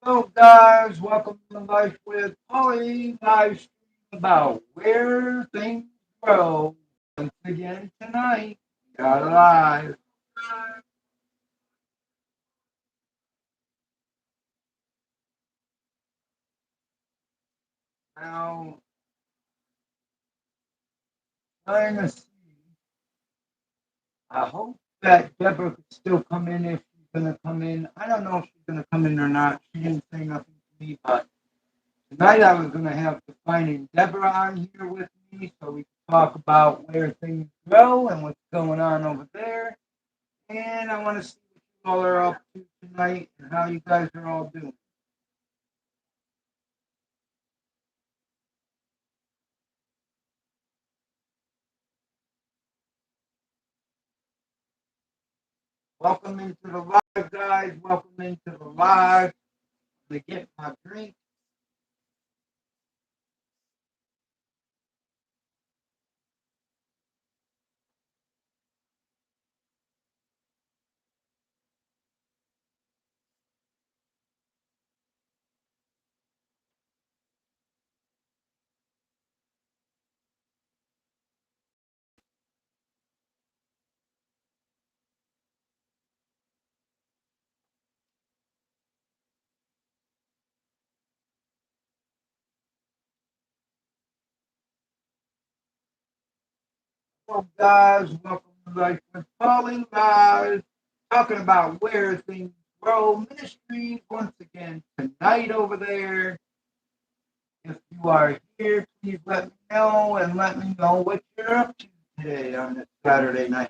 Hello, guys. Welcome to Life with Polly live stream about where things grow. Once again tonight, got live. Now, trying to see. I hope that Deborah could still come in if she's gonna come in. I don't know if she's gonna come in or not. She didn't say nothing to me, but tonight I was gonna have to find Deborah on here with me so we could talk about where things grow and what's going on over there. And I want to see what you all are up to tonight and how you guys are all doing. Welcome into the live, guys. Welcome into the live. I'm going to get my drink. Hello, guys. Welcome to Life with Polly Live. Talking about where things grow. Ministries once again tonight over there. If you are here, please let me know and let me know what you're up to today on this Saturday night.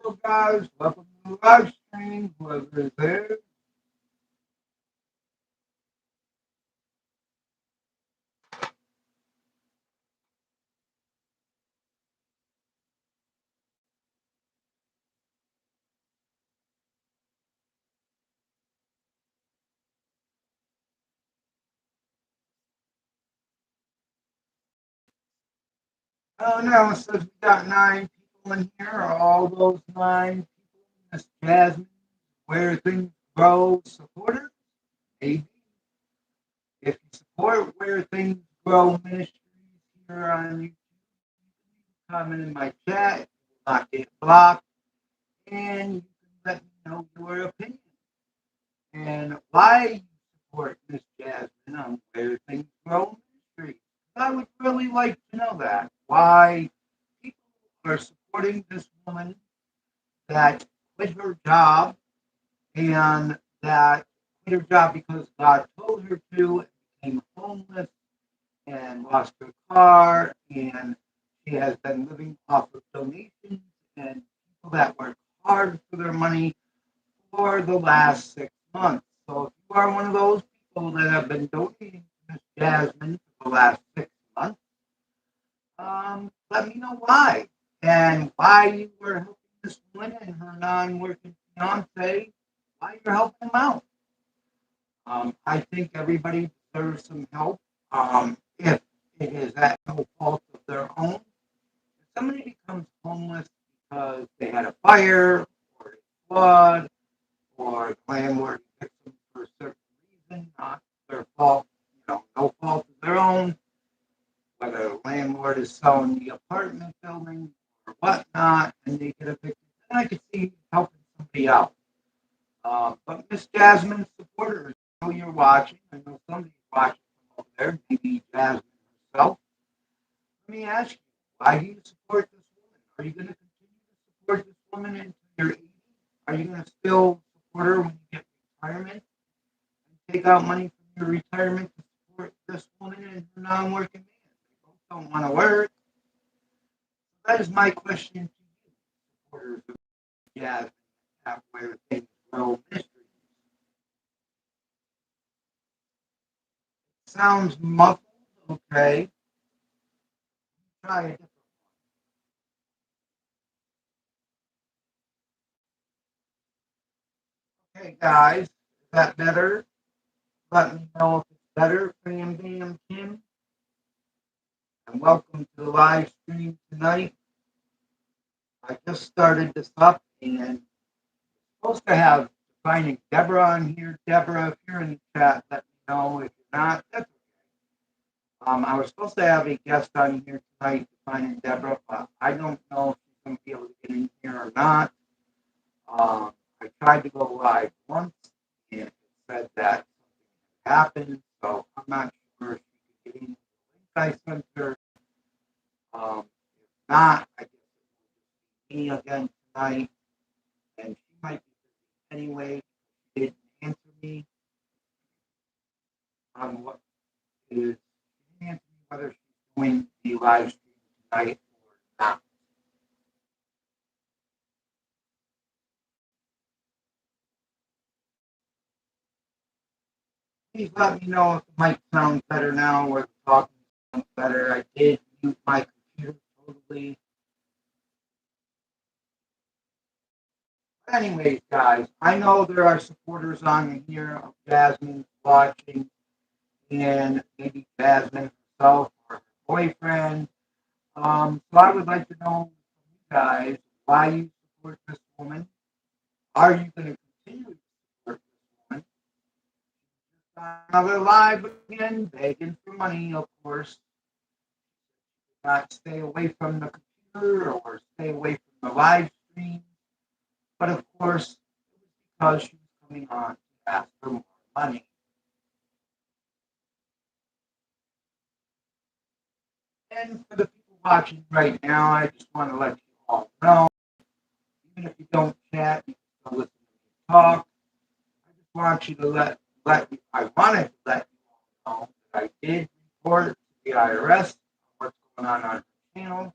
Hello, guys. Welcome to the live stream. Whoever is there. Oh no, it says we got 9 people in here. Are all those 9 people Miss Jasmine, where things grow supporters? Maybe. If you support where things grow ministries here on YouTube, comment in my chat. You will not get blocked. And you can let me know your opinion and why you support Miss Jasmine on where things grow ministries. I would really like to know that. Why people are supporting this woman that quit her job and that quit her job because God told her to, and became homeless and lost her car, and she has been living off of donations and people that work hard for their money for the last 6 months. So if you are one of those people that have been donating to Miss Jasmine for the last 6 months, let me know why and why you were helping this woman and her non-working fiance. Why you're helping them out. I think everybody deserves some help. If it is at no fault of their own, if somebody becomes homeless because they had a fire or a flood or the landlord picks them for a certain reason, not their fault, no fault of their own, whether the landlord is selling the apartment building or whatnot, and they get evicted, then I could see helping somebody out. But Miss Jasmine supporters, I know you're watching. I know somebody's watching from over there, maybe Jasmine herself. Let me ask you, why do you support this woman? Are you going to continue to support this woman into your 80s? Are you going to still support her when you get retirement and take out money from your retirement to support this woman and her non-working man? They both don't want to work. That is my question to you, supporters of Jasmine, where things grow mysteries. Sounds muffled. Okay. Try a different. Okay, guys. Is that better? Let me know if it's better. Bam, bam, Kim. And welcome to the live stream tonight. I just started this up and I'm supposed to have finding Deborah on here. Deborah, if you're in the chat, let me know. If you're not, that's okay. I was supposed to have a guest on here tonight, finding Deborah, but I don't know if she's going to be able to get in here or not. I tried to go live once and it said that something happened, so I'm not sure if she could get in. I sent her. If not, I guess it will be me again tonight, and she might be busy anyway. She didn't answer me on what is. She didn't answer me whether she's doing the live stream tonight or not. Please let me know if the mic sounds better now or the talking sounds better. I did mute my computer totally. But anyways, guys, I know there are supporters on here of Jasmine watching, and maybe Jasmine herself or her boyfriend. So I would like to know from you guys why you support this woman. Are you going to continue to support this woman? Another live again, begging for money, of course. Not stay away from the computer or stay away from the live stream. But of course, it was because she was coming on to ask for more money. And for the people watching right now, I just want to let you all know, even if you don't chat, you can still listen to me talk. I just want you to let me, I wanted to let you all know that I did report to the IRS what's going on the channel,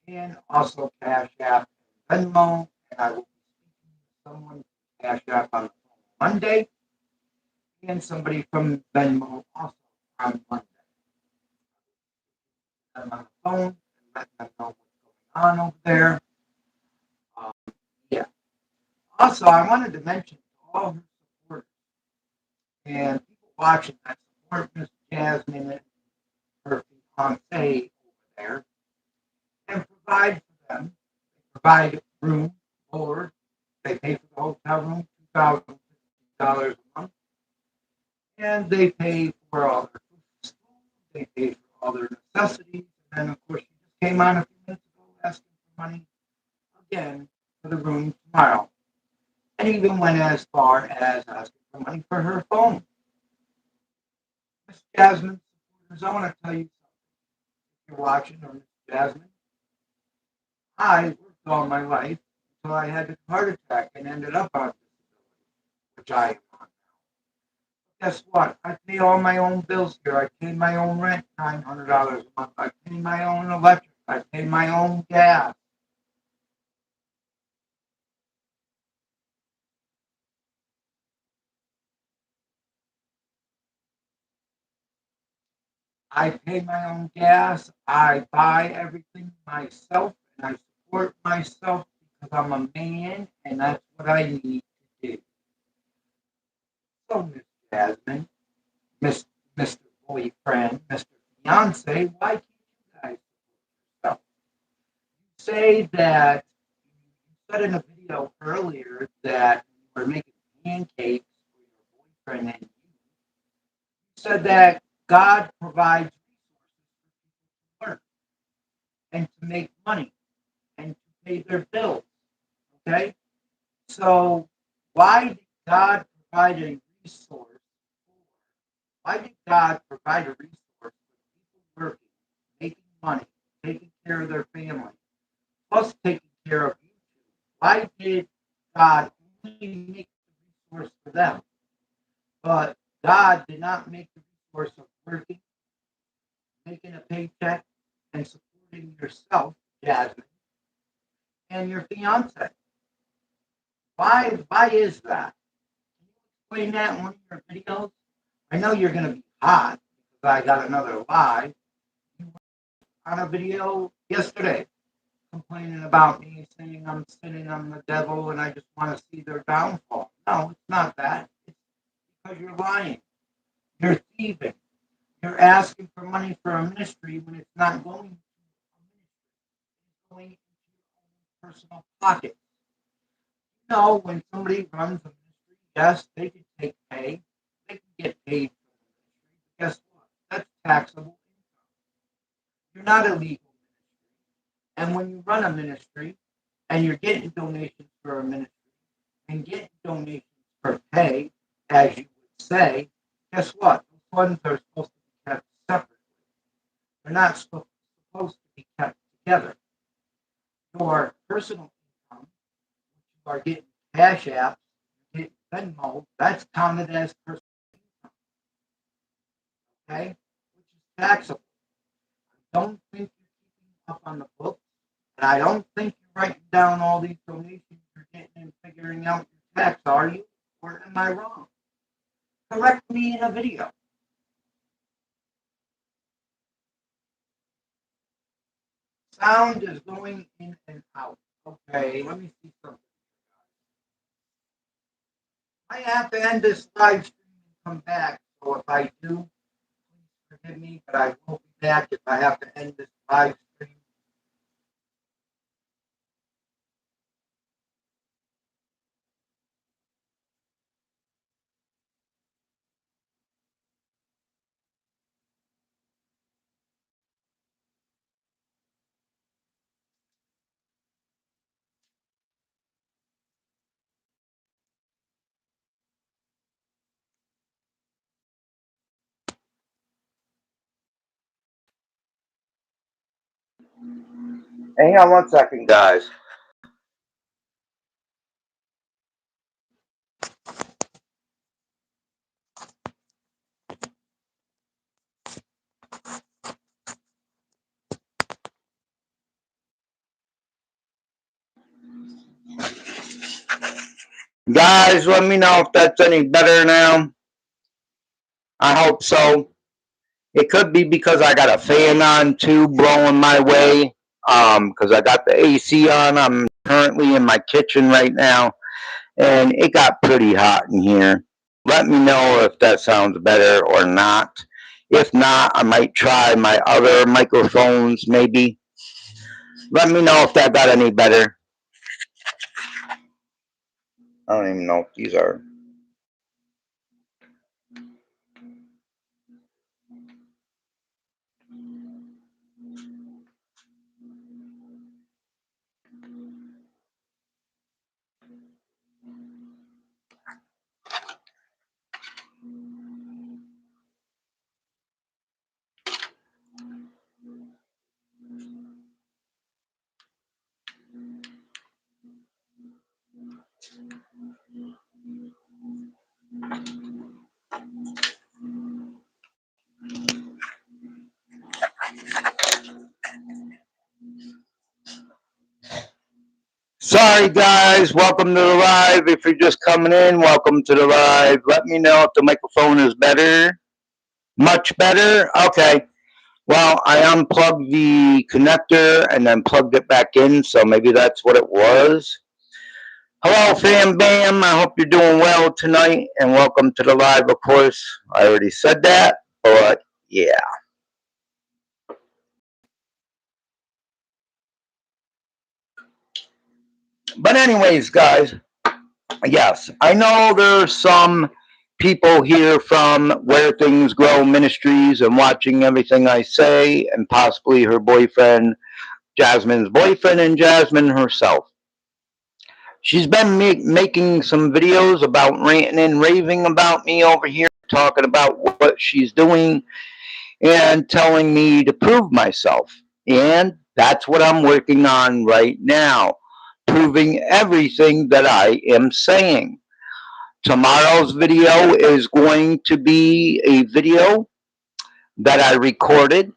and also Cash App and Venmo, and I will be speaking to someone from Cash App on Monday, and somebody from Venmo also on Monday. I'm on the phone and let them know what's going on over there. Um, yeah. Also, I wanted to mention to all her supporters and people watching that support Miss Jasmine and her fiance over there and provide for them. They provide room, board. They pay for the hotel room, $2,050 a month, and they pay for all their food. They pay for all their necessities. And then, of course, she just came on a few minutes ago asking for money again for the room tomorrow, and even went as far as asking for money for her phone. Miss Jasmine supporters, I want to tell you something. If you're watching, or Miss Jasmine, I worked all my life until I had a heart attack and ended up on disability, which I am on. Guess what? I pay all my own bills here. I pay my own rent, $900 a month. I pay my own electric. I pay my own gas. I pay my own gas. I buy everything myself, and I support myself because I'm a man, and that's what I need to do. So, Miss Jasmine, Miss Mr. Boyfriend, Mr. Fiance, why can't you guys support yourself? You say that you said in a video earlier that were making pancakes for your boyfriend and you said that God provides resources for people to work and to make money and to pay their bills. Okay? So why did God provide a resource? Why did God provide a resource for people working, making money, taking care of their family, plus taking care of you? Why did God only make the resource for them? But God did not make the resource of working, making a paycheck, and supporting yourself, Jasmine, and your fiance. Why is that? Can you explain that in one of your videos? I know you're going to be hot because I got another lie. You were on a video yesterday complaining about me, saying I'm sinning, I'm the devil, and I just want to see their downfall. No, it's not that. It's because you're lying. You're thieving. You're asking for money for a ministry when it's not going to a ministry. It's going into your own personal pocket. You know, when somebody runs a ministry, yes, they can take pay. They can get paid for the ministry. But guess what? That's taxable income. You're not illegal ministry. And when you run a ministry and you're getting donations for a ministry and getting donations for pay, as you would say, guess what? Those funds are supposed to be kept separately. They're not supposed to be kept together. Your personal income, which you are getting cash apps, getting Venmo, that's counted as personal income, okay? Which is taxable. I don't think you're keeping up on the books, and I don't think you're writing down all these donations you're getting and figuring out your tax, are you? Or am I wrong? Correct me in a video. Sound is going in and out. Okay, let me see something. I have to end this live stream and come back. So if I do, please forgive me, but I will be back if I have to end this live stream. Hang on one second, guys. Guys, let me know if that's any better now. I hope so. It could be because I got a fan on too, blowing my way. Because I got the AC on. I'm currently in my kitchen right now, and it got pretty hot in here. Let me know if that sounds better or not. If not, I might try my other microphones maybe. Let me know if that got any better. I don't even know if these are. Sorry, guys. Welcome to the live. If you're just coming in, welcome to the live. Let me know if the microphone is better. Much better? Okay. Well, I unplugged the connector and then plugged it back in, so maybe that's what it was. Hello, fam bam. I hope you're doing well tonight, and welcome to the live, of course. I already said that, but yeah. But anyways, guys, Yes, I know there's some people here from Where Things Grow Ministries and watching everything I say, and possibly her boyfriend, Jasmine's boyfriend, and Jasmine herself. She's been making some videos about ranting and raving about me over here, talking about what she's doing and telling me to prove myself. And that's what I'm working on right now, proving everything that I am saying. Tomorrow's video is going to be a video that I recorded,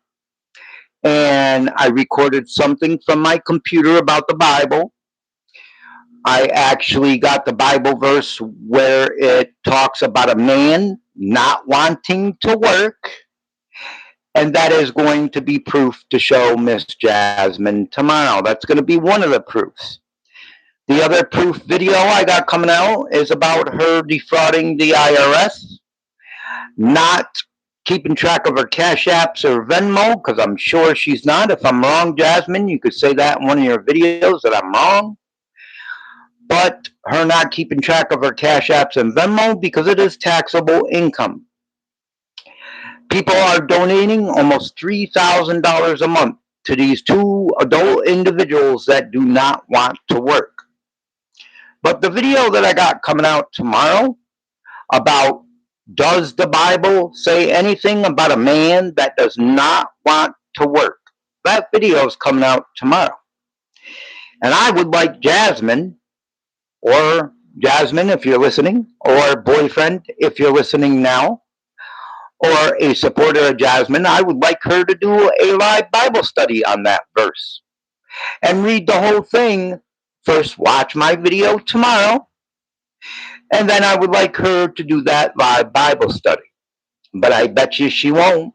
and I recorded something from my computer about the Bible. I actually got the Bible verse where it talks about a man not wanting to work, and that is going to be proof to show Miss Jasmine tomorrow. That's going to be one of the proofs. The other proof video I got coming out is about her defrauding the IRS, not keeping track of her Cash Apps or Venmo, because I'm sure she's not. If I'm wrong, Jasmine, you could say that in one of your videos that I'm wrong. But her not keeping track of her Cash Apps and Venmo because it is taxable income. People are donating almost $3,000 a month to these two adult individuals that do not want to work. But the video that I got coming out tomorrow about does the Bible say anything about a man that does not want to work? That video is coming out tomorrow. And I would like Jasmine, if you're listening, or boyfriend, if you're listening now, or a supporter of Jasmine, I would like her to do a live Bible study on that verse and read the whole thing. First, watch my video tomorrow, and then I would like her to do that live Bible study. But I bet you she won't.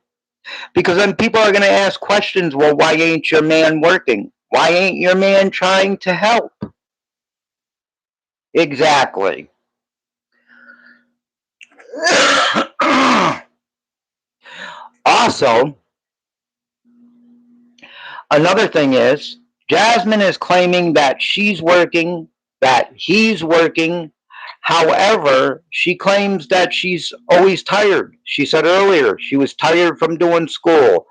Because then people are going to ask questions. Well, why ain't your man working? Why ain't your man trying to help? Exactly. Also, another thing is, Jasmine is claiming that she's working, that he's working. However, she claims that she's always tired. She said earlier she was tired from doing school,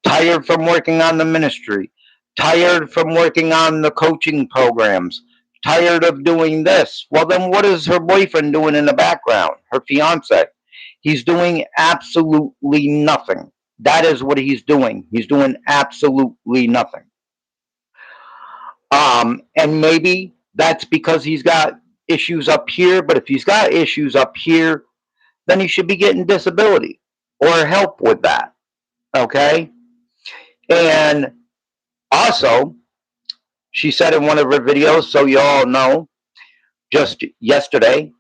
tired from working on the ministry, tired from working on the coaching programs, tired of doing this. Well, then what is her boyfriend doing in the background? Her fiance. He's doing absolutely nothing. That is what he's doing. He's doing absolutely nothing. And maybe that's because he's got issues up here, but if he's got issues up here, then he should be getting disability or help with that. Okay? And also, she said in one of her videos, so you all know, just yesterday,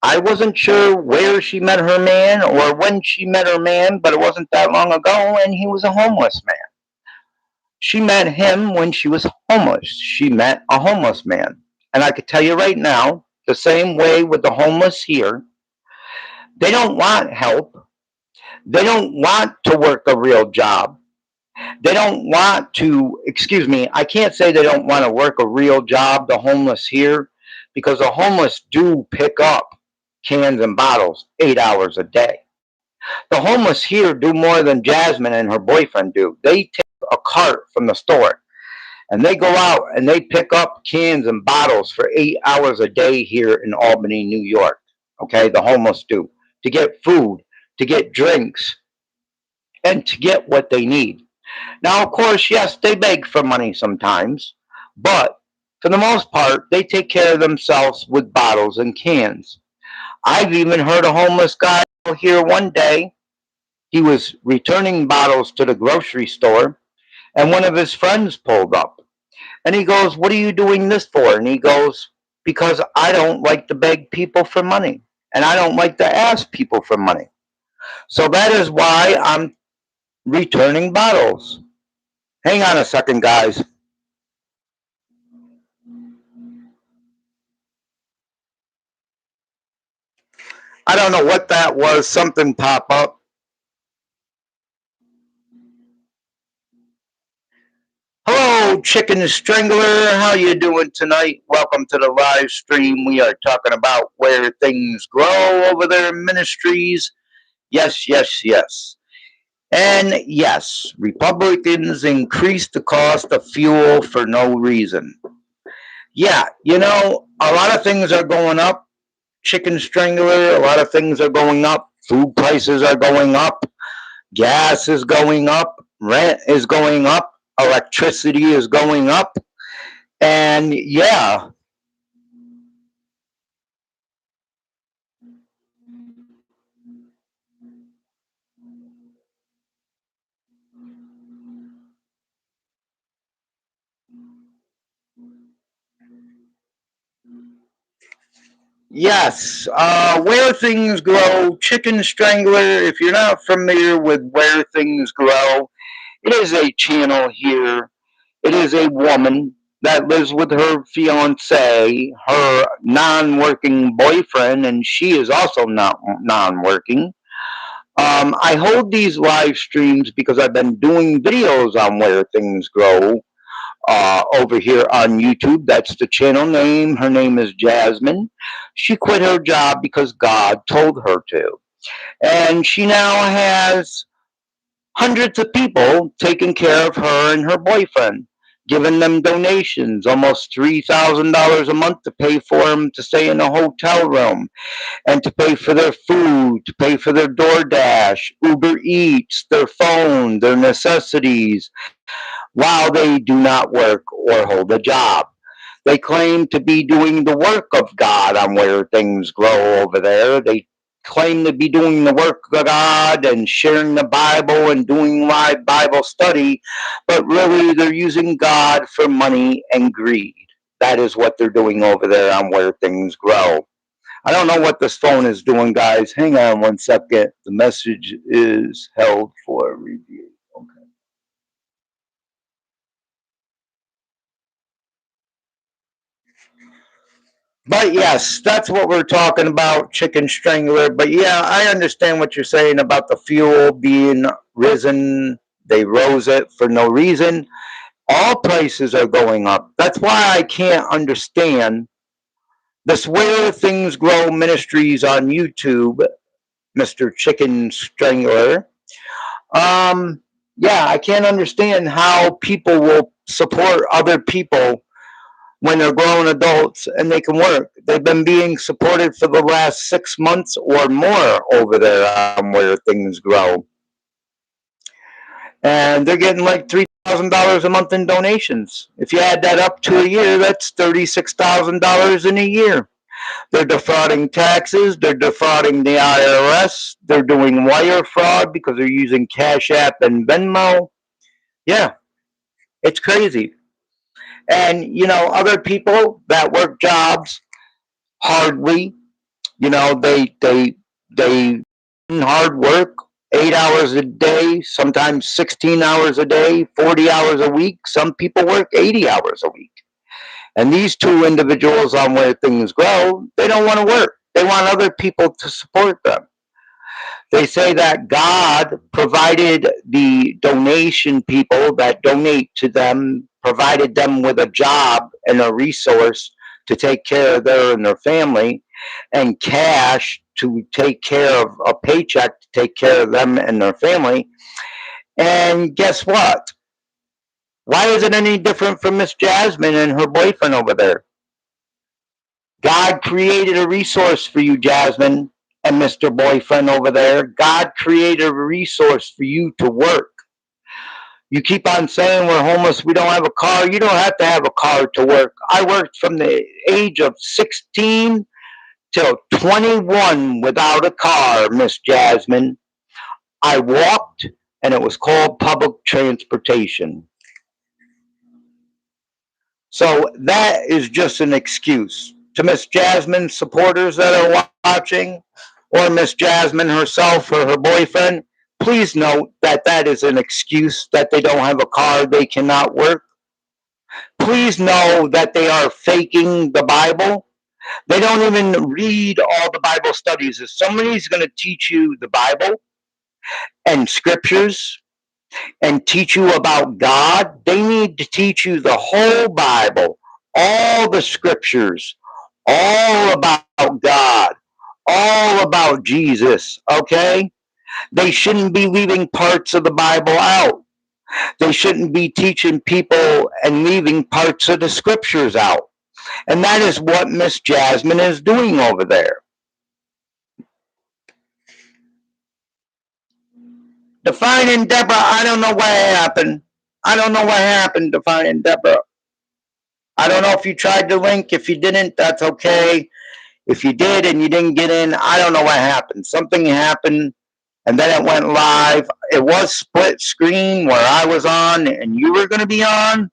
I wasn't sure where she met her man or when she met her man, but it wasn't that long ago, and he was a homeless man. She met him when she was homeless. She met a homeless man. And I could tell you right now, the same way with the homeless here, they don't want help. They don't want to work a real job. They don't want to, excuse me, I can't say they don't want to work a real job, the homeless here, because the homeless do pick up cans and bottles 8 hours a day. The homeless here do more than Jasmine and her boyfriend do. They take a cart from the store and they go out and they pick up cans and bottles for 8 hours a day here in Albany, New York. Okay, the homeless do to get food, to get drinks, and to get what they need. Now, of course, yes, they beg for money sometimes, but for the most part, they take care of themselves with bottles and cans. I've even heard a homeless guy here one day. He was returning bottles to the grocery store, and one of his friends pulled up. And he goes, "What are you doing this for?" And he goes, "Because I don't like to beg people for money, and I don't like to ask people for money. So that is why I'm returning bottles." Hang on a second, guys. I don't know what that was. Something pop up. Hello, Chicken Strangler. How you doing tonight? Welcome to the live stream. We are talking about where things grow over there in ministries. Yes, yes, yes. And yes, Republicans increase the cost of fuel for no reason. Yeah, a lot of things are going up. Chicken Strangler, a lot of things are going up. Food prices are going up. Gas is going up. Rent is going up. Electricity is going up. And yeah, yes, Where Things Grow, Chicken Strangler. If you're not familiar with Where Things Grow, it is a channel here. It is a woman that lives with her fiance, her non working boyfriend, and she is also not non working. I hold these live streams because I've been doing videos on Where Things Grow over here on YouTube. That's the channel name. Her name is Jasmine. She quit her job because God told her to. And she now has hundreds of people taking care of her and her boyfriend, giving them donations, almost $3,000 a month to pay for them to stay in a hotel room and to pay for their food, to pay for their DoorDash, Uber Eats, their phone, their necessities, while they do not work or hold a job. They claim to be doing the work of God on Where Things Grow over there. They claim to be doing the work of God and sharing the Bible and doing live Bible study, but really they're using God for money and greed. That is what they're doing over there on Where Things Grow. I don't know what this phone is doing, guys. Hang on one second. The message is held for review. Okay. But yes, that's what we're talking about, Chicken Strangler. But yeah, I understand what you're saying about the fuel being risen. They rose it for no reason. All prices are going up. That's why I can't understand this Where Things Grow Ministries on YouTube, Mr. Chicken Strangler. Um, yeah, I can't understand how people will support other people when they're grown adults and they can work. They've been being supported for the last 6 months or more over there on Where Things Grow. And they're getting like $3,000 a month in donations. If you add that up to a year, that's $36,000 in a year. They're defrauding taxes. They're defrauding the IRS. They're doing wire fraud because they're using Cash App and Venmo. Yeah, it's crazy. And, other people that work jobs hardly, they hard work, 8 hours a day, sometimes 16 hours a day, 40 hours a week. Some people work 80 hours a week. And these two individuals on Where Things Grow, they don't want to work. They want other people to support them. They say that God provided the donation people that donate to them, provided them with a job and a resource to take care of their and their family, and cash to take care of a paycheck to take care of them and their family. And guess what? Why is it any different from Miss Jasmine and her boyfriend over there? God created a resource for you, Jasmine and Mr. Boyfriend over there. God created a resource for you to work. You keep on saying we're homeless, we don't have a car. You don't have to have a car to work. I worked from the age of 16 till 21 without a car, Miss Jasmine. I walked, and it was called public transportation. So that is just an excuse. To Miss Jasmine supporters that are watching, or Miss Jasmine herself or her boyfriend, please note that that is an excuse that they don't have a car, they cannot work. Please know that they are faking the Bible. They don't even read all the Bible studies. If somebody's going to teach you the Bible and scriptures, and teach you about God. They need to teach you the whole Bible, all the scriptures, all about God, all about Jesus, okay? They shouldn't be leaving parts of the Bible out. They shouldn't be teaching people and leaving parts of the scriptures out. And that is what Miss Jasmine is doing over there. Defining Deborah, I don't know what happened. I don't know what happened, Defining Deborah. I don't know if you tried the link. If you didn't, that's okay. If you did and you didn't get in, I don't know what happened. Something happened and then it went live. It was split screen where I was on and you were going to be on.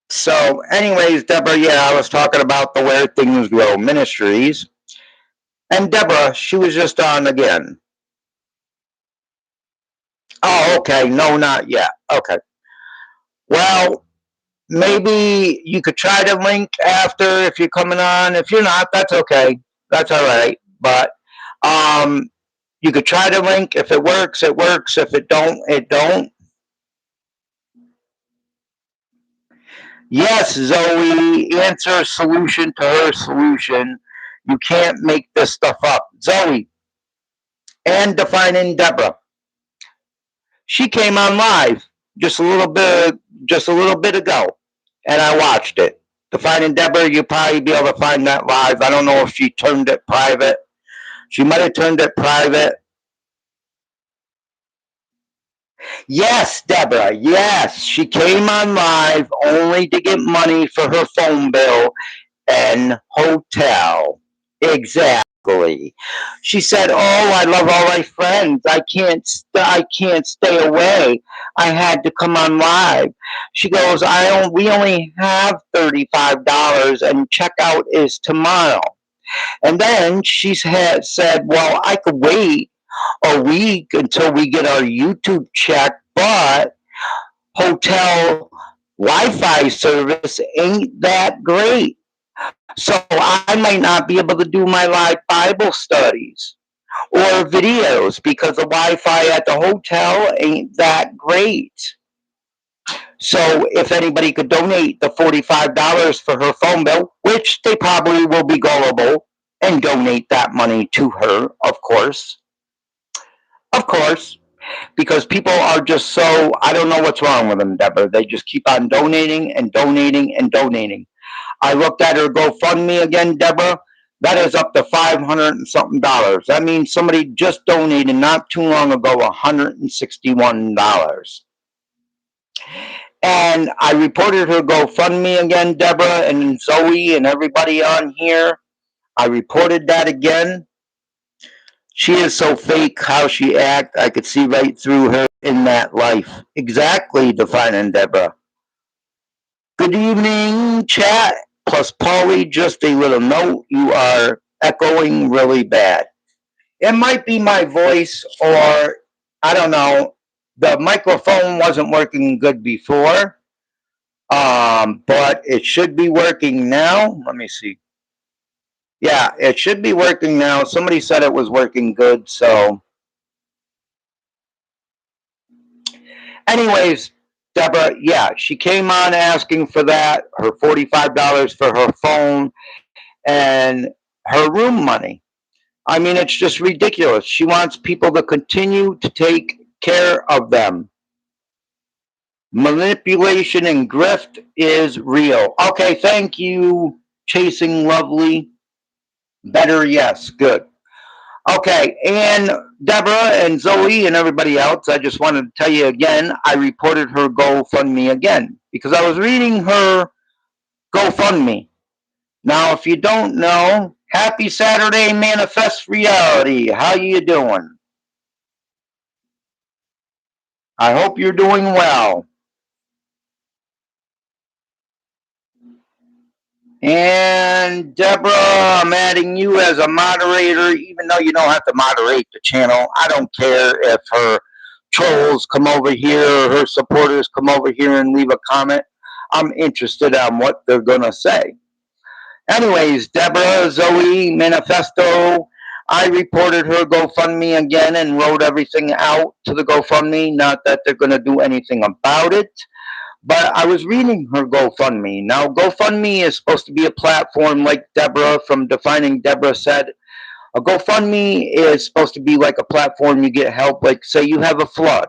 So, anyways, Deborah, yeah, I was talking about the Where Things Grow Ministries. And Deborah, she was just on again. Oh, okay. No, not yet. Okay. Well, maybe you could try to link after if you're coming on. If you're not, that's okay. That's all right. But you could try to link. If it works, it works. If it don't, it don't. Yes, Zoe, answer solution to her solution. You can't make this stuff up. Zoe, and Defining Deborah. She came on live just a little bit ago, and I watched it. Defining Deborah, you'll probably be able to find that live. I don't know if she turned it private. She might have turned it private. Yes, Deborah, yes. She came on live only to get money for her phone bill and hotel. Exactly. She said, "Oh, I love all my friends. I can't stay away. I had to come on live." She goes, we only have $35 and checkout is tomorrow." And then she had said, "Well, I could wait a week until we get our YouTube check, but hotel Wi-Fi service ain't that great. So I might not be able to do my live Bible studies or videos because the Wi-Fi at the hotel ain't that great." So if anybody could donate the $45 for her phone bill, which they probably will be gullible and donate that money to her, of course, because people are just so, I don't know what's wrong with them, Deborah. They just keep on donating and donating and donating. I looked at her GoFundMe again, Deborah. That is up to $500 and something. That means somebody just donated not too long ago $161. And I reported her GoFundMe again, Deborah, and Zoe and everybody on here. I reported that again. She is so fake how she act. I could see right through her in that life. Exactly, Defining Deborah. Good evening, chat. Plus, Paulie, just a little note. You are echoing really bad. It might be my voice, or I don't know. The microphone wasn't working good before, but it should be working now. Let me see. Yeah, it should be working now. Somebody said it was working good, so. Anyways, Deborah, yeah, she came on asking for that, her $45 for her phone and her room money. I mean, it's just ridiculous. She wants people to continue to take care of them. Manipulation and grift is real. Okay, thank you, Chasing Lovely. Better, yes, good. Okay, and Deborah and Zoe and everybody else, I just wanted to tell you again, I reported her GoFundMe again because I was reading her GoFundMe. Now, if you don't know, happy Saturday, Manifest Reality. How you doing? I hope you're doing well. And Deborah, I'm adding you as a moderator, even though you don't have to moderate the channel. I don't care if her trolls come over here or her supporters come over here and leave a comment. I'm interested on what they're going to say. Anyways, Deborah, Zoe, Manifesto, I reported her GoFundMe again and wrote everything out to the GoFundMe. Not that they're going to do anything about it, but I was reading her GoFundMe. Now, GoFundMe is supposed to be a platform like Deborah from Defining Deborah said. A GoFundMe is supposed to be like a platform you get help. Like, say you have a flood,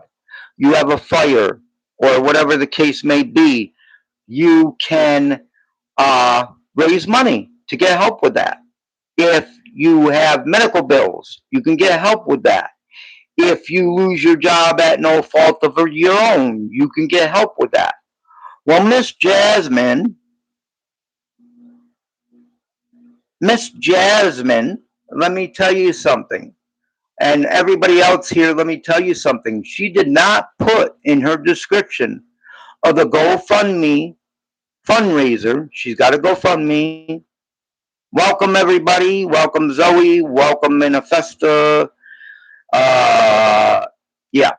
you have a fire, or whatever the case may be, you can raise money to get help with that. If you have medical bills, you can get help with that. If you lose your job at no fault of your own, you can get help with that. Well, Miss Jasmine, let me tell you something. And everybody else here, let me tell you something. She did not put in her description of the GoFundMe fundraiser. She's got a GoFundMe. Welcome everybody. Welcome Zoe. Welcome Manifesta. Yeah.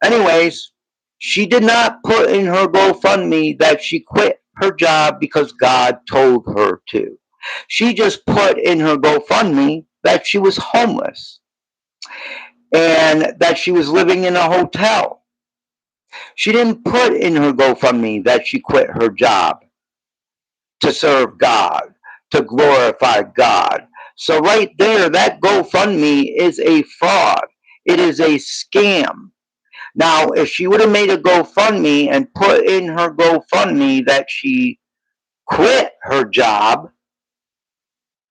Anyways, she did not put in her GoFundMe that she quit her job because God told her to. She just put in her GoFundMe that she was homeless and that she was living in a hotel. She didn't put in her GoFundMe that she quit her job to serve God, to glorify God. So right there, that GoFundMe is a fraud. It is a scam. Now, if she would have made a GoFundMe and put in her GoFundMe that she quit her job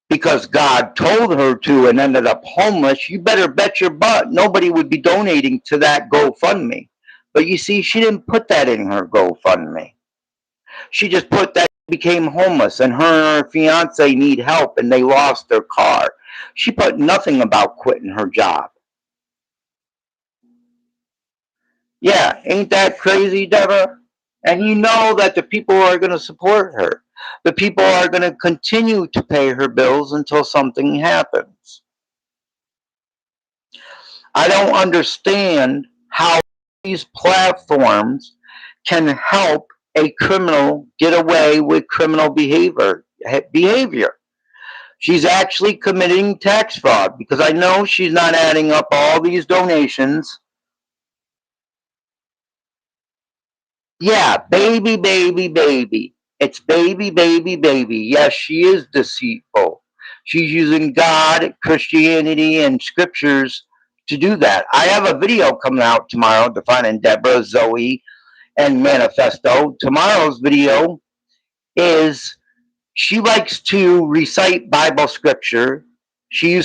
because God told her to and ended up homeless, you better bet your butt nobody would be donating to that GoFundMe. But you see, she didn't put that in her GoFundMe. She just put that she became homeless and her fiance need help and they lost their car. She put nothing about quitting her job. Yeah, ain't that crazy, Deborah? And you know that the people are going to support her. The people are going to continue to pay her bills until something happens. I don't understand how these platforms can help a criminal get away with criminal behavior. She's actually committing tax fraud because I know she's not adding up all these donations. Yeah, baby, baby, baby. It's baby, baby, baby. Yes, she is deceitful. She's using God, Christianity, and scriptures to do that. I have a video coming out tomorrow defining Deborah, Zoe, and Manifesto. Tomorrow's video is she likes to recite Bible scripture. She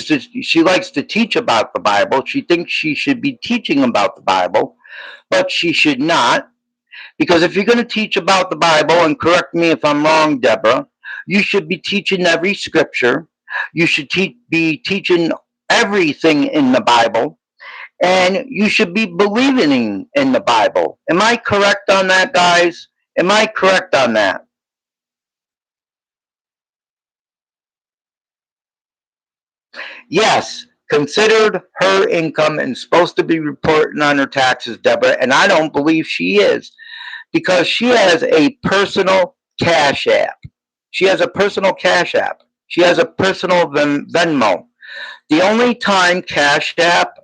likes to teach about the Bible. She thinks she should be teaching about the Bible, but she should not. Because if you're going to teach about the Bible, and correct me if I'm wrong, Deborah, you should be teaching every scripture. You should be teaching everything in the Bible, and you should be believing in the Bible. Am I correct on that, guys? Am I correct on that? Yes, considered her income and supposed to be reporting on her taxes, Deborah, and I don't believe she is because she has a personal Cash App. She has a personal Cash App. She has a personal Venmo. The only time Cash App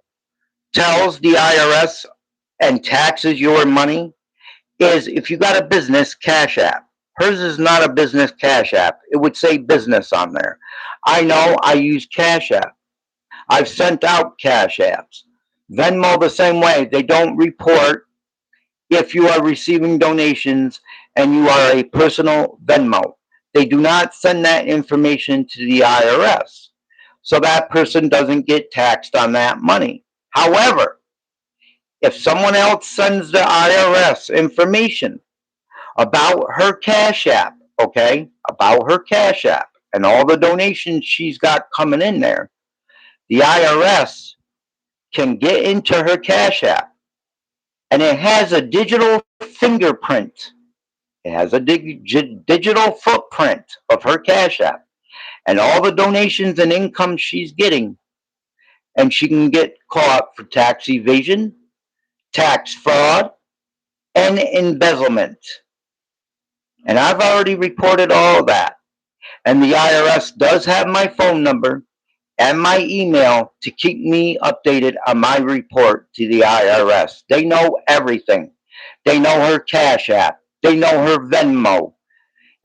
tells the IRS and taxes your money is if you got a business Cash App. Hers is not a business Cash App. It would say business on there. I know I use Cash App. I've sent out Cash Apps. Venmo the same way. They don't report if you are receiving donations and you are a personal Venmo. They do not send that information to the IRS. So that person doesn't get taxed on that money. However, if someone else sends the IRS information about her Cash App, okay, about her Cash App and all the donations she's got coming in there, the IRS can get into her Cash App and it has a digital fingerprint. It has a digital footprint of her Cash App and all the donations and income she's getting. And she can get caught for tax evasion, tax fraud, and embezzlement. And I've already reported all that. And the IRS does have my phone number and my email to keep me updated on my report to the IRS. They know everything. They know her Cash App. They know her Venmo.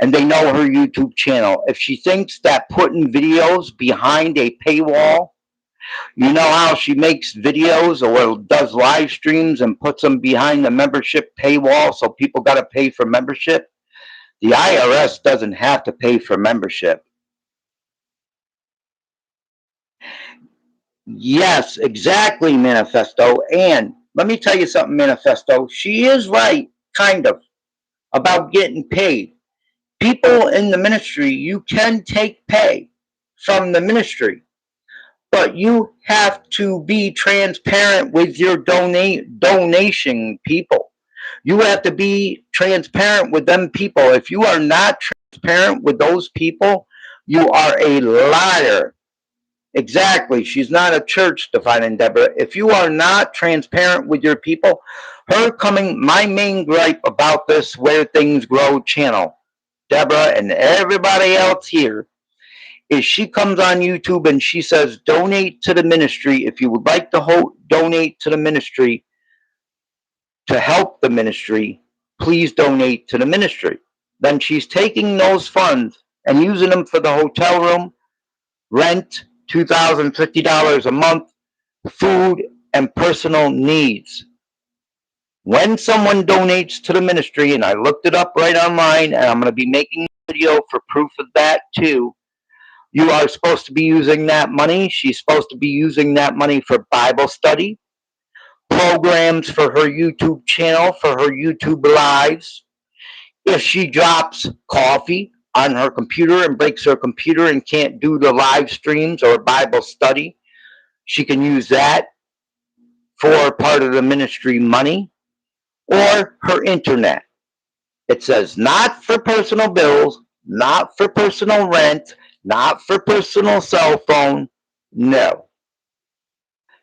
And they know her YouTube channel. If she thinks that putting videos behind a paywall, you know how she makes videos or does live streams and puts them behind the membership paywall so people got to pay for membership? The IRS doesn't have to pay for membership. Yes, exactly, Manifesto. And let me tell you something, Manifesto. She is right, kind of, about getting paid. People in the ministry, you can take pay from the ministry, but you have to be transparent with your donation people. You have to be transparent with them people. If you are not transparent with those people, you are a liar. Exactly. She's not a church, Defining Deborah. If you are not transparent with your people, my main gripe about this Where Things Grow channel, Deborah and everybody else here, is she comes on YouTube and she says, donate to the ministry. If you would like to donate to the ministry to help the ministry, please donate to the ministry. Then she's taking those funds and using them for the hotel room, rent, $2,050 a month, food, and personal needs. When someone donates to the ministry, and I looked it up right online, and I'm going to be making a video for proof of that too, you are supposed to be using that money. She's supposed to be using that money for Bible study, programs for her YouTube channel, for her YouTube lives. If she drops coffee on her computer and breaks her computer and can't do the live streams or Bible study, she can use that for part of the ministry money, or her internet. It says not for personal bills, not for personal rent, not for personal cell phone. No.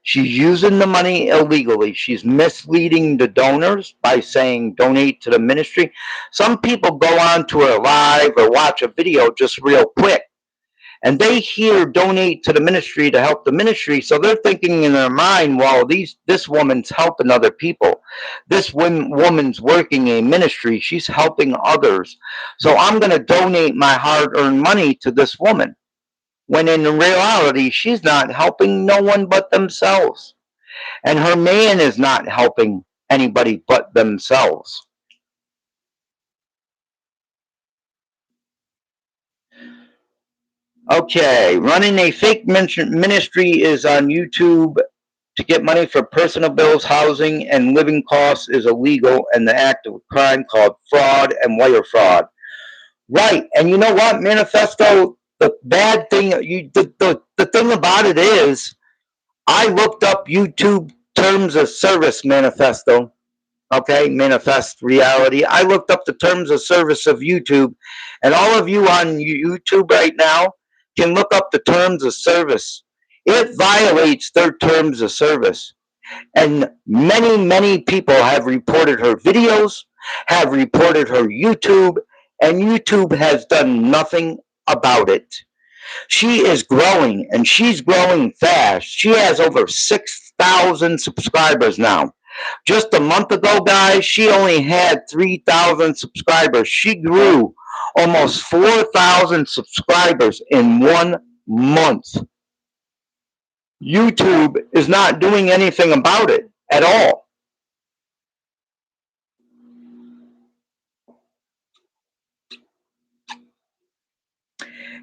She's using the money illegally. She's misleading the donors by saying donate to the ministry. Some people go on to a live or watch a video just real quick, and they hear donate to the ministry to help the ministry. So they're thinking in their mind, well, this woman's helping other people. This woman's working a ministry. She's helping others. So I'm going to donate my hard-earned money to this woman. When in reality, she's not helping no one but themselves. And her man is not helping anybody but themselves. Okay, running a fake ministry is on YouTube to get money for personal bills, housing, and living costs is illegal and the act of a crime called fraud and wire fraud. Right, and you know what, Manifesto? The bad thing, the thing about it is, I looked up YouTube terms of service, Manifesto. Okay, Manifest Reality. I looked up the terms of service of YouTube, and all of you on YouTube right now can look up the terms of service. It violates their terms of service. And many people have reported her videos, have reported her YouTube, and YouTube has done nothing about it. She is growing, and she's growing fast. She has over 6,000 subscribers now. Just a month ago, guys, she only had 3,000 subscribers. She grew almost 4,000 subscribers in 1 month. YouTube is not doing anything about it at all.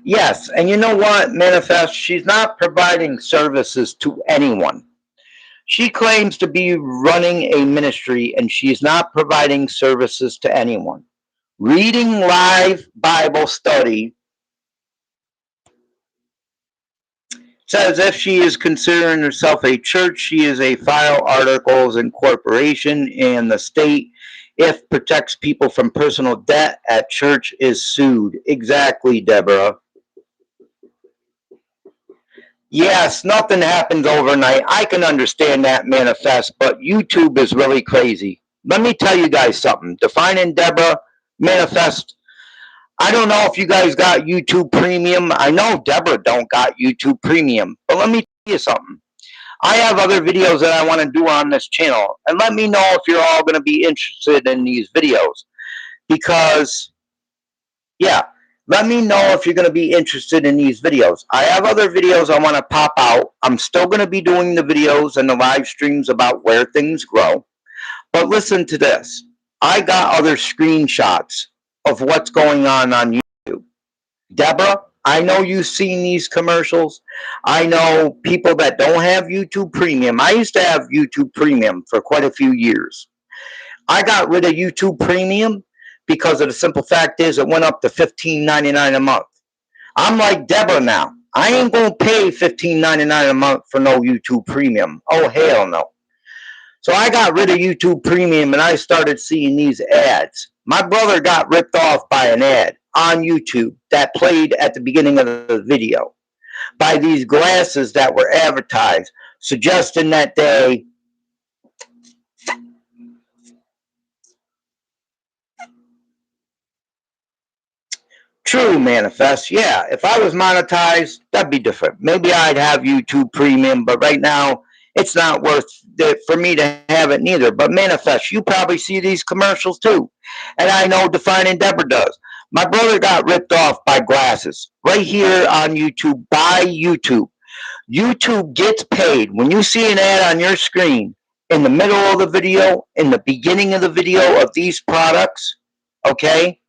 Yes, and you know what, Manifest? She's not providing services to anyone. She claims to be running a ministry, and she's not providing services to anyone. Reading live Bible study says if she is considering herself a church, she is a file articles incorporation, and the state, if protects people from personal debt at church, is sued. Exactly, Deborah. Yes, nothing happens overnight. I can understand that, Manifest, but YouTube is really crazy. Let me tell you guys something. Defining Deborah, Manifest, I don't know if you guys got YouTube Premium. I know Deborah don't got YouTube Premium, but let me tell you something. I have other videos that I want to do on this channel, and let me know if you're all going to be interested in these videos, because, yeah, let me know if you're going to be interested in these videos. I have other videos I want to pop out. I'm still going to be doing the videos and the live streams about where things grow. But listen to this. I got other screenshots of what's going on YouTube. Deborah, I know you've seen these commercials. I know people that don't have YouTube Premium. I used to have YouTube Premium for quite a few years. I got rid of YouTube Premium because of the simple fact is it went up to $15.99 a month. I'm like Deborah now. I ain't going to pay $15.99 a month for no YouTube Premium. Oh, hell no. So I got rid of YouTube Premium and I started seeing these ads. My brother got ripped off by an ad on YouTube that played at the beginning of the video by these glasses that were advertised, suggesting that they true manifest. Yeah, if I was monetized, that'd be different. Maybe I'd have YouTube Premium, but right now it's not worth it for me to have it neither. But manifest, you probably see these commercials too, and I know Defining Deborah does. My brother got ripped off by glasses right here on YouTube by YouTube. YouTube gets paid when you see an ad on your screen in the middle of the video, in the beginning of the video of these products. Okay,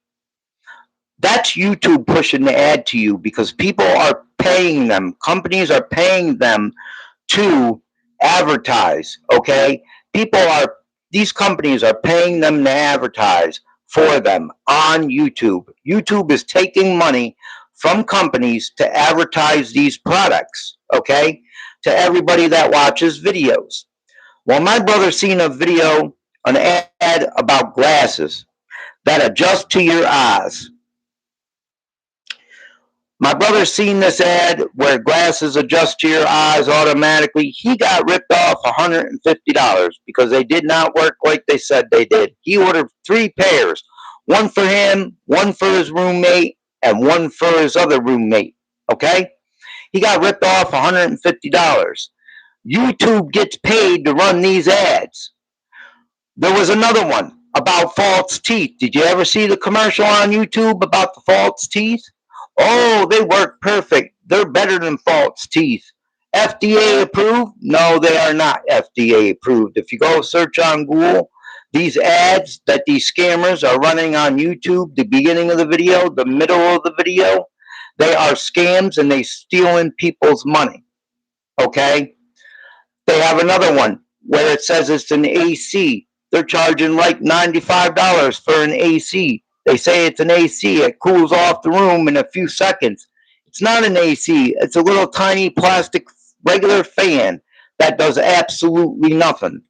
that's YouTube pushing the ad to you because people are paying them. Companies are paying them to advertise. Okay, these companies are paying them to advertise for them on YouTube. YouTube is taking money from companies to advertise these products. Okay, to everybody that watches videos. Well, my brother seen a video, an ad about glasses that adjust to your eyes. My brother seen this ad where glasses adjust to your eyes automatically. He got ripped off $150 because they did not work like they said they did. He ordered 3 pairs, one for him, one for his roommate, and one for his other roommate. Okay? He got ripped off $150. YouTube gets paid to run these ads. There was another one about false teeth. Did you ever see the commercial on YouTube about the false teeth? Oh, they work perfect. They're better than false teeth. FDA approved? No, they are not FDA approved. If you go search on Google, these ads that these scammers are running on YouTube, the beginning of the video, the middle of the video, they are scams and they stealing people's money. Okay? They have another one where it says it's an AC. They're charging like $95 for an AC. They say it's an AC. It cools off the room in a few seconds. It's not an AC. It's a little tiny plastic regular fan that does absolutely nothing.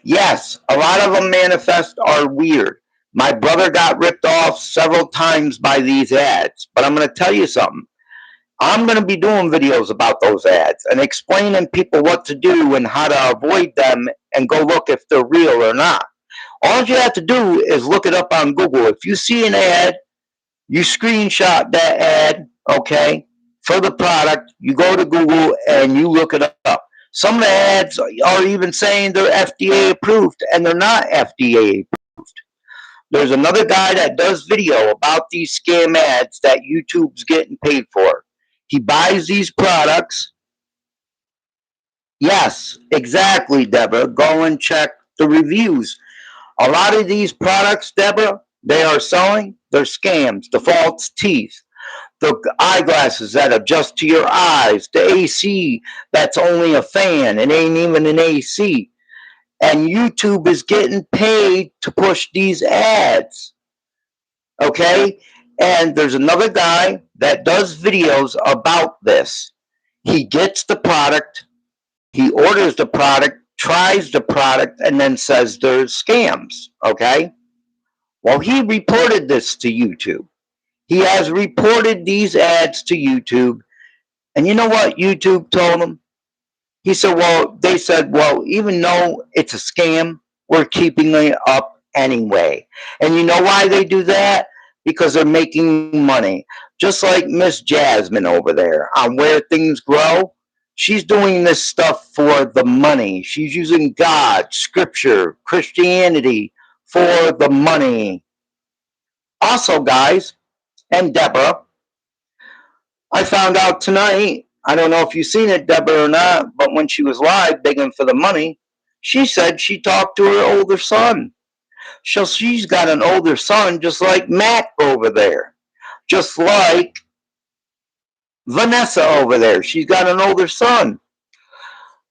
Yes, a lot of them manifest are weird. My brother got ripped off several times by these ads, but I'm going to tell you something. I'm going to be doing videos about those ads and explaining people what to do and how to avoid them and go look if they're real or not. All you have to do is look it up on Google. If you see an ad, you screenshot that ad, okay, for the product, you go to Google and you look it up. Some of the ads are even saying they're FDA approved and they're not FDA approved. There's another guy that does video about these scam ads that YouTube's getting paid for. He buys these products. Yes, exactly, Deborah. Go and check the reviews. A lot of these products, Deborah, they are selling, they're scams. The false teeth, the eyeglasses that adjust to your eyes, the AC that's only a fan, it ain't even an AC. And YouTube is getting paid to push these ads. Okay? And there's another guy that does videos about this. He gets the product, he orders the product, tries the product, and then says there's scams. Okay? Well, he reported this to YouTube. He has reported these ads to YouTube. And you know what YouTube told him? He said, well, they said, well, even though it's a scam, we're keeping it up anyway. And you know why they do that? Because they're making money. Just like Miss Jasmine over there on Where Things Grow. She's doing this stuff for the money. She's using God, scripture, Christianity for the money. Also, guys, and Deborah, I found out tonight, I don't know if you've seen it, Deborah, or not, but when she was live begging for the money, she said she talked to her older son. So she's got an older son just like Matt over there, just like Vanessa over there. She's got an older son.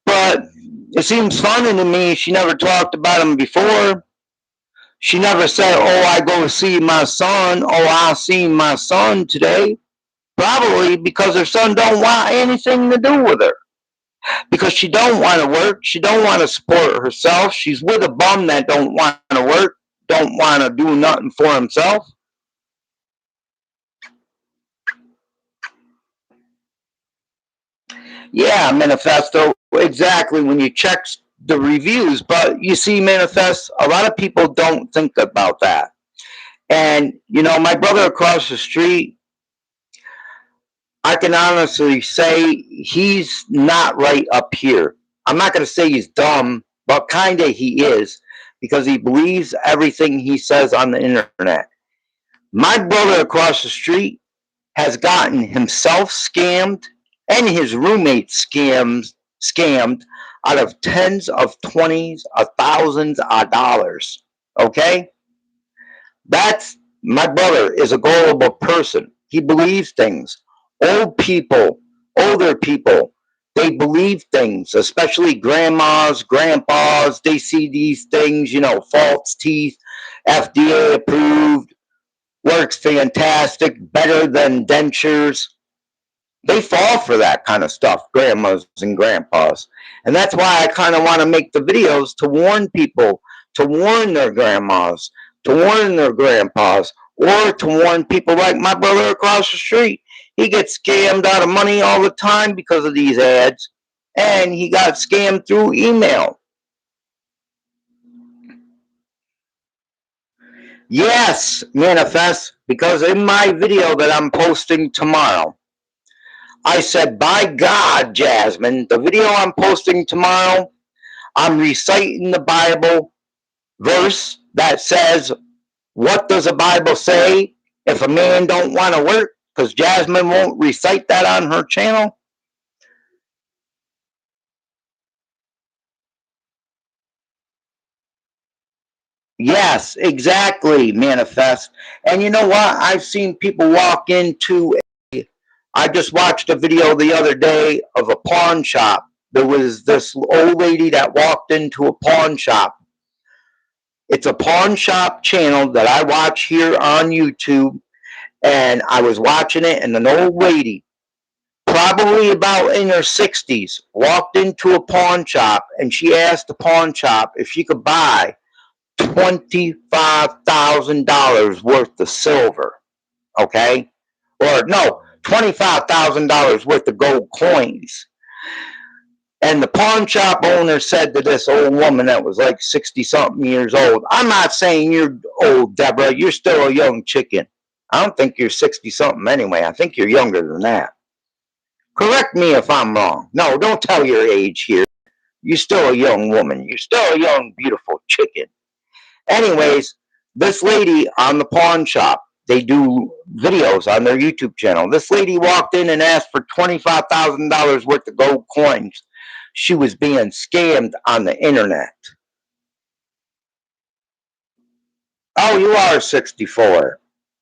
But it seems funny to me she never talked about him before. She never said, oh, I go see my son. Oh, I seen my son today. Probably because her son don't want anything to do with her. Because she don't want to work. She don't want to support herself. She's with a bum that don't want to work, don't want to do nothing for himself. Yeah, Manifesto, exactly, when you check the reviews. But you see, Manifest, a lot of people don't think about that. And, you know, my brother across the street, I can honestly say he's not right up here. I'm not going to say he's dumb, but kind of he is, because he believes everything he says on the internet. My brother across the street has gotten himself scammed and his roommate scammed out of tens of twenties of thousands of dollars. Okay? That's my brother is a gullible person. He believes things. Old people, older people, they believe things, especially grandmas, grandpas. They see these things, you know, false teeth, FDA approved, works fantastic, better than dentures. They fall for that kind of stuff, grandmas and grandpas. And that's why I kind of want to make the videos to warn people, to warn their grandmas, to warn their grandpas, or to warn people like my brother across the street. He gets scammed out of money all the time because of these ads, and he got scammed through email. Yes, Manifest, because in my video that I'm posting tomorrow, I said, by God, Jasmine, the video I'm posting tomorrow, I'm reciting the Bible verse that says, what does the Bible say if a man don't want to work? Because Jasmine won't recite that on her channel. Yes, exactly, Manifest. And you know what? I've seen people walk into I just watched a video the other day of a pawn shop. There was this old lady that walked into a pawn shop. It's a pawn shop channel that I watch here on YouTube, and I was watching it, and an old lady, probably about in her 60s, walked into a pawn shop, and she asked the pawn shop if she could buy $25,000 worth of silver, okay? Or no, $25,000 worth of gold coins. And the pawn shop owner said to this old woman that was like 60-something years old, I'm not saying you're old, Deborah. You're still a young chicken. I don't think you're 60-something anyway. I think you're younger than that. Correct me if I'm wrong. No, don't tell your age here. You're still a young woman. You're still a young, beautiful chicken. Anyways, this lady on the pawn shop, they do videos on their YouTube channel. This lady walked in and asked for $25,000 worth of gold coins. She was being scammed on the internet. Oh, you are 64.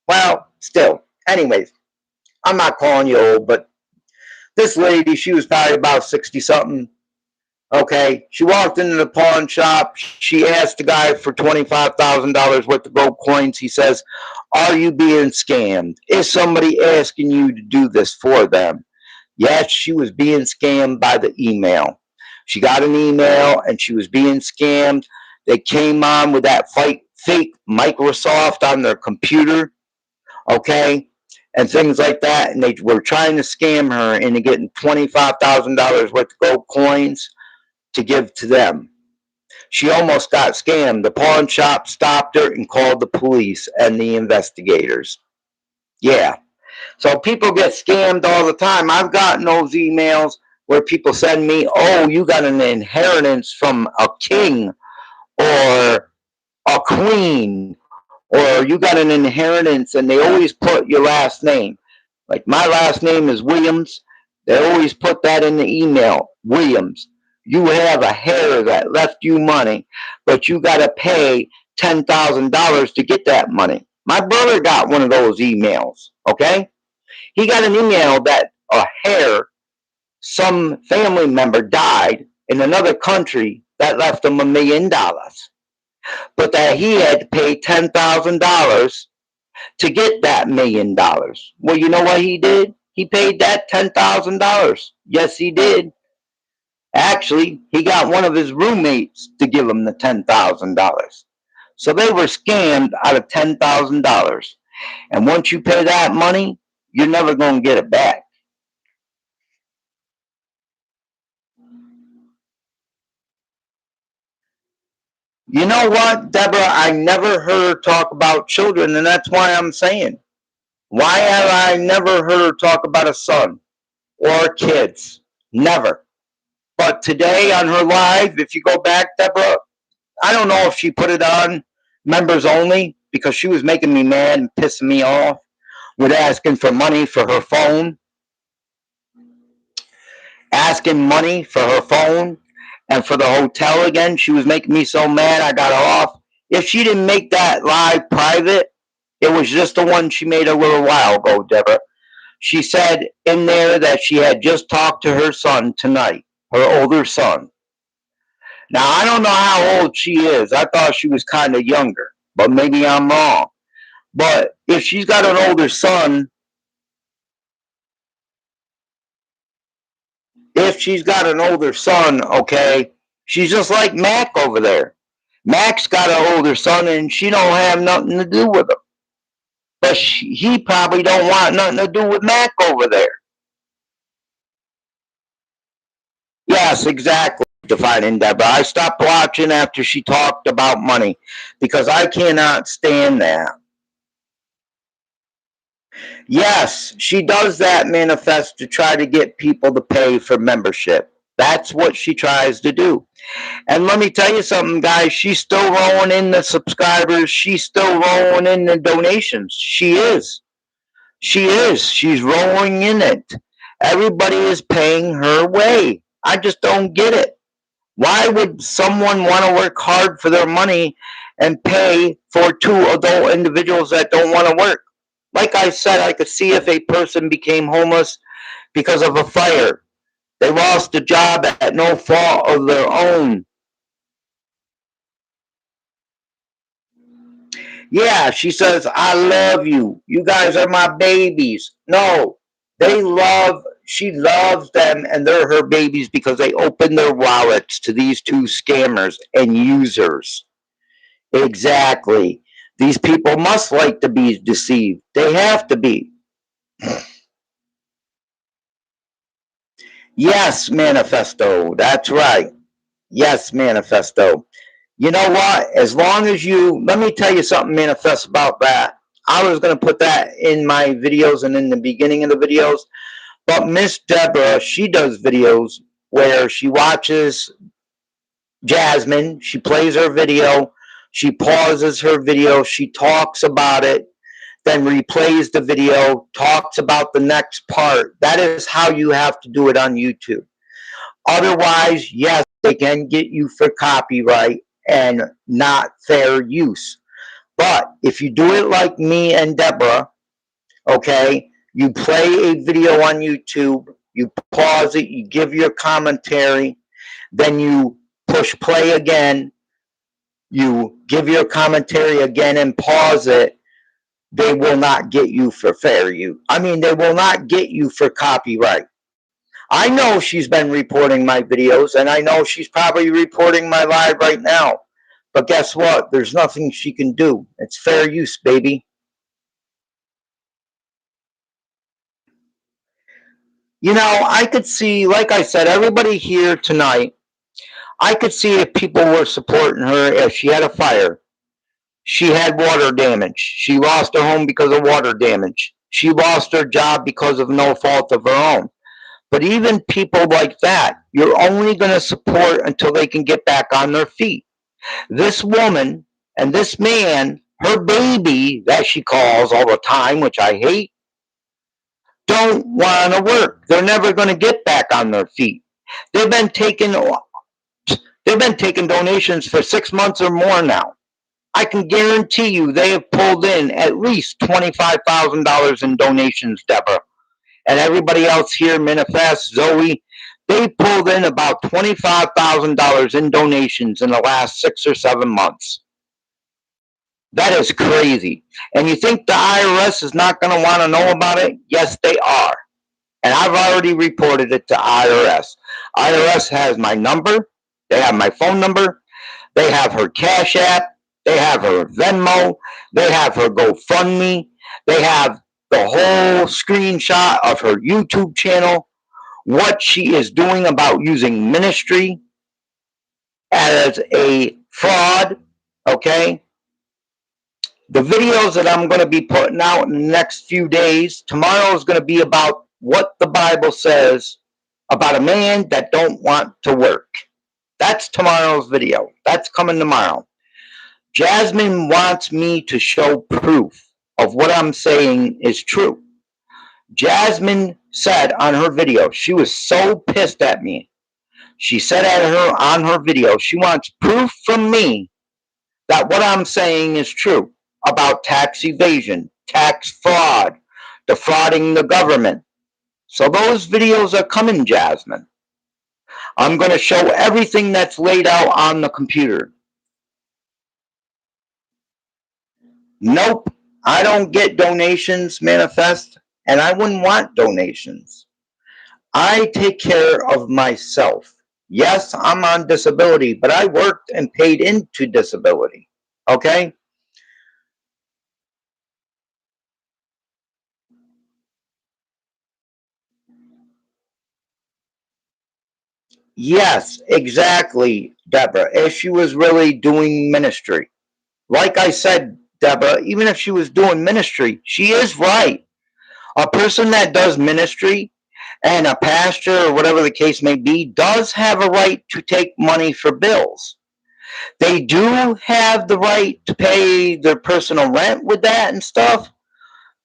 Well, still. Anyways, I'm not calling you old, but this lady, she was probably about 60-something. Okay, she walked into the pawn shop. She asked the guy for $25,000 worth of gold coins. He says, are you being scammed? Is somebody asking you to do this for them? Yes, she was being scammed by the email. She got an email and she was being scammed. They came on with that fake Microsoft on their computer. Okay, and things like that. And they were trying to scam her into getting $25,000 worth of gold coins to give to them. She almost got scammed. The pawn shop stopped her and called the police and the investigators. Yeah. So people get scammed all the time. I've gotten those emails where people send me, oh, you got an inheritance from a king or a queen, or you got an inheritance, and they always put your last name. Like my last name is Williams. They always put that in the email, Williams. You have a heir that left you money, but you got to pay $10,000 to get that money. My brother got one of those emails, okay? He got an email that a heir, some family member died in another country that left him $1 million, but that he had to pay $10,000 to get that $1 million. Well, you know what he did? He paid that $10,000. Yes, he did. Actually, he got one of his roommates to give him the $10,000. So they were scammed out of $10,000. And once you pay that money, you're never going to get it back. You know what, Deborah? I never heard her talk about children, and that's why I'm saying, why have I never heard her talk about a son or kids? Never. But today on her live, if you go back, Deborah, I don't know if she put it on members only because she was making me mad and pissing me off with asking for money for her phone. Asking money for her phone and for the hotel again. She was making me so mad I got her off. If she didn't make that live private, it was just the one she made a little while ago, Deborah. She said in there that she had just talked to her son tonight, her older son. Now, I don't know how old she is. I thought she was kind of younger, but maybe I'm wrong. But if she's got an older son, okay, she's just like Mac over there. Mac's got an older son, and she don't have nothing to do with him. But he probably don't want nothing to do with Mac over there. Yes, exactly. Defining Deborah. I stopped watching after she talked about money because I cannot stand that. Yes, she does that manifest to try to get people to pay for membership. That's what she tries to do. And let me tell you something, guys. She's still rolling in the subscribers. She's still rolling in the donations. She is. She is. She's rolling in it. Everybody is paying her way. I just don't get it. Why would someone want to work hard for their money and pay for two adult individuals that don't want to work? Like I said, I could see if a person became homeless because of a fire. They lost a job at no fault of their own. Yeah, she says, I love you. You guys are my babies. No, she loves them and they're her babies because they opened their wallets to these two scammers and users. Exactly. These people must like to be deceived. They have to be. Yes, Manifesto. That's right. Yes, Manifesto. You know what? As long as let me tell you something, Manifest, about that. I was going to put that in my videos and in the beginning of the videos. But Miss Deborah, she does videos where she watches Jasmine, she plays her video, she pauses her video, she talks about it, then replays the video, talks about the next part. That is how you have to do it on YouTube. Otherwise, yes, they can get you for copyright and not fair use. But if you do it like me and Deborah, okay, you play a video on YouTube, you pause it, you give your commentary, then you push play again, you give your commentary again and pause it, they will not get you for fair use. I mean, they will not get you for copyright. I know she's been reporting my videos, and I know she's probably reporting my live right now. But guess what? There's nothing she can do. It's fair use, baby. You know, I could see, like I said, everybody here tonight, I could see if people were supporting her if she had a fire. She had water damage. She lost her home because of water damage. She lost her job because of no fault of her own. But even people like that, you're only going to support until they can get back on their feet. This woman and this man, her baby that she calls all the time, which I hate, don't want to work. They're never going to get back on their feet. They've been taking they've been taking donations for 6 months or more now. I can guarantee you they have pulled in at least $25,000 in donations, Deborah. And everybody else here, Manifest, Zoe, they pulled in about $25,000 in donations in the last 6 or 7 months. That is crazy. And you think the IRS is not going to want to know about it? Yes, they are. And I've already reported it to IRS. IRS has my number. They have my phone number. They have her Cash App. They have her Venmo. They have her GoFundMe. They have the whole screenshot of her YouTube channel, what she is doing about using ministry as a fraud, okay? The videos that I'm going to be putting out in the next few days, tomorrow is going to be about what the Bible says about a man that don't want to work. That's tomorrow's video. That's coming tomorrow. Jasmine wants me to show proof of what I'm saying is true. Jasmine said on her video, she was so pissed at me. She said on her video, she wants proof from me that what I'm saying is true about tax evasion, tax fraud, defrauding the government. So those videos are coming, Jasmine. I'm going to show everything that's laid out on the computer. Nope, I don't get donations, Manifest, and I wouldn't want donations. I take care of myself. Yes, I'm on disability, but I worked and paid into disability. Okay? Yes, exactly, Deborah. If she was really doing ministry. Like I said, Deborah, even if she was doing ministry, she is right. A person that does ministry and a pastor or whatever the case may be does have a right to take money for bills. They do have the right to pay their personal rent with that and stuff,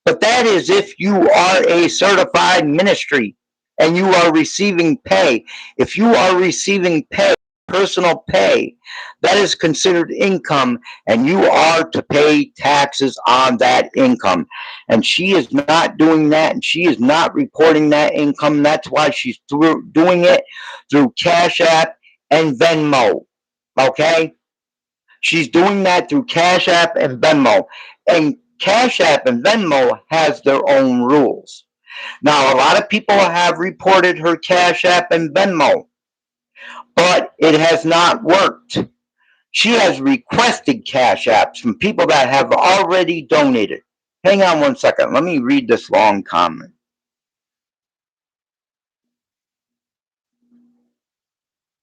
but that is if you are a certified ministry and you are receiving pay. If you are receiving pay, personal pay, that is considered income, and you are to pay taxes on that income. And she is not doing that, and she is not reporting that income. That's why she's doing it through Cash App and Venmo. Okay? She's doing that through Cash App and Venmo. And Cash App and Venmo has their own rules. Now, a lot of people have reported her Cash App and Venmo, but it has not worked. She has requested Cash Apps from people that have already donated. Hang on one second. Let me read this long comment.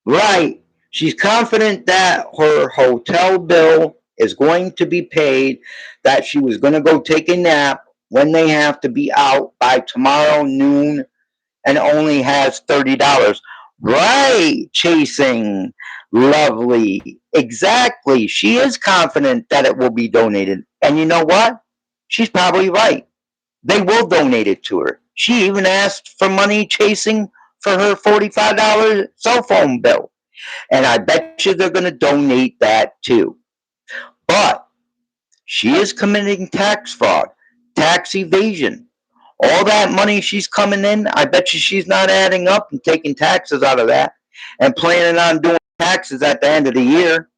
Right. She's confident that her hotel bill is going to be paid, that she was going to go take a nap when they have to be out by tomorrow noon and only has $30. Right, Chasing. Lovely. Exactly. She is confident that it will be donated. And you know what? She's probably right. They will donate it to her. She even asked for money, Chasing, for her $45 cell phone bill. And I bet you they're going to donate that too. But she is committing tax fraud, tax evasion. All that money she's coming in, I bet you she's not adding up and taking taxes out of that and planning on doing taxes at the end of the year.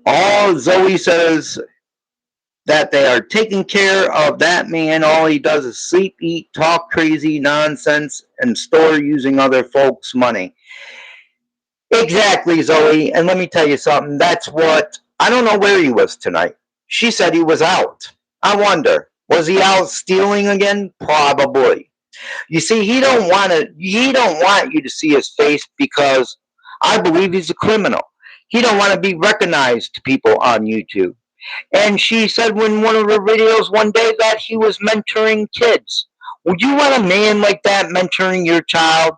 All Zoe says that they are taking care of that man. All he does is sleep, eat, talk crazy nonsense, and store using other folks' money. Exactly, Zoe. And let me tell you something. That's what I don't know where he was tonight. She said he was out. I wonder, was he out stealing again? Probably. You see, he don't want you to see his face because I believe he's a criminal. He don't want to be recognized to people on YouTube. And she said in one of her videos one day that he was mentoring kids. Would you want a man like that mentoring your child?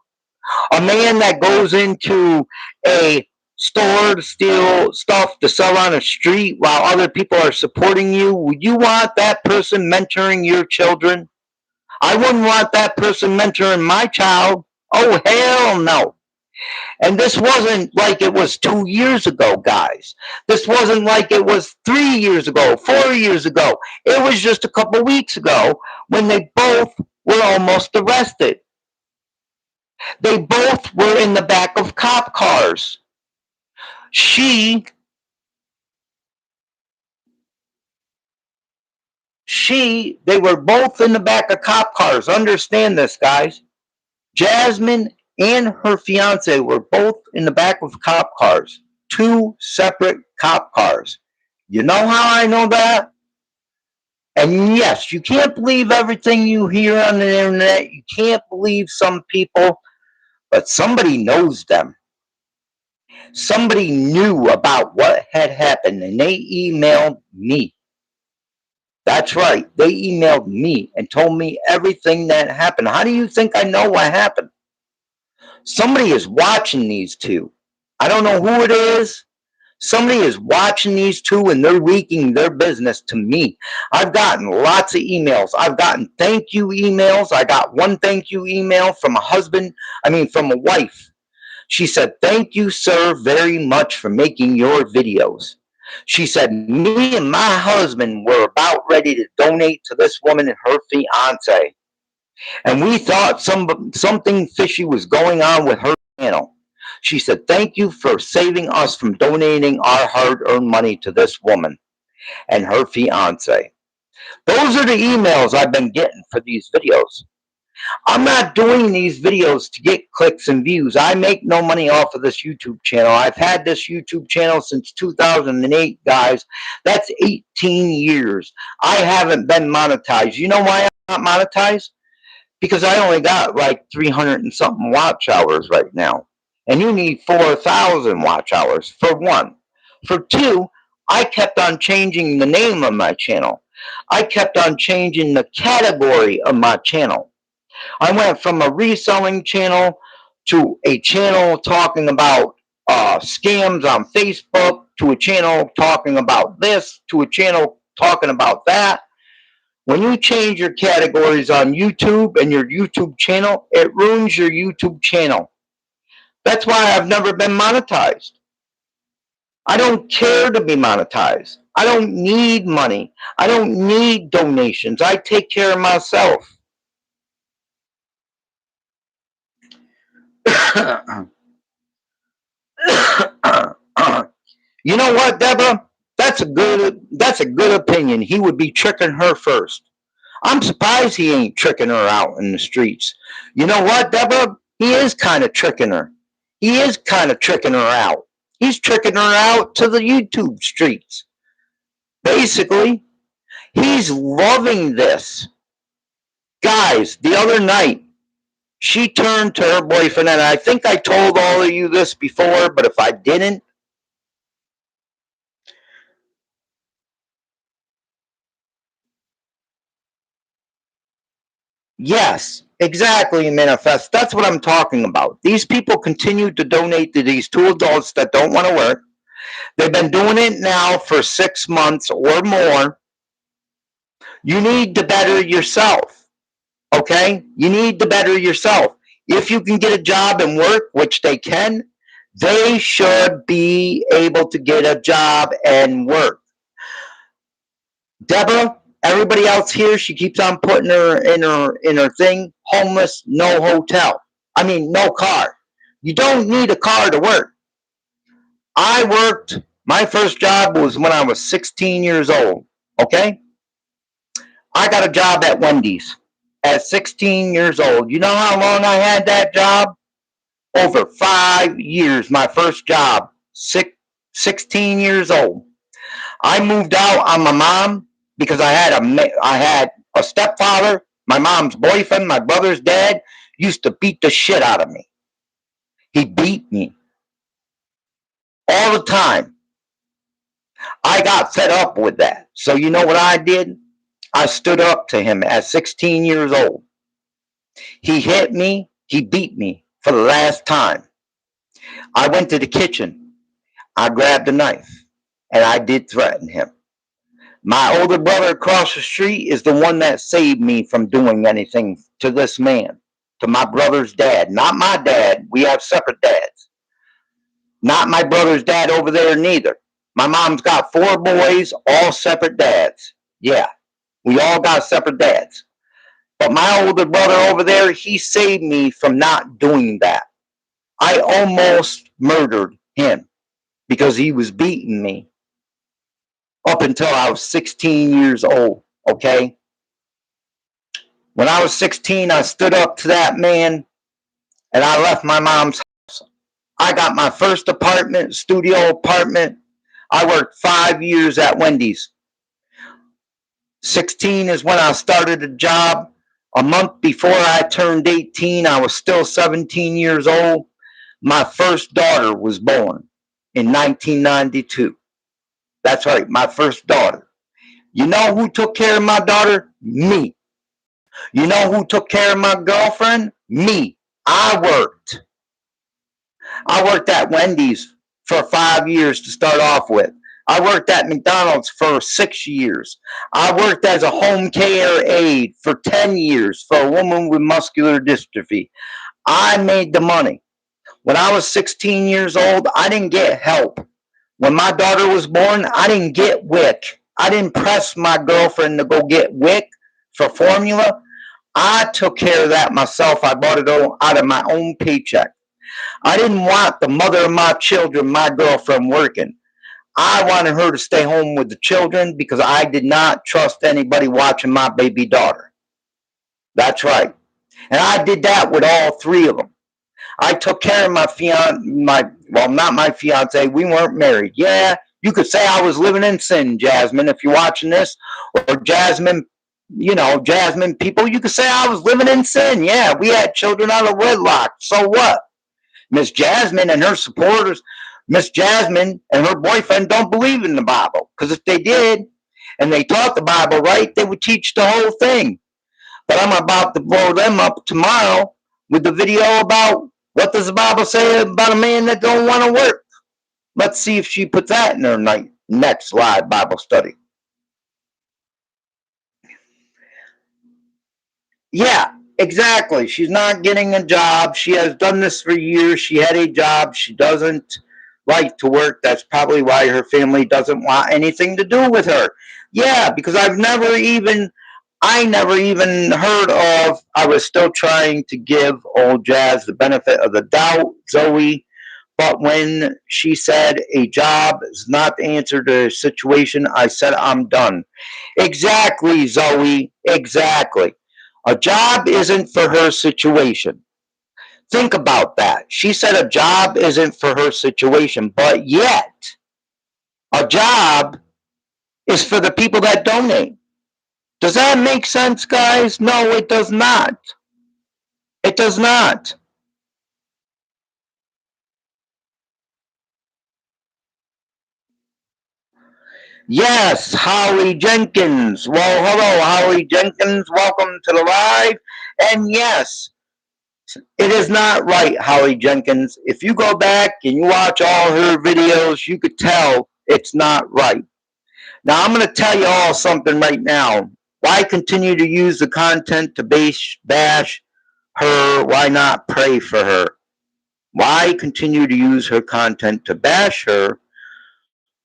A man that goes into a store to steal stuff to sell on a street while other people are supporting you? Would you want that person mentoring your children? I wouldn't want that person mentoring my child. Oh, hell no. And this wasn't like it was 2 years ago, guys. This wasn't like it was 3 years ago, 4 years ago. It was just a couple weeks ago when they both were almost arrested. They both were in the back of cop cars. They were both in the back of cop cars. Understand this, guys. Jasmine and her fiance were both in the back of cop cars. 2 separate cop cars. You know how I know that? And yes, you can't believe everything you hear on the internet. You can't believe some people, but somebody knows them. Somebody knew about what had happened and they emailed me. That's right. They emailed me and told me everything that happened. How do you think I know what happened? Somebody is watching these two. I don't know who it is. Somebody is watching these two and they're leaking their business to me. I've gotten lots of emails. I've gotten thank you emails. I got one thank you email from from a wife. She said, "Thank you, sir, very much for making your videos." She said, "Me and my husband were about ready to donate to this woman and her fiance. And we thought something fishy was going on with her channel." She said, "Thank you for saving us from donating our hard-earned money to this woman and her fiance." Those are the emails I've been getting for these videos. I'm not doing these videos to get clicks and views. I make no money off of this YouTube channel. I've had this YouTube channel since 2008, guys. That's 18 years. I haven't been monetized. You know why I'm not monetized? Because I only got like 300 and something watch hours right now. And you need 4,000 watch hours for one. For two, I kept on changing the name of my channel. I kept on changing the category of my channel. I went from a reselling channel to a channel talking about scams on Facebook, to a channel talking about this, to a channel talking about that. When you change your categories on YouTube and your YouTube channel, it ruins your YouTube channel. That's why I've never been monetized. I don't care to be monetized. I don't need money. I don't need donations. I take care of myself. You know what, Deborah? That's a good opinion. He would be tricking her first. I'm surprised he ain't tricking her out in the streets. You know what, Deborah? He is kind of tricking her. He is kind of tricking her out. He's tricking her out to the YouTube streets. Basically, he's loving this. Guys, the other night, she turned to her boyfriend, and I think I told all of you this before, but if I didn't, yes, exactly, Manifest. That's what I'm talking about. These people continue to donate to these two adults that don't want to work. They've been doing it now for 6 months or more. You need to better yourself, okay? You need to better yourself. If you can get a job and work, which they can, they should be able to get a job and work. Deborah, everybody else here, she keeps on putting her in her thing, homeless, no hotel. I mean, no car. You don't need a car to work. I worked, my first job was when I was 16 years old, okay? I got a job at Wendy's at 16 years old. You know how long I had that job? Over 5 years, my first job, 16 years old. I moved out on my mom because I had a stepfather, my mom's boyfriend, my brother's dad used to beat the shit out of me. He beat me all the time. I got fed up with that. So you know what I did? I stood up to him at 16 years old. He hit me. He beat me for the last time. I went to the kitchen. I grabbed a knife and I did threaten him. My older brother across the street is the one that saved me from doing anything to this man, to my brother's dad. Not my dad. We have separate dads. Not my brother's dad over there neither. My mom's got 4 boys, all separate dads. Yeah, we all got separate dads. But my older brother over there, he saved me from not doing that. I almost murdered him because he was beating me up until I was 16 years old, okay? When I was 16, I stood up to that man and I left my mom's house. I got my first apartment, studio apartment. I worked 5 years at Wendy's. 16 is when I started a job. A month before I turned 18, I was still 17 years old. My first daughter was born in 1992. That's right, my first daughter. You know who took care of my daughter? Me. You know who took care of my girlfriend? Me. I worked at Wendy's for 5 years to start off with. I worked at McDonald's for 6 years. I worked as a home care aide for 10 years for a woman with muscular dystrophy. I made the money. When I was 16 years old, I didn't get help. When my daughter was born, I didn't get WIC. I didn't press my girlfriend to go get WIC for formula. I took care of that myself. I bought it all out of my own paycheck. I didn't want the mother of my children, my girlfriend, working. I wanted her to stay home with the children because I did not trust anybody watching my baby daughter. That's right. And I did that with all 3 of them. I took care of my not my fiance. We weren't married. Yeah, you could say I was living in sin, Jasmine, if you're watching this, or Jasmine, Jasmine people, you could say I was living in sin. Yeah, we had children out of wedlock. So what? Miss Jasmine and her supporters, Miss Jasmine and her boyfriend don't believe in the Bible. Because if they did, and they taught the Bible right, they would teach the whole thing. But I'm about to blow them up tomorrow with the video about what does the Bible say about a man that don't want to work. Let's see if she puts that in her next live Bible study. Yeah, exactly. She's not getting a job. She has done this for years. She had a job. She doesn't like to work. That's probably why her family doesn't want anything to do with her. Yeah, because I never even heard of. I was still trying to give old Jazz the benefit of the doubt, Zoe. But when she said a job is not the answer to the situation, I said I'm done. Exactly, Zoe. Exactly. A job isn't for her situation. Think about that. She said a job isn't for her situation, but yet a job is for the people that donate. Does that make sense, guys? No, it does not. It does not. Yes, Holly Jenkins. Well, hello, Holly Jenkins. Welcome to the live. And yes, it is not right, Holly Jenkins. If you go back and you watch all her videos, you could tell it's not right. Now, I'm going to tell you all something right now. Why continue to use the content to bash her? Why not pray for her? Why continue to use her content to bash her?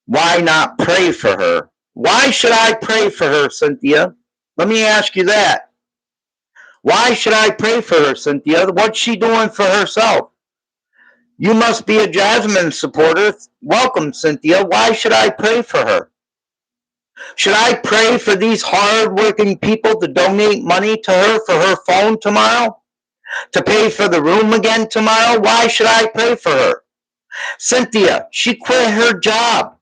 Why not pray for her? Why should I pray for her, Cynthia? Let me ask you that. Why should I pray for her, Cynthia? What's she doing for herself? You must be a Jasmine supporter. Welcome, Cynthia. Why should I pray for her? Should I pray for these hard-working people to donate money to her for her phone tomorrow? To pay for the room again tomorrow? Why should I pray for her? Cynthia, she quit her job.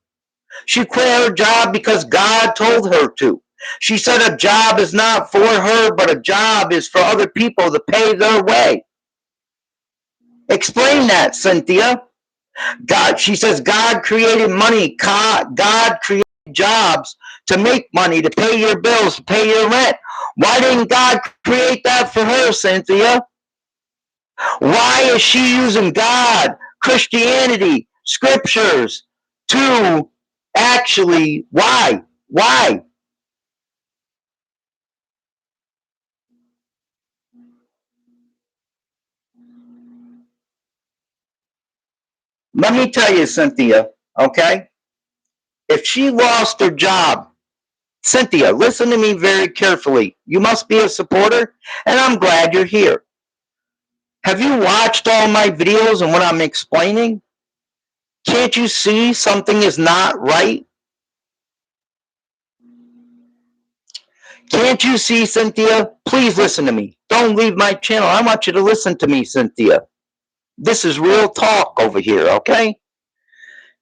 She quit her job because God told her to. She said a job is not for her, but a job is for other people to pay their way. Explain that, Cynthia. She says God created money. God created jobs to make money, to pay your bills, to pay your rent. Why didn't God create that for her, Cynthia? Why is she using God, Christianity, scriptures to actually, why? Why? Let me tell you, Cynthia, okay? If she lost her job, Cynthia, listen to me very carefully. You must be a supporter, and I'm glad you're here. Have you watched all my videos and what I'm explaining? Can't you see something is not right? Can't you see, Cynthia? Please listen to me. Don't leave my channel. I want you to listen to me, Cynthia. This is real talk over here, okay?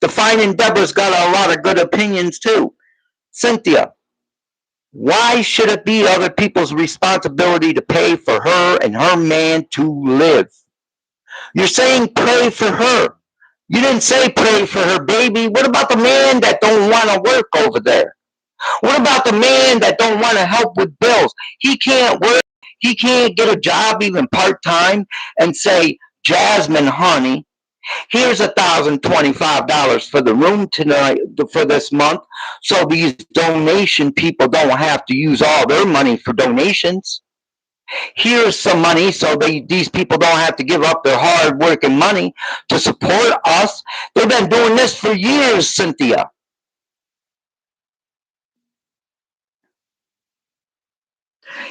Defining Deborah's got a lot of good opinions too. Cynthia, why should it be other people's responsibility to pay for her and her man to live? You're saying pray for her. You didn't say pray for her baby. What about the man that don't want to work over there? What about the man that don't want to help with bills? He can't work. He can't get a job even part-time and say, Jasmine, honey, here's $1,025 for the room tonight for this month. So these donation people don't have to use all their money for donations. Here's some money so these people don't have to give up their hard working money to support us. They've been doing this for years, Cynthia.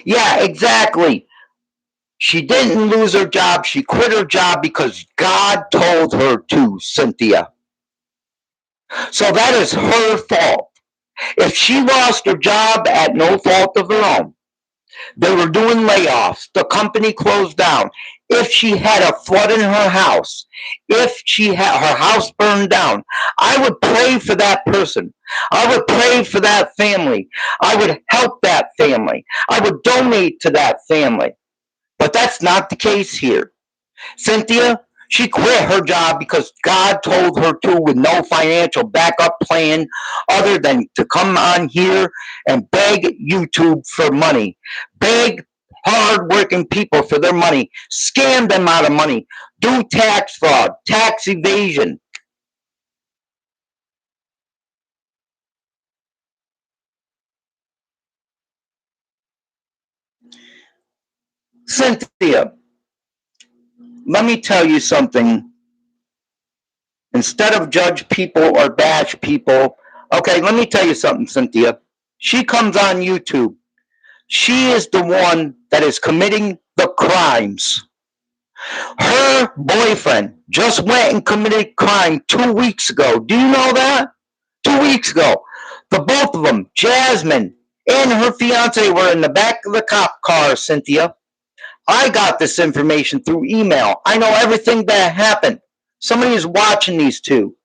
Yeah, exactly. She didn't lose her job. She quit her job because God told her to, Cynthia. So that is her fault. If she lost her job at no fault of her own, they were doing layoffs, the company closed down. If she had a flood in her house, if she had her house burned down, I would pray for that person. I would pray for that family. I would help that family. I would donate to that family. But that's not the case here. Cynthia, she quit her job because God told her to with no financial backup plan other than to come on here and beg YouTube for money. Beg hard-working people for their money. Scam them out of money. Do tax fraud, tax evasion. Cynthia, let me tell you something. Instead of judge people or bash people, okay, let me tell you something, Cynthia. She comes on YouTube. She is the one that is committing the crimes. Her boyfriend just went and committed crime 2 weeks ago. Do you know that? 2 weeks ago. The both of them, Jasmine and her fiance, were in the back of the cop car, Cynthia. I got this information through email. I know everything that happened. Somebody is watching these two.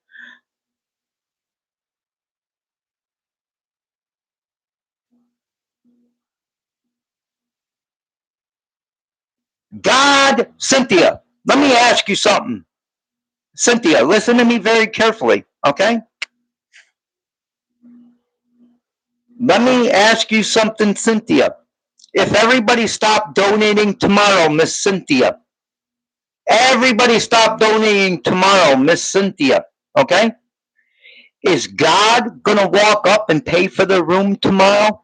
God, Cynthia, let me ask you something. Cynthia, listen to me very carefully, okay? Let me ask you something, Cynthia. If everybody stopped donating tomorrow, Miss Cynthia, everybody stop donating tomorrow, Miss Cynthia, okay? Is God going to walk up and pay for the room tomorrow?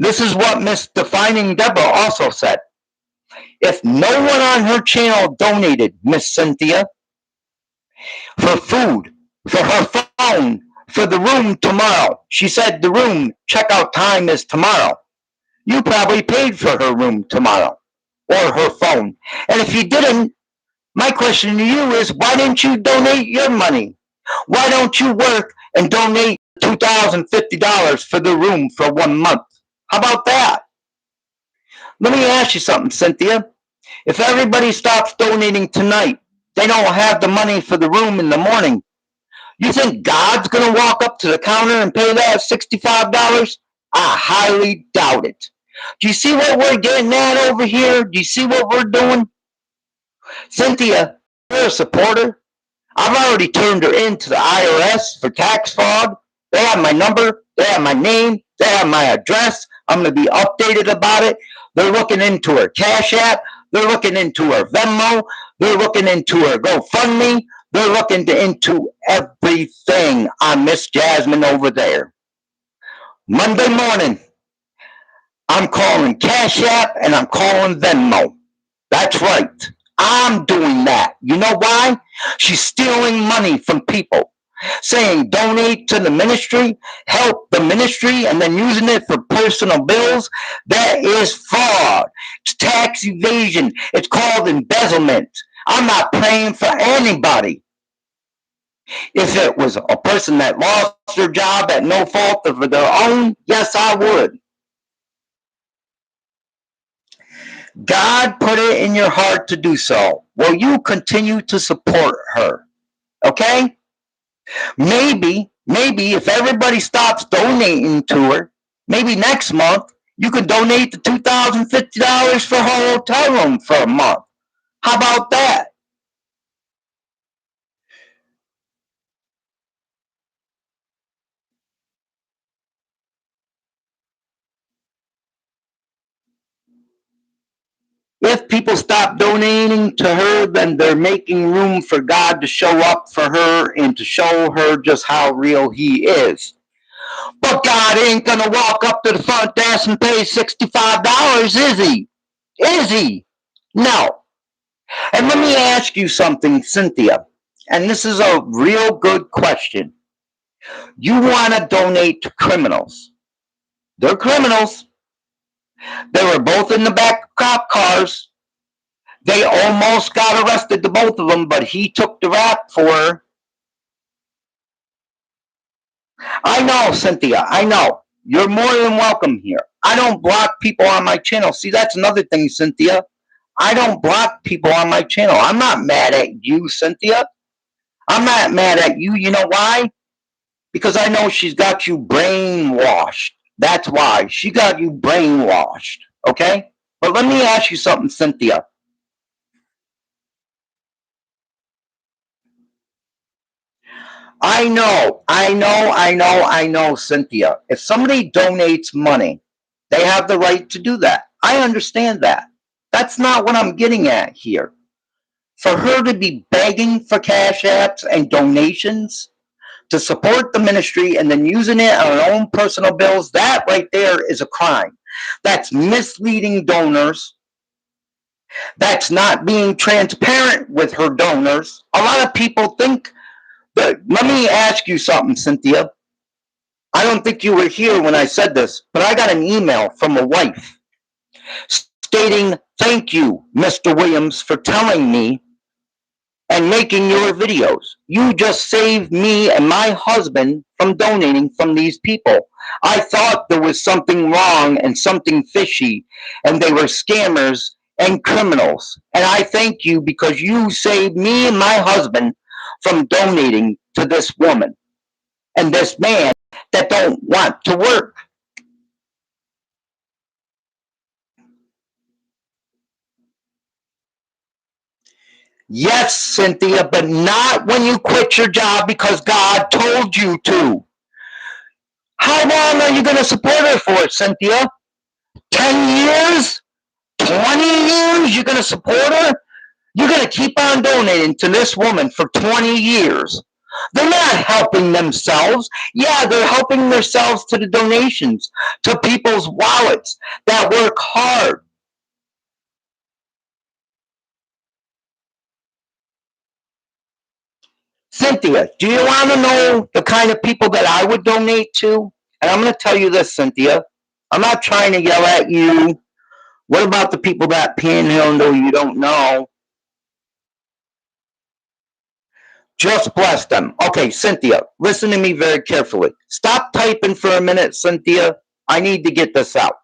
This is what Miss Defining Deborah also said. If no one on her channel donated, Miss Cynthia, for food, for her phone, for the room tomorrow, she said the room checkout time is tomorrow. You probably paid for her room tomorrow or her phone. And if you didn't, my question to you is, why didn't you donate your money? Why don't you work and donate $2,050 for the room for 1 month? How about that? Let me ask you something, Cynthia. If everybody stops donating tonight, they don't have the money for the room in the morning. You think God's going to walk up to the counter and pay that $65? I highly doubt it. Do you see what we're getting at over here? Do you see what we're doing? Cynthia, you're a supporter. I've already turned her into the IRS for tax fraud. They have my number. They have my name. They have my address. I'm going to be updated about it. They're looking into her Cash App. They're looking into her Venmo. They're looking into her GoFundMe. They're looking into everything on Miss Jasmine over there. Monday morning, I'm calling Cash App and I'm calling Venmo. That's right. I'm doing that. You know why? She's stealing money from people, saying donate to the ministry, help the ministry, and then using it for personal bills. That is fraud. It's tax evasion. It's called embezzlement. I'm not praying for anybody. If it was a person that lost their job at no fault of their own, yes, I would. God put it in your heart to do so. Will you continue to support her? Okay? Maybe if everybody stops donating to her, maybe next month you could donate the $2,050 for her hotel room for a month. How about that? If people stop donating to her, then they're making room for God to show up for her and to show her just how real He is. But God ain't gonna walk up to the front desk and pay $65, is He? Is He? No. And let me ask you something, Cynthia. And this is a real good question. You want to donate to criminals. They're criminals. They were both in the back of cop cars. They almost got arrested, the both of them, but he took the rap for her. I know, Cynthia, I know. You're more than welcome here. I don't block people on my channel. See, that's another thing, Cynthia. I don't block people on my channel. I'm not mad at you, Cynthia. I'm not mad at you. You know why? Because I know she's got you brainwashed. That's why. She got you brainwashed. Okay? But let me ask you something, Cynthia. I know, Cynthia. If somebody donates money, they have the right to do that. I understand that. That's not what I'm getting at here. For her to be begging for cash apps and donations to support the ministry and then using it on her own personal bills, that right there is a crime. That's misleading donors. That's not being transparent with her donors. A lot of people think that. Let me ask you something, Cynthia. I don't think you were here when I said this, but I got an email from a wife stating, "Thank you, Mr. Williams, for telling me and making your videos. You just saved me and my husband from donating from these people. I thought there was something wrong and something fishy, and they were scammers and criminals. And I thank you because you saved me and my husband from donating to this woman and this man that don't want to work." Yes, Cynthia, but not when you quit your job because God told you to. How long are you going to support her for, Cynthia? 10 years? 20 years? You're going to support her? You're going to keep on donating to this woman for 20 years. They're not helping themselves. Yeah, they're helping themselves to the donations, to people's wallets that work hard. Cynthia, do you want to know the kind of people that I would donate to? And I'm going to tell you this, Cynthia. I'm not trying to yell at you. What about the people that panhandle you don't know? Just bless them. Okay, Cynthia, listen to me very carefully. Stop typing for a minute, Cynthia. I need to get this out.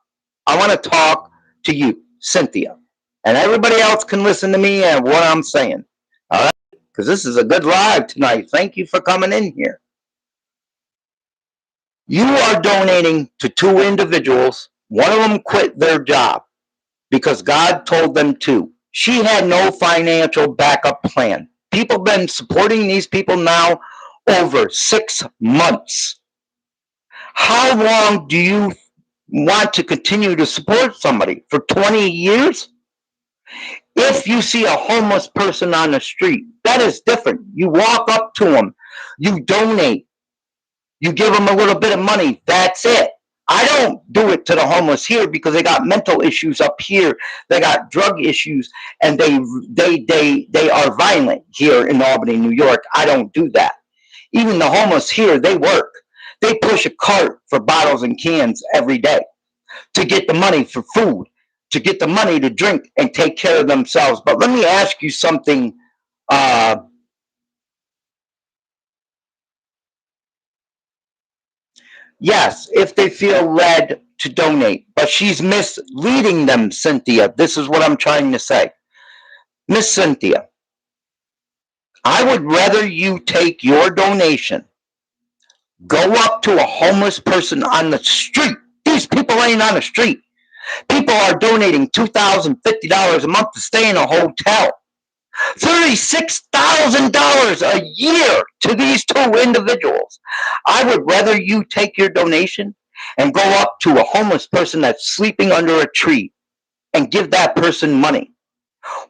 I want to talk to you, Cynthia. And everybody else can listen to me and what I'm saying. All right? because this is a good live tonight. Thank you for coming in here. You are donating to two individuals. One of them quit their job because God told them to. She had no financial backup plan. People have been supporting these people now over 6 months. How long do you want to continue to support somebody? For 20 years? If you see a homeless person on the street, that is different. You walk up to them, you donate, you give them a little bit of money. That's it. I don't do it to the homeless here because they got mental issues up here. They got drug issues, and they are violent here in Albany, New York. I don't do that. Even the homeless here, they work. They push a cart for bottles and cans every day to get the money for food, to get the money to drink and take care of themselves. But let me ask you something. Yes, if they feel led to donate, but she's misleading them, Cynthia. This is what I'm trying to say. Miss Cynthia, I would rather you take your donation, go up to a homeless person on the street. These people ain't on the street. People are donating $2,050 a month to stay in a hotel. $36,000 a year to these two individuals. I would rather you take your donation and go up to a homeless person that's sleeping under a tree and give that person money.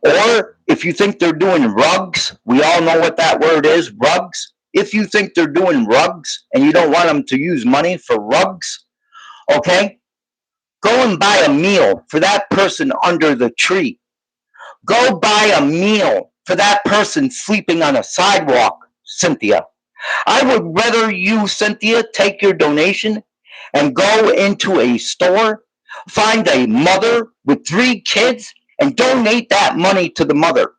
Or if you think they're doing rugs, we all know what that word is, rugs. If you think they're doing rugs and you don't want them to use money for rugs, okay, go and buy a meal for that person under the tree. Go buy a meal for that person sleeping on a sidewalk, Cynthia. I would rather you, Cynthia, take your donation and go into a store, find a mother with 3 kids, and donate that money to the mother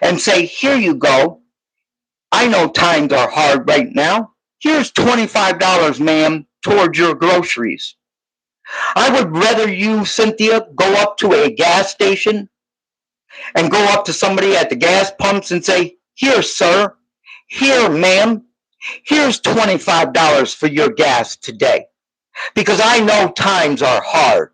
and say, here you go. I know times are hard right now. Here's $25, ma'am, towards your groceries. I would rather you, Cynthia, go up to a gas station and go up to somebody at the gas pumps and say, here, sir, here, ma'am, here's $25 for your gas today. Because I know times are hard.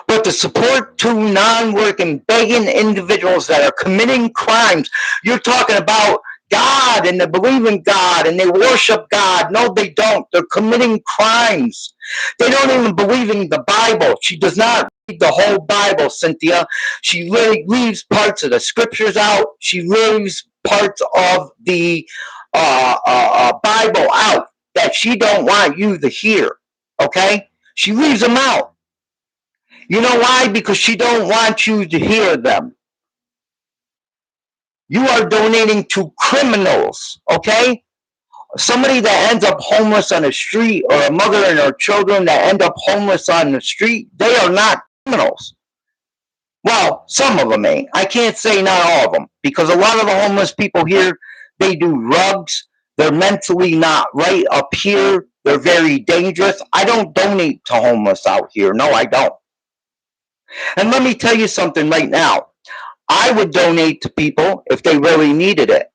But to support two non-working, begging individuals that are committing crimes, you're talking about God and they believe in God and they worship God. No, they don't. They're committing crimes. They don't even believe in the Bible. She does not read the whole Bible, Cynthia. She really leaves parts of the scriptures out. She leaves parts of the Bible out that she don't want you to hear. Okay? She leaves them out. You know why? Because she don't want you to hear them. You are donating to criminals, okay? Somebody that ends up homeless on the street, or a mother and her children that end up homeless on the street, they are not criminals. Well, some of them ain't. I can't say not all of them, because a lot of the homeless people here, they do rugs. They're mentally not right up here. They're very dangerous. I don't donate to homeless out here. No, I don't. And let me tell you something right now. I would donate to people if they really needed it.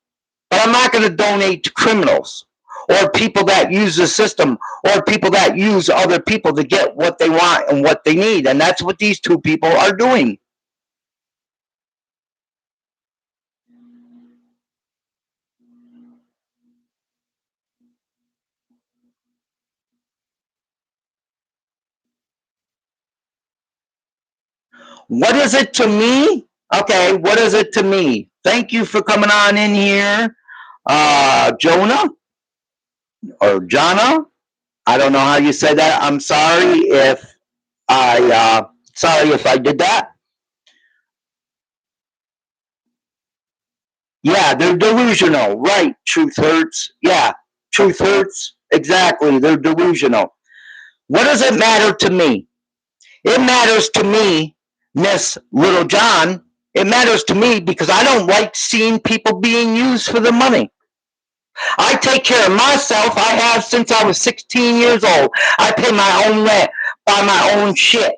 But I'm not going to donate to criminals or people that use the system or people that use other people to get what they want and what they need. And that's what these two people are doing. What is it to me? Okay, what is it to me? Thank you for coming on in here, Jonah or Jana. I don't know how you said that. I'm sorry if I did that. Yeah, they're delusional. Right, truth hurts. Yeah, truth hurts. Exactly, they're delusional. What does it matter to me? It matters to me, Miss Little John. It matters to me because I don't like seeing people being used for the money. I take care of myself. I have since I was 16 years old. I pay my own rent, buy my own shit.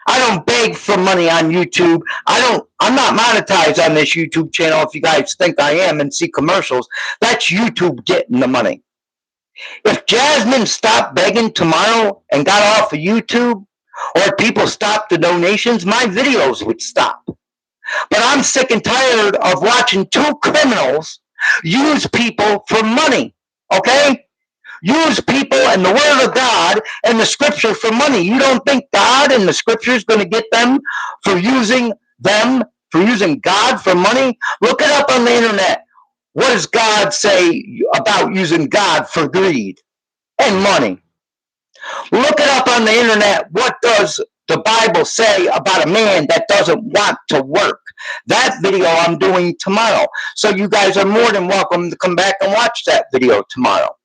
I don't beg for money on YouTube. I'm not monetized on this YouTube channel if you guys think I am and see commercials. That's YouTube getting the money. If Jasmine stopped begging tomorrow and got off of YouTube, or people stopped the donations, my videos would stop. But I'm sick and tired of watching two criminals use people for money, okay? Use people and the word of God and the scripture for money. You don't think God and the scripture is going to get them, for using God for money? Look it up on the internet. What does God say about using God for greed and money? Look it up on the internet. What does the Bible say about a man that doesn't want to work? That video I'm doing tomorrow. So you guys are more than welcome to come back and watch that video tomorrow.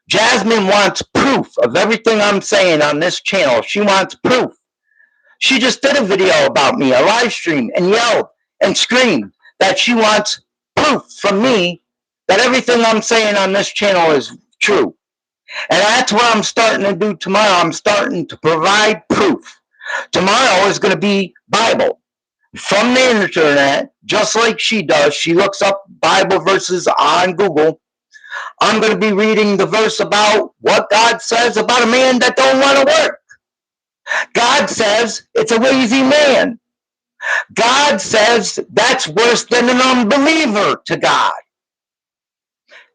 Jasmine wants proof of everything I'm saying on this channel. She wants proof. She just did a video about me, a live stream, and yelled and screamed that she wants proof from me that everything I'm saying on this channel is true. And that's what I'm starting to do tomorrow. I'm starting to provide proof. Tomorrow is going to be Bible from the internet, just like she does. She looks up Bible verses on Google. I'm going to be reading the verse about what God says about a man that don't want to work. God says it's a lazy man. God says that's worse than an unbeliever to God.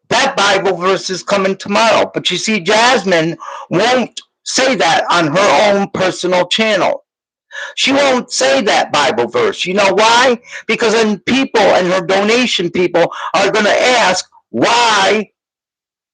That Bible verse is coming tomorrow. But you see, Jasmine won't say that on her own personal channel. She won't say that Bible verse. You know why? Because then people and her donation people are going to ask, why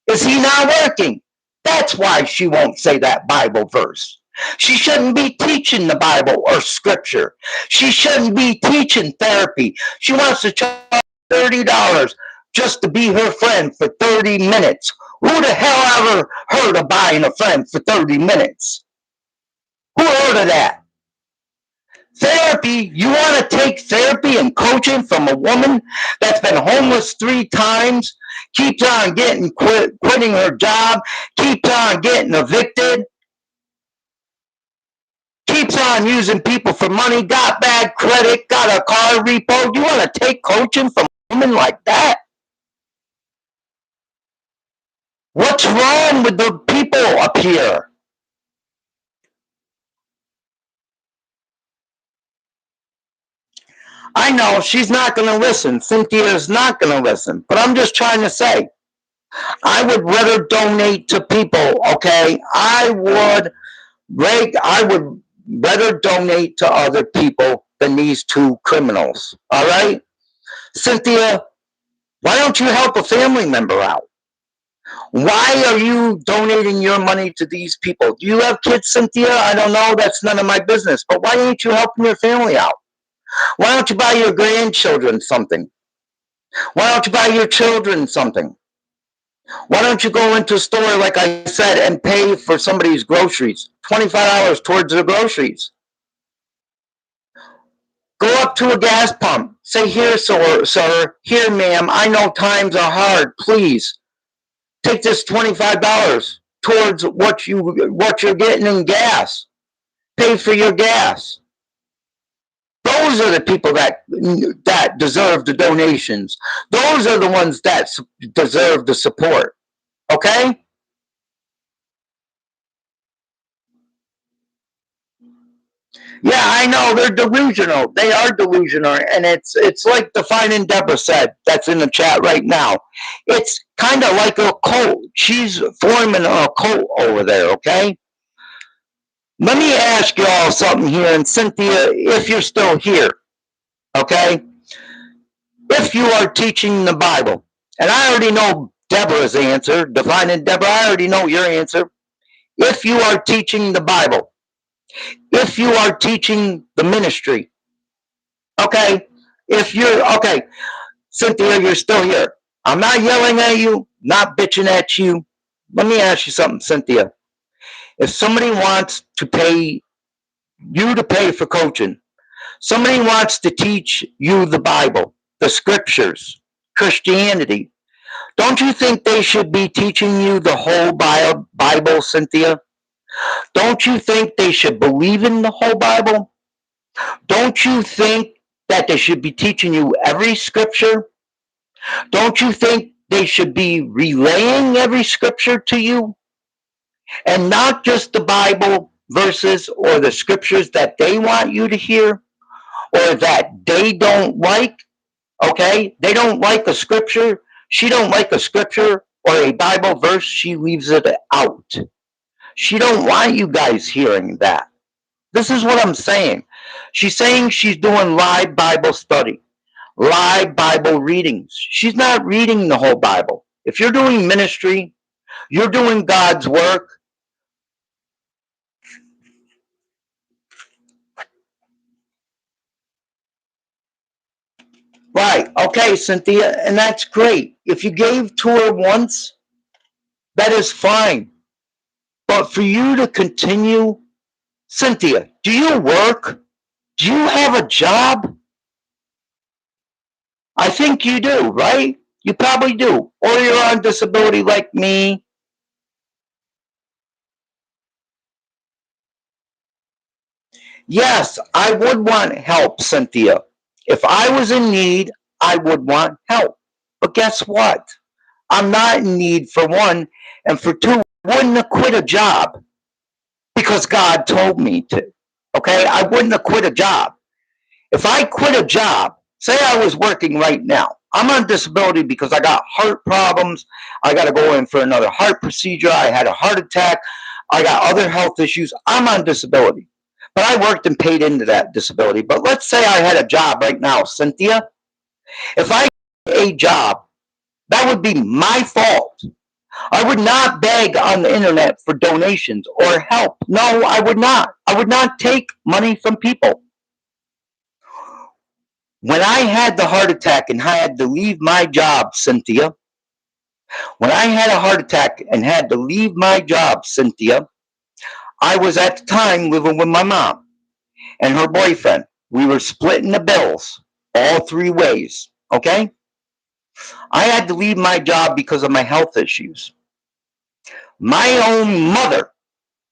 is he not working? That's why she won't say that Bible verse. She shouldn't be teaching the Bible or scripture. She shouldn't be teaching therapy. She wants to charge $30 just to be her friend for 30 minutes. Who the hell ever heard of buying a friend for 30 minutes? Who heard of that? Therapy, you want to take therapy and coaching from a woman that's been homeless 3 times, keeps on quitting her job, keeps on getting evicted, keeps on using people for money, got bad credit, got a car repo. You want to take coaching from a woman like that? What's wrong with the people up here? I know she's not going to listen. Cynthia is not going to listen. But I'm just trying to say, I would rather donate to people, okay? I would rather donate to other people than these 2 criminals, all right? Cynthia, why don't you help a family member out? Why are you donating your money to these people? Do you have kids, Cynthia? I don't know. That's none of my business. But why aren't you helping your family out? Why don't you buy your grandchildren something? Why don't you buy your children something? Why don't you go into a store, like I said, and pay for somebody's groceries? $25 towards their groceries. Go up to a gas pump. Say, here, sir, here, ma'am, I know times are hard. Please, take this $25 towards what you're getting in gas. Pay for your gas. Those are the people that deserve the donations. Those are the ones that deserve the support. Okay? Yeah, I know they're delusional. They are delusional, and it's like Defining Deborah said. That's in the chat right now. It's kind of like a cult. She's forming a cult over there. Okay. Let me ask you all something here, and Cynthia, if you're still here, okay? If you are teaching the Bible, and I already know Deborah's answer, Defining Deborah, I already know your answer. If you are teaching the Bible, if you are teaching the ministry, okay, okay, Cynthia, you're still here. I'm not yelling at you, not bitching at you. Let me ask you something, Cynthia. If somebody wants to pay for coaching, somebody wants to teach you the Bible, the scriptures, Christianity, don't you think they should be teaching you the whole Bible, Cynthia? Don't you think they should believe in the whole Bible? Don't you think that they should be teaching you every scripture? Don't you think they should be relaying every scripture to you? And not just the Bible verses or the scriptures that they want you to hear or that they don't like, okay? They don't like a scripture. She don't like a scripture or a Bible verse. She leaves it out. She don't want you guys hearing that. This is what I'm saying. She's saying she's doing live Bible study, live Bible readings. She's not reading the whole Bible. If you're doing ministry, you're doing God's work. Right. Okay, Cynthia, and that's great. If you gave to her once, that is fine. But for you to continue, Cynthia, do you work? Do you have a job? I think you do, right? You probably do. Or you're on disability like me. Yes, I would want help, Cynthia. If I was in need, I would want help. But guess what? I'm not in need for one, and for two, I wouldn't have quit a job because God told me to. Okay? I wouldn't have quit a job. If I quit a job, say I was working right now, I'm on disability because I got heart problems. I got to go in for another heart procedure. I had a heart attack. I got other health issues. I'm on disability. But I worked and paid into that disability. But let's say I had a job right now, Cynthia. If I had a job, that would be my fault. I would not beg on the internet for donations or help. No, I would not. I would not take money from people. When I had the heart attack and I had to leave my job, Cynthia, when I had a heart attack and had to leave my job, Cynthia, I was at the time living with my mom and her boyfriend. We were splitting the bills all three ways. Okay? I had to leave my job because of my health issues. My own mother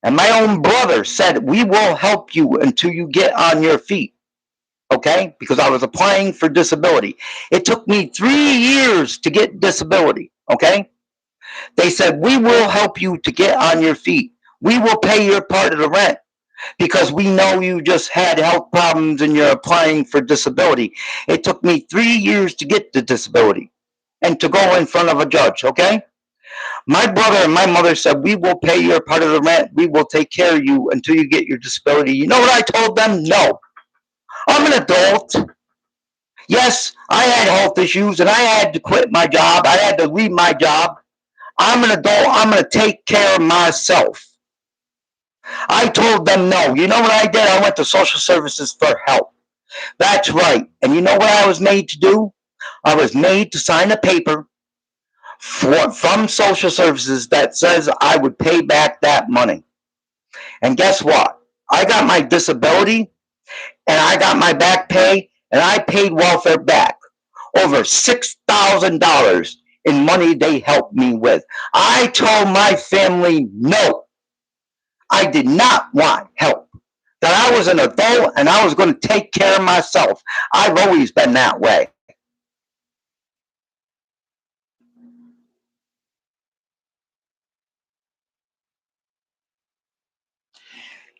and my own brother said, "We will help you until you get on your feet." Okay? Because I was applying for disability. It took me 3 years to get disability. Okay? They said, "We will help you to get on your feet. We will pay your part of the rent because we know you just had health problems and you're applying for disability." It took me 3 years to get the disability and to go in front of a judge. Okay? My brother and my mother said, "We will pay your part of the rent. We will take care of you until you get your disability." You know what I told them? No. I'm an adult. Yes, I had health issues and I had to quit my job. I had to leave my job. I'm an adult. I'm going to take care of myself. I told them no. You know what I did? I went to social services for help. That's right. And you know what I was made to do? I was made to sign a paper from social services that says I would pay back that money. And guess what? I got my disability and I got my back pay and I paid welfare back over $6,000 in money they helped me with. I told my family no. I did not want help. That I was an adult and I was going to take care of myself. I've always been that way.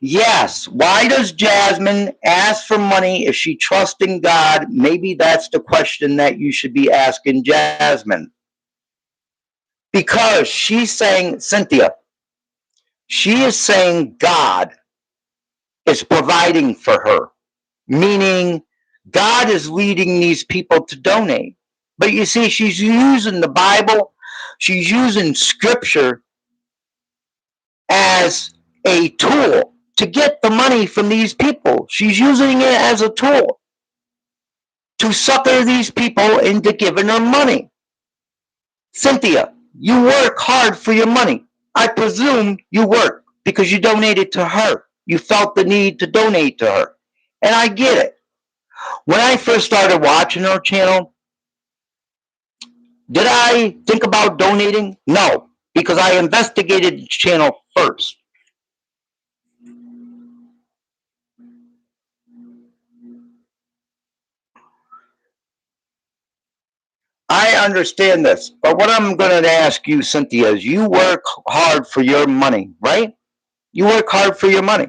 Yes. Why does Jasmine ask for money? Is she trusting God? Maybe that's the question that you should be asking Jasmine. Because she's saying, Cynthia, she is saying God is providing for her, meaning God is leading these people to donate. But you see, she's using the Bible, she's using scripture as a tool to get the money from these people. She's using it as a tool to sucker these people into giving her money. Cynthia, you work hard for your money. I presume you work because you donated to her. You felt the need to donate to her. And I get it. When I first started watching her channel, did I think about donating? No, because I investigated the channel first. I understand this, but what I'm going to ask you, Cynthia, is you work hard for your money, right? You work hard for your money.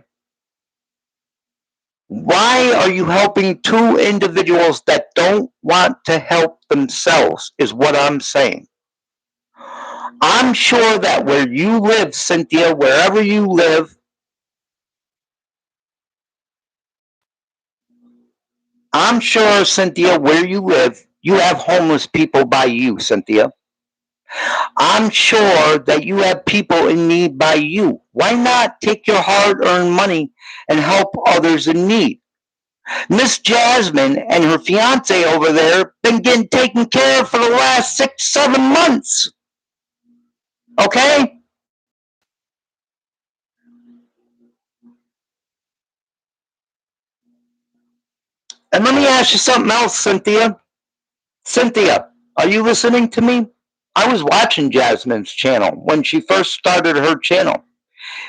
Why are you helping two individuals that don't want to help themselves, is what I'm saying. I'm sure that where you live, Cynthia, wherever you live, I'm sure, Cynthia, where you live, you have homeless people by you, Cynthia. I'm sure that you have people in need by you. Why not take your hard earned money and help others in need? Miss Jasmine and her fiance over there been getting taken care of for the last 6, 7 months. Okay? And let me ask you something else, Cynthia. Cynthia, are you listening to me? I was watching Jasmine's channel when she first started her channel.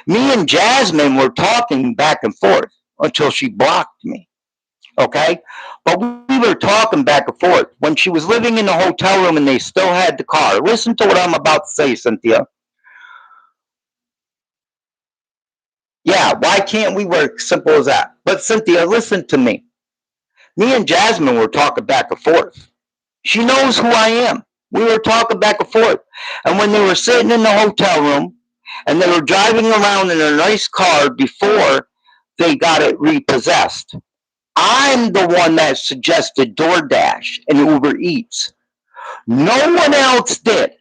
Me and Jasmine were talking back and forth until she blocked me. Okay? But we were talking back and forth when she was living in the hotel room and they still had the car. Listen to what I'm about to say, Cynthia. Yeah, why can't we work? Simple as that. But Cynthia, listen to me. Me and Jasmine were talking back and forth. She knows who I am. We were talking back and forth. And when they were sitting in the hotel room and they were driving around in a nice car before they got it repossessed, I'm the one that suggested DoorDash and Uber Eats. No one else did.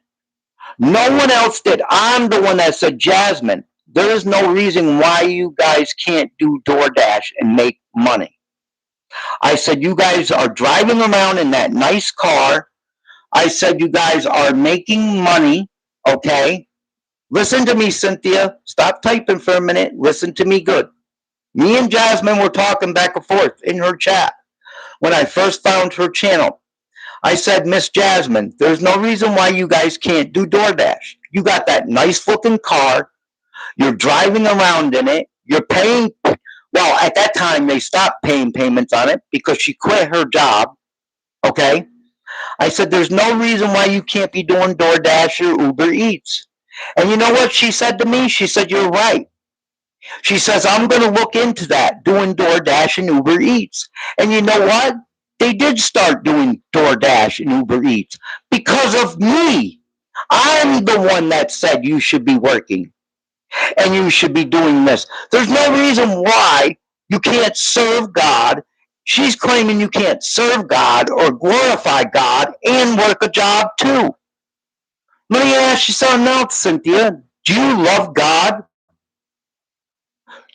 No one else did. I'm the one that said, Jasmine, there is no reason why you guys can't do DoorDash and make money. I said, you guys are driving around in that nice car. I said, you guys are making money. Okay. Listen to me, Cynthia. Stop typing for a minute. Listen to me good. Me and Jasmine were talking back and forth in her chat when I first found her channel. I said, Miss Jasmine, there's no reason why you guys can't do DoorDash. You got that nice looking car. You're driving around in it. You're paying. Well, at that time, they stopped paying payments on it because she quit her job. Okay. I said, there's no reason why you can't be doing DoorDash or Uber Eats. And you know what she said to me? She said, you're right. She says, I'm going to look into that, doing DoorDash and Uber Eats. And you know what? They did start doing DoorDash and Uber Eats because of me. I'm the one that said you should be working and you should be doing this. There's no reason why you can't serve God. She's claiming you can't serve God or glorify God and work a job too. Let me ask you something else, Cynthia. Do you love God?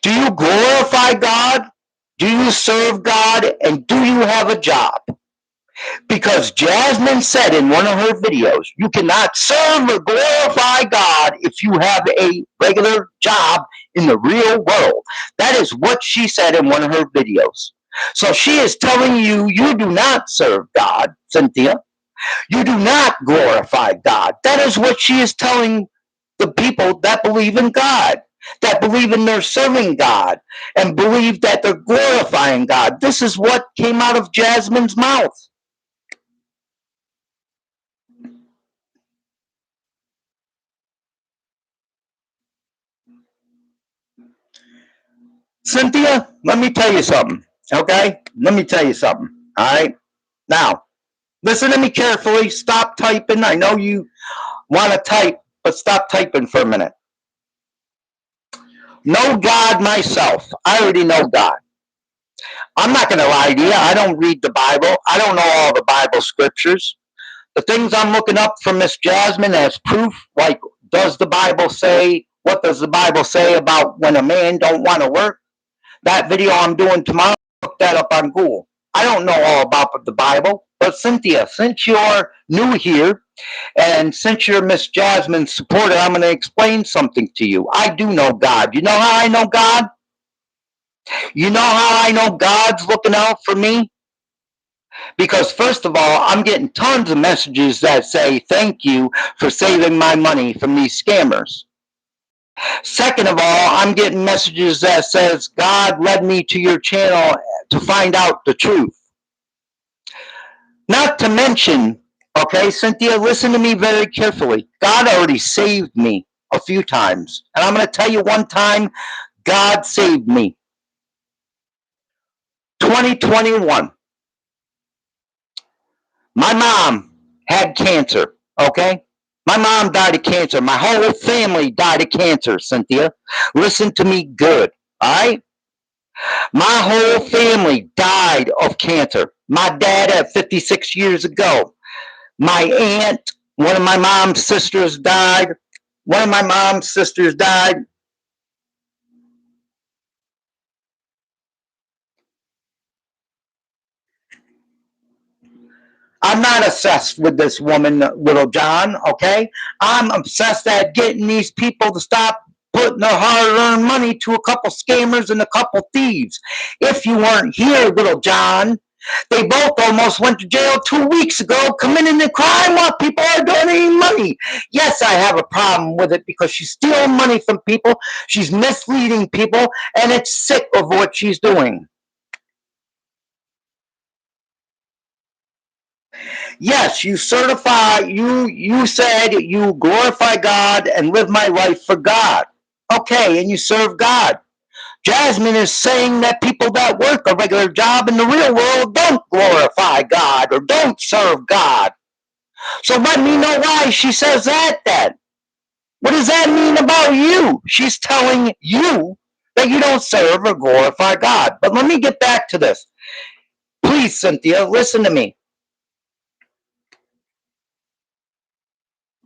Do you glorify God? Do you serve God? And do you have a job? Because Jasmine said in one of her videos, you cannot serve or glorify God if you have a regular job in the real world. That is what she said in one of her videos. So she is telling you, you do not serve God, Cynthia. You do not glorify God. That is what she is telling the people that believe in God, that believe in their serving God, and believe that they're glorifying God. This is what came out of Jasmine's mouth. Cynthia, let me tell you something. Okay? Let me tell you something. All right? Now, listen to me carefully. Stop typing. I know you want to type, but stop typing for a minute. Know God myself. I already know God. I'm not going to lie to you. I don't read the Bible. I don't know all the Bible scriptures. The things I'm looking up from Miss Jasmine as proof, like does the Bible say, what does the Bible say about when a man don't want to work? That video I'm doing tomorrow, look that up on Google. I don't know all about the Bible, but Cynthia, since you're new here and since you're Miss Jasmine's supporter, I'm going to explain something to you. I do know God. You know how I know God? You know how I know God's looking out for me? Because first of all, I'm getting tons of messages that say thank you for saving my money from these scammers. Second of all, I'm getting messages that says God led me to your channel to find out the truth. Not to mention, Okay, Cynthia, listen to me very carefully. God already saved me a few times. And I'm going to tell you one time God saved me. 2021. My mom had cancer. Okay? My mom died of cancer. My whole family died of cancer, Cynthia. Listen to me good. All right? My whole family died of cancer. My dad at 56 years ago. My aunt, one of my mom's sisters died. One of my mom's sisters died. I'm not obsessed with this woman, Little John, okay? I'm obsessed at getting these people to stop putting their hard-earned money to a couple scammers and a couple thieves. If you weren't here, Little John, they both almost went to jail 2 weeks ago committing a crime while people are donating money. Yes, I have a problem with it because she's stealing money from people, she's misleading people, and it's sick of what she's doing. Yes, you certify, you said you glorify God and live my life for God. Okay, and you serve God. Jasmine is saying that people that work a regular job in the real world don't glorify God or don't serve God. So let me know why she says that then. What does that mean about you? She's telling you that you don't serve or glorify God. But let me get back to this. Please, Cynthia, listen to me.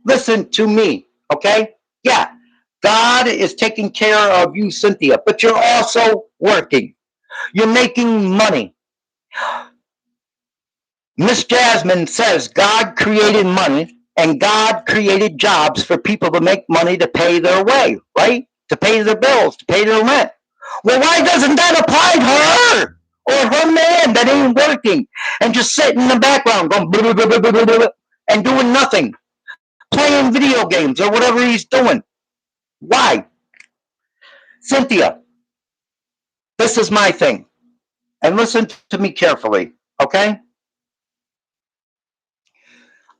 Listen to me, okay? Yeah, God is taking care of you, Cynthia, but you're also working. You're making money. Miss Jasmine says God created money and God created jobs for people to make money to pay their way, right? To pay their bills, to pay their rent. Well, why doesn't that apply to her or her man that ain't working and just sitting in the background going blah, blah, blah, blah, blah, blah, and doing nothing, playing video games or whatever he's doing? Why? Cynthia, this is my thing. And listen to me carefully, okay?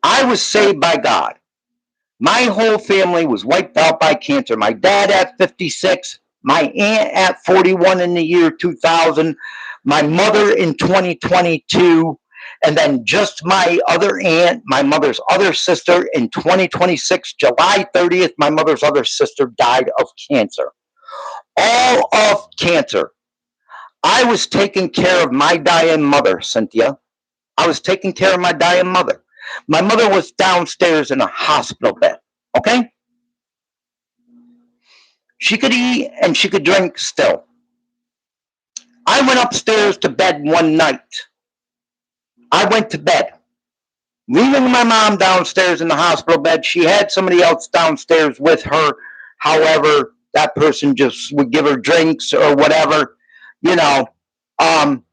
I was saved by God. My whole family was wiped out by cancer. My dad at 56, my aunt at 41 in the year 2000, my mother in 2022, and then just my other aunt, my mother's other sister in 2026, July 30th, my mother's other sister died of cancer. All of cancer. I was taking care of my dying mother, Cynthia. I was taking care of my dying mother. My mother was downstairs in a hospital bed, okay? She could eat and she could drink still. I went upstairs to bed one night. I went to bed, leaving my mom downstairs in the hospital bed. She had somebody else downstairs with her. However, that person just would give her drinks or whatever, you know. Um,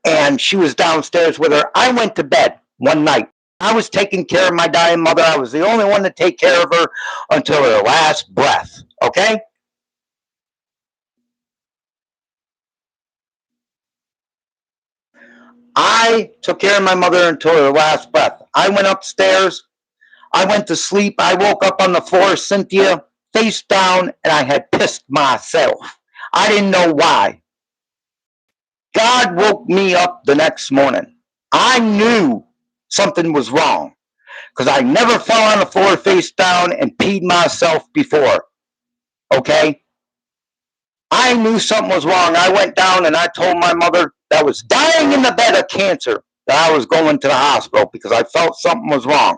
and she was downstairs with her. I went to bed one night. I was taking care of my dying mother. I was the only one to take care of her until her last breath. Okay? I took care of my mother until her last breath. I went upstairs. I went to sleep. I woke up on the floor, Cynthia, face down, and I had pissed myself. I didn't know why. God woke me up the next morning. I knew something was wrong because I never fell on the floor face down and peed myself before. Okay? I knew something was wrong. I went down and I told my mother that was dying in the bed of cancer that I was going to the hospital because I felt something was wrong.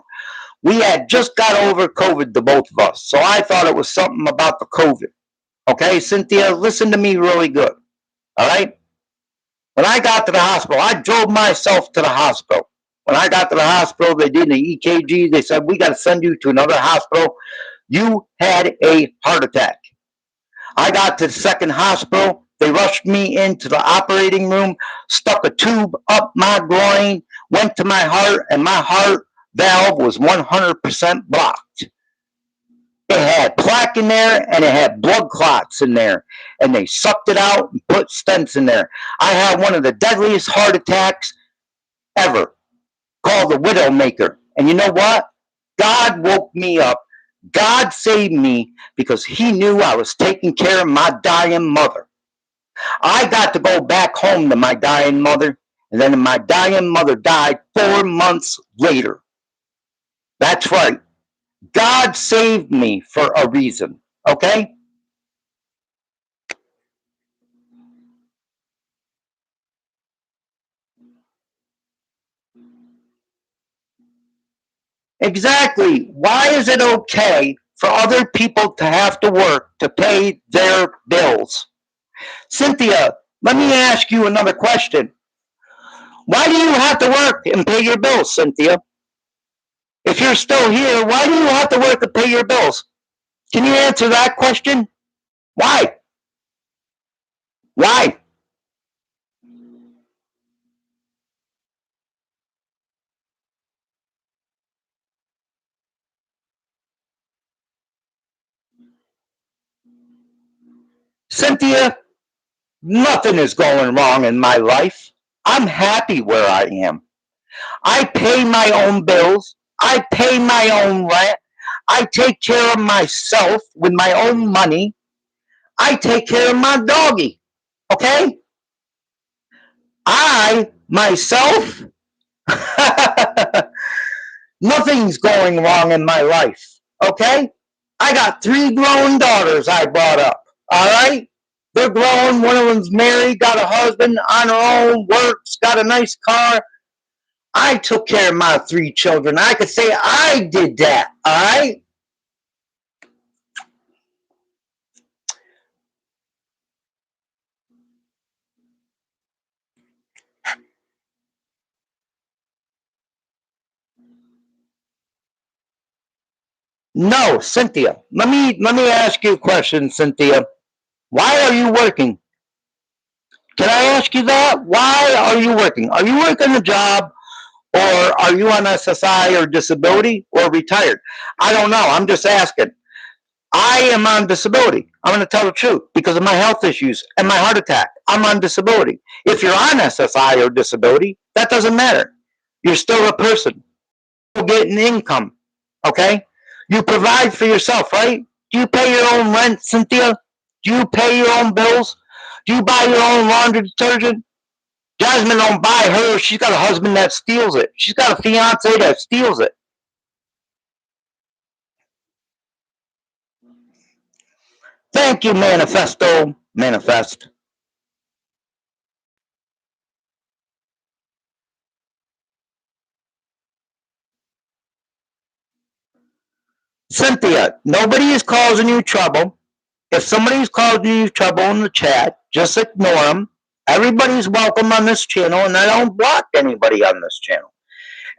We had just got over COVID, the both of us. So I thought it was something about the COVID. Okay, Cynthia, listen to me really good. All right? When I got to the hospital, I drove myself to the hospital. When I got to the hospital, they did an EKG. They said, we got to send you to another hospital. You had a heart attack. I got to the second hospital. They rushed me into the operating room, stuck a tube up my groin, went to my heart, and my heart valve was 100% blocked. It had plaque in there and it had blood clots in there. And they sucked it out and put stents in there. I had one of the deadliest heart attacks ever. called the Widowmaker. And you know what? God woke me up. God saved me because he knew I was taking care of my dying mother. I got to go back home to my dying mother, and then my dying mother died 4 months later. That's right. God saved me for a reason. Okay? Exactly. Why is it okay for other people to have to work to pay their bills? Cynthia, let me ask you another question. Why do you have to work and pay your bills, Cynthia? If you're still here, why do you have to work to pay your bills? Can you answer that question? Why? Why? Cynthia, nothing is going wrong in my life. I'm happy where I am. I pay my own bills. I pay my own rent. I take care of myself with my own money. I take care of my doggy. Okay? I, myself, nothing's going wrong in my life. Okay? I got 3 grown daughters I brought up. All right? They're grown. One of them's married, got a husband on her own, works, got a nice car. I took care of my 3 children. I could say I did that. All right? No, Cynthia. Let me ask you a question, Cynthia. Why are you working? Can I ask you that? Why are you working? Are you working a job, or are you on SSI or disability or retired? I don't know. I'm just asking. I am on disability. I'm going to tell the truth because of my health issues and my heart attack. I'm on disability. If you're on SSI or disability, that doesn't matter. You're still a person. You're getting income. Okay? You provide for yourself, right? Do you pay your own rent, Cynthia? Do you pay your own bills? Do you buy your own laundry detergent? Jasmine don't buy her. She's got a husband that steals it. She's got a fiance that steals it. Thank you, Manifesto. Manifest. Cynthia, nobody is causing you trouble. If somebody's causing you trouble in the chat, just ignore them. Everybody's welcome on this channel, and I don't block anybody on this channel.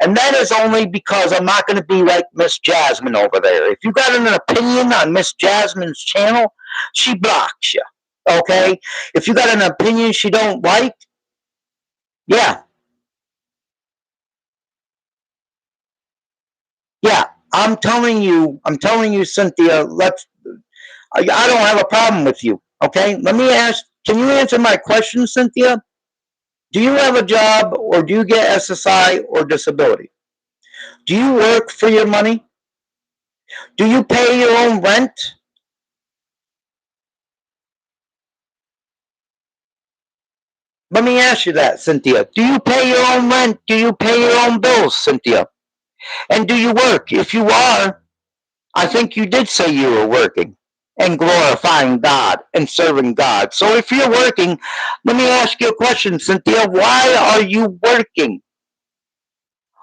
And that is only because I'm not going to be like Miss Jasmine over there. If you got an opinion on Miss Jasmine's channel, she blocks you. Okay? If you got an opinion she don't like, yeah, yeah. I'm telling you, Cynthia, I don't have a problem with you. Okay? Let me ask, can you answer my question, Cynthia? Do you have a job, or do you get SSI or disability? Do you work for your money? Do you pay your own rent? Let me ask you that, Cynthia. Do you pay your own rent? Do you pay your own bills, Cynthia? And do you work? If you are, I think you did say you were working and glorifying God and serving God. So if you're working, let me ask you a question, Cynthia. Why are you working?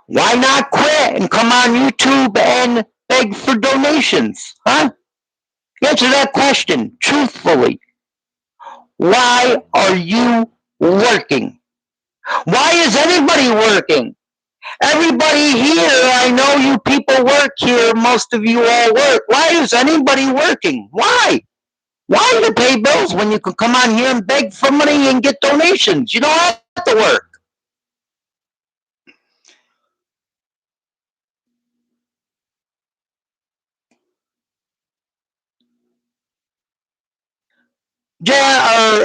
Why not quit and come on YouTube and beg for donations? Huh? Answer that question truthfully. Why are you working? Why is anybody working? Everybody here, I know you people work here. Most of you all work. Why is anybody working? Why? Why to pay bills when you can come on here and beg for money and get donations? You don't have to work.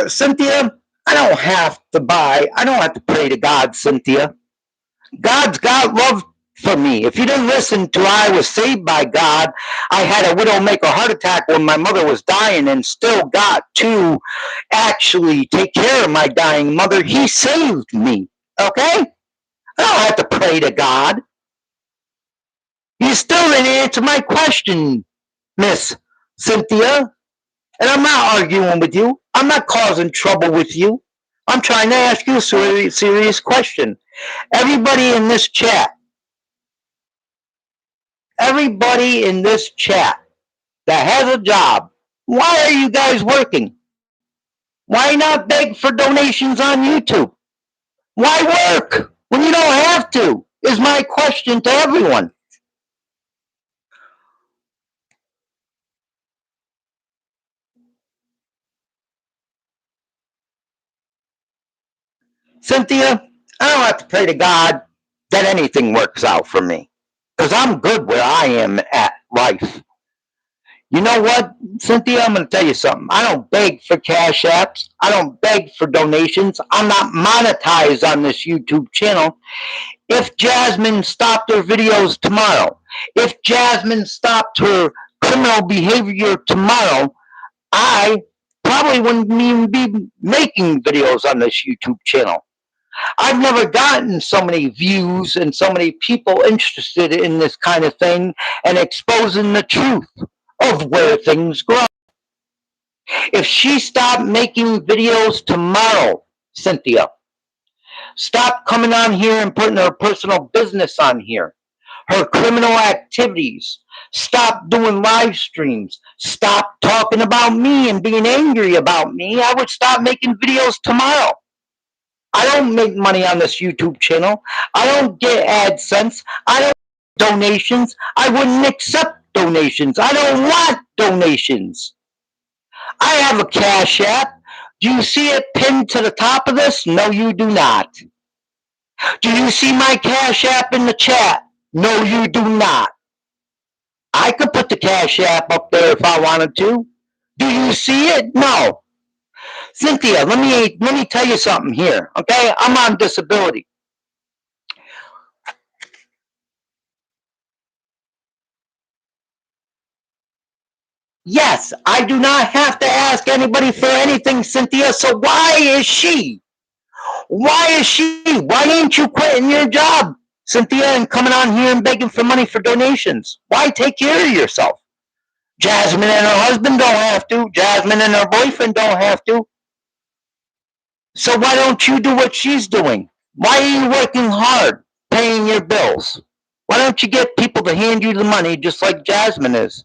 Cynthia, I don't have to pray to God, Cynthia. God's got love for me. If you didn't listen to I was saved by God, I had a widowmaker heart attack when my mother was dying and still got to actually take care of my dying mother. He saved me. Okay? I don't have to pray to God. You still didn't answer my question, Miss Cynthia. And I'm not arguing with you. I'm not causing trouble with you. I'm trying to ask you a serious question. Everybody in this chat, everybody in this chat that has a job, why are you guys working? Why not beg for donations on YouTube? Why work when you don't have to? Is my question to everyone. Cynthia, I don't have to pray to God that anything works out for me because I'm good where I am at life. You know what, Cynthia? I'm going to tell you something. I don't beg for cash apps. I don't beg for donations. I'm not monetized on this YouTube channel. If Jasmine stopped her videos tomorrow, if Jasmine stopped her criminal behavior tomorrow, I probably wouldn't even be making videos on this YouTube channel. I've never gotten so many views and so many people interested in this kind of thing and exposing the truth of where things grow. If she stopped making videos tomorrow, Cynthia, stop coming on here and putting her personal business on here, her criminal activities, stop doing live streams, stop talking about me and being angry about me, I would stop making videos tomorrow. I don't make money on this YouTube channel. I don't get AdSense. I don't get donations. I wouldn't accept donations. I don't want donations. I have a Cash App. Do you see it pinned to the top of this? No, you do not. Do you see my Cash App in the chat? No, you do not. I could put the Cash App up there if I wanted to. Do you see it? No. Cynthia, let me tell you something here, okay? I'm on disability. Yes, I do not have to ask anybody for anything, Cynthia, so why is she? Why is she? Why ain't you quitting your job, Cynthia, and coming on here and begging for money for donations? Why take care of yourself? Jasmine and her husband don't have to. Jasmine and her boyfriend don't have to. So why don't you do what she's doing? Why are you working hard, paying your bills? Why don't you get people to hand you the money just like Jasmine is?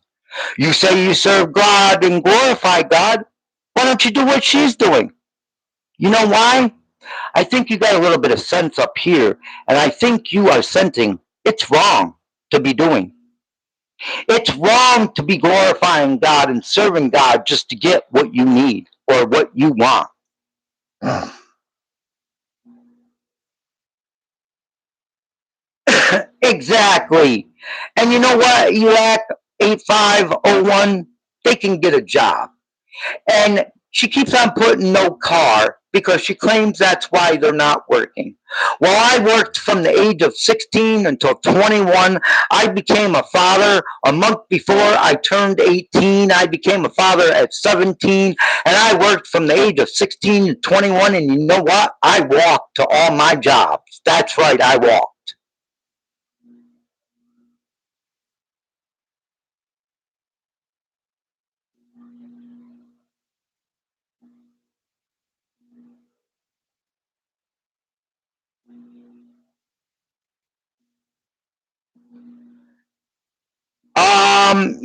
You say you serve God and glorify God. Why don't you do what she's doing? You know why? I think you got a little bit of sense up here, and I think you are sensing it's wrong to be doing. It's wrong to be glorifying God and serving God just to get what you need or what you want. Exactly. And you know what, ELAC 8501, they can get a job. And she keeps on putting no car because she claims that's why they're not working. Well, I worked from the age of 16 until 21. I became a father a month before I turned 18. I became a father at 17, and I worked from the age of 16 to 21. And you know what? I walked to all my jobs. That's right, I walked.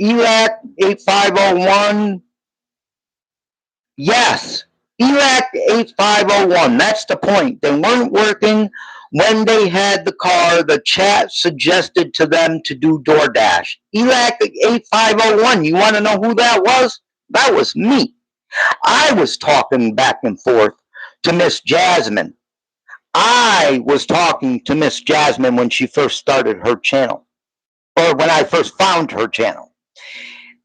ELAC 8501. Yes, ELAC 8501. That's the point. They weren't working when they had the car. The chat suggested to them to do DoorDash. ELAC 8501. You want to know who that was? That was me. I was talking back and forth to Miss Jasmine. I was talking to Miss Jasmine when she first started her channel, or when I first found her channel.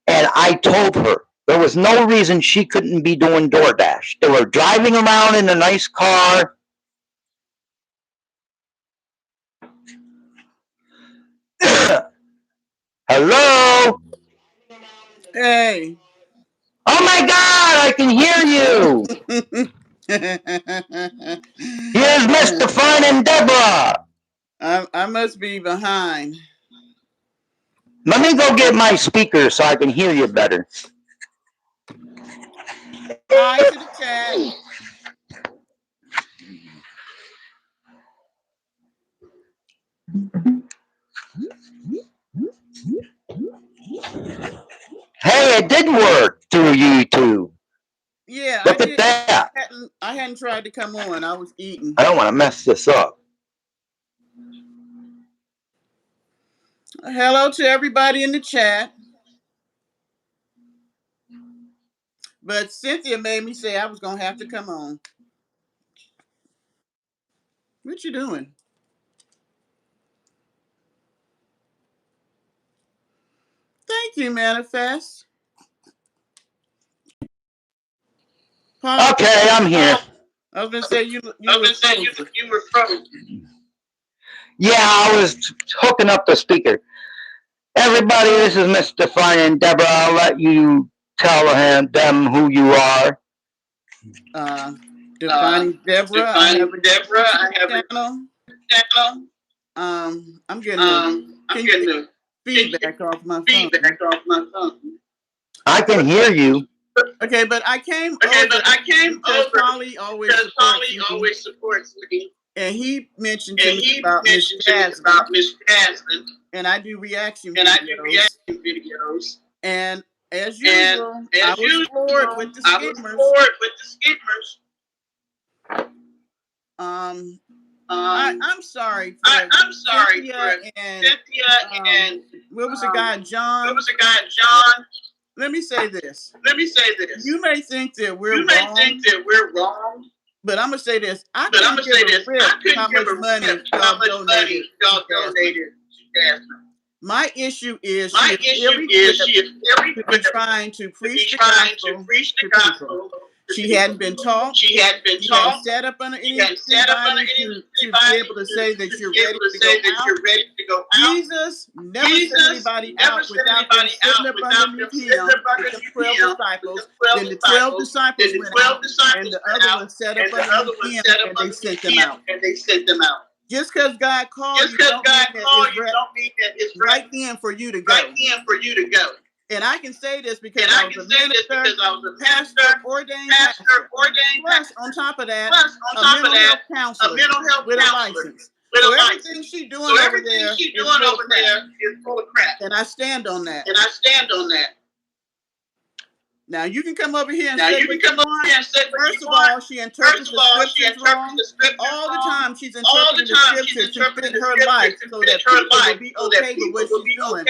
And I told her there was no reason she couldn't be doing DoorDash. They were driving around in a nice car. Hello? Hey. Oh my God, I can hear you. Here's Mr. Fun and Deborah. I must be behind. Let me go get my speaker so I can hear you better. Hi to the chat. Hey, it did work through YouTube. Yeah, Look at that. I hadn't tried to come on. I was eating. I don't want to mess this up. Hello to everybody in the chat. But Cynthia made me say I was going to have to come on. What you doing? Thank you, Manifest. Paul, Okay, I'm here. I was going to say you were frozen. Yeah, I was hooking up the speaker. Everybody, this is Mr. Fun and Deborah. I'll let you tell them who you are. Defining Deborah. I have a channel. I'm getting the feedback off my phone. I can hear you. Okay, but I came over because Polly always supports me. And he mentioned to me about Miss Jasmine. And I do reaction videos. And as usual, I was floored with the skimmers. I'm sorry for Cynthia and what was the guy, John? Let me say this. You may think that we're wrong. But I'm gonna say this. I couldn't give a rip how much money y'all donated to Jasmine. My issue is she is ill-equipped to be trying to preach the gospel to people. She hadn't been taught. She hadn't set up under anybody to be able to say that you're ready to go out. Jesus never sent anybody out without them sitting up underneath him with the 12 disciples. Then the 12 disciples went out, and the other ones set up underneath him, and they sent them out. Just because God called you, don't mean that it's right then for you to go. And I can say this because I was a minister, pastor, ordained pastor. Plus, on top of that, a mental health counselor with a license. So everything she's doing over there is full of crap. And I stand on that. Now you can come over here and say what you want. First of all, she interprets the scriptures wrong. All the time she's interpreting the scriptures to fit her life so that people will be okay with what she's doing.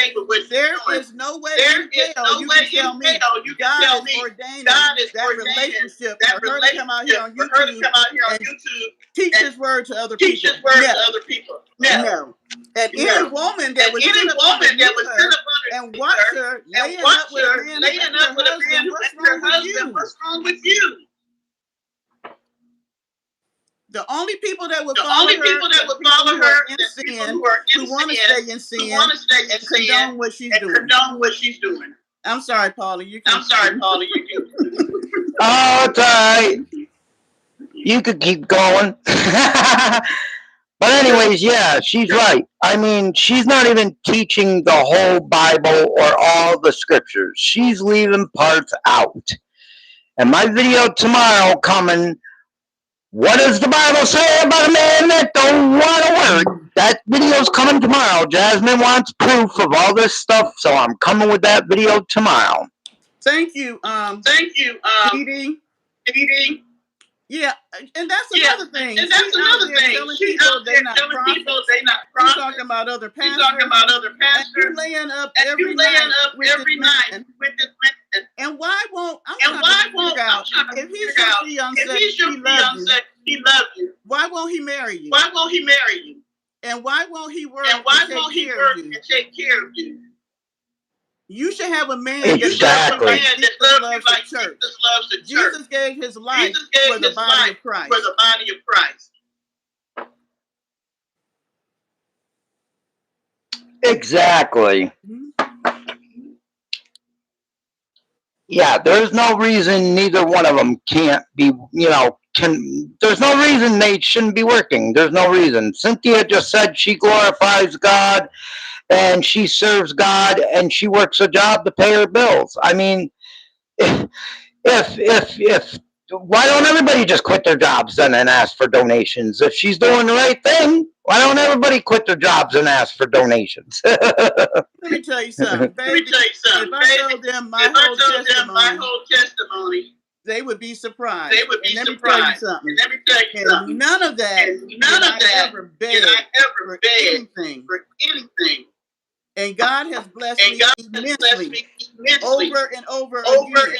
There is no way in hell you can tell me God is ordaining that relationship for her to come out here on YouTube and teach his word to other people. No. And any woman that was sit up underneath her and watch her laying up with a man and her husband, what's wrong with you? The only people that would follow her in sin, who want to stay in sin and condone what she's doing. I'm sorry, Paula. You can. Oh, it's all right. You could keep going. But anyways, yeah, she's right. I mean, she's not even teaching the whole Bible or all the scriptures. She's leaving parts out. And my video tomorrow coming, what does the Bible say about a man that don't want to work? That video's coming tomorrow. Jasmine wants proof of all this stuff, so I'm coming with that video tomorrow. Thank you, Edie. Yeah, and that's another thing. She's telling people they're not prophets. She's talking about other pastors. And you're laying up every night with this man. And why won't I'm trying to figure out if he's your fiancé, he loves you. Why won't he marry you? And why won't he work and take care of you? You should have a man that loves the church. Jesus gave his life for the body of Christ. Exactly. Yeah, there's no reason neither one of them can't be, there's no reason they shouldn't be working. There's no reason. Cynthia just said she glorifies God and she serves God and she works a job to pay her bills. I mean, if why don't everybody just quit their jobs then and ask for donations? If she's doing the right thing, why don't everybody quit their jobs and ask for donations? Let me tell you something, baby. If I told them my whole testimony, they would be surprised. And let me tell you something. And none of that did I ever beg for anything. And God has blessed me immensely, over and over again.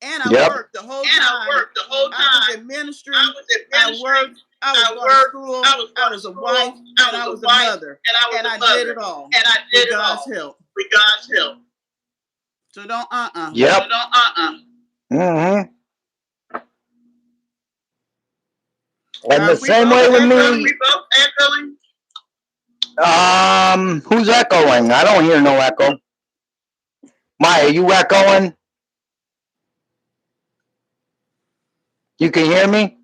And I worked the whole time. I was in ministry. I worked. I was going to school. I was a wife, and I was a mother. And I did it all with God's help. So don't Yep. Mm-hmm. And the same way with me. Who's echoing? I don't hear no echo. Maya, you echoing? You can hear me?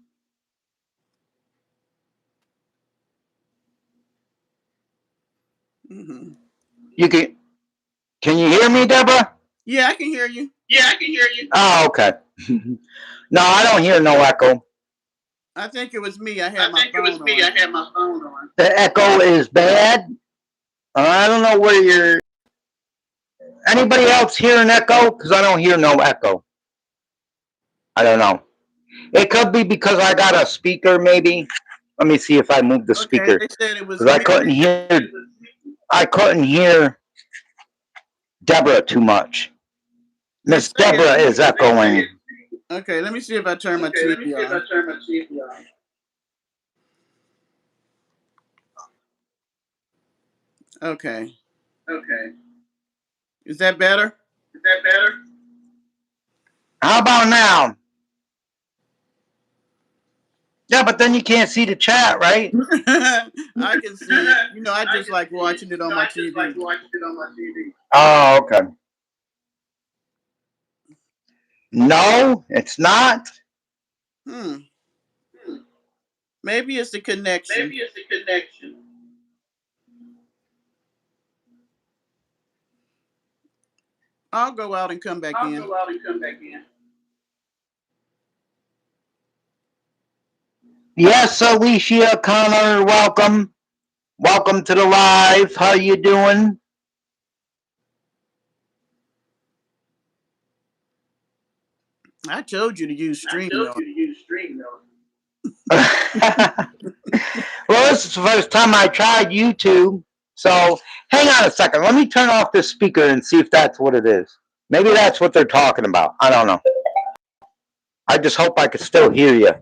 Mm-hmm. Can you hear me, Deborah? Yeah, I can hear you. Oh, okay. No, I don't hear no echo. I think it was me. I had my phone on. The echo is bad. I don't know where you're. Anybody else hear an echo? Because I don't hear no echo. I don't know. It could be because I got a speaker, maybe. Let me see if I move the speaker. They said it was because I couldn't hear Deborah too much. Miss Deborah is echoing. Okay, let me see if I turn my TV on. Okay. Is that better? How about now? Yeah, but then you can't see the chat, right? I can see it. I just like watching it on my TV. Oh, okay. No, it's not. Maybe it's the connection. I'll go out and come back in. Yes, Alicia Connor, welcome. Welcome to the live. How you doing? I told you to use StreamYard. Well, this is the first time I tried YouTube. So hang on a second. Let me turn off this speaker and see if that's what it is. Maybe that's what they're talking about. I don't know. I just hope I can still hear you.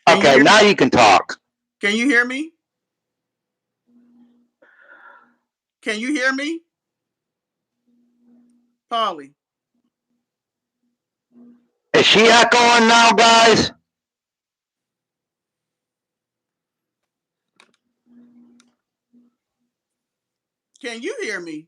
Okay, now you can talk. Can you hear me? Can you hear me? Polly. Is she echoing now, guys? Can you hear me?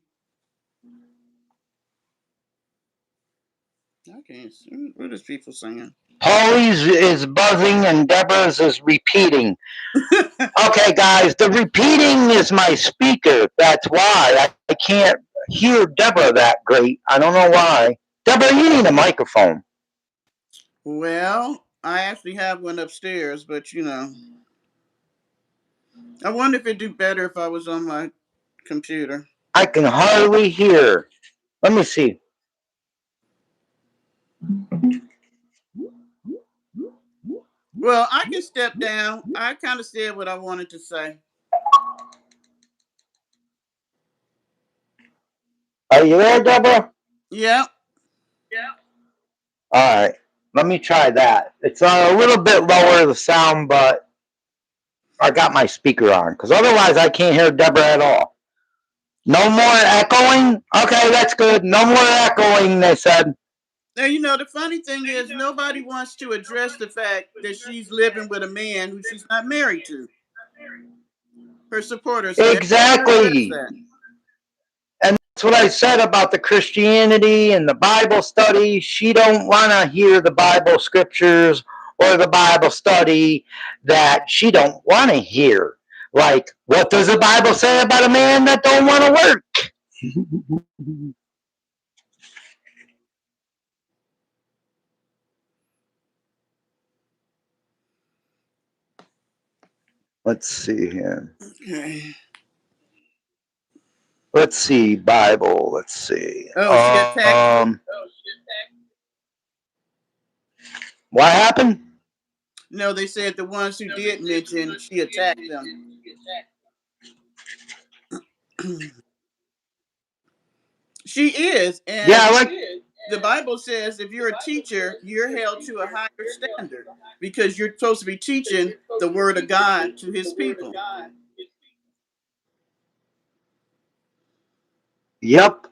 I can't see. What is people saying? Polly's is buzzing and Deborah's is repeating. Okay, guys, the repeating is my speaker. That's why I can't hear Deborah that great. I don't know why. Deborah, you need a microphone. Well, I actually have one upstairs, but I wonder if it'd do better if I was on my computer. I can hardly hear. Let me see. Well, I can step down. I kind of said what I wanted to say. Are you there, Deborah? Yeah. All right. Let me try that. It's a little bit lower the sound, but I got my speaker on because otherwise I can't hear Deborah at all. No more echoing? Okay, that's good. No more echoing, they said. Now, the funny thing is nobody wants to address the fact that she's living with a man who she's not married to. Her supporters. Exactly. And That's what I said about the Christianity and the Bible study. She don't want to hear the Bible scriptures or the Bible study that she don't want to hear. Like, what does the Bible say about a man that don't want to work? Let's see here. Okay. Let's see, Bible. Let's see. Oh, she attacked. What happened? No, they said the ones who did mention she attacked them. She is, and Yeah, like the Bible says if you're a teacher, you're held to a higher standard because you're supposed to be teaching the word of God to his people. Yep.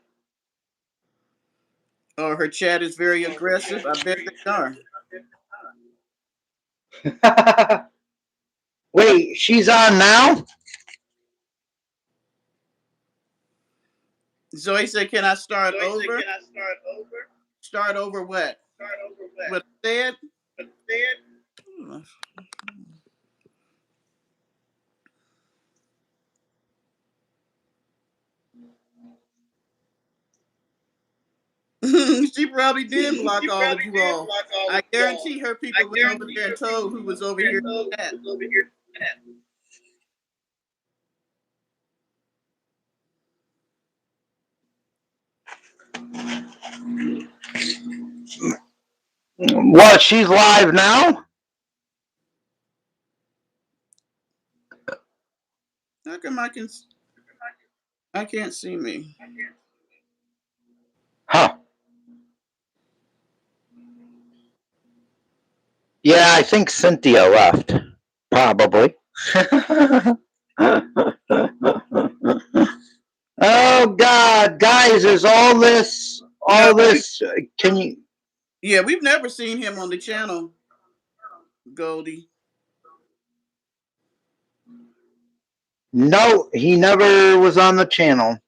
Oh, her chat is very aggressive. I bet they are. Wait, she's on now? Zoe said, can I start over? Start over what? What I said? She probably did block all of you all. I guarantee her people went over there and told who was over here. What, she's live now? How come I can't see me? Huh. Yeah, I think Cynthia left. Probably. Oh God, guys, there's all this. Can you? Yeah, we've never seen him on the channel, Goldie. No, he never was on the channel.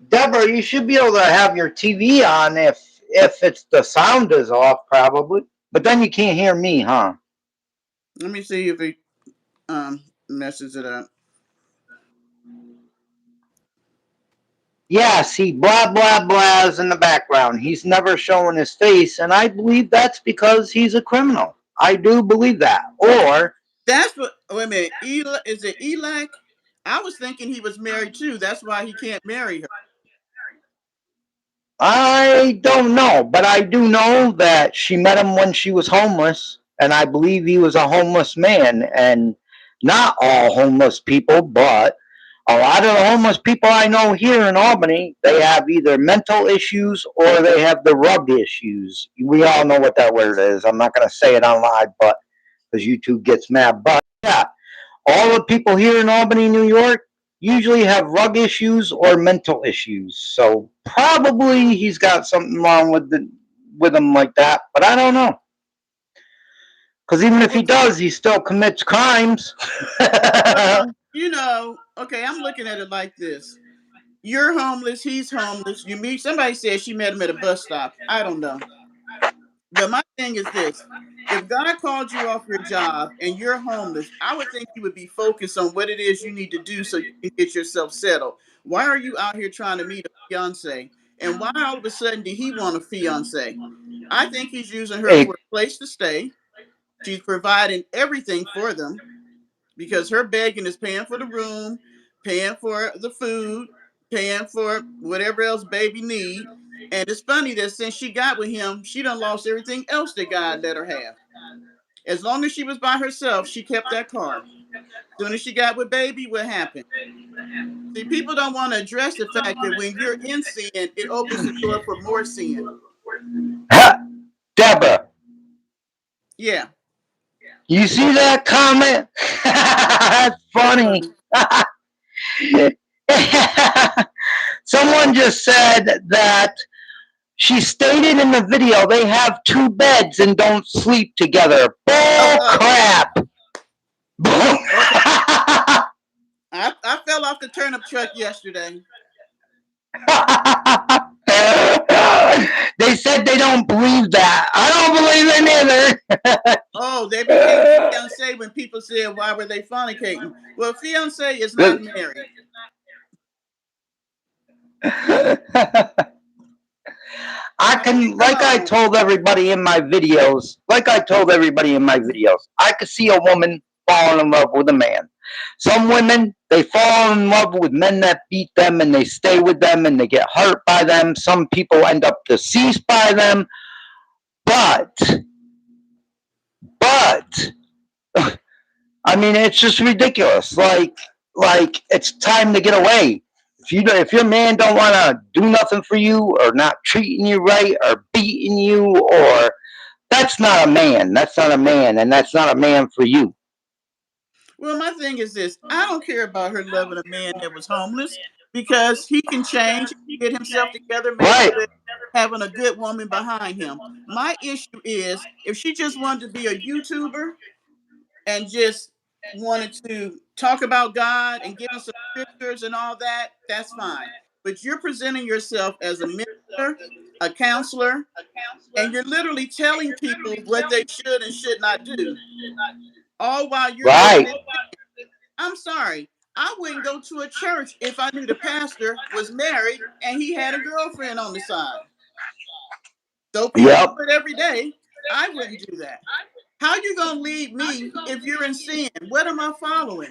Deborah, you should be able to have your TV on if it's the sound is off, probably. But then you can't hear me, huh? Let me see if he messes it up. Yeah, see, blah, blah, blah is in the background. He's never showing his face, and I believe that's because he's a criminal. I do believe that. Or... That's what, wait a minute, is it Elak? I was thinking he was married too. That's why he can't marry her. I don't know, but I do know that she met him when she was homeless, and I believe he was a homeless man. And not all homeless people, but a lot of the homeless people I know here in Albany, they have either mental issues or they have the rug issues. We all know what that word is. I'm not going to say it on live, but because YouTube gets mad. But yeah, all the people here in Albany, New York, usually have rug issues or mental issues. So probably he's got something wrong with him like that, but I don't know. Because even if he does, he still commits crimes. You know, okay, I'm looking at it like this. You're homeless, he's homeless. You meet, somebody said she met him at a bus stop. I don't know. But my thing is this. If God called you off your job and you're homeless, I would think you would be focused on what it is you need to do so you can get yourself settled. Why are you out here trying to meet a fiance? And why all of a sudden did he want a fiance? I think he's using her for a place to stay. She's providing everything for them because her begging is paying for the room, paying for the food, paying for whatever else baby need. And it's funny that since she got with him, she done lost everything else that God let her have. As long as she was by herself, she kept that car. As soon as she got with baby, what happened? See, people don't want to address the fact that when you're in sin, it opens the door for more sin. Deborah. Yeah. You see that comment? That's funny. Someone just said that she stated in the video they have 2 beds and don't sleep together. Bull crap. I fell off the turnip truck yesterday. They said they don't believe that. I don't believe it either. Oh, they became fiancé when people said, why were they fornicating? Well, fiancé is not married. I can, I told everybody in my videos, I could see a woman falling in love with a man. Some women, they fall in love with men that beat them and they stay with them and they get hurt by them. Some people end up deceased by them. But, I mean, it's just ridiculous. Like it's time to get away. If your man don't want to do nothing for you or not treating you right or beating you, or that's not a man. That's not a man, and that's not a man for you. Well, my thing is this: I don't care about her loving a man that was homeless because he can change, get himself together, maybe having a good woman behind him. My issue is if she just wanted to be a YouTuber and just wanted to talk about God and give us some scriptures and all that, that's fine. But you're presenting yourself as a minister, a counselor, and you're literally telling people what they should and should not do. All while you're I'm sorry. I wouldn't go to a church if I knew the pastor was married and he had a girlfriend on the side. So people do it every day. I wouldn't do that. How you gonna lead me if you're in sin? What am I following?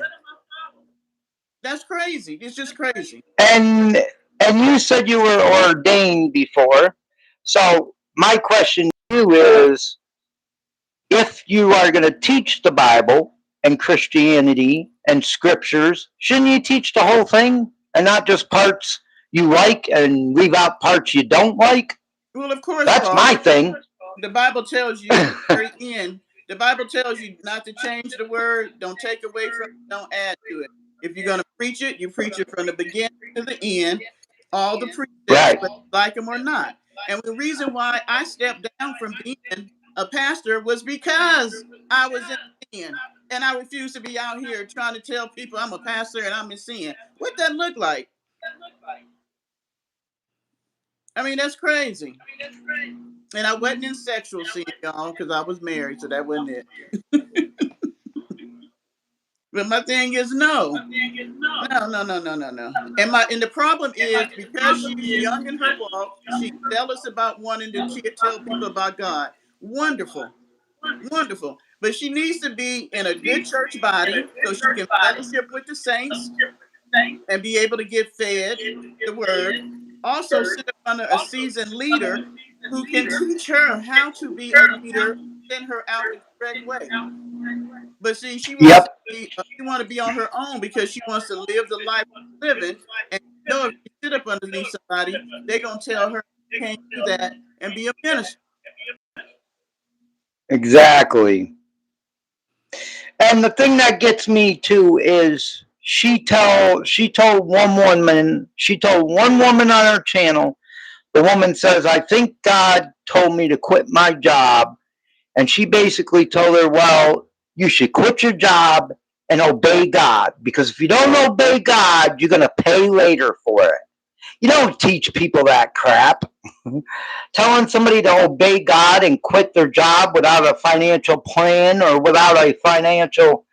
That's crazy. It's just crazy. And you said you were ordained before. So my question to you is, if you are going to teach the Bible and Christianity and scriptures, shouldn't you teach the whole thing and not just parts you like and leave out parts you don't like? Well, of course, that's Paul, my thing. The Bible tells you at the very end. The Bible tells you not to change the word, don't take away from it, don't add to it. If you're going to preach it, you preach it from the beginning to the end, all the precepts, whether you like them or not. And the reason why I stepped down from being a pastor was because I was in sin, and I refused to be out here trying to tell people I'm a pastor and I'm in sin. What that look like? I mean, that's crazy. And I wasn't in sexual sin, y'all, because I was married, so that wasn't it. But my thing is no. And the problem is because she's young in her walk, she's zealous about wanting to tell people about God. Wonderful. But she needs to be in a good church body so she can fellowship with the saints and be able to get fed the word. Also sit under a seasoned leader who can teach her how to be a leader, send her out the correct way. But see, she wants to be on her own because she wants to live the life she's living. And you know, if she sit up underneath somebody, they're gonna tell her she can't do that and be a minister. Exactly. And the thing that gets me too is she told one woman on her channel. The woman says, "I think God told me to quit my job," and she basically told her, "Well, you should quit your job and obey God, because if you don't obey God, you're going to pay later for it." You don't teach people that crap. Telling somebody to obey God and quit their job without a financial plan or without a financial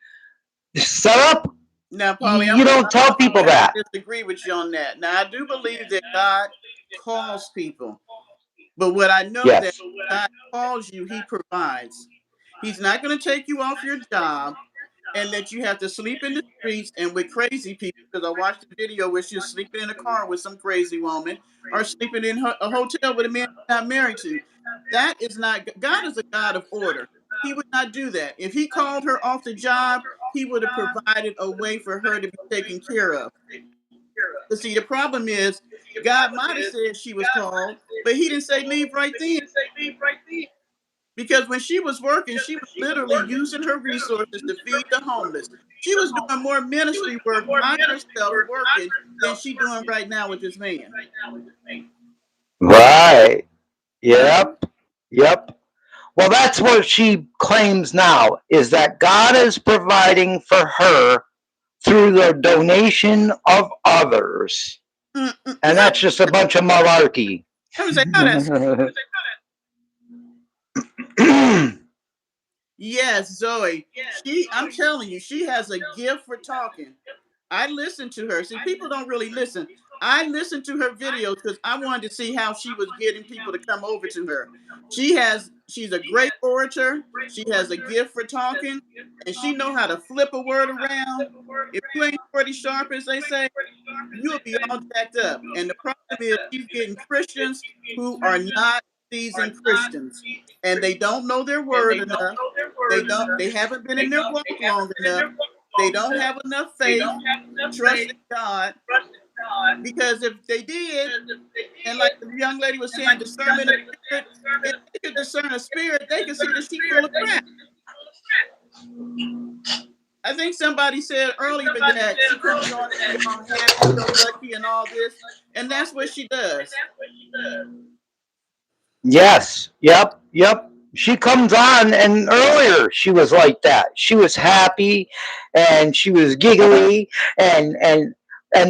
setup. Now, Paulie, you don't tell people that. I disagree with you on that. Now, I do believe that God calls people. But what I know that God calls you, he provides. He's not going to take you off your job and let you have to sleep in the streets and with crazy people, because I watched a video where she was sleeping in a car with some crazy woman or sleeping in a hotel with a man she's not married to. That is not, God is a God of order. He would not do that. If he called her off the job, he would have provided a way for her to be taken care of. But see, the problem is God might have said she was called, but he didn't say leave right then. Because when she was working, she was literally using her resources to feed the homeless. She was doing more ministry work by herself working than she's doing right now with this man. Right. Yep. Well, that's what she claims now, is that God is providing for her through the donation of others. And that's just a bunch of malarkey. I would say, no, yes, Zoe. I'm telling you, she has a gift for talking. I listened to her. See, people don't really listen. I listened to her videos because I wanted to see how she was getting people to come over to her. She's a great orator. She has a gift for talking, and she know how to flip a word around. If you ain't pretty sharp, as they say, you'll be all jacked up. And the problem is she's getting Christians who are not seasoned Christians, and they don't know their word enough. They haven't been in their walk long enough. They don't have enough faith, trust in God. Because if they did, and like the young lady was saying, discernment of spirit, if they could discern a spirit, they could see the sheep full of crap. I think somebody said earlier that she comes on and on happy, go lucky, and all this, and that's what she does. Yes. Yep. She comes on, and earlier she was like that. She was happy, and she was giggly, and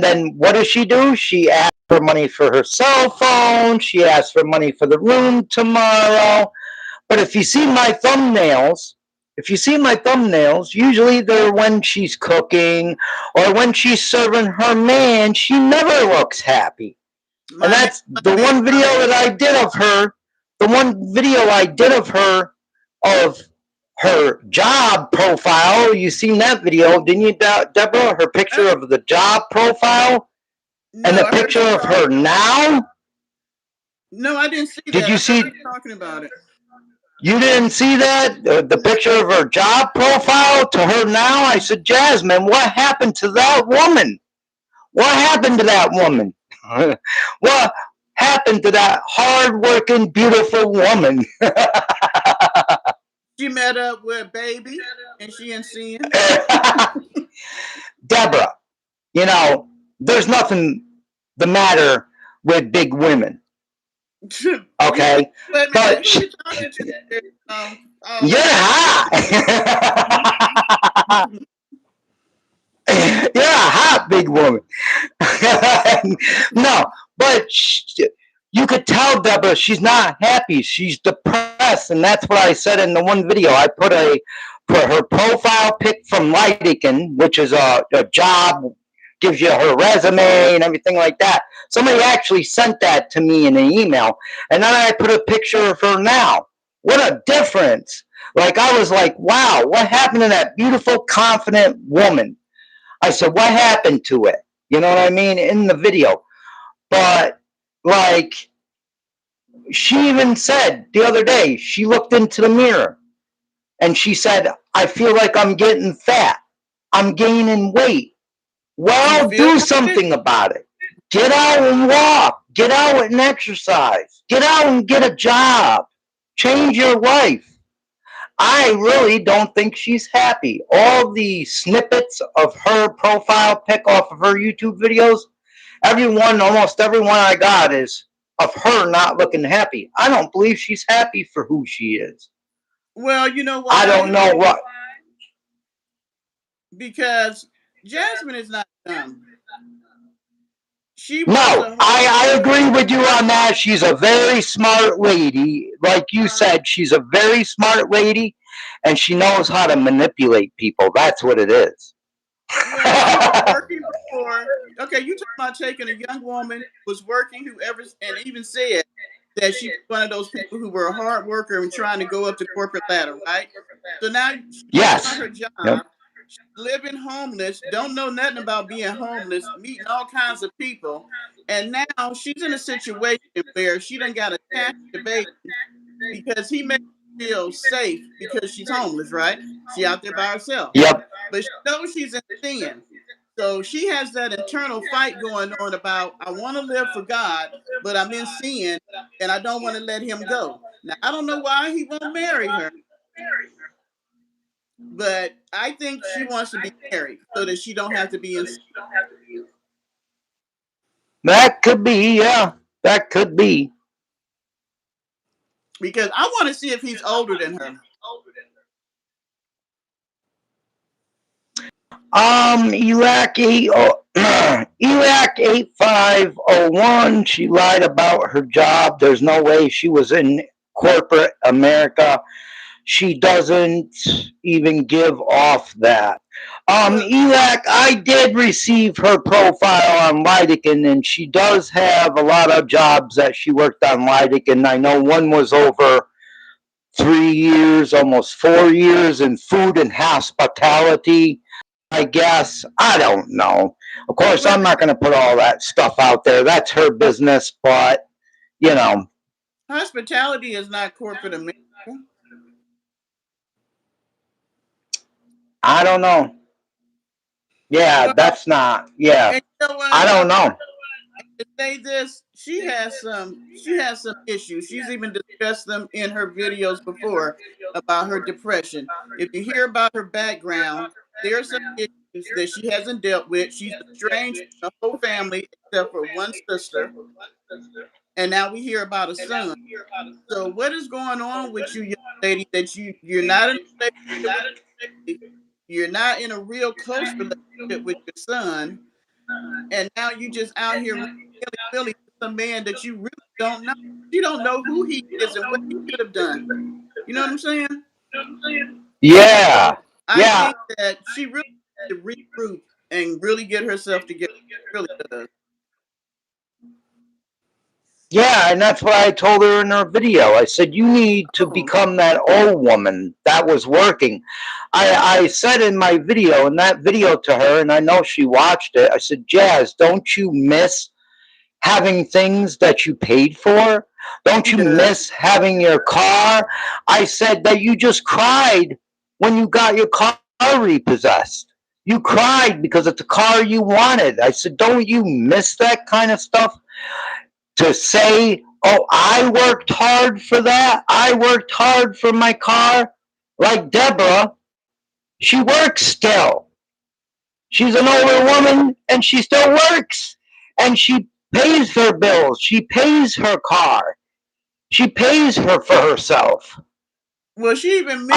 then what does she do? She asks for money for her cell phone. She asks for money for the room tomorrow. But if you see my thumbnails, usually they're when she's cooking or when she's serving her man. She never looks happy. And that's the one video that I did of her. The one video I did of her job profile. You seen that video, didn't you, Deborah? Her picture of the job profile and the picture of her now. No, I didn't see that. Did you see? Talking about it. You didn't see that? The picture of her job profile to her now? I said, Jasmine, what happened to that woman? What happened to that woman? What happened to that hard-working, beautiful woman? She met up with Baby, and she ain't seeing. Deborah, there's nothing the matter with big women. Okay? But you're hot. You're a hot big woman. No, but you could tell Deborah she's not happy. She's depressed, and that's what I said in the one video. I put her profile pic from Lydican, which is a job, gives you her resume and everything like that. Somebody actually sent that to me in an email, and then I put a picture of her now. What a difference! Like, I was like, wow, what happened to that beautiful, confident woman? I said, what happened to it? You know what I mean? In the video. But, like, she even said the other day, she looked into the mirror and she said, I feel like I'm getting fat. I'm gaining weight. Well, do something about it. Get out and walk. Get out and exercise. Get out and get a job. Change your life. I really don't think she's happy. All the snippets of her profile pic off of her YouTube videos, almost everyone I got is of her not looking happy. I don't believe she's happy for who she is. Well, you know what? I don't know what. Because Jasmine is not dumb. No, I agree with you on that. She's a very smart lady. Like you said, she's a very smart lady, and she knows how to manipulate people. That's what it is. Well, working before. Okay, you talking about taking a young woman who was working, and even said that she was one of those people who were a hard worker and trying to go up the corporate ladder, right? So now she's on her job. Yep. Living homeless, don't know nothing about being homeless, meeting all kinds of people, and now she's in a situation where she done got attached to Baby because he makes her feel safe because she's homeless, right? She out there by herself. Yep. But she knows she's in sin. So she has that internal fight going on about, I want to live for God, but I'm in sin, and I don't want to let him go. Now, I don't know why he won't marry her. But I think she wants to be married so that she don't have to be in. That could be, yeah. That could be. Because I want to see if he's older than her. Iraqi. Oh, ELAC 8501, she lied about her job. There's no way she was in corporate America. She doesn't even give off that. ELAC, I did receive her profile on Lydican, and she does have a lot of jobs that she worked on Lydican. I know one was over 3 years, almost 4 years in food and hospitality. I guess. I don't know. Of course, I'm not going to put all that stuff out there. That's her business, but, you know. Hospitality is not corporate America. I don't know. Yeah, well, that's not. Yeah. You know what, I don't know. To say this, she has some issues. She's even discussed them in her videos before about her depression. If you hear about her background, there are some issues that she hasn't dealt with. She's estranged from the whole family except for one sister. And now we hear about a son. So what is going on with you, young lady, that you're not in a relationship, you're not in a real close relationship with your son, and now you just out here really some man that you really don't know. You don't know who he is and what he could have done. You know what I'm saying? Yeah. I think that she really needs to regroup and really get herself together. She really does. Yeah, and that's what I told her in her video. I said, you need to become that old woman that was working. I said in my video, in that video to her, and I know she watched it, I said, Jazz, don't you miss having things that you paid for? Don't you miss having your car? I said that you just cried when you got your car repossessed. You cried because it's a car you wanted. I said, don't you miss that kind of stuff? To say, oh, I worked hard for that. I worked hard for my car. Like Deborah, she works still. She's an older woman and she still works. And she pays her bills. She pays her car. She pays her for herself. Well, she even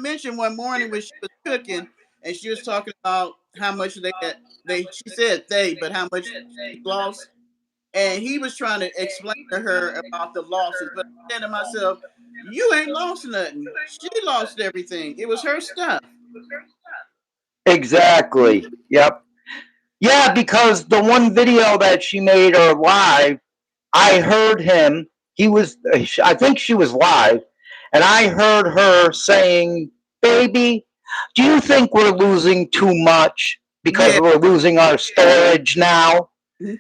mentioned one morning when she was cooking and she was talking about how much she said but how much she lost. And he was trying to explain to her about the losses. But I'm saying to myself, you ain't lost nothing. She lost everything. It was her stuff. Exactly. Yep. Yeah, because the one video that she made her live, I heard him. I think she was live, and I heard her saying, baby, do you think we're losing too much because we're losing our storage now?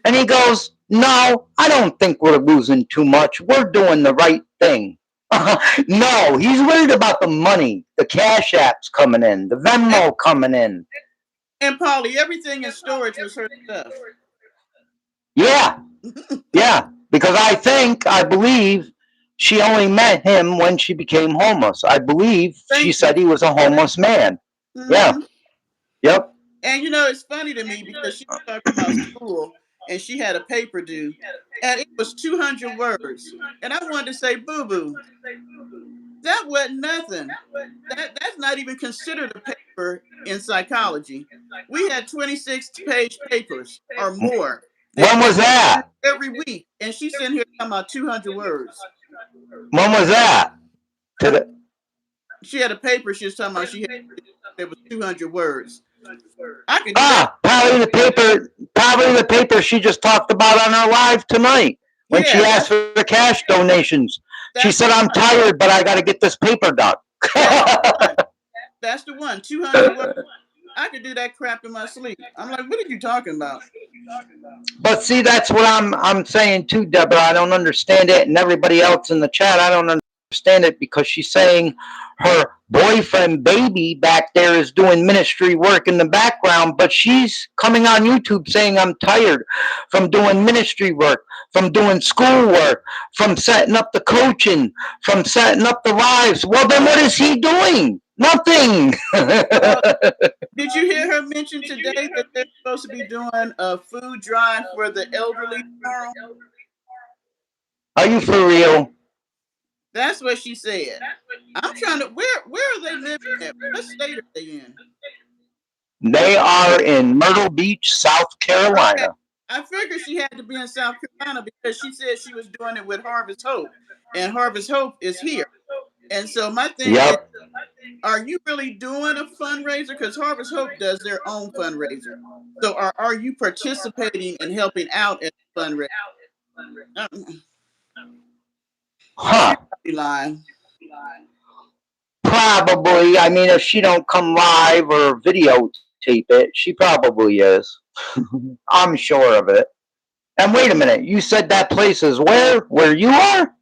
And he goes, no, I don't think we're losing too much. We're doing the right thing. No, he's worried about the money, the cash apps coming in, the Venmo coming in. And Polly, everything in storage was her stuff. Yeah. Yeah. Because I believe she only met him when she became homeless. I believe she said he was a homeless man. Mm-hmm. Yeah. Yep. And it's funny to me because she was talking about school and she had a paper due and it was 200 words. And I wanted to say, boo-boo, that wasn't nothing. That's not even considered a paper in psychology. We had 26-page papers or more. When was that? Every week. And she's sitting here talking about 200 words. When was that? She had a paper she was talking about. It was 200 words. Probably the paper she just talked about on her live tonight when she asked for the cash donations. She said, I'm tired, but I got to get this paper done. That's the one, 200 words. I could do that crap in my sleep. I'm like, what are you talking about? But see, that's what I'm saying too, Deborah. I don't understand it, and everybody else in the chat, I don't understand it because she's saying her boyfriend baby back there is doing ministry work in the background, but she's coming on YouTube saying I'm tired from doing ministry work, from doing school work, from setting up the coaching, from setting up the lives. Well, then what is he doing? Nothing. Did you hear her mention today that they're supposed to be doing a food drive for the elderly tomorrow? Are you for real? That's what she said. I'm trying to. Where are they living at? What state are they in? They are in Myrtle Beach, South Carolina. Okay. I figured she had to be in South Carolina because she said she was doing it with Harvest Hope, and Harvest Hope is here. And so my thing is, are you really doing a fundraiser? Because Harvest Hope does their own fundraiser. So are you participating and helping out at the fundraiser? Huh. She's lying. Probably. I mean, if she don't come live or videotape it, she probably is. I'm sure of it. And wait a minute, you said that place is where you are?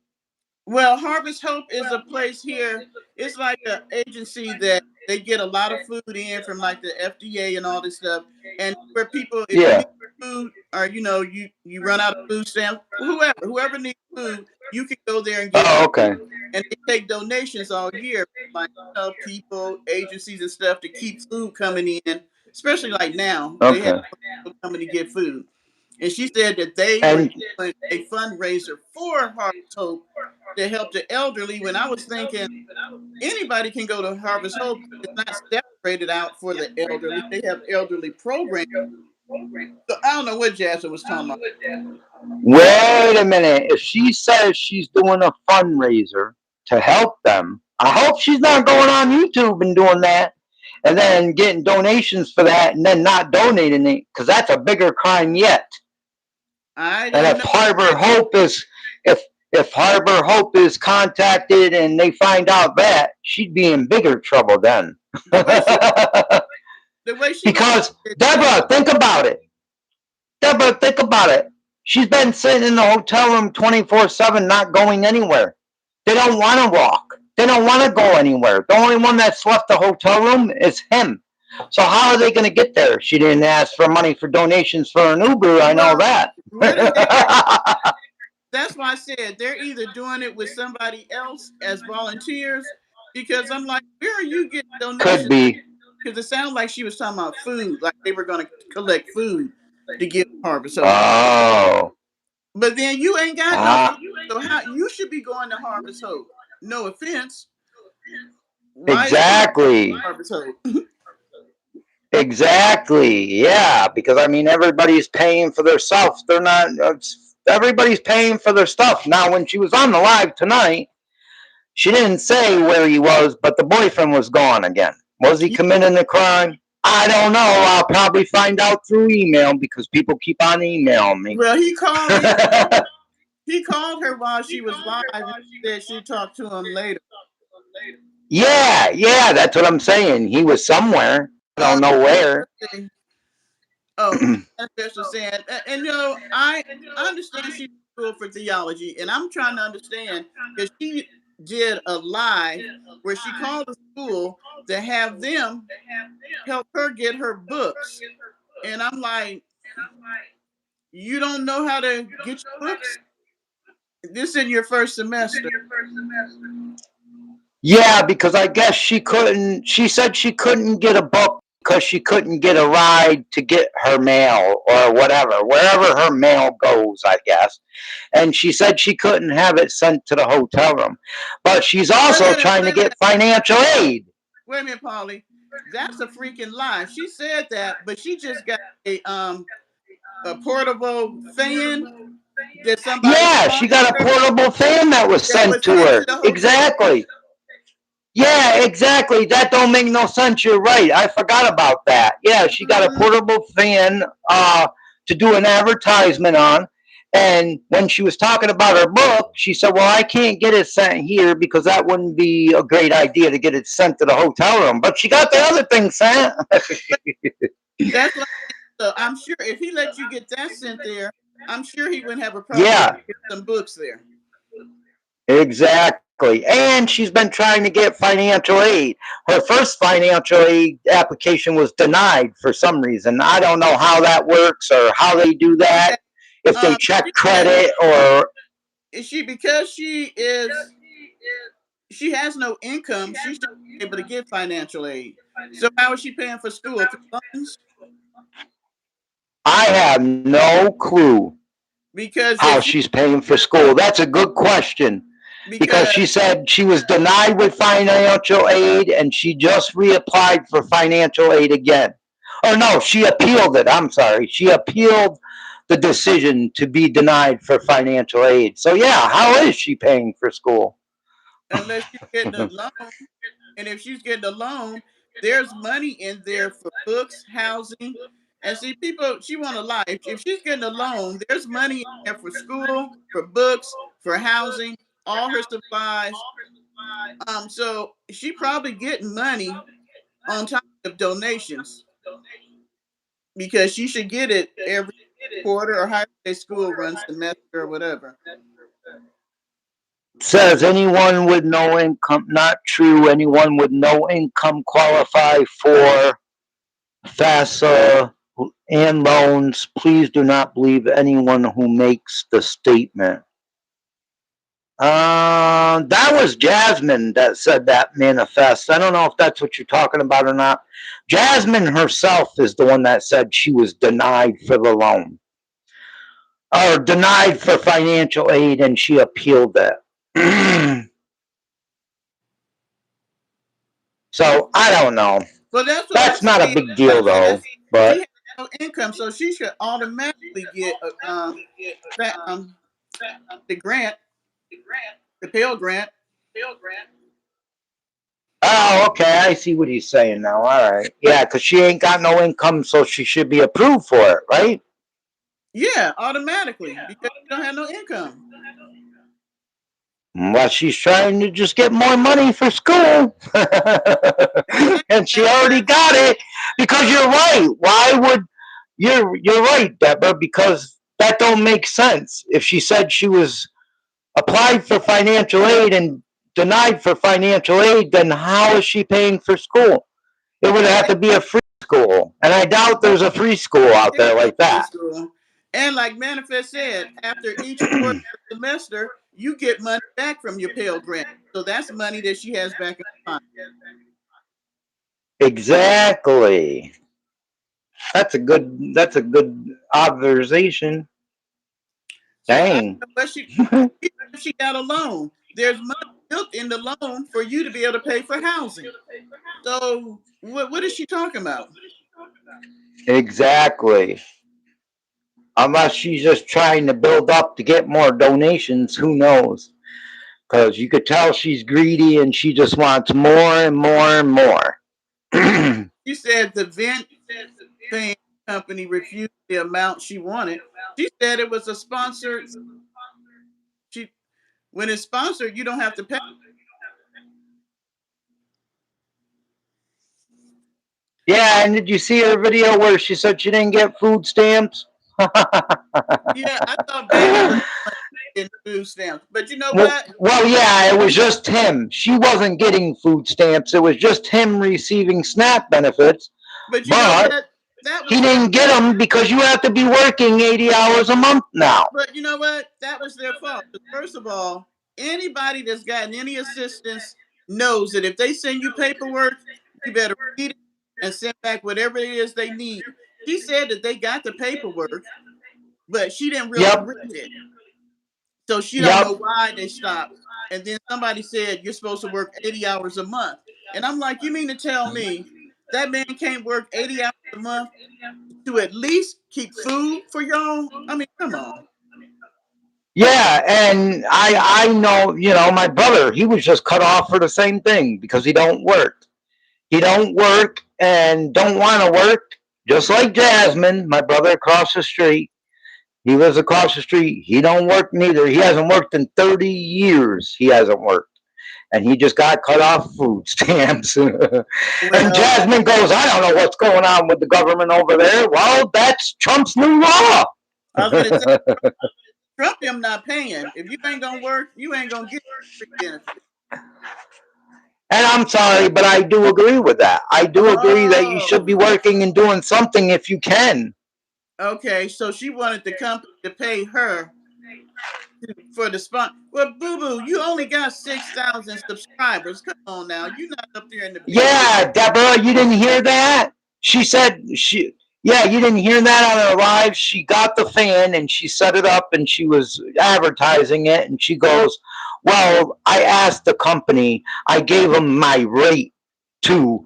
Well, Harvest Hope is a place here. It's like an agency that they get a lot of food in from like the FDA and all this stuff. And where people, if you need food or you run out of food stamps, whoever needs food, you can go there and get Oh, okay. And they take donations all year, like people, agencies and stuff to keep food coming in, especially like now. Okay. They have people coming to get food. And she said that they were doing a fundraiser for Harvest Hope to help the elderly. When I was thinking anybody can go to Harvest Hope, it's not separated out for the elderly. They have elderly programs. So I don't know what Jasmine was talking about. Wait a minute. If she says she's doing a fundraiser to help them, I hope she's not going on YouTube and doing that and then getting donations for that and then not donating it, because that's a bigger crime yet. And if Harbor Hope is if Harbor Hope is contacted and they find out that, she'd be in bigger trouble then. Because Deborah, think about it. She's been sitting in the hotel room 24/7, not going anywhere. They don't want to walk. They don't want to go anywhere. The only one that's left the hotel room is him. So how are they going to get there? She didn't ask for money for donations for an Uber. I know that. That's why I said they're either doing it with somebody else as volunteers, because I'm like, where are you getting donations? Could be. Because it sounded like she was talking about food, like they were going to collect food to give Harvest Hope. Oh. But then you ain't got no food, so how you should be going to Harvest Hope. No offense. Exactly. Harvest Hope. Exactly. Yeah, because I mean everybody's paying for their stuff. They're not. Everybody's paying for their stuff. Now, when she was on the live tonight, she didn't say where he was, but the boyfriend was gone again. Was he committing a crime? I don't know. I'll probably find out through email because people keep on emailing me. Well, he called her while she was live and said she'd talk to him later. Yeah, that's what I'm saying. He was somewhere. I don't know where. Oh, that's what I'm saying. And I understand she's school for theology, and I'm trying to understand because she did a live where she called the school to have them help her get her books. And I'm like, you don't know how to get your books? This in your first semester. Yeah, because I guess she said she couldn't get a book because she couldn't get a ride to get her mail or whatever, wherever her mail goes, I guess. And she said she couldn't have it sent to the hotel room. But she's also trying to get financial aid. Wait a minute, Polly. That's a freaking lie. She said that, but she just got a portable fan that somebody. Yeah, she got a portable fan that was sent to her. Exactly. Yeah, exactly. That don't make no sense. You're right. I forgot about that. Yeah, she got a portable fan to do an advertisement on. And when she was talking about her book, she said, well, I can't get it sent here because that wouldn't be a great idea to get it sent to the hotel room. But she got the other thing sent. That's like, so I'm sure if he let you get that sent there, I'm sure he wouldn't have a problem to get some books there. Exactly. And she's been trying to get financial aid. Her first financial aid application was denied for some reason. I don't know how that works or how they do that. If they check credit or... Is she, because she has no income, she should be able to get financial aid. So how is she paying for school? I have no clue how she's paying for school. That's a good question. Because she said she was denied with financial aid and she just reapplied for financial aid again. Or no, she appealed it. I'm sorry. She appealed the decision to be denied for financial aid. So yeah, how is she paying for school? Unless she's getting a loan. And if she's getting a loan, there's money in there for books, housing. And see, people, she want to lie. If she's getting a loan, there's money in there for school, for books, for housing, all her supplies. So she probably getting money on top of donations because she should get it every quarter or however their school runs, semester or whatever. Says anyone with no income, not true. Anyone with no income qualify for FAFSA and loans. Please do not believe anyone who makes the statement. That was Jasmine that said that manifest. I don't know if that's what you're talking about or not. Jasmine herself is the one that said she was denied for the loan or denied for financial aid, and she appealed it. So I don't know. Well, that's not a big deal though. But she has no income, so she should automatically get the grant, the Pell Grant. Oh, okay. I see what he's saying now. All right. Yeah, because she ain't got no income, so she should be approved for it, right? Yeah, automatically because she don't have no income. Well, she's trying to just get more money for school. And she already got it. Because you're right. Why would you're right, Deborah, because that don't make sense. If she said she was applied for financial aid and denied for financial aid, then how is she paying for school? It would have to be a free school. And I doubt there's a free school out there like that. And like Manifest said, after each quarter semester, you get money back from your Pell Grant. So that's money that she has back in her pocket. Exactly. That's a good observation. Dang. But she got a loan. There's money built in the loan for you to be able to pay for housing. So what is she talking about? Exactly. Unless she's just trying to build up to get more donations, who knows? Because you could tell she's greedy and she just wants more and more and more. She said the vent thing company refused the amount she wanted. She said it was a sponsored. When it's sponsored, you don't have to pay. Yeah, and did you see her video where she said she didn't get food stamps? Yeah, I thought baby was getting food stamps, but you know what? Well, yeah, it was just him. She wasn't getting food stamps. It was just him receiving SNAP benefits. But you know what? He didn't get them because you have to be working 80 hours a month now. But you know what? That was their fault. First of all, anybody that's gotten any assistance knows that if they send you paperwork, you better read it and send back whatever it is they need. She said that they got the paperwork, but she didn't really read it. So she don't know why they stopped. And then somebody said, you're supposed to work 80 hours a month. And I'm like, you mean to tell me that man can't work 80 hours a month to at least keep food for y'all? I mean, come on. Yeah, and I know, my brother, he was just cut off for the same thing because he don't work. He don't work and don't want to work, just like Jasmine, my brother across the street. He lives across the street. He don't work neither. He hasn't worked in 30 years. He hasn't worked. And he just got cut off food stamps. And Jasmine goes, I don't know what's going on with the government over there. Well, that's Trump's new law. I was going to say, Trump him not paying. If you ain't going to work, you ain't going to get free benefits. And I'm sorry, but I do agree with that. I do agree that you should be working and doing something if you can. Okay, so she wanted the company to pay her for the spot. Well, boo-boo, you only got 6,000 subscribers. Come on now. You're not up there in the Yeah, Deborah, you didn't hear that? She said you didn't hear that on her live. She got the fan and she set it up and she was advertising it and she goes, well, I asked the company, I gave them my rate to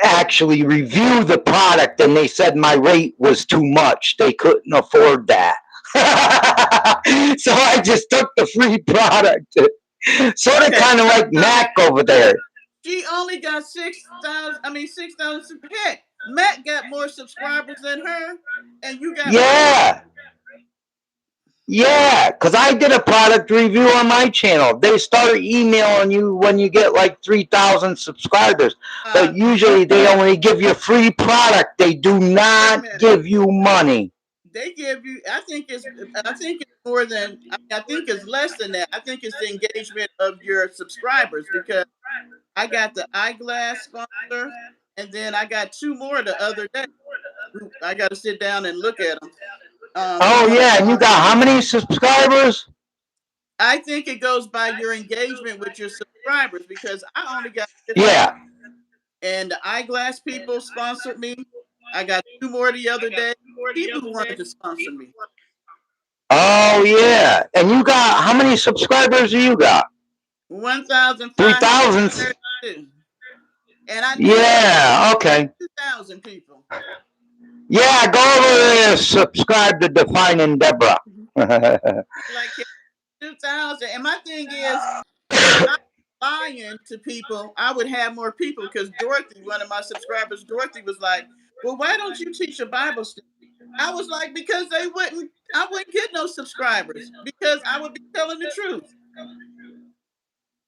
actually review the product, and they said my rate was too much. They couldn't afford that. So I just took the free product. Sort of kind of like Mac over there. She only got 6,000. I mean, 6,000. Heck, Matt got more subscribers than her, and you got. Yeah. Yeah, because I did a product review on my channel. They start emailing you when you get like 3,000 subscribers. But usually they only give you free product. They do not give you money. They give you, I think it's more than, I think it's less than that. I think it's the engagement of your subscribers, because I got the eyeglass sponsor, and then I got 2 more the other day. I got to sit down and look at them. Oh yeah, and you got how many subscribers? I think it goes by your engagement with your subscribers, because I only got 50, and the eyeglass people sponsored me. I got 2 more the other day. People wanted to sponsor me. Oh yeah, and you got how many subscribers do you got? 1,532. And I okay. 2,000 people. Yeah, go over there and subscribe to Defining Deborah. Like 2,000. And my thing is, if I'm lying to people, I would have more people, because Dorothy, one of my subscribers, Dorothy was like, well, why don't you teach a Bible study? I was like, because I wouldn't get no subscribers, because I would be telling the truth.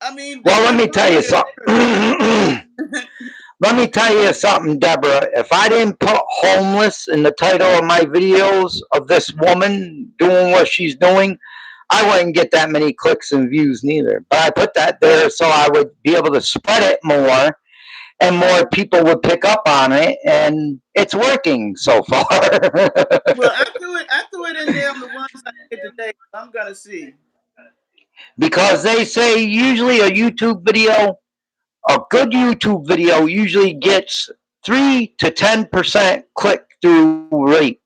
I mean, well, let me tell you something. Let me tell you something, Deborah. If I didn't put homeless in the title of my videos of this woman doing what she's doing, I wouldn't get that many clicks and views neither. But I put that there so I would be able to spread it more, and more people would pick up on it, and it's working so far. Well, I threw it in there on the ones I did today. I'm gonna see. Because they say usually a good YouTube video usually gets 3 to 10% click-through rate.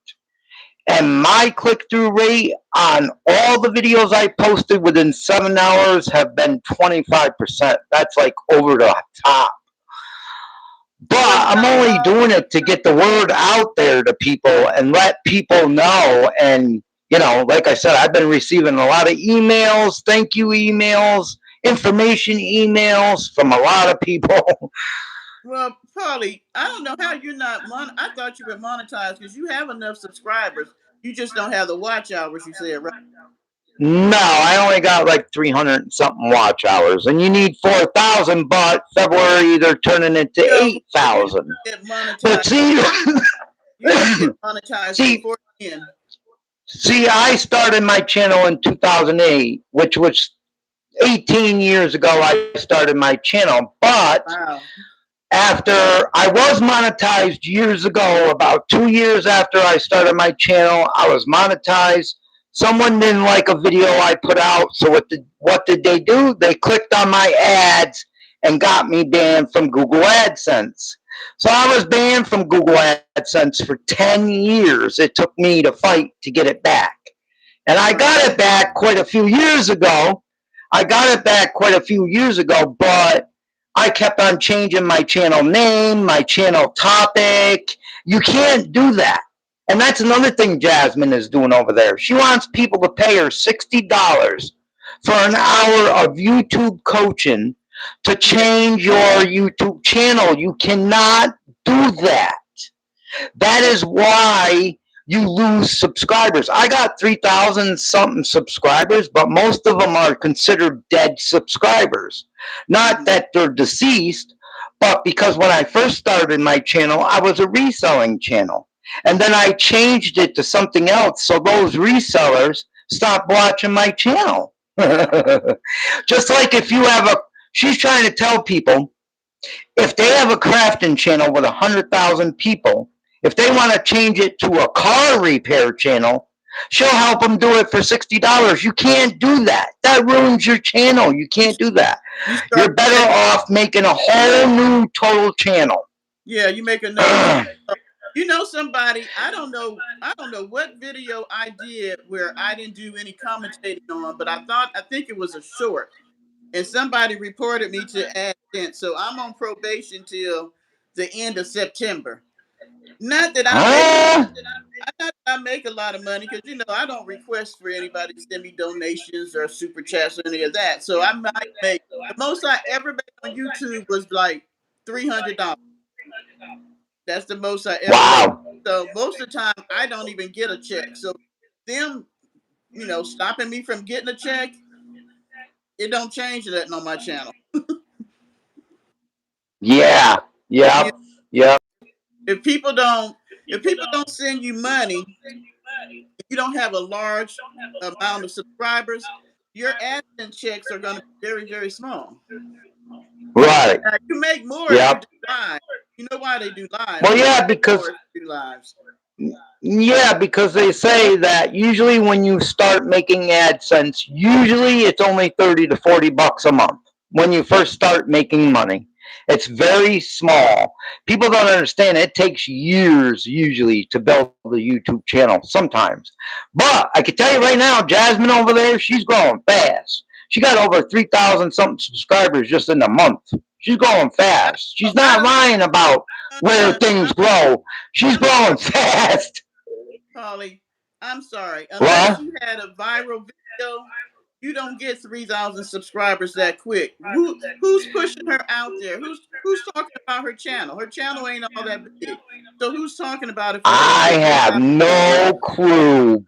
And my click-through rate on all the videos I posted within 7 hours have been 25%. That's like over the top. But I'm only doing it to get the word out there to people and let people know. And, you know, like I said, I've been receiving a lot of emails, thank you emails, information emails from a lot of people. Well, Paulie, I don't know how you're not I thought you were monetized, because you have enough subscribers. You just don't have the watch hours, you said, right? No, I only got like 300 something watch hours, and you need 4,000, but February they're turning it to 8,000. But see, see, I started my channel in 2008, which was 18 years ago. I started my channel, but after I was monetized years ago, about 2 years after I started my channel, I was monetized. Someone didn't like a video I put out, so what did they do? They clicked on my ads and got me banned from Google AdSense. So I was banned from Google AdSense for 10 years. It took me to fight to get it back. And I got it back quite a few years ago. but I kept on changing my channel name, my channel topic. You can't do that. And that's another thing Jasmine is doing over there. She wants people to pay her $60 for an hour of YouTube coaching to change your YouTube channel. You cannot do that. That is why you lose subscribers. I got 3,000 something subscribers, but most of them are considered dead subscribers. Not that they're deceased, but because when I first started my channel, I was a reselling channel. And then I changed it to something else, so those resellers stopped watching my channel. Just like if you have she's trying to tell people, if they have a crafting channel with 100,000 people, if they want to change it to a car repair channel, she'll help them do it for $60. You can't do that. That ruins your channel. You can't do that. You're better off making a whole new total channel. Yeah, you make another. You know somebody, I don't know what video I did where I didn't do any commentating on, but I think it was a short. And somebody reported me to AdSense. So I'm on probation till the end of September. Not that I make a lot of money, because I don't request for anybody to send me donations or super chats or any of that. So I might make, the most I ever made on YouTube was like $300. That's the most I ever made. So most of the time I don't even get a check. So them, stopping me from getting a check, it don't change nothing on my channel. Yeah. If people don't send you money, if you don't have a large amount of subscribers, your AdSense checks are going to be very, very small. Right. Now, you make more if you do live. You know why they do live? Well, yeah, because they say that usually when you start making AdSense, usually it's only $30 to $40 a month when you first start making money. It's very small. People don't understand. It takes years usually to build a YouTube channel sometimes. But I can tell you right now, Jasmine over there, she's growing fast. She got over 3,000 something subscribers just in a month. She's growing fast. She's not lying about where things grow. She's growing fast. Polly, I'm sorry. Unless you had a viral video, you don't get 3,000 subscribers that quick. Who's pushing her out there? Who's talking about her channel? Her channel ain't all that big. So who's talking about it? I have no clue,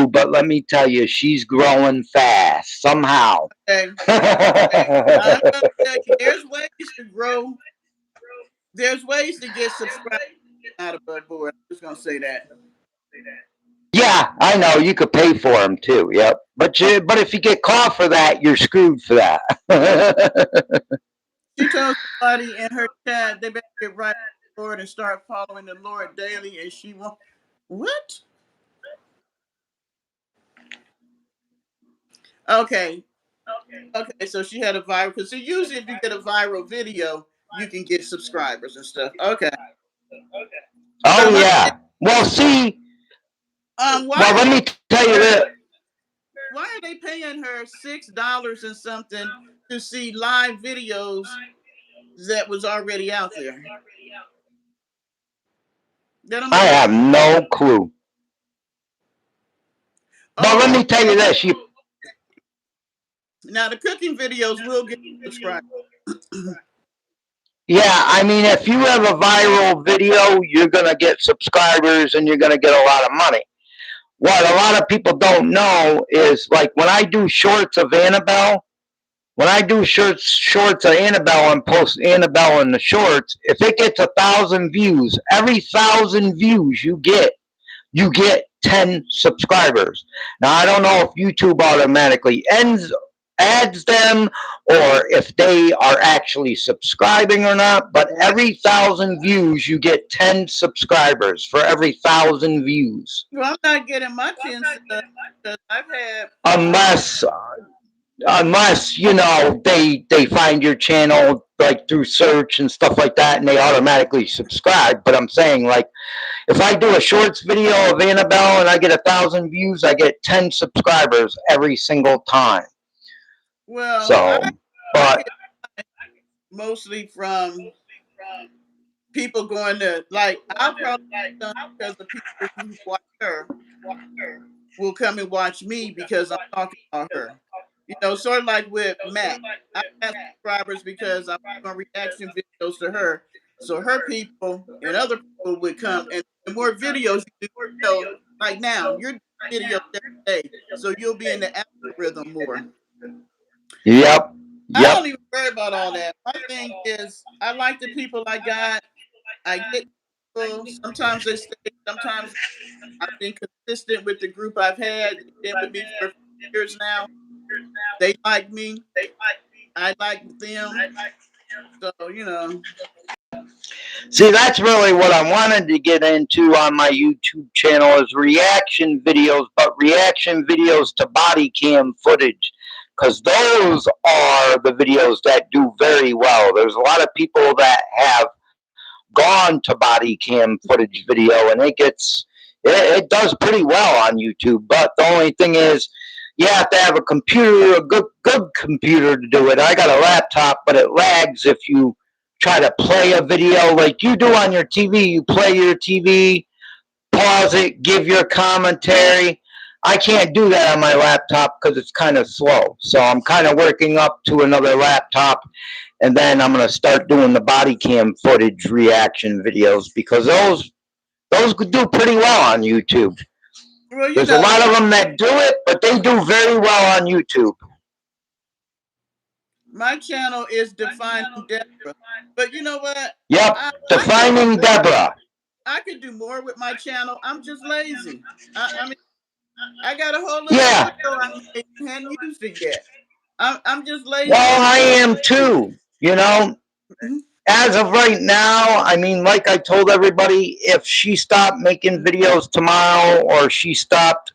but let me tell you, she's growing fast somehow. Okay. I'm gonna tell you, there's ways to grow. There's ways to get subscribers out of a board. I'm just gonna say that. Yeah, I know. You could pay for them too. Yep. But if you get caught for that, you're screwed for that. She told somebody in her chat they better get right on the Lord and start following the Lord daily, and she won't. What? Okay. So she had a viral, because usually if you get a viral video, you can get subscribers and stuff. Okay. Oh yeah. Well, see. Well, let me tell you this. Why are they paying her $6 and something to see live videos that was already out there? I have no clue. But let me tell you this. Now the cooking videos will get subscribers. Yeah, I mean, if you have a viral video, you're going to get subscribers and you're going to get a lot of money. What a lot of people don't know is, like, when I do shorts of Annabelle, and post Annabelle in the shorts, if it gets 1,000 views, every 1,000 views you get 10 subscribers. Now, I don't know if YouTube automatically adds them or if they are actually subscribing or not, but every 1,000 views you get 10 subscribers for every 1,000 views. Well, I'm not getting much because I've had unless they find your channel like through search and stuff like that and they automatically subscribe. But I'm saying, like, if I do a shorts video of Annabelle and I get 1,000 views, I get 10 subscribers every single time. Well, so, but mostly from people going to, like, I'll probably because the people who watch her will come and watch me because I'm talking about her. Sort of like with Matt. I have subscribers because I'm doing reaction videos to her. So her people and other people would come, and the more videos you do, like now, you're doing videos every day, so you'll be in the algorithm more. Yep. I don't even worry about all that. My thing is, I like the people I got. I get people. Sometimes they stay. Sometimes I've been consistent with the group I've had. They've been with me for years now. They like me. I like them. So, See, that's really what I wanted to get into on my YouTube channel is reaction videos, but reaction videos to body cam footage. Because those are the videos that do very well. There's a lot of people that have gone to body cam footage video, and it does pretty well on YouTube. But the only thing is, you have to have a computer, a good computer to do it. I got a laptop, but it lags if you try to play a video like you do on your TV. You play your TV, pause it, give your commentary. I can't do that on my laptop because it's kind of slow. So I'm kind of working up to another laptop, and then I'm going to start doing the body cam footage reaction videos because those do pretty well on YouTube. Well, There's a lot of them that do it, but they do very well on YouTube. My channel is Defining Deborah. But you know what? Yep, Defining Deborah. I could do more with my channel. I'm just lazy. I mean, I got a whole little Yeah. video I hadn't used it yet. I'm just lazy. Well, I am too. You know, as of right now, I mean, like I told everybody, if she stopped making videos tomorrow, or she stopped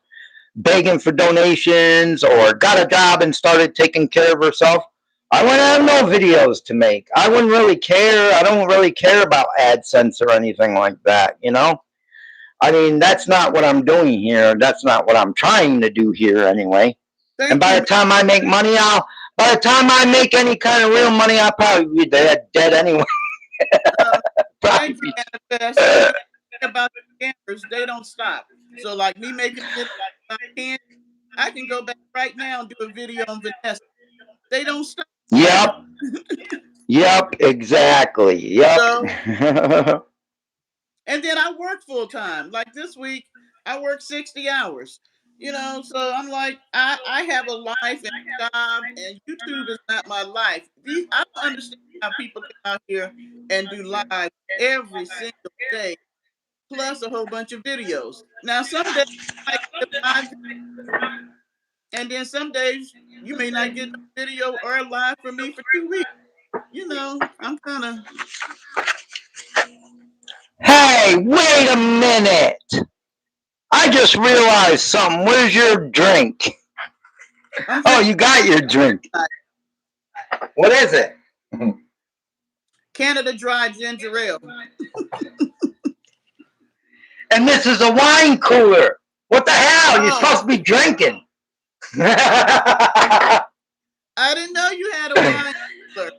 begging for donations, or got a job and started taking care of herself, I wouldn't have no videos to make. I wouldn't really care. I don't really care about AdSense or anything like that, you know? I mean, that's not what I'm doing here. That's not what I'm trying to do here anyway. And by the time I make money, by the time I make any kind of real money, I'll probably be dead anyway. Thank you, Manifest. About the scammers, they don't stop. So, like me making this, I can go back right now and do a video on Vanessa. They don't stop. Yep. Yep, exactly. Yep. So, and then I work full time. Like this week, I work 60 hours. You know, so I'm like, I have a life and a job, and YouTube is not my life. I don't understand how people come out here and do live every single day, plus a whole bunch of videos. Now, some days I get live, and then some days you may not get a video or a live from me for 2 weeks. You know, I'm kind of. Hey, wait a minute. I just realized something. Where's your drink? Oh, you got your drink. What is it? Canada Dry Ginger Ale. And this is a wine cooler. What the hell? You're supposed to be drinking. I didn't know you had a wine cooler.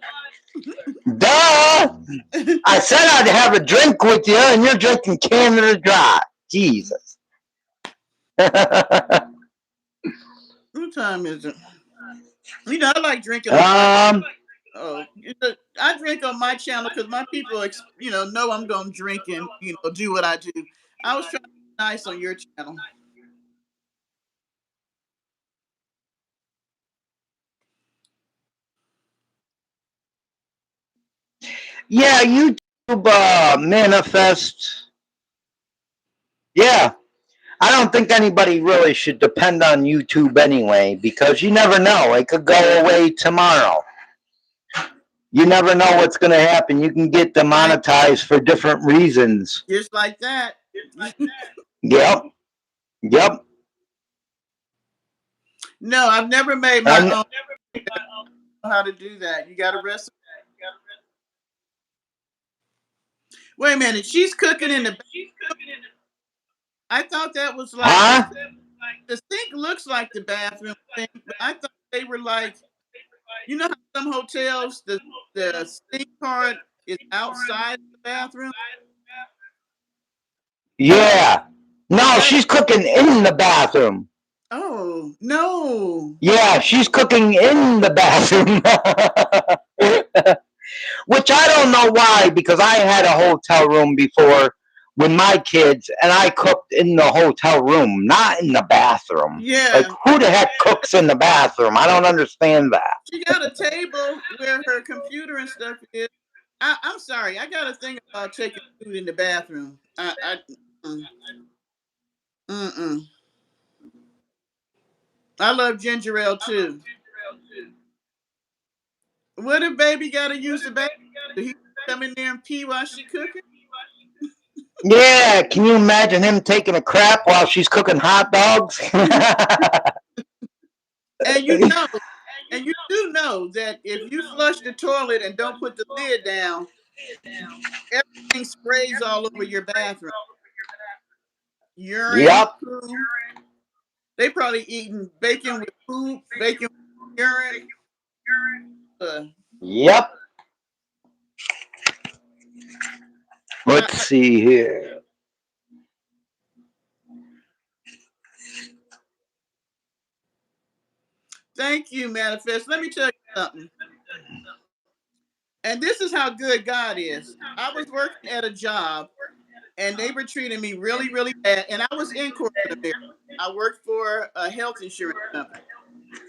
Duh! I said I'd have a drink with you, and you're drinking Canada Dry. Jesus. What time is it? You know, I like drinking. I drink on my channel because my people, know I'm gonna drink and do what I do. I was trying to be nice on your channel. Yeah, YouTube Manifest. Yeah. I don't think anybody really should depend on YouTube anyway, because you never know. It could go away tomorrow. You never know what's going to happen. You can get demonetized for different reasons. Just like that. Yep. Yep. No, I've never made my own. How to do that? You got a recipe? Wait a minute. She's cooking in the. I thought that was like the sink looks like the bathroom thing, but I thought they were like, you know how some hotels the sink part is outside the bathroom? Yeah. No, she's cooking in the bathroom. Oh, no. Yeah, she's cooking in the bathroom. Which I don't know why, because I had a hotel room before with my kids, and I cooked in the hotel room, not in the bathroom. Yeah. Like, who the heck cooks in the bathroom? I don't understand that. She got a table where her computer and stuff is. I'm sorry. I got to think about taking food in the bathroom. I love ginger ale, too. What if baby got to use the bathroom? Did he come in there and pee while she cooking? Yeah, can you imagine him taking a crap while she's cooking hot dogs? And you do know that if you flush the toilet and don't put the lid down, everything sprays all over your bathroom. Urine. Yep. Food. They probably eating bacon with poop, bacon with urine. Yep. Let's see here. Thank you, Manifest. Let me tell you something. And this is how good God is. I was working at a job, and they were treating me really, really bad. And I was in corporate America. I worked for a health insurance company.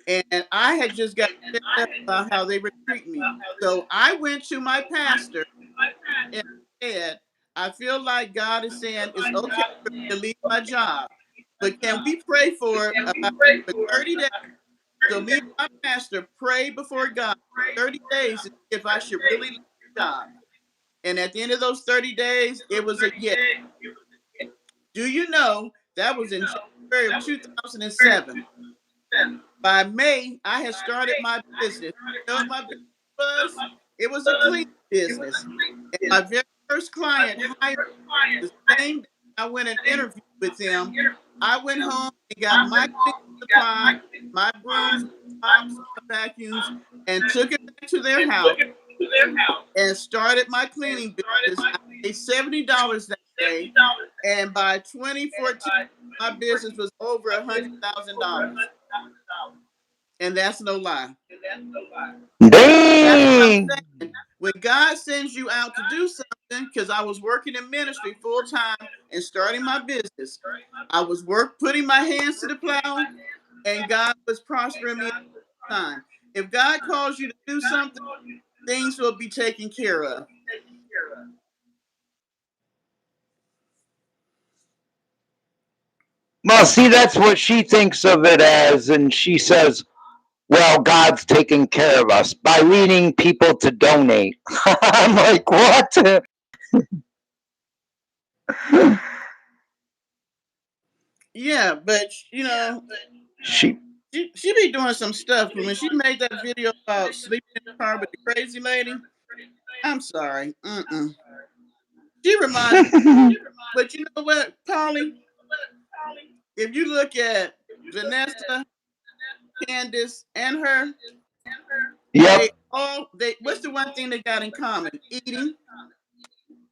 And I had just got fed up about how they were treating me. So I went to my pastor and said, I feel like God is saying it's okay for me to leave my job, but can we pray for about 30 days? So me and my pastor prayed before God for 30 days if I should really leave the job. And at the end of those 30 days, it was a yes. Do you know that was in January of 2007? By May, I had started my business. You know what my business was? It was a cleaning business. And my very first client hired me the same day I went and interviewed with them. I went home and got my cleaning supply, my brooms, mops, vacuums, and took it back to their house and started my cleaning business. I paid $70 that day, and by 2014, my business was over $100,000. And that's no lie. Dang! When God sends you out to do something, because I was working in ministry full time and starting my business, I was putting my hands to the plow, and God was prospering me at the time. If God calls you to do something, things will be taken care of. Well, see, that's what she thinks of it as, and she says, well, God's taking care of us by leading people to donate. I'm like, what? Yeah, but you know, She be doing some stuff. But when she made that video about sleeping in the car with the crazy lady, I'm sorry. She reminds me. But you know what, Polly? If you look at Vanessa, Candace, and her, Yep. they what's the one thing they got in common? Eating.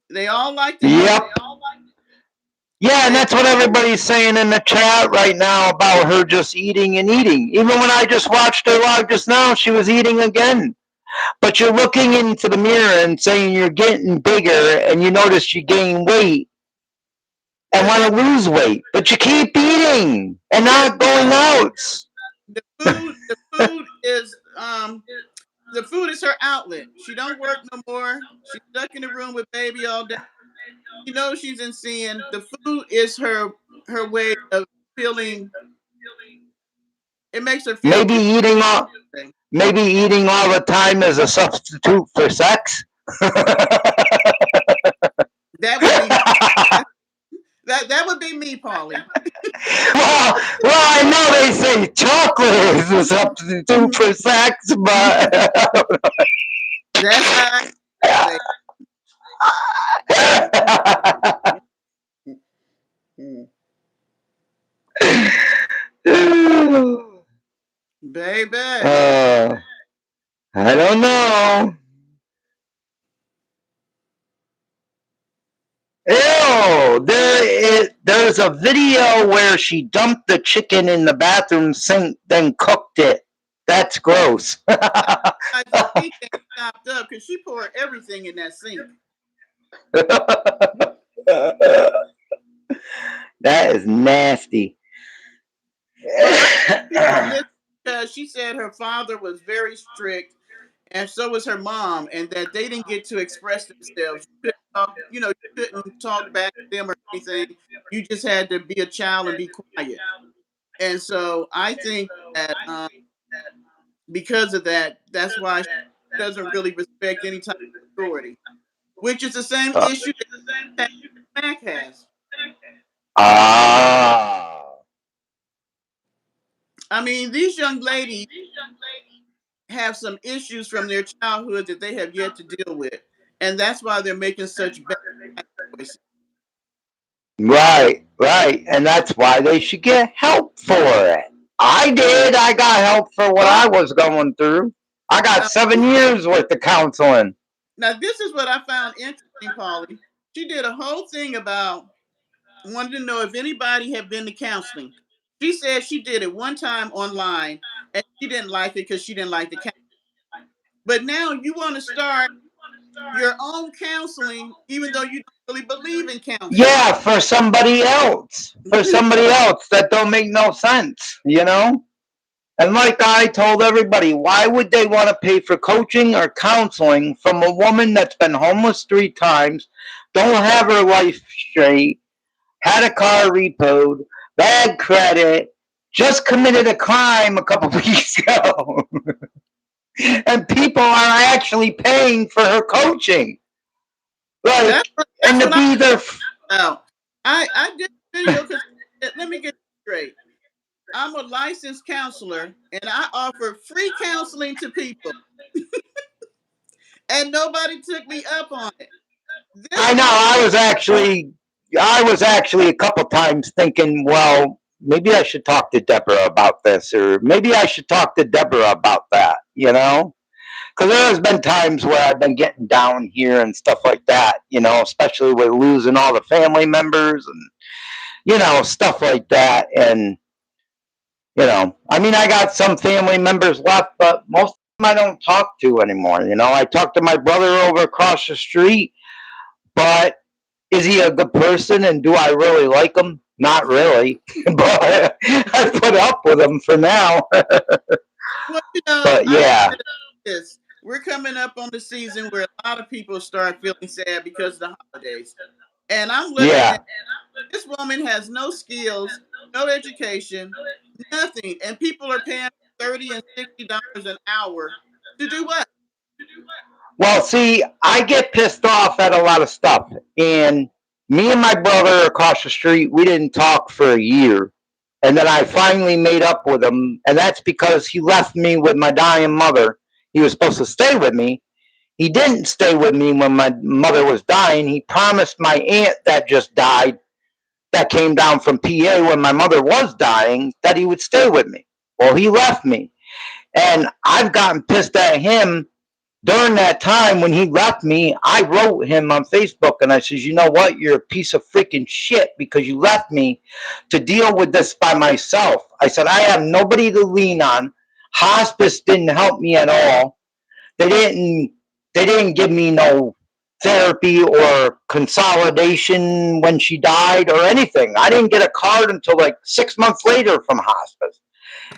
They all like to Yep. eat. Yeah, and that's what everybody's saying in the chat right now about her just eating and eating. Even when I just watched her live just now, she was eating again. But you're looking into the mirror and saying you're getting bigger, and you notice you gain weight and want to lose weight, but you keep eating and not going out. The food is the food is her outlet. She don't work no more. She's stuck in the room with baby all day. She knows she's in sin. The food is her way of feeling. It makes her feel maybe eating all the time is a substitute for sex. That would be that would be me, Paulie. well, I know they say chocolate is a substitute for sex, but that's how I baby. I don't know. Ew, there's a video where she dumped the chicken in the bathroom sink, then cooked it. That's gross. The sink ain't stopped up because she poured everything in that sink. That is nasty. She said her father was very strict, and so was her mom, and that they didn't get to express themselves. You couldn't talk back to them or anything. You just had to be a child and be quiet. And so I think that because of that, that's why she doesn't really respect any type of authority, which is the same issue that Mac has. I mean, these young ladies have some issues from their childhood that they have yet to deal with, and that's why they're making such bad choices. Right, and that's why they should get help for it. I did. I got help for what I was going through. I got 7 years worth of counseling. Now, this is what I found interesting, Paulie. She did a whole thing about wanted to know if anybody had been to counseling. She said she did it one time online and she didn't like it because she didn't like the counseling. But now you want to start your own counseling, even though you don't really believe in counseling. Yeah, for somebody else. For somebody else that don't make no sense, you know? And like I told everybody, why would they want to pay for coaching or counseling from a woman that's been homeless 3 times, don't have her life straight, had a car repoed, bad credit, just committed a crime a couple weeks ago. And people are actually paying for her coaching. Like, and to be there. I did a video because let me get straight. I'm a licensed counselor and I offer free counseling to people. And nobody took me up on it. I know. I was actually a couple times thinking, well, maybe I should talk to Deborah about this, or maybe I should talk to Deborah about that, you know? Because there has been times where I've been getting down here and stuff like that, you know, especially with losing all the family members and, you know, stuff like that. And, you know, I mean, I got some family members left, but most of them I don't talk to anymore. You know, I talk to my brother over across the street, but is he a good person and do I really like him? Not really, but I put up with him for now. Well, you know, but yeah. We're coming up on the season where a lot of people start feeling sad because of the holidays. And I'm looking at this woman has no skills, no education, nothing. And people are paying $30 and $60 an hour to do what? Well, see, I get pissed off at a lot of stuff. And me and my brother across the street, we didn't talk for a year. And then I finally made up with him. And that's because he left me with my dying mother. He was supposed to stay with me. He didn't stay with me when my mother was dying. He promised my aunt that just died, that came down from PA when my mother was dying, that he would stay with me. Well, he left me. And I've gotten pissed at him during that time when he left me. I wrote him on Facebook and I says, you know what? You're a piece of freaking shit because you left me to deal with this by myself. I said, I have nobody to lean on. Hospice didn't help me at all. They didn't give me no therapy or consolidation when she died or anything. I didn't get a card until like 6 months later from hospice.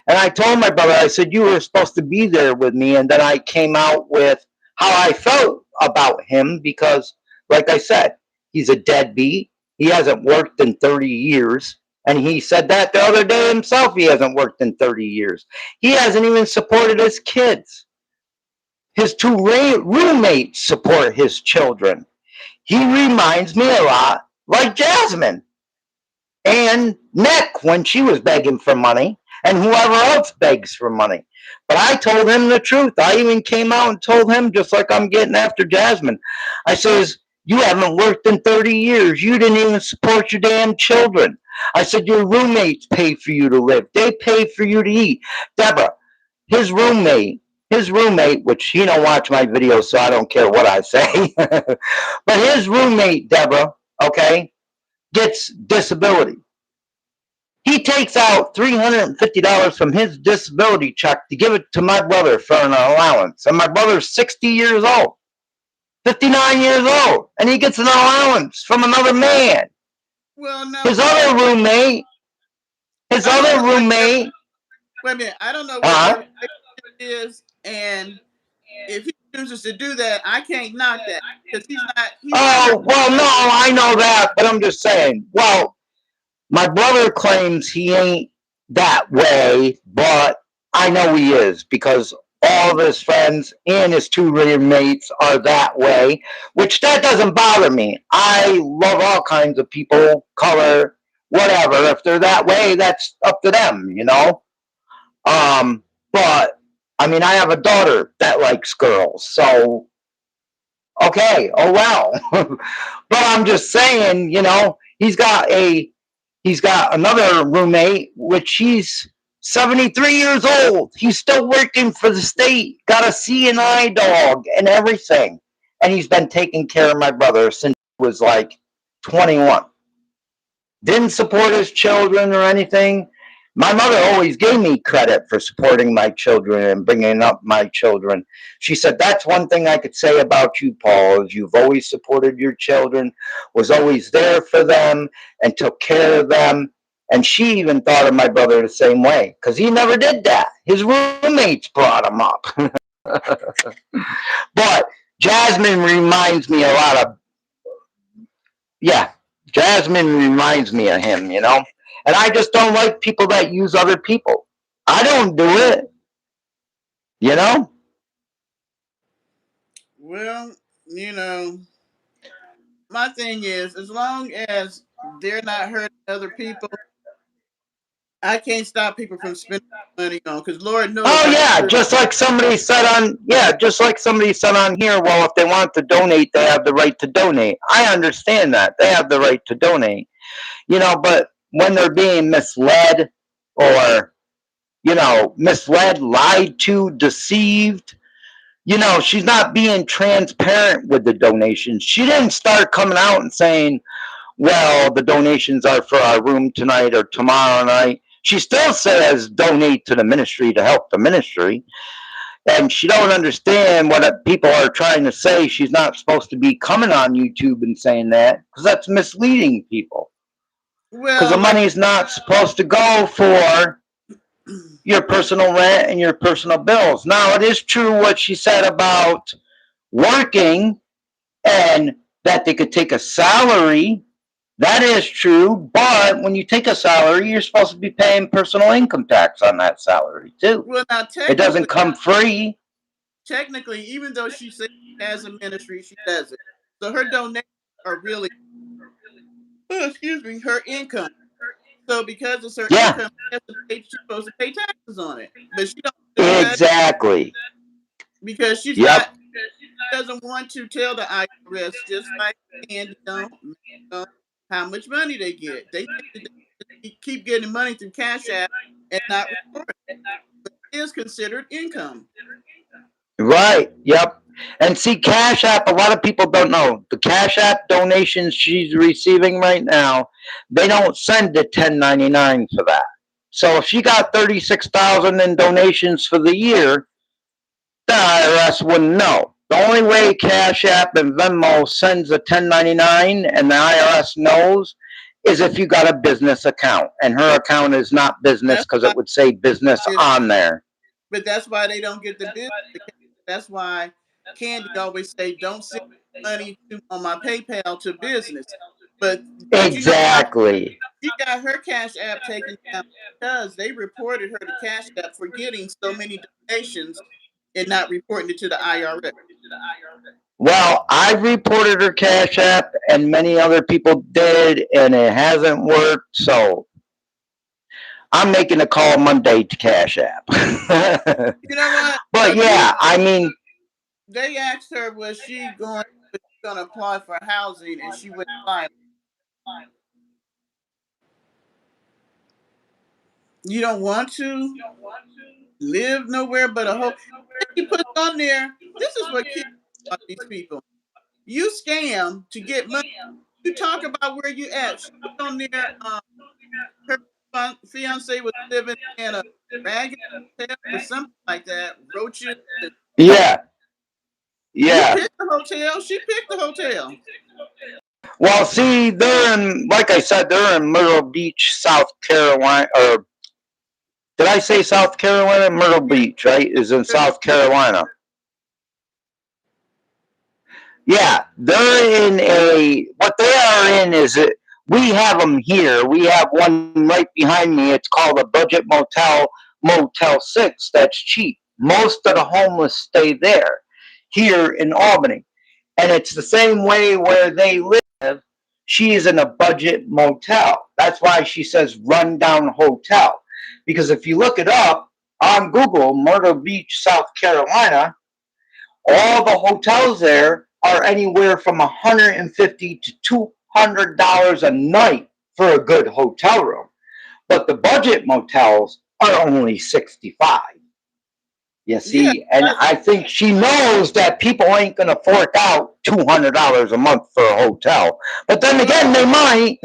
And I told my brother, I said, you were supposed to be there with me. And then I came out with how I felt about him because, like I said, he's a deadbeat. He hasn't worked in 30 years. And he said that the other day himself, he hasn't worked in 30 years. He hasn't even supported his kids. His 2 roommates support his children. He reminds me a lot like Jasmine and Nick when she was begging for money and whoever else begs for money. But I told him the truth. I even came out and told him, just like I'm getting after Jasmine. I says, you haven't worked in 30 years. You didn't even support your damn children. I said, your roommates pay for you to live. They pay for you to eat. Deborah, his roommate, which he don't watch my videos, so I don't care what I say. But his roommate, Deborah, okay, gets disability. He takes out $350 from his disability check to give it to my brother for an allowance. And my brother's 60 years old, 59 years old, and he gets an allowance from another man. Well, no. His other roommate. Wait a minute. I don't know what it is, and if he chooses to do that, I can't knock that because he's not. Well, no, I know that, but I'm just saying. Well, my brother claims he ain't that way, but I know he is because all of his friends and his 2 roommates are that way, which that doesn't bother me. I love all kinds of people, color, whatever. If they're that way, that's up to them, you know? But, I mean, I have a daughter that likes girls, so, okay, oh well. But I'm just saying, you know, he's got another roommate, which he's 73 years old. He's still working for the state, got a CNI dog and everything. And he's been taking care of my brother since was like 21. Didn't support his children or anything. My mother always gave me credit for supporting my children and bringing up my children. She said, that's one thing I could say about you, Paul, is you've always supported your children, was always there for them, and took care of them. And she even thought of my brother the same way, because he never did that. His roommates brought him up. But Jasmine reminds me a lot of, yeah, Jasmine reminds me of him, you know? And I just don't like people that use other people. I don't do it, you know? Well, my thing is, as long as they're not hurting other people, I can't stop people from spending money on, because Lord knows. Oh yeah, just like somebody said on here, well, if they want to donate, they have the right to donate. I understand that. They have the right to donate. You know, but when they're being misled or, misled, lied to, deceived, she's not being transparent with the donations. She didn't start coming out and saying, well, the donations are for our room tonight or tomorrow night. She still says donate to the ministry to help the ministry. And she don't understand what people are trying to say. She's not supposed to be coming on YouTube and saying that, because that's misleading people. Because the money is not supposed to go for your personal rent and your personal bills. Now, it is true what she said about working and that they could take a salary. That is true, but when you take a salary, you're supposed to be paying personal income tax on that salary too. Well, now, it doesn't come free. Technically, even though she says she has a ministry, she doesn't. So her donations are really, her income. So because it's her income, she's supposed to pay taxes on it, but she don't do that. Exactly. Because she's not. Doesn't want to tell the IRS, just like Candy don't how much money they get. They keep getting money through Cash App and not report it. But it is considered income. Right. Yep. And see, Cash App, a lot of people don't know. The Cash App donations she's receiving right now, they don't send the 1099 for that. So if she got $36,000 in donations for the year, the IRS wouldn't know. The only way Cash App and Venmo sends a 1099 and the IRS knows is if you got a business account. And her account is not business because it would say business on there. But that's why they don't get the business. That's why Candy always say, don't send money on my PayPal to business. But exactly. She got her Cash App taken down because they reported her to Cash App for getting so many donations and not reporting it to the IRS. Well, I reported her Cash App, and many other people did, and it hasn't worked. So I'm making a call Monday to Cash App. You know what? But yeah, I mean, they asked her, was she going to apply for housing, and she wouldn't apply. You don't want to live nowhere but a hole. You put on there. This is what kids about these people. You scam to get money. You talk about where you at. She put on there. Her fiance was living in a ragged hotel or something like that. Roaches. Yeah. Yeah. You picked the hotel. She picked the hotel. Well, see, like I said, they're in Myrtle Beach, South Carolina, or did I say South Carolina? Myrtle Beach, right? Is in South Carolina. Yeah, they're in what they are in is we have them here. We have one right behind me. It's called a budget motel, Motel 6. That's cheap. Most of the homeless stay there, here in Albany. And it's the same way where they live. She is in a budget motel. That's why she says rundown hotel. Because if you look it up on Google, Myrtle Beach, South Carolina, all the hotels there are anywhere from $150 to $200 a night for a good hotel room. But the budget motels are only $65. You Yeah, see, and I think she knows that people ain't gonna fork out $200 a month for a hotel. But then again, they might.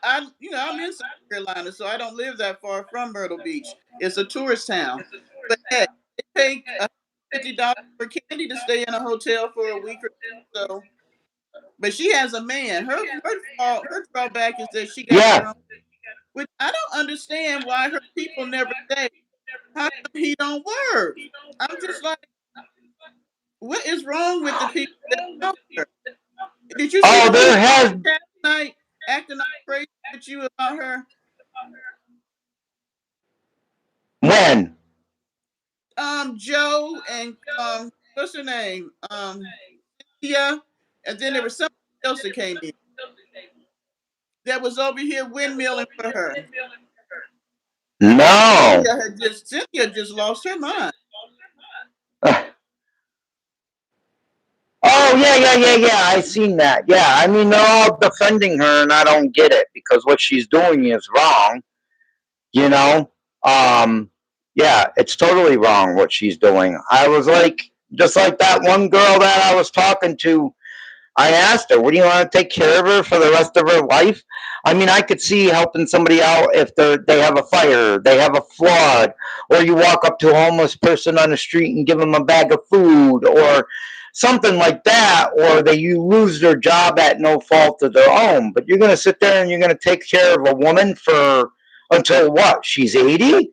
I'm in South Carolina, so I don't live that far from Myrtle Beach. It's a tourist town, but hey, they pay $50 for Candy to stay in a hotel for a week or so. But she has a man. Her drawback is that she got her Yeah. own. Which I don't understand why her people never say, how come he don't work? I'm just like, what is wrong with the people that help her? Did you see Oh, the people there has last night acting all crazy with you about her? when? Joe and what's her name? Yeah, and then there was somebody else that came in that was over here windmilling for her. No. Cynthia just lost her mind. Oh yeah. I seen that. Yeah, I mean they're all defending her, and I don't get it because what she's doing is wrong. You know, yeah, it's totally wrong what she's doing. I was like, just like that one girl that I was talking to. I asked her, "What do you want to take care of her for the rest of her life?" I mean, I could see helping somebody out if they have a fire, they have a flood, or you walk up to a homeless person on the street and give them a bag of food, or something like that, or you lose their job at no fault of their own. But you're going to sit there and you're going to take care of a woman for until what? She's 80?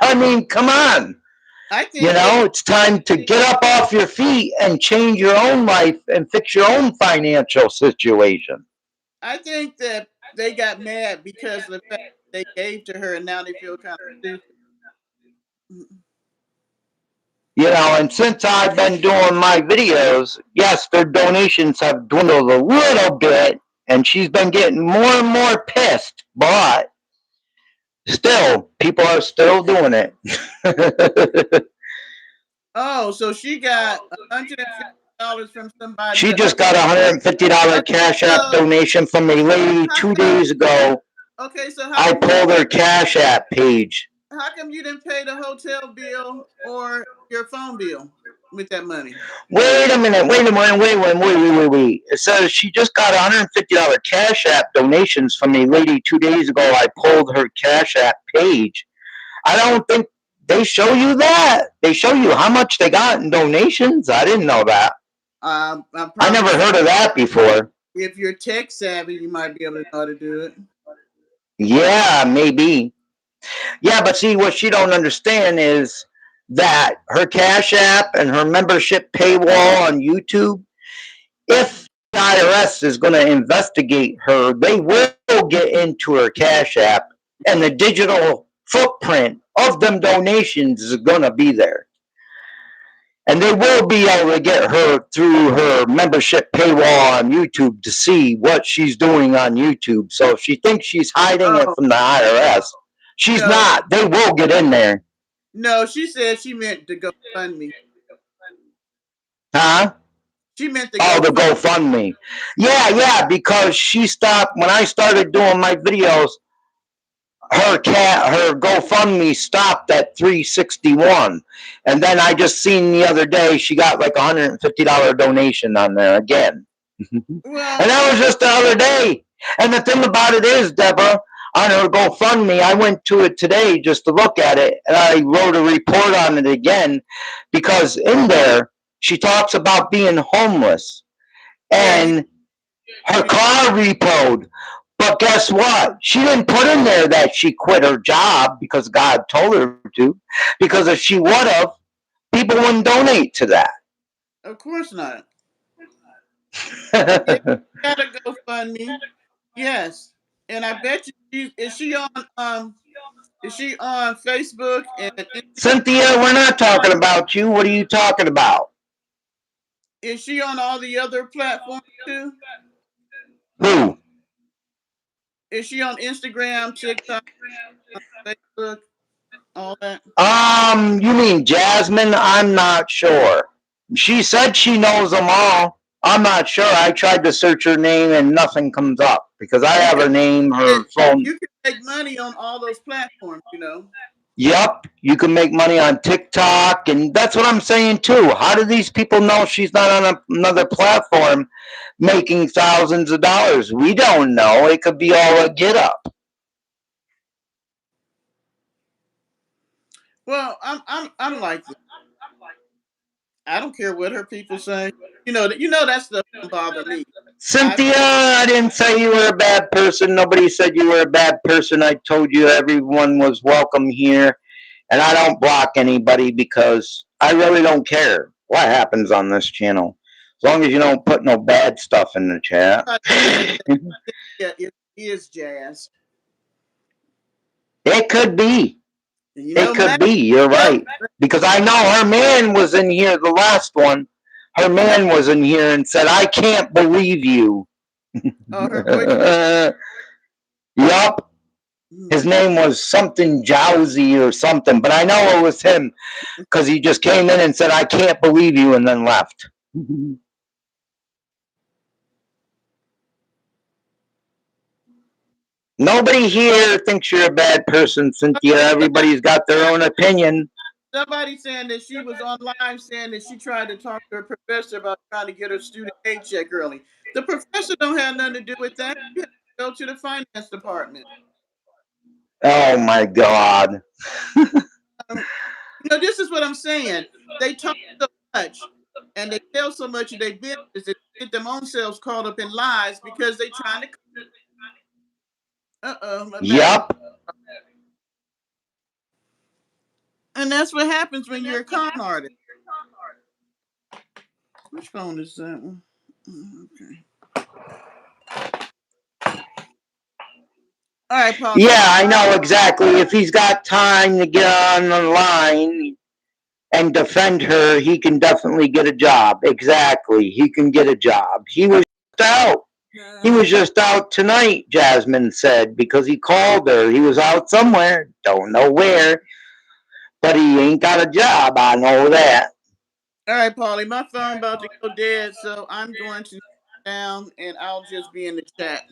I mean, come on. It's time to get up off your feet and change your own life and fix your own financial situation. I think that they got mad because of the fact they gave to her, and now they feel kind of stupid. And since I've been doing my videos, yes, their donations have dwindled a little bit, and she's been getting more and more pissed, but still, people are still doing it. Oh, so she got $150 from somebody. She just got a $150 Cash App donation from a lady 2 days ago. Okay, so I pulled her Cash App page. How come you didn't pay the hotel bill or your phone bill with that money? Wait a minute. Wait. It says she just got a $150 Cash App donations from a lady 2 days ago. I pulled her Cash App page. I don't think they show you that. They show you how much they got in donations. I didn't know that. I never heard of that before. If you're tech savvy, you might be able to know how to do it. Yeah, maybe. Yeah, but see, what she don't understand is that her Cash App and her membership paywall on YouTube, if the IRS is going to investigate her, they will get into her Cash App, and the digital footprint of them donations is going to be there. And they will be able to get her through her membership paywall on YouTube to see what she's doing on YouTube. So if she thinks she's hiding it from the IRS, she's not. They will get in there. No, she said she meant to GoFundMe. Huh? She meant the GoFundMe. Yeah, because she stopped when I started doing my videos. Her GoFundMe stopped at 361, and then I just seen the other day she got like $150 donation on there again. And that was just the other day. And the thing about it is, Deborah, on her GoFundMe, I went to it today just to look at it, and I wrote a report on it again because in there she talks about being homeless and her car repoed. But guess what? She didn't put in there that she quit her job because God told her to. Because if she would have, people wouldn't donate to that. Of course not. Gotta GoFundMe. Yes, and I bet you is she on Facebook and Instagram? Cynthia, we're not talking about you. What are you talking about? Is she on all the other platforms too? Who? Is she on Instagram, TikTok, Facebook, all that? You mean Jasmine? I'm not sure. She said she knows them all. I'm not sure. I tried to search her name and nothing comes up because I have her name, her phone. You can make money on all those platforms, Yup, you can make money on TikTok, and that's what I'm saying too. How do these people know she's not on another platform making thousands of dollars? We don't know. It could be all a get up. Well, I'm like this. I don't care what her people say. You know that stuff doesn't bother me. Cynthia, I didn't say you were a bad person. Nobody said you were a bad person. I told you everyone was welcome here. And I don't block anybody because I really don't care what happens on this channel. As long as you don't put no bad stuff in the chat. Yeah, it is Jazz. It could be. It could be. You're right. Because I know her man was in here, the last one. Her man was in here and said, I can't believe you. Oh, her boyfriend? Yup. His name was something Jowsey or something, but I know it was him because he just came in and said, I can't believe you, and then left. Nobody here thinks you're a bad person, Cynthia. Everybody's got their own opinion. Somebody saying that she was online saying that she tried to talk to her professor about trying to get her student aid check early. The professor don't have nothing to do with that. You have to go to the finance department. Oh my God. This is what I'm saying. They talk so much and they tell so much of their business that they get them own selves caught up in lies because they trying to. Yep. And that's what happens when you're a con artist. Which phone is that one? Okay. All right, Paul. Yeah, I know exactly. If he's got time to get on the line and defend her, he can definitely get a job. Exactly. He can get a job. He was out. He was just out tonight, Jasmine said, because he called her. He was out somewhere. Don't know where. But he ain't got a job. I know that. All right, Paulie. My phone about to go dead, so I'm going to sit down and I'll just be in the chat.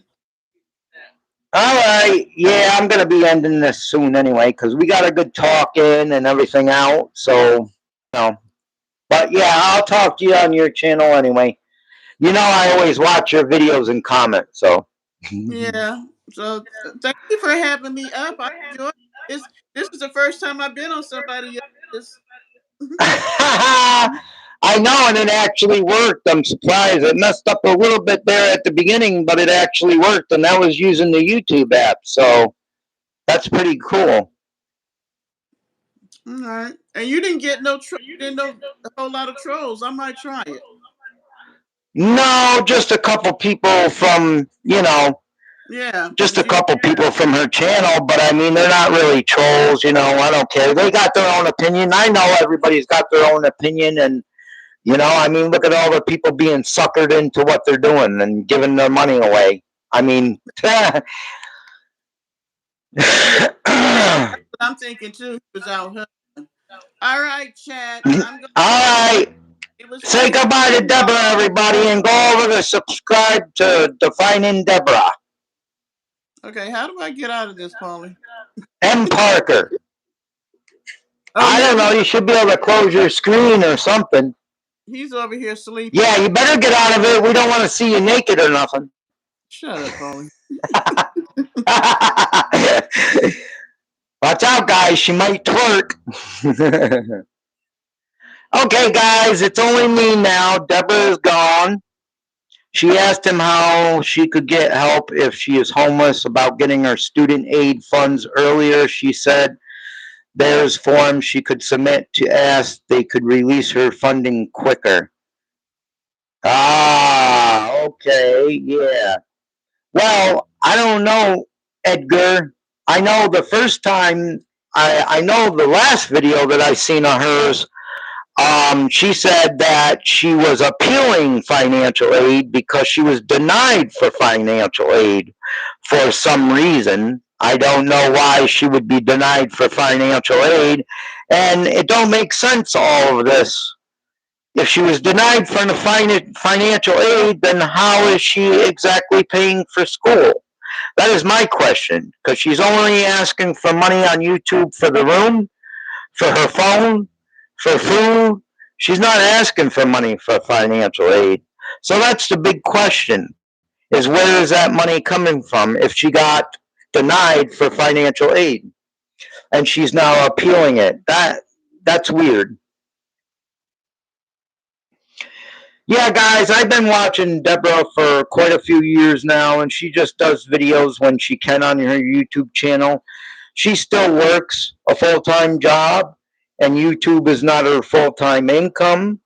All right. Yeah, I'm going to be ending this soon anyway, because we got a good talk in and everything out. So, But yeah, I'll talk to you on your channel anyway. I always watch your videos and comment, so. Yeah. So thank you for having me up. I enjoy this. This is the first time I've been on somebody else's. I know, and it actually worked. I'm surprised. It messed up a little bit there at the beginning, but it actually worked, and that was using the YouTube app. So that's pretty cool. All right. And you didn't get a whole lot of trolls. I might try it. No, just a couple people from, Yeah. Just a couple people from her channel, but I mean, they're not really trolls, I don't care. They got their own opinion. I know everybody's got their own opinion, and, I mean, look at all the people being suckered into what they're doing and giving their money away. I mean, I'm thinking too, he was out hunting. All right, Chad. All right. Say goodbye to Deborah, everybody, and go over to subscribe to Defining Deborah. Okay, how do I get out of this, Paulie? M. Parker. I don't know. You should be able to close your screen or something. He's over here sleeping. Yeah, you better get out of it. We don't want to see you naked or nothing. Shut up, Paulie. Watch out, guys. She might twerk. Okay, guys. It's only me now. Deborah is gone. She asked him how she could get help if she is homeless about getting her student aid funds earlier. She said there's forms she could submit to ask they could release her funding quicker. Ah, okay, yeah. Well, I don't know, Edgar. I know the first time, I know the last video that I seen of hers, she said that she was appealing financial aid because she was denied for financial aid for some reason. I don't know why she would be denied for financial aid, and it don't make sense, all of this. If she was denied for the financial aid, then how is she exactly paying for school? That is my question, because she's only asking for money on YouTube for the room, for her phone, for food. She's not asking for money for financial aid. So that's the big question, is where is that money coming from if she got denied for financial aid and she's now appealing it? That's weird. Yeah, guys, I've been watching Deborah for quite a few years now, and she just does videos when she can on her YouTube channel. She still works a full-time job, and YouTube is not her full-time income,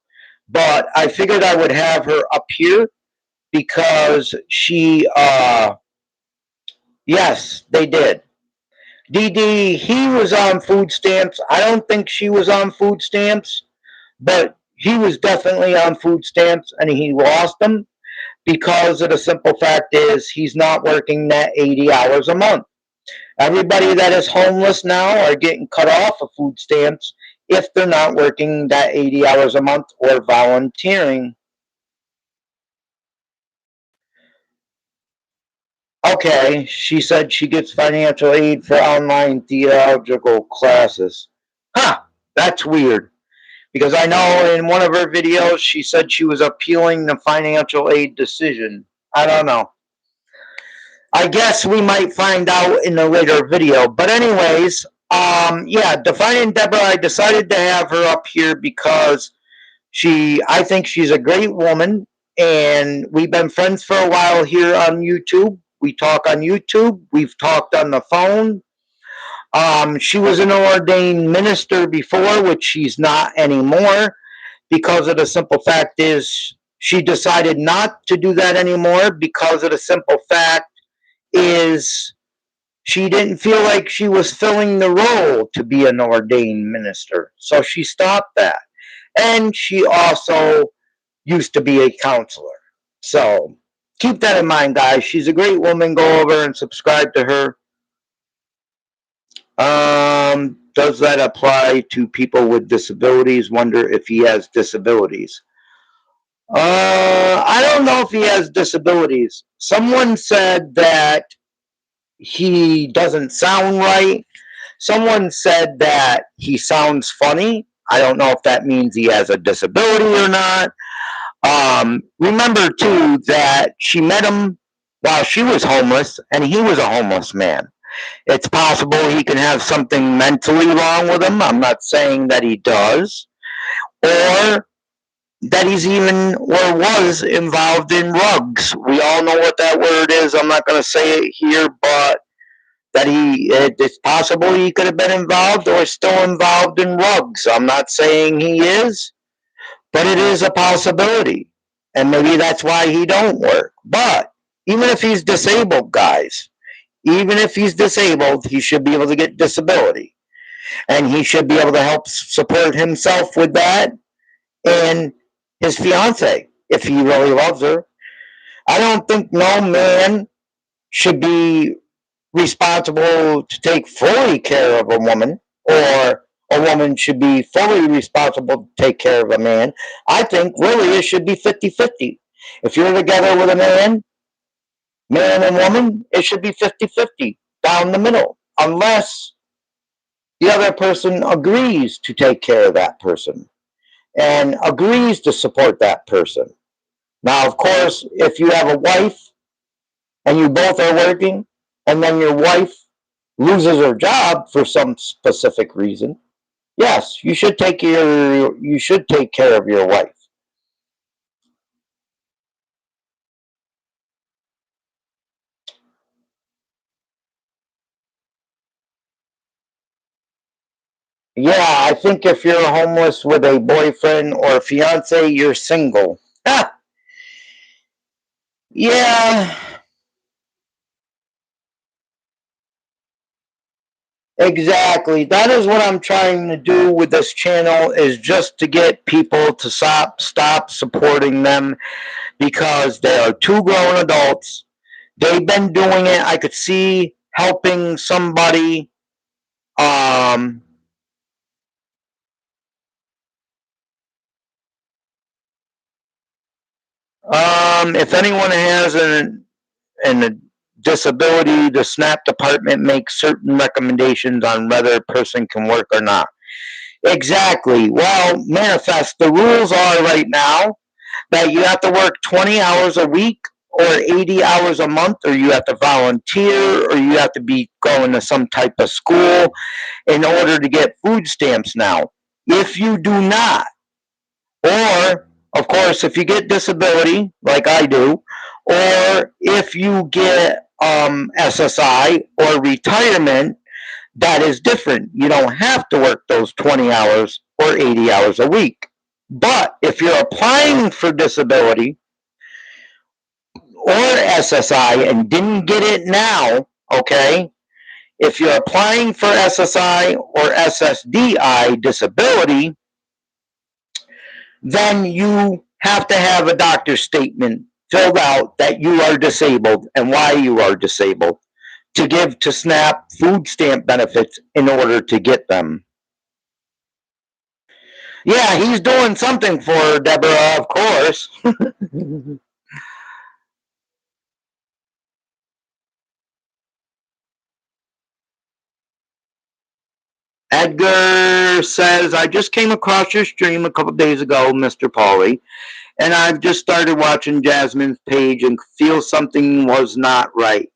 but I figured I would have her up here because yes, they did. DD, he was on food stamps. I don't think she was on food stamps, but he was definitely on food stamps, and he lost them because of the simple fact is he's not working that 80 hours a month. Everybody that is homeless now are getting cut off of food stamps if they're not working that 80 hours a month or volunteering. Okay, she said she gets financial aid for online theological classes. Huh, that's weird. Because I know in one of her videos she said she was appealing the financial aid decision. I don't know. I guess we might find out in a later video. But anyways, yeah, Defining Deborah, I decided to have her up here because I think she's a great woman, and we've been friends for a while here on YouTube. We talk on YouTube. We've talked on the phone. She was an ordained minister before, which she's not anymore, because of the simple fact is she decided not to do that anymore because of the simple fact is she didn't feel like she was filling the role to be an ordained minister. So she stopped that. And she also used to be a counselor. So keep that in mind, guys. She's a great woman. Go over and subscribe to her. Does that apply to people with disabilities? Wonder if he has disabilities. I don't know if he has disabilities. Someone said that he doesn't sound right. Someone said that he sounds funny. I don't know if that means he has a disability or not. Remember, too, that she met him while she was homeless, and he was a homeless man. It's possible he can have something mentally wrong with him. I'm not saying that he does. Or that he's even or was involved in rugs. We all know what that word is. I'm not going to say it here, but that it's possible he could have been involved or still involved in rugs. I'm not saying he is, but it is a possibility. And maybe that's why he don't work. But even if he's disabled, guys, even if he's disabled, he should be able to get disability. And he should be able to help support himself with that and his fiance, if he really loves her. I don't think no man should be responsible to take fully care of a woman, or a woman should be fully responsible to take care of a man. I think really it should be 50-50. If you're together with a man and woman, it should be 50-50 down the middle, unless the other person agrees to take care of that person and agrees to support that person. Now, of course, if you have a wife and you both are working, and then your wife loses her job for some specific reason, yes, you should take care of your wife. Yeah, I think if you're homeless with a boyfriend or a fiance, you're single. Ah, yeah. Exactly. That is what I'm trying to do with this channel, is just to get people to stop supporting them, because they are two grown adults. They've been doing it. I could see helping somebody. If anyone has an disability, the SNAP department makes certain recommendations on whether a person can work or not. Exactly. Well, manifest, the rules are right now that you have to work 20 hours a week or 80 hours a month, or you have to volunteer, or you have to be going to some type of school in order to get food stamps now. If you do not, or of course, if you get disability, like I do, or if you get SSI or retirement, that is different. You don't have to work those 20 hours or 80 hours a week. But if you're applying for disability or SSI and didn't get it now, okay, if you're applying for SSI or SSDI disability, then you have to have a doctor's statement filled out that you are disabled and why you are disabled to give to SNAP food stamp benefits in order to get them. Yeah, he's doing something for Deborah, of course. Edgar says, I just came across your stream a couple days ago, Mr. Pauly, and I've just started watching Jasmine's page and feel something was not right.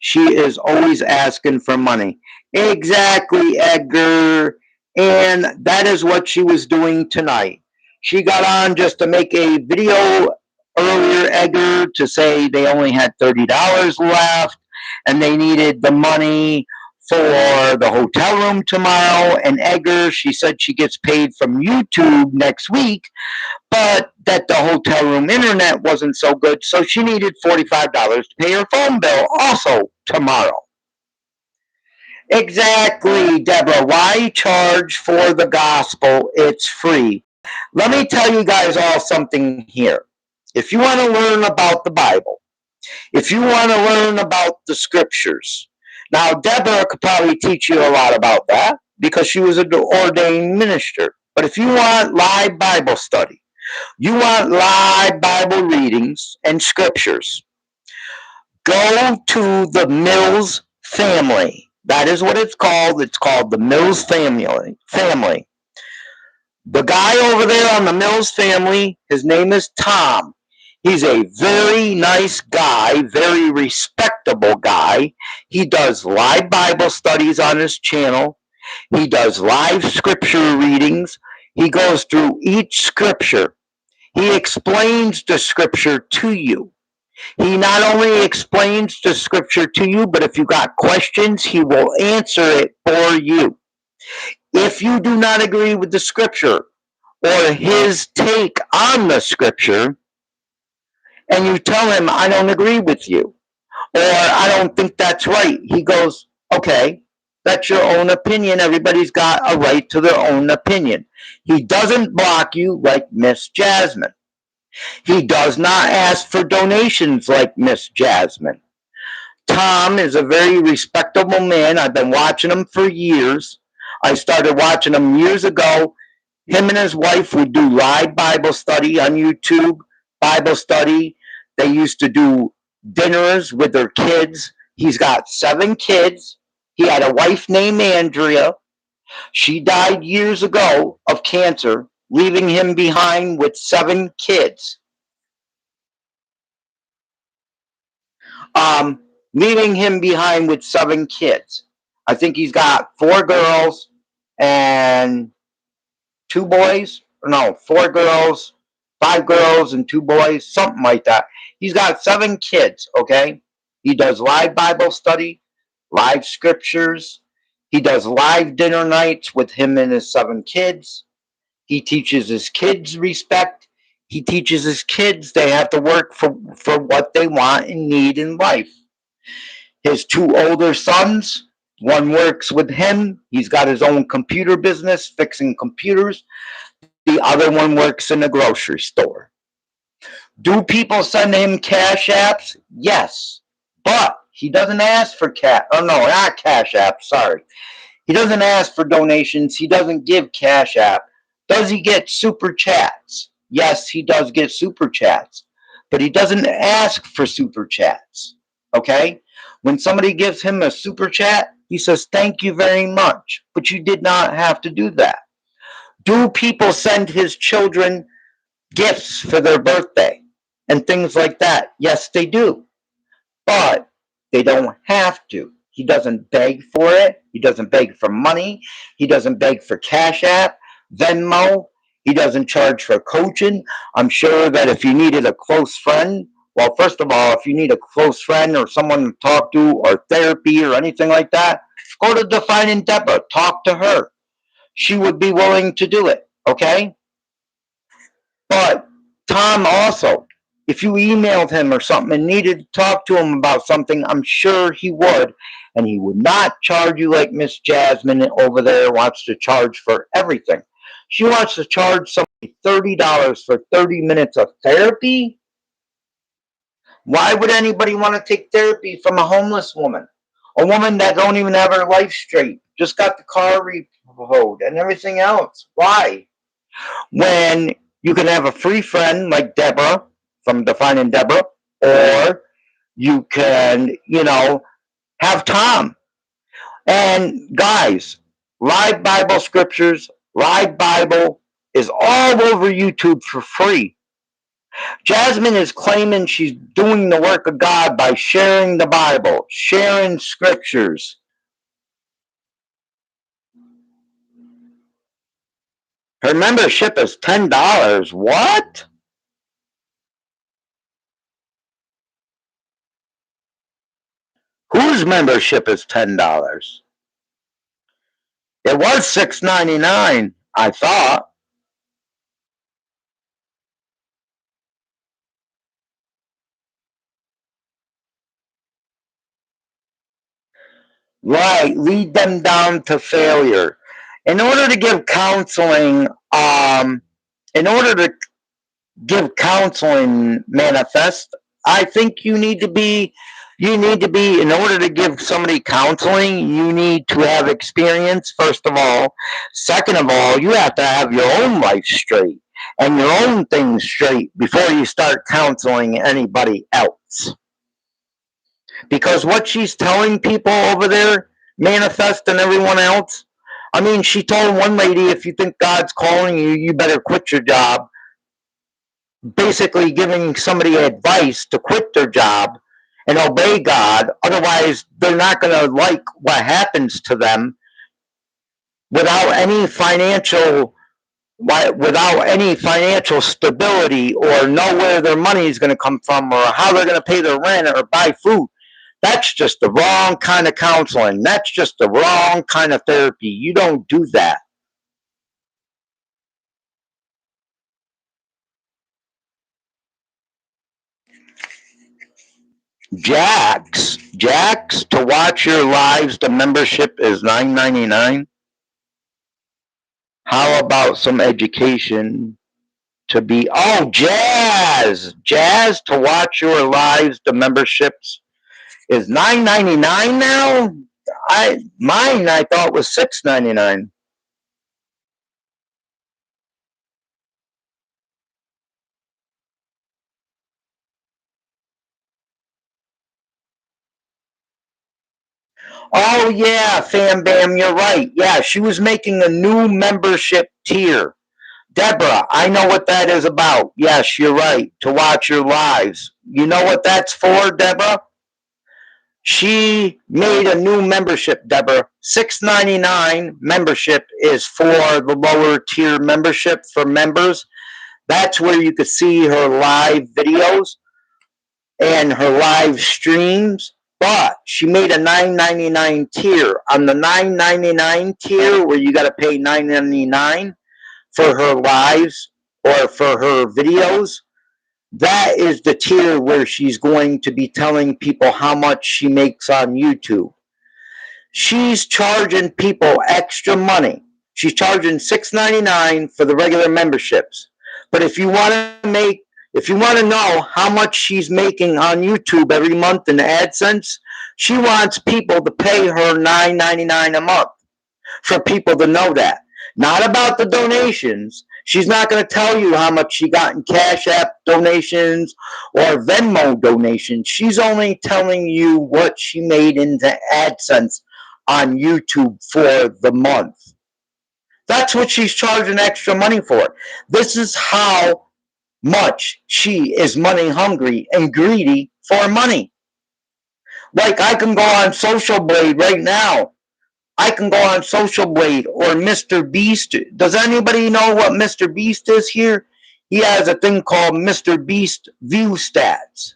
She is always asking for money. Exactly, Edgar. And that is what she was doing tonight. She got on just to make a video earlier, Edgar, to say they only had $30 left and they needed the money for the hotel room tomorrow. And Edgar, she said she gets paid from YouTube next week, but that the hotel room internet wasn't so good, so she needed $45 to pay her phone bill also tomorrow. Exactly, Deborah. Why charge for the gospel? It's free. Let me tell you guys all something here. If you want to learn about the Bible, if you want to learn about the scriptures, now Deborah could probably teach you a lot about that because she was an ordained minister. But if you want live Bible study, you want live Bible readings and scriptures, go to the Mills family. That is what it's called. It's called the Mills family. The guy over there on the Mills family, his name is Tom. He's a very nice guy, very respectable guy. He does live Bible studies on his channel. He does live scripture readings. He goes through each scripture. He explains the scripture to you. He not only explains the scripture to you, but if you got questions, he will answer it for you. If you do not agree with the scripture or his take on the scripture, and you tell him, I don't agree with you, or I don't think that's right, he goes, okay, that's your own opinion. Everybody's got a right to their own opinion. He doesn't block you like Miss Jasmine. He does not ask for donations like Miss Jasmine. Tom is a very respectable man. I've been watching him for years. I started watching him years ago. Him and his wife would do live Bible study on YouTube, Bible study. They used to do dinners with their kids. He's got 7 kids. He had a wife named Andrea. She died years ago of cancer, leaving him behind with 7 kids. Leaving him behind with 7 kids. I think he's got 4 girls and 2 boys. No, 4 girls, 5 girls and 2 boys, something like that. He's got 7 kids, okay? He does live Bible study, live scriptures. He does live dinner nights with him and his 7 kids. He teaches his kids respect. He teaches his kids they have to work for what they want and need in life. His 2 older sons, one works with him. He's got his own computer business, fixing computers. The other one works in a grocery store. Do people send him cash apps? Yes. But he doesn't ask for not cash apps, sorry. He doesn't ask for donations. He doesn't give cash app. Does he get super chats? Yes, he does get super chats. But he doesn't ask for super chats. Okay? When somebody gives him a super chat, he says, thank you very much. But you did not have to do that. Do people send his children gifts for their birthday and things like that? Yes, they do. But they don't have to. He doesn't beg for it. He doesn't beg for money. He doesn't beg for Cash App, Venmo. He doesn't charge for coaching. I'm sure that if you needed a close friend, well, first of all, if you need a close friend or someone to talk to or therapy or anything like that, go to Defining Deborah. Talk to her. She would be willing to do it. Okay? But Tom also, if you emailed him or something and needed to talk to him about something, I'm sure he would. And he would not charge you like Miss Jasmine over there wants to charge for everything. She wants to charge somebody $30 for 30 minutes of therapy. Why would anybody want to take therapy from a homeless woman? A woman that don't even have her life straight, just got the car repoed and everything else. Why? When you can have a free friend like Deborah from Defining Deborah, or you can, have Tom. And guys, Live Bible Scriptures, Live Bible is all over YouTube for free. Jasmine is claiming she's doing the work of God by sharing the Bible, sharing scriptures. Her membership is $10. What? Whose membership is $10? It was $6.99, I thought. Right, lead them down to failure. In order to give counseling, manifest, I think you need to be, in order to give somebody counseling, you need to have experience, first of all. Second of all, you have to have your own life straight and your own things straight before you start counseling anybody else. Because what she's telling people over there, Manifest and everyone else, I mean, she told one lady, if you think God's calling you, you better quit your job. Basically giving somebody advice to quit their job and obey God. Otherwise, they're not going to like what happens to them without any financial stability, or know where their money is going to come from, or how they're going to pay their rent or buy food. That's just the wrong kind of counseling. That's just the wrong kind of therapy. You don't do that. Jax, to watch your lives, the membership is $9.99. How about some education to be, Jazz, to watch your lives, the memberships is $9.99 now? I thought was $6.99. Oh yeah, Fam Bam, you're right. Yeah, she was making a new membership tier. Deborah, I know what that is about. Yes, you're right. To watch your lives. You know what that's for, Deborah? She made a new membership, Deborah. $6.99 membership is for the lower tier membership for members. That's where you could see her live videos and her live streams. But she made a $9.99 tier. On the $9.99 tier, where you got to pay $9.99 for her lives or for her videos, that is the tier where she's going to be telling people how much she makes on YouTube. She's charging people extra money. She's charging $6.99 for the regular memberships. But if you want to know how much she's making on YouTube every month in AdSense, she wants people to pay her $9.99 a month for people to know that. Not about the donations. She's not going to tell you how much she got in Cash App donations or Venmo donations. She's only telling you what she made into AdSense on YouTube for the month. That's what she's charging extra money for. This is how much she is money hungry and greedy for money. Like, I can go on Social Blade right now. I can go on Social Blade or Mr. Beast. Does anybody know what Mr. Beast is here? He has a thing called Mr. Beast View Stats.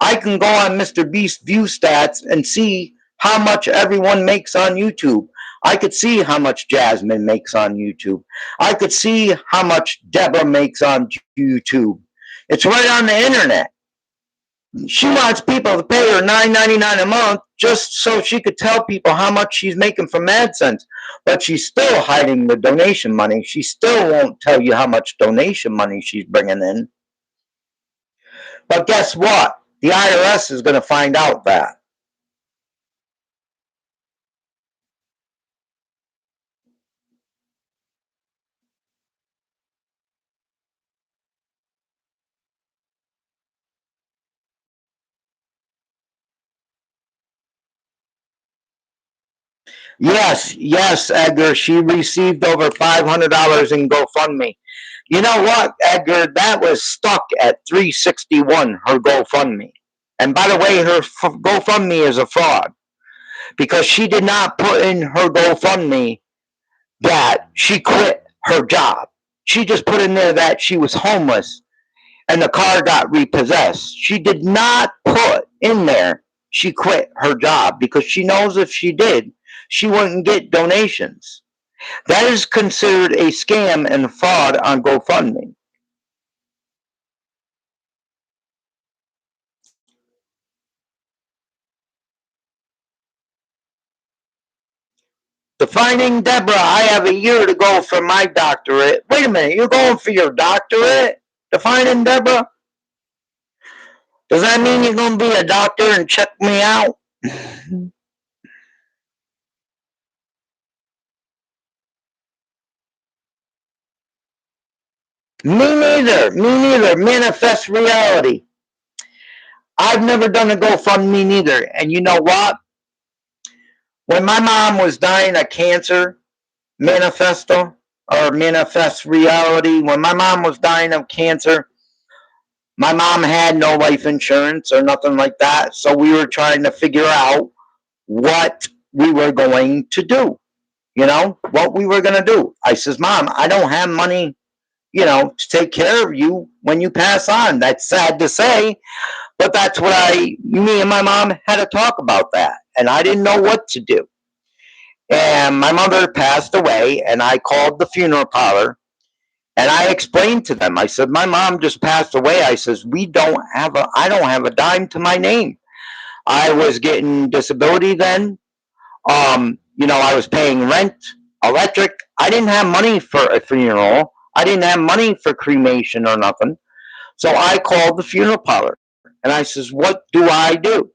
I can go on Mr. Beast View Stats and see how much everyone makes on YouTube. I could see how much Jasmine makes on YouTube. I could see how much Deborah makes on YouTube. It's right on the internet. She wants people to pay her $9.99 a month just so she could tell people how much she's making from AdSense. But she's still hiding the donation money. She still won't tell you how much donation money she's bringing in. But guess what? The IRS is going to find out that. Yes, Edgar. She received over $500 in GoFundMe. You know what, Edgar? That was stuck at 361, her GoFundMe. And by the way, her GoFundMe is a fraud because she did not put in her GoFundMe that she quit her job. She just put in there that she was homeless and the car got repossessed. She did not put in there she quit her job because she knows if she did, she wouldn't get donations. That is considered a scam and fraud on GoFundMe. Defining Deborah, I have a year to go for my doctorate. Wait a minute, you're going for your doctorate? Defining Deborah? Does that mean you're going to be a doctor and check me out? Me neither. Manifest reality. I've never done a GoFundMe neither. And you know what? When my mom was dying of cancer, manifest reality, when my mom was dying of cancer, my mom had no life insurance or nothing like that. So we were trying to figure out what we were going to do. What we were going to do. I says, Mom, I don't have money, to take care of you when you pass on. That's sad to say, but that's what me and my mom had to talk about that. And I didn't know what to do. And my mother passed away, and I called the funeral parlor, and I explained to them. I said, my mom just passed away. I says, I don't have a dime to my name. I was getting disability then. I was paying rent, electric. I didn't have money for a funeral. I didn't have money for cremation or nothing. So I called the funeral parlor, and I says, what do I do?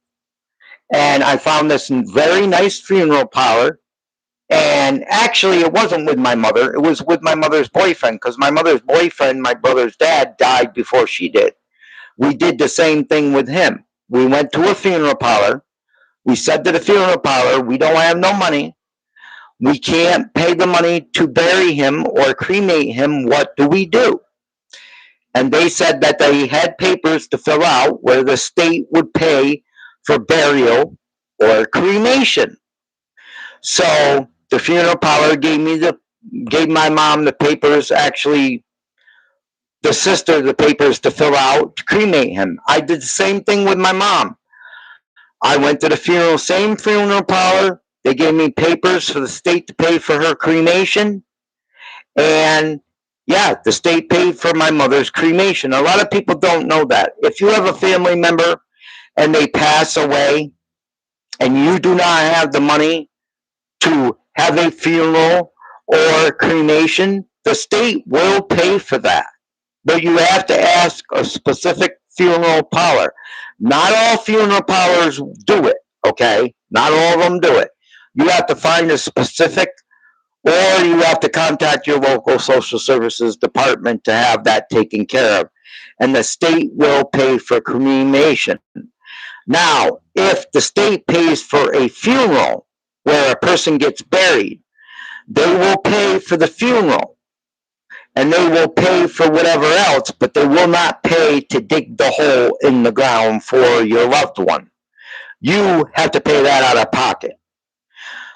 And I found this very nice funeral parlor. And actually, it wasn't with my mother. It was with my mother's boyfriend, because my mother's boyfriend, my brother's dad, died before she did. We did the same thing with him. We went to a funeral parlor. We said to the funeral parlor, we don't have no money. We can't pay the money to bury him or cremate him. What do we do? And they said that they had papers to fill out where the state would pay for burial or cremation. So the funeral parlor gave my mom the papers, actually the sister the papers to fill out to cremate him. I did the same thing with my mom. I went to the same funeral parlor. They gave me papers for the state to pay for her cremation. And yeah, the state paid for my mother's cremation. A lot of people don't know that. If you have a family member and they pass away and you do not have the money to have a funeral or cremation, the state will pay for that. But you have to ask a specific funeral parlor. Not all funeral parlors do it, okay? Not all of them do it. You have to find a specific or you have to contact your local social services department to have that taken care of. And the state will pay for cremation. Now, if the state pays for a funeral where a person gets buried, they will pay for the funeral and they will pay for whatever else, but they will not pay to dig the hole in the ground for your loved one. You have to pay that out of pocket.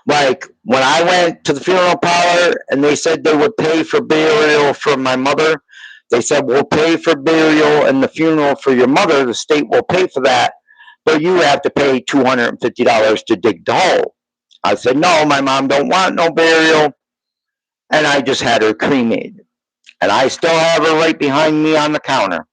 Like when I went to the funeral parlor and they said they would pay for burial for my mother, they said, we'll pay for burial and the funeral for your mother. The state will pay for that, but you have to pay $250 to dig the hole. I said, no, my mom don't want no burial. And I just had her cremated. And I still have her right behind me on the counter.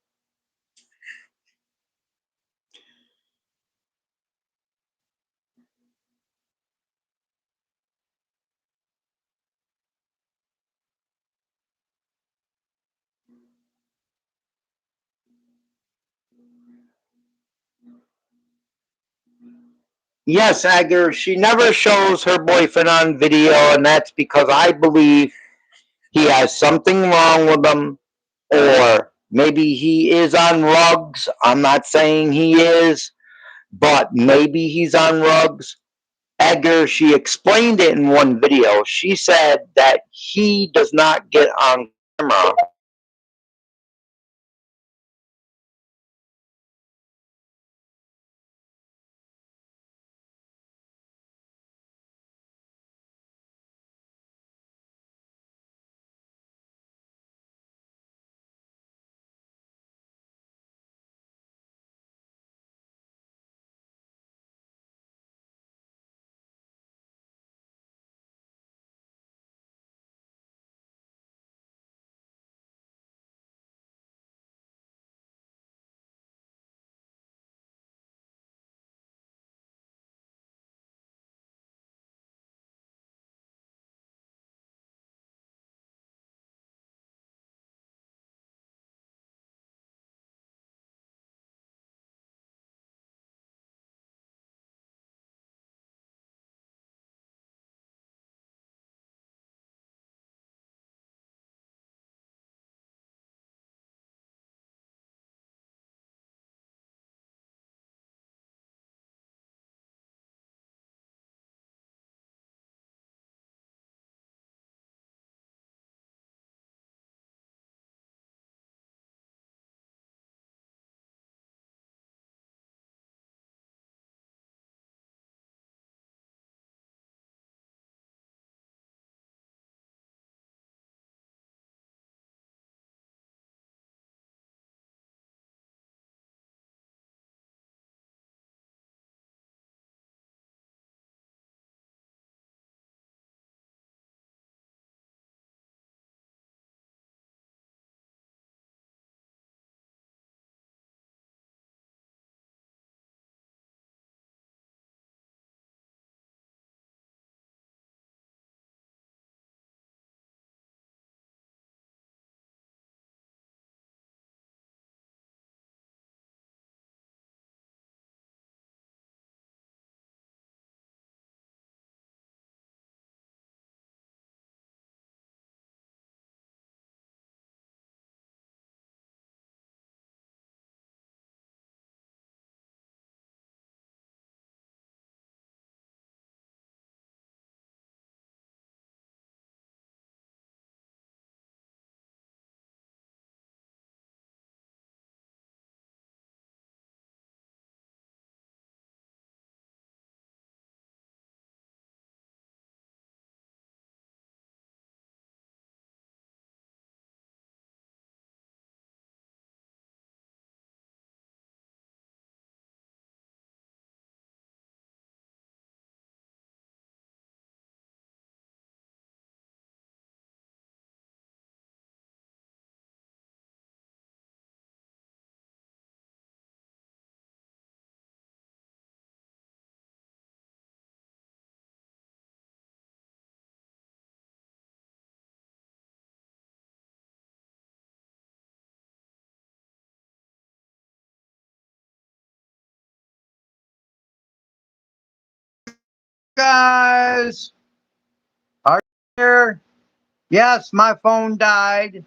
Yes, Edgar, she never shows her boyfriend on video, and that's because I believe he has something wrong with him, or maybe he is on rugs. I'm not saying he is, but maybe he's on rugs. Edgar, she explained it in one video. She said that he does not get on camera. Guys. here. Yes, my phone died.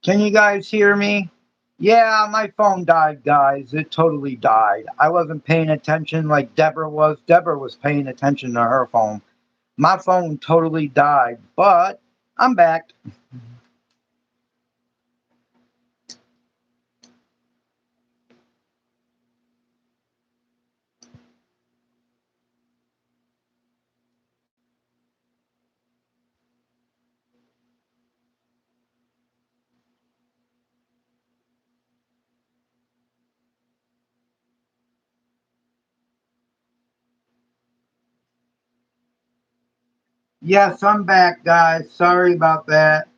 Can you guys hear me? Yeah, my phone died, guys. It totally died. I wasn't paying attention like Deborah was. Deborah was paying attention to her phone. My phone totally died, but I'm back. Yes, I'm back, guys. Sorry about that.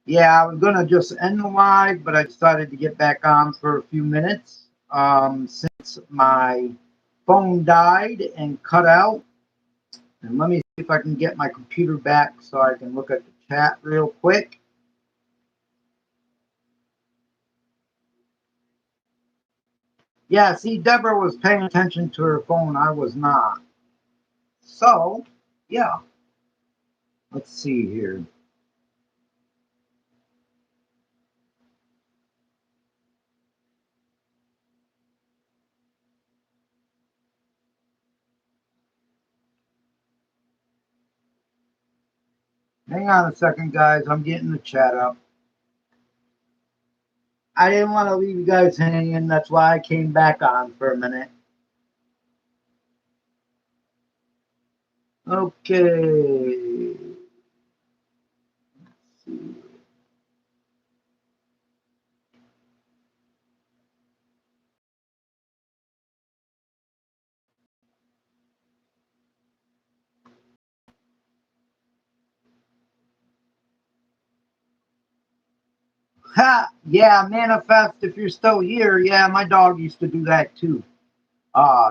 Yeah, I was gonna just end the live, but I decided to get back on for a few minutes. Since my phone died and cut out. And let me see if I can get my computer back so I can look at the chat real quick. Yeah, see, Deborah was paying attention to her phone. I was not. So, yeah, let's see here. Hang on a second, guys. I'm getting the chat up. I didn't want to leave you guys hanging. That's why I came back on for a minute. Okay. Let's see. Ha! Yeah, manifest if you're still here. Yeah, my dog used to do that too.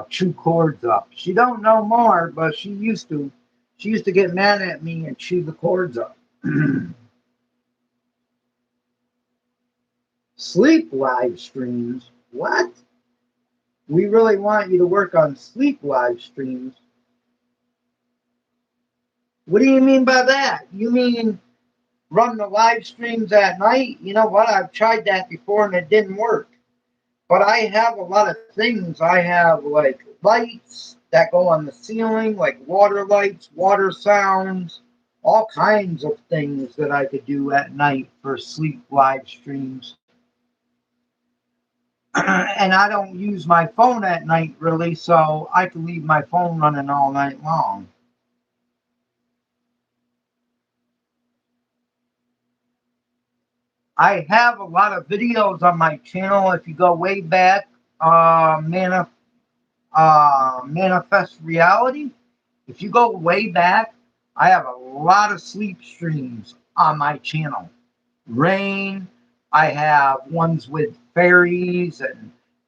Chew cords up. She don't know more, but she used to. She used to get mad at me and chew the cords up. Sleep live streams? What? We really want you to work on sleep live streams. What do you mean by that? You mean run the live streams at night? You know what? I've tried that before and it didn't work. But I have a lot of things. I have like lights that go on the ceiling, like water lights, water sounds, all kinds of things that I could do at night for sleep live streams. And I don't use my phone at night really, so I can leave my phone running all night long. I have a lot of videos on my channel. If you go way back, Manifest Reality. If you go way back, I have a lot of sleep streams on my channel. Rain. I have ones with fairies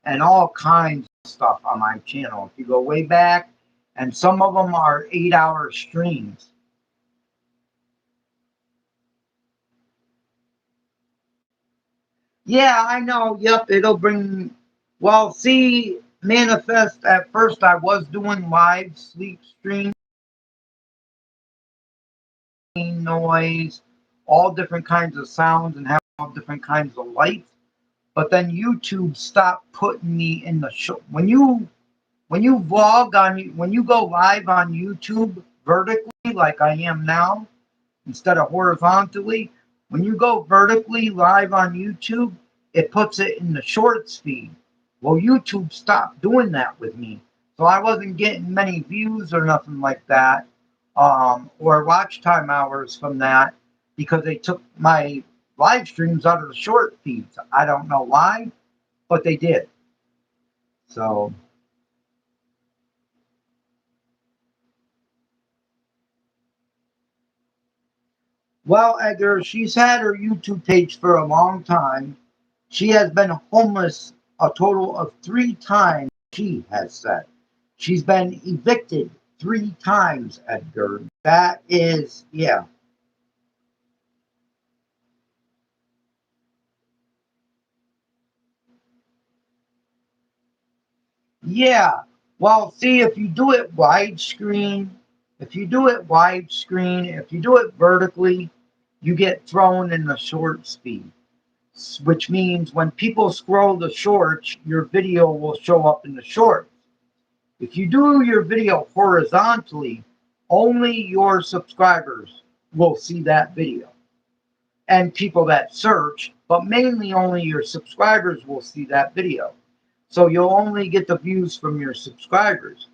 and all kinds of stuff on my channel. If you go way back, and some of them are 8-hour streams. Yeah, I know. Yep, it'll bring. Well, see, Manifest. At first, I was doing live sleep streams, noise, all different kinds of sounds, and have all different kinds of lights. But then YouTube stopped putting me in the show. When you vlog on, when you go live on YouTube vertically, like I am now, instead of horizontally, when you go vertically live on YouTube, it puts it in the shorts feed. Well, YouTube stopped doing that with me, so I wasn't getting many views or nothing like that, or watch time hours from that because they took my live streams out of the short feeds. I don't know why, but they did. So Well, Edgar, she's had her YouTube page for a long time. She has been homeless a total of 3 times, she has said. She's been evicted 3 times, Edgar. That is, yeah. Yeah. Well, see, if you do it widescreen, if you do it vertically, you get thrown in the short speed, which means when people scroll the shorts, your video will show up in the shorts. If you do your video horizontally, only your subscribers will see that video and people that search, but mainly only your subscribers will see that video. So you'll only get the views from your subscribers.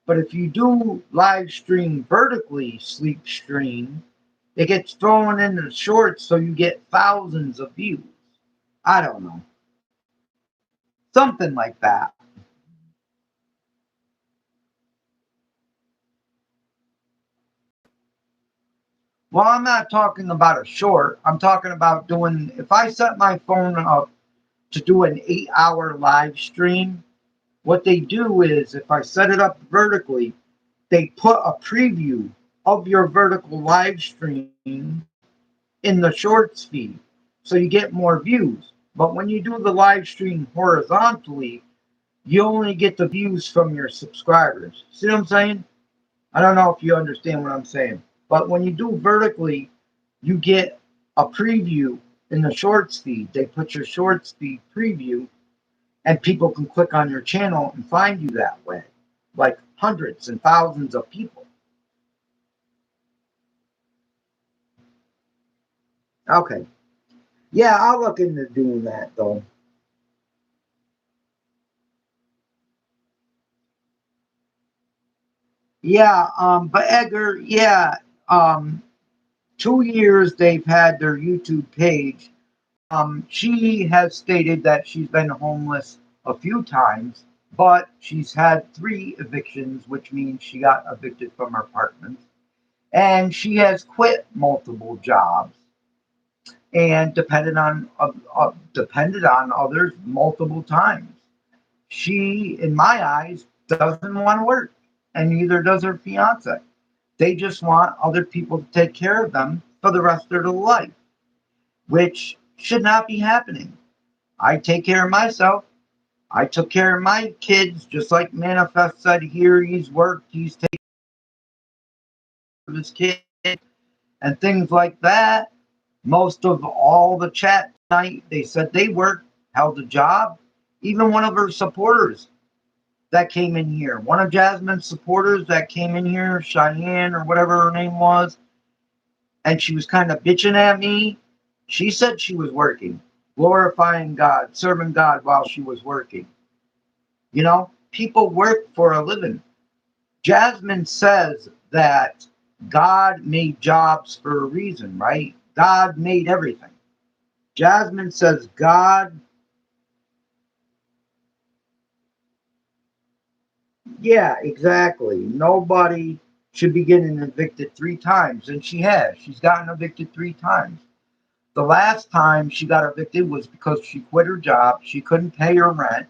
But if you do live stream vertically, sleep stream, it gets thrown in the shorts so you get thousands of views. I don't know. Something like that. Well, I'm not talking about a short. I'm talking about doing, if I set my phone up to do an 8-hour live stream, what they do is if I set it up vertically, they put a preview of your vertical live stream in the shorts feed. So you get more views. But when you do the live stream horizontally, you only get the views from your subscribers. See what I'm saying? I don't know if you understand what I'm saying. But when you do vertically, you get a preview in the shorts feed. They put your shorts feed preview, and people can click on your channel and find you that way, like hundreds and thousands of people. Okay. Yeah, I'll look into doing that though. Yeah, but Edgar, yeah, 2 years they've had their YouTube page. She has stated that she's been homeless a few times, but she's had 3 evictions, which means she got evicted from her apartment. And she has quit multiple jobs and depended on others multiple times. She, in my eyes, doesn't want to work, and neither does her fiance. They just want other people to take care of them for the rest of their life, which should not be happening. I take care of myself. I took care of my kids, just like Manifest said here. He's worked, he's taken care of his kid, and things like that. Most of all the chat tonight, they said they worked, held a job. Even one of her supporters that came in here, one of Jasmine's supporters that came in here, Cheyenne or whatever her name was, and she was kind of bitching at me. She said she was working, glorifying God, serving God while she was working. You know, people work for a living. Jasmine says that God made jobs for a reason, right? God made everything. Jasmine says God, yeah, exactly. Nobody should be getting evicted 3 times, and she has. She's gotten evicted 3 times. The last time she got evicted was because she quit her job. She couldn't pay her rent.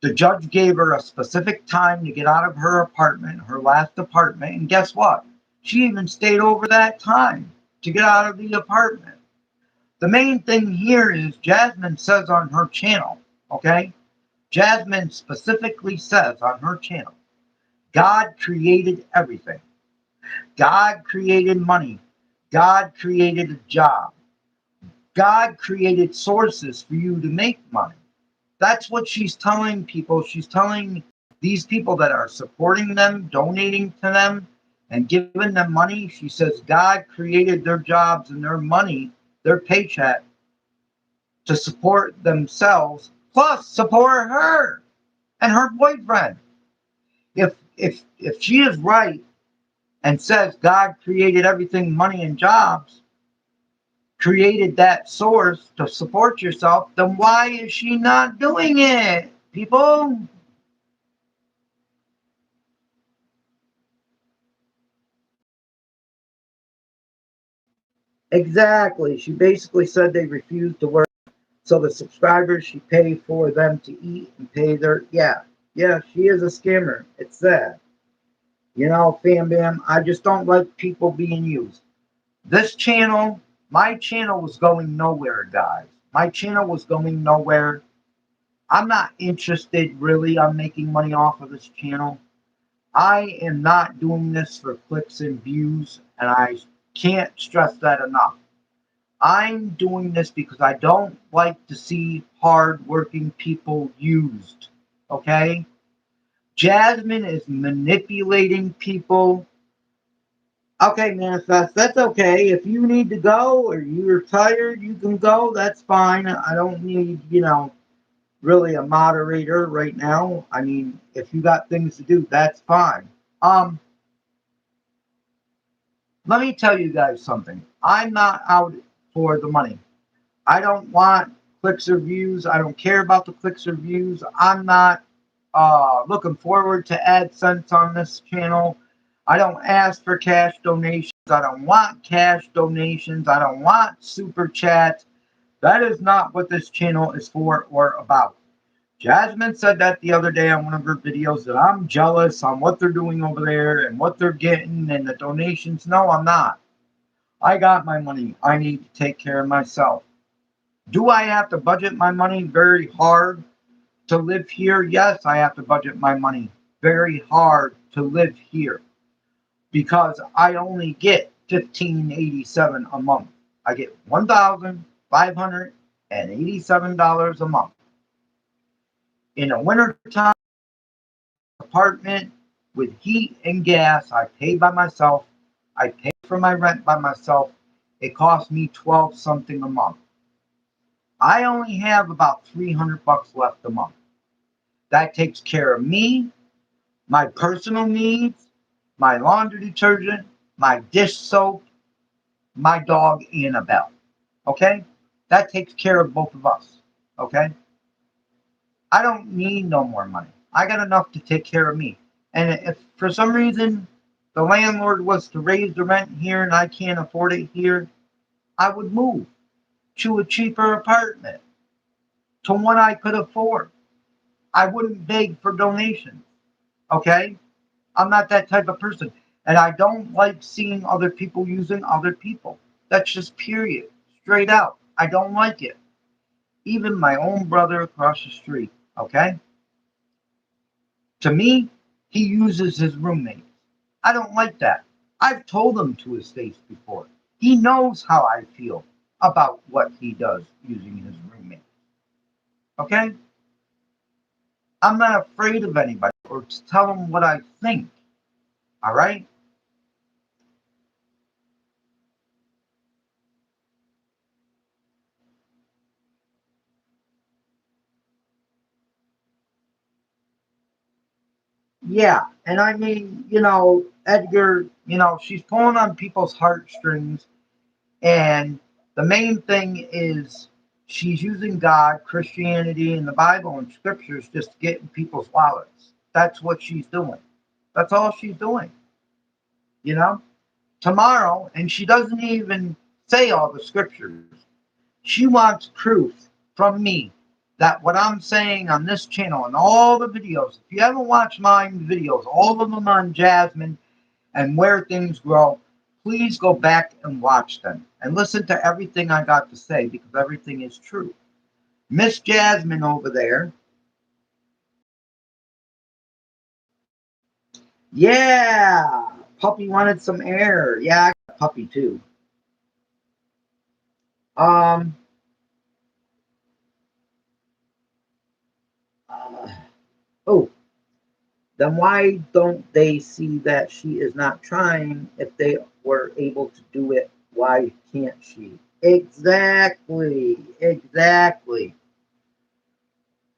The judge gave her a specific time to get out of her apartment, her last apartment, and guess what? She even stayed over that time to get out of the apartment. The main thing here is Jasmine says on her channel, okay? Jasmine specifically says on her channel, God created everything. God created money. God created a job. God created sources for you to make money. That's what she's telling people. She's telling these people that are supporting them, donating to them, and giving them money. She says God created their jobs and their money, their paycheck, to support themselves, plus support her and her boyfriend. If she is right and says God created everything, money and jobs, created that source to support yourself, then why is she not doing it, people? Exactly. She basically said they refused to work. So the subscribers, she paid for them to eat and pay their, yeah, she is a scammer. It's sad. You know, Fam Bam, I just don't like people being used. This channel, my channel was going nowhere, guys. My channel was going nowhere. I'm not interested really on making money off of this channel. I am not doing this for clicks and views, and I can't stress that enough. I'm doing this because I don't like to see hard-working people used. Okay? Jasmine is manipulating people. Okay, Manifest, that's okay. If you need to go or you're tired, you can go. That's fine. I don't need, really a moderator right now. I mean, if you got things to do, that's fine. Let me tell you guys something. I'm not out for the money. I don't want clicks or views. I don't care about the clicks or views. I'm not looking forward to AdSense on this channel. I don't ask for cash donations. I don't want cash donations. I don't want super chats. That is not what this channel is for or about. Jasmine said that the other day on one of her videos that I'm jealous on what they're doing over there and what they're getting and the donations. No, I'm not. I got my money. I need to take care of myself. Do I have to budget my money very hard to live here? Yes, I have to budget my money very hard to live here because I only get $15.87 a month. I get $1,587 a month. In a wintertime apartment with heat and gas, I pay by myself. I pay for my rent by myself. It costs me 12 something a month. I only have about 300 bucks left a month. That takes care of me, my personal needs, my laundry detergent, my dish soap, my dog Annabelle. Okay? That takes care of both of us. Okay? I don't need no more money. I got enough to take care of me. And if for some reason the landlord was to raise the rent here and I can't afford it here, I would move to a cheaper apartment, to one I could afford. I wouldn't beg for donations. Okay? I'm not that type of person. And I don't like seeing other people using other people. That's just period. Straight out. I don't like it. Even my own brother across the street. Okay? To me, he uses his roommates. I don't like that. I've told him to his face before. He knows how I feel about what he does using his roommate. Okay? I'm not afraid of anybody or to tell him what I think. All right? Yeah, and I mean, Edgar, she's pulling on people's heartstrings, and the main thing is she's using God, Christianity, and the Bible and scriptures just to get in people's wallets. That's what she's doing. That's all she's doing. You know? Tomorrow, and she doesn't even say all the scriptures. She wants proof from me that what I'm saying on this channel and all the videos, if you haven't watched my videos, all of them on Jasmine and Where Things Grow, please go back and watch them and listen to everything I got to say because everything is true. Miss Jasmine over there. Yeah, puppy wanted some air. Yeah, I got a puppy too. Um, oh, then why don't they see that she is not trying? If they were able to do it, why can't she? Exactly. Exactly.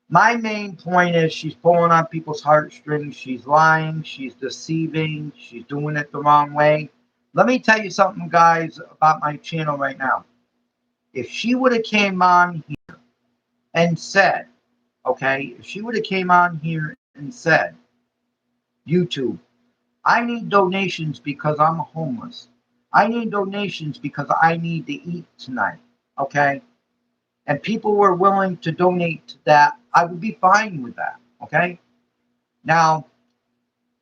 My main point is she's pulling on people's heartstrings. She's lying. She's deceiving. She's doing it the wrong way. Let me tell you something, guys, about my channel right now. If she would have came on here and said, okay, if she would have came on here and said, YouTube, I need donations because I'm homeless. I need donations because I need to eat tonight. Okay? And people were willing to donate to that, I would be fine with that. Okay? Now,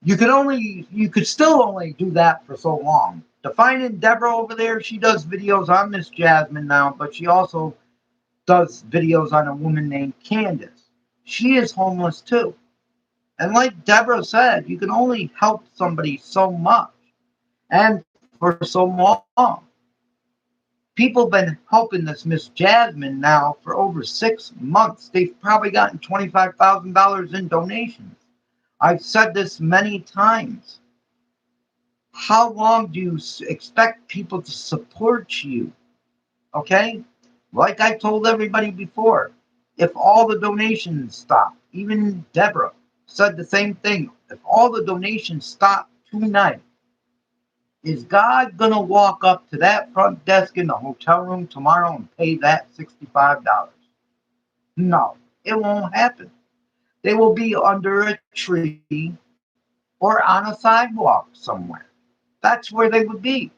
you could still only do that for so long. Defining Deborah over there, she does videos on Miss Jasmine now, but she also does videos on a woman named Candace. She is homeless too. And like Deborah said, you can only help somebody so much and for so long. People have been helping this Miss Jasmine now for over 6 months. They've probably gotten $25,000 in donations. I've said this many times. How long do you expect people to support you? Okay? Like I told everybody before, if all the donations stop, even Deborah said the same thing. If all the donations stop tonight, is God going to walk up to that front desk in the hotel room tomorrow and pay that $65? No, it won't happen. They will be under a tree or on a sidewalk somewhere. That's where they would be.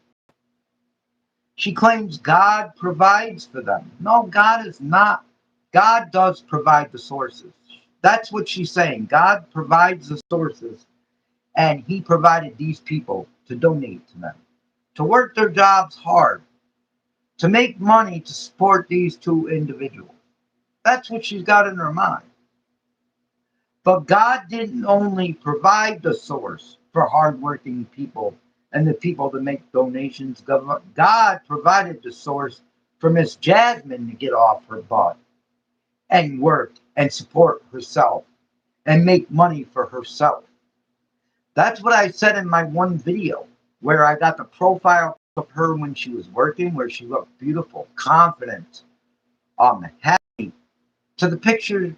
She claims God provides for them. No, God is not. God does provide the sources. That's what she's saying. God provides the sources, and He provided these people to donate to them, to work their jobs hard, to make money to support these two individuals. That's what she's got in her mind. But God didn't only provide the source for hardworking people and the people to make donations. God provided the source for Miss Jasmine to get off her butt and work and support herself and make money for herself. That's what I said in my one video where I got the profile of her when she was working, where she looked beautiful, confident, happy, to the picture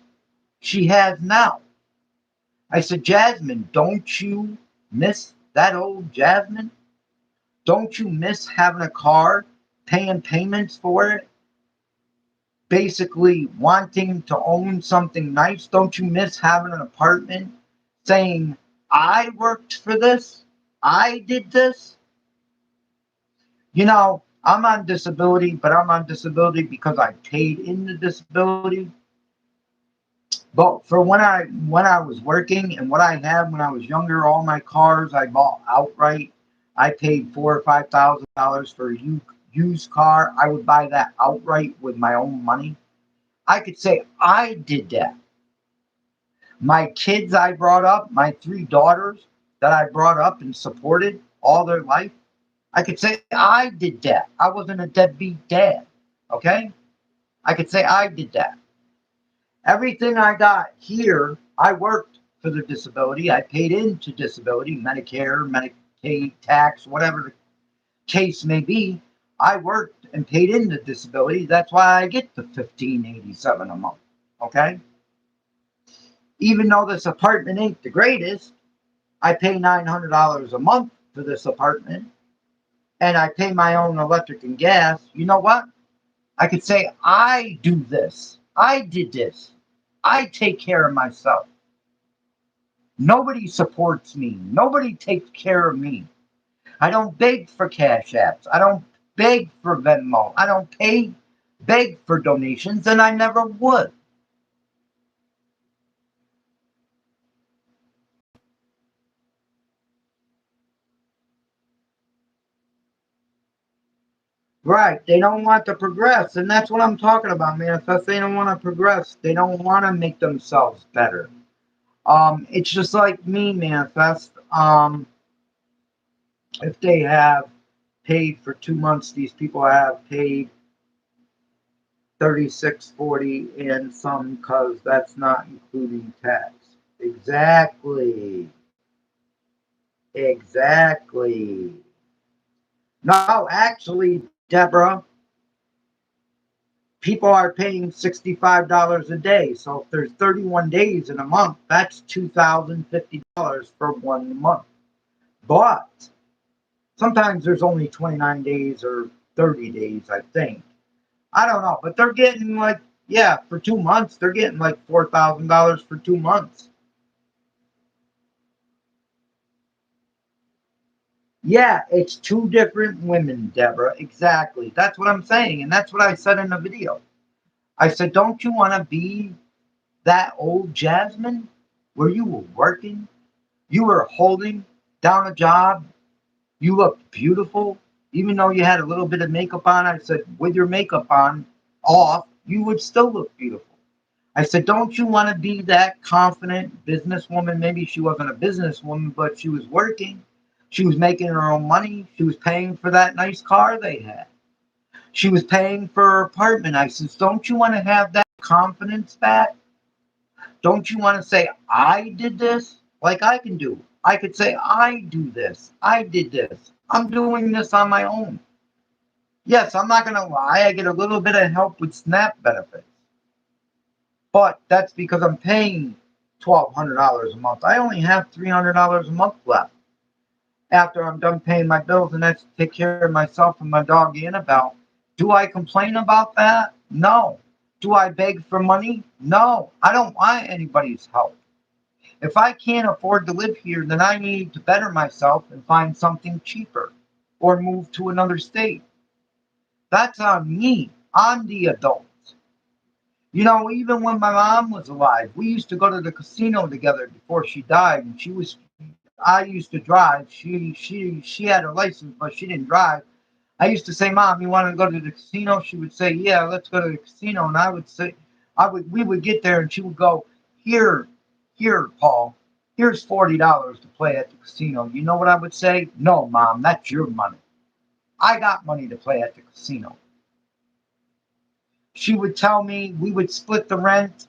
she has now. I said, Jasmine, don't you miss that old Jasmine? Don't you miss having a car, paying payments for it, basically wanting to own something nice? Don't you miss having an apartment, saying, I worked for this, I did this? You know, I'm on disability, but I'm on disability because I paid in the disability. But for when I was working and what I had when I was younger, all my cars I bought outright. I paid $4,000 or $5,000 for a used car. I would buy that outright with my own money. I could say I did that. My kids I brought up, my 3 daughters that I brought up and supported all their life, I could say I did that. I wasn't a deadbeat dad. Okay? I could say I did that. Everything I got here, I worked for the disability. I paid into disability, Medicare, Medicaid, tax, whatever the case may be. I worked and paid into disability. That's why I get the $1,587 a month. Okay? Even though this apartment ain't the greatest, I pay $900 a month for this apartment, and I pay my own electric and gas. You know what? I could say I do this. I did this. I take care of myself. Nobody supports me. Nobody takes care of me. I don't beg for cash apps. I don't beg for Venmo. I don't beg for donations, and I never would. Right. They don't want to progress, and that's what I'm talking about, Manifest. They don't want to progress. They don't want to make themselves better. It's just like me, Manifest. If they have paid for 2 months, these people have paid $36.40 and some, because that's not including tax. Exactly. No, actually, Deborah, people are paying $65 a day. So if there's 31 days in a month, that's $2,050 for 1 month. But sometimes there's only 29 days or 30 days, I think. I don't know, but they're getting for 2 months, they're getting like $4,000 for 2 months. Yeah, it's two different women, Deborah. Exactly. That's what I'm saying. And that's what I said in the video. I said, don't you want to be that old Jasmine where you were working? You were holding down a job. You looked beautiful. Even though you had a little bit of makeup on, I said, with your makeup on, off, you would still look beautiful. I said, don't you want to be that confident businesswoman? Maybe she wasn't a businesswoman, but she was working. She was making her own money. She was paying for that nice car they had. She was paying for her apartment. I said, don't you want to have that confidence back? Don't you want to say, I did this? Like I can do. I could say, I do this. I did this. I'm doing this on my own. Yes, I'm not going to lie. I get a little bit of help with SNAP benefits. But that's because I'm paying $1,200 a month. I only have $300 a month left after I'm done paying my bills, and that's to take care of myself and my dog Annabelle. Do I complain about that? No. Do I beg for money? No. I don't want anybody's help. If I can't afford to live here, then I need to better myself and find something cheaper or move to another state. That's on me. I'm the adult. You know, even when my mom was alive, we used to go to the casino together before she died. And I used to drive. She had her license, but she didn't drive. I used to say, Mom, you want to go to the casino? She would say, yeah, let's go to the casino. And I would say, we would get there and she would go, here, Paul, here's $40 to play at the casino. You know what I would say? No, Mom, that's your money. I got money to play at the casino. She would tell me we would split the rent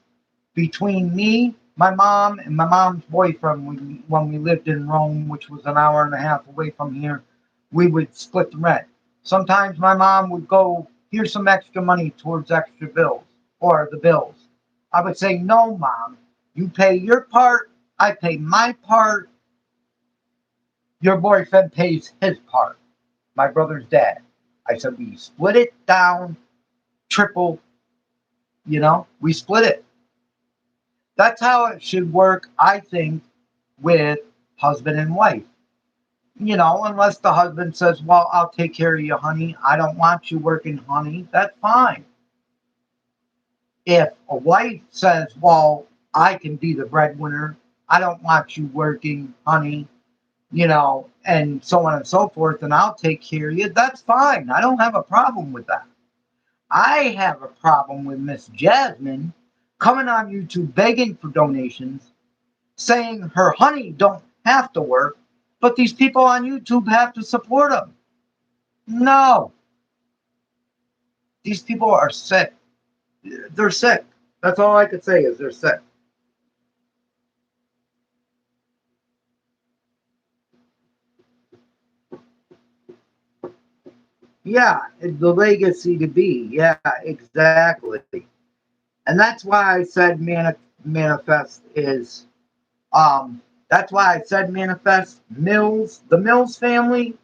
between me, my mom, and my mom's boyfriend. When we lived in Rome, which was an hour and a half away from here, we would split the rent. Sometimes my mom would go, here's some extra money towards extra bills or the bills. I would say, no, Mom, you pay your part, I pay my part, your boyfriend pays his part, my brother's dad. I said, we split it down, triple, we split it. That's how it should work, I think, with husband and wife. Unless the husband says, well, I'll take care of you, honey. I don't want you working, honey. That's fine. If a wife says, well, I can be the breadwinner. I don't want you working, honey, and so on and so forth, and I'll take care of you. That's fine. I don't have a problem with that. I have a problem with Miss Jasmine coming on YouTube begging for donations, saying her honey don't have to work, but these people on YouTube have to support them. No. These people are sick. They're sick. That's all I could say is they're sick. Yeah, the legacy to be. Yeah, exactly. And that's why I said manifest is that's why I said manifest. The Mills family,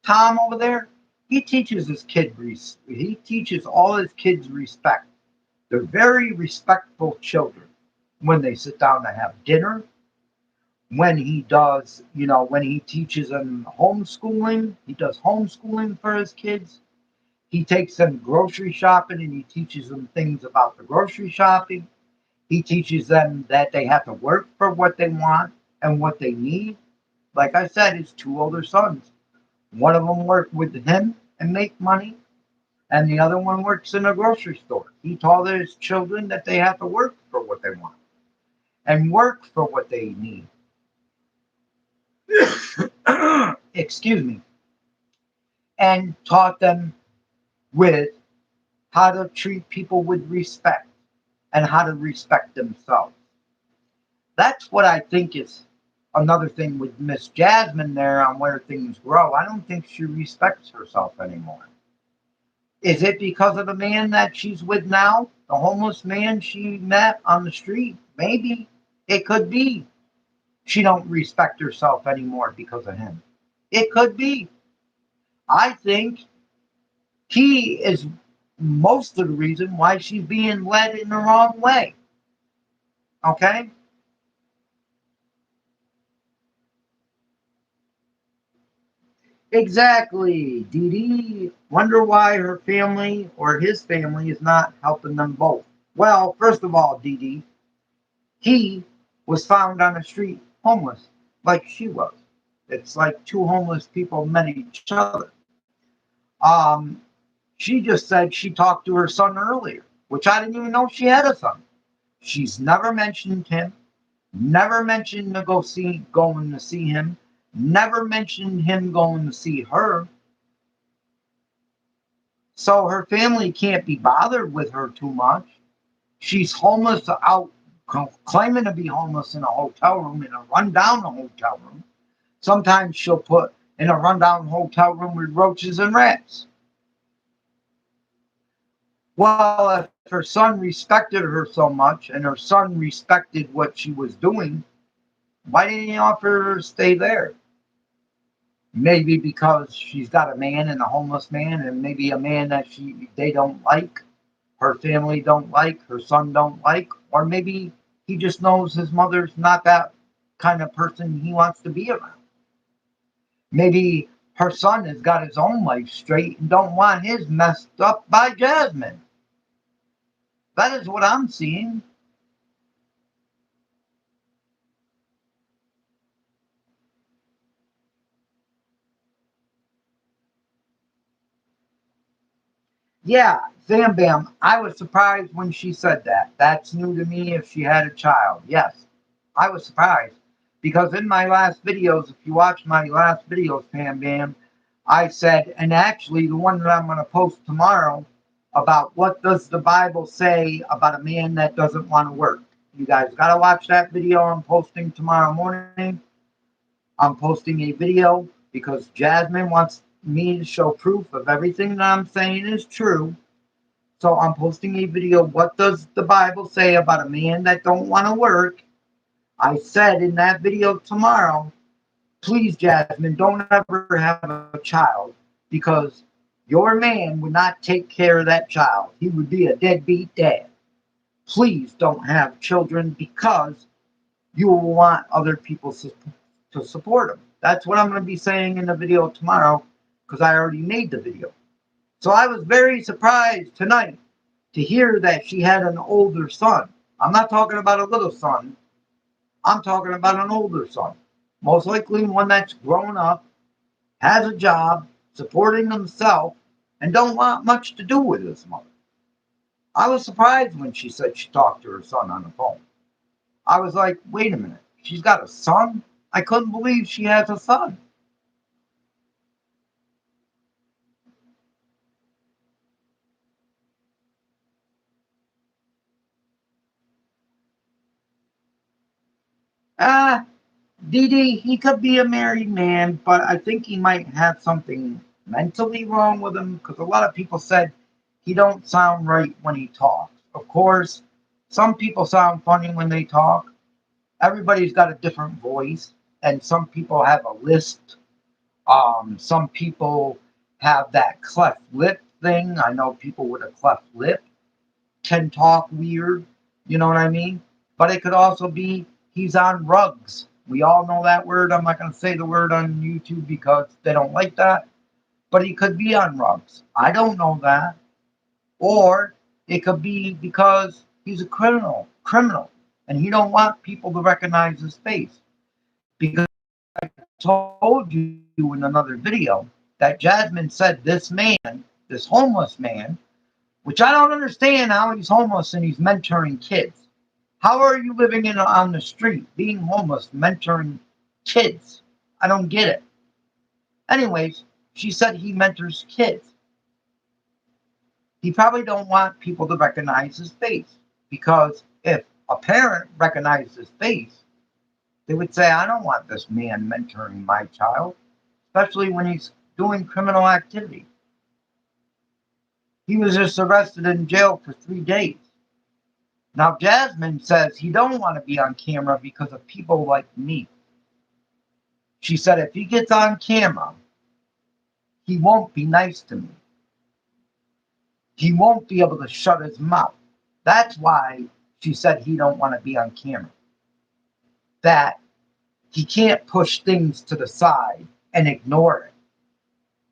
Tom over there, he teaches he teaches all his kids respect. They're very respectful children when they sit down to have dinner. When he does, when he teaches them homeschooling, he does homeschooling for his kids. He takes them grocery shopping and he teaches them things about the grocery shopping. He teaches them that they have to work for what they want and what they need. Like I said, his two older sons. One of them work with him and make money, and the other one works in a grocery store. He taught his children that they have to work for what they want and work for what they need. Excuse me. And taught them with how to treat people with respect and how to respect themselves. That's what I think is another thing with Miss Jasmine there on where things grow. I don't think she respects herself anymore. Is it because of the man that she's with now? The homeless man she met on the street? Maybe. It could be. She don't respect herself anymore because of him. It could be. I think he is most of the reason why she's being led in the wrong way. Okay? Exactly, Dee Dee. Wonder why her family or his family is not helping them both. Well, first of all, Dee Dee, he was found on the street homeless, like she was. It's like two homeless people met each other. Um, she just said she talked to her son earlier, which I didn't even know she had a son. She's never mentioned him, never mentioned going to see him, never mentioned him going to see her. So her family can't be bothered with her too much. She's homeless out, claiming to be homeless in a hotel room, in a rundown hotel room. Sometimes she'll put in a rundown hotel room with roaches and rats. Well, if her son respected her so much and her son respected what she was doing, why didn't he offer her to stay there? Maybe because she's got a man and a homeless man, and maybe a man that they don't like, her family don't like, her son don't like, or maybe he just knows his mother's not that kind of person he wants to be around. Maybe her son has got his own life straight and don't want his messed up by Jasmine. That is what I'm seeing. Yeah, Zam Bam, I was surprised when she said that. That's new to me if she had a child. Yes, I was surprised. Because in my last videos, if you watch my last videos, Bam Bam, I said, and actually the one that I'm going to post tomorrow about what does the Bible say about a man that doesn't want to work. You guys got to watch that video I'm posting tomorrow morning. I'm posting a video because Jasmine wants me to show proof of everything that I'm saying is true. So I'm posting a video. What does the Bible say about a man that don't want to work? I said in that video tomorrow, please, Jasmine, don't ever have a child because your man would not take care of that child. He would be a deadbeat dad. Please don't have children because you will want other people to support them. That's what I'm going to be saying in the video tomorrow because I already made the video. So I was very surprised tonight to hear that she had an older son. I'm not talking about a little son. I'm talking about an older son. Most likely one that's grown up, has a job, supporting himself, and don't want much to do with his mother. I was surprised when she said she talked to her son on the phone. I was like, wait a minute, she's got a son? I couldn't believe she has a son. Ah, Dee Dee, he could be a married man, but I think he might have something mentally wrong with him because a lot of people said he don't sound right when he talks. Of course, some people sound funny when they talk. Everybody's got a different voice, and some people have a lisp. Some people have that cleft lip thing. I know people with a cleft lip can talk weird. You know what I mean? But it could also be he's on rugs. We all know that word. I'm not going to say the word on YouTube because they don't like that. But he could be on rugs. I don't know that. Or it could be because he's a criminal, and he don't want people to recognize his face. Because I told you in another video that Jasmine said this man, this homeless man, which I don't understand how he's homeless and he's mentoring kids. How are you living on the street, being homeless, mentoring kids? I don't get it. Anyways, she said he mentors kids. He probably don't want people to recognize his face because if a parent recognized his face, they would say, I don't want this man mentoring my child, especially when he's doing criminal activity. He was just arrested in jail for 3 days. Now, Jasmine says he don't want to be on camera because of people like me. She said if he gets on camera, he won't be nice to me. He won't be able to shut his mouth. That's why she said he don't want to be on camera. That he can't push things to the side and ignore it.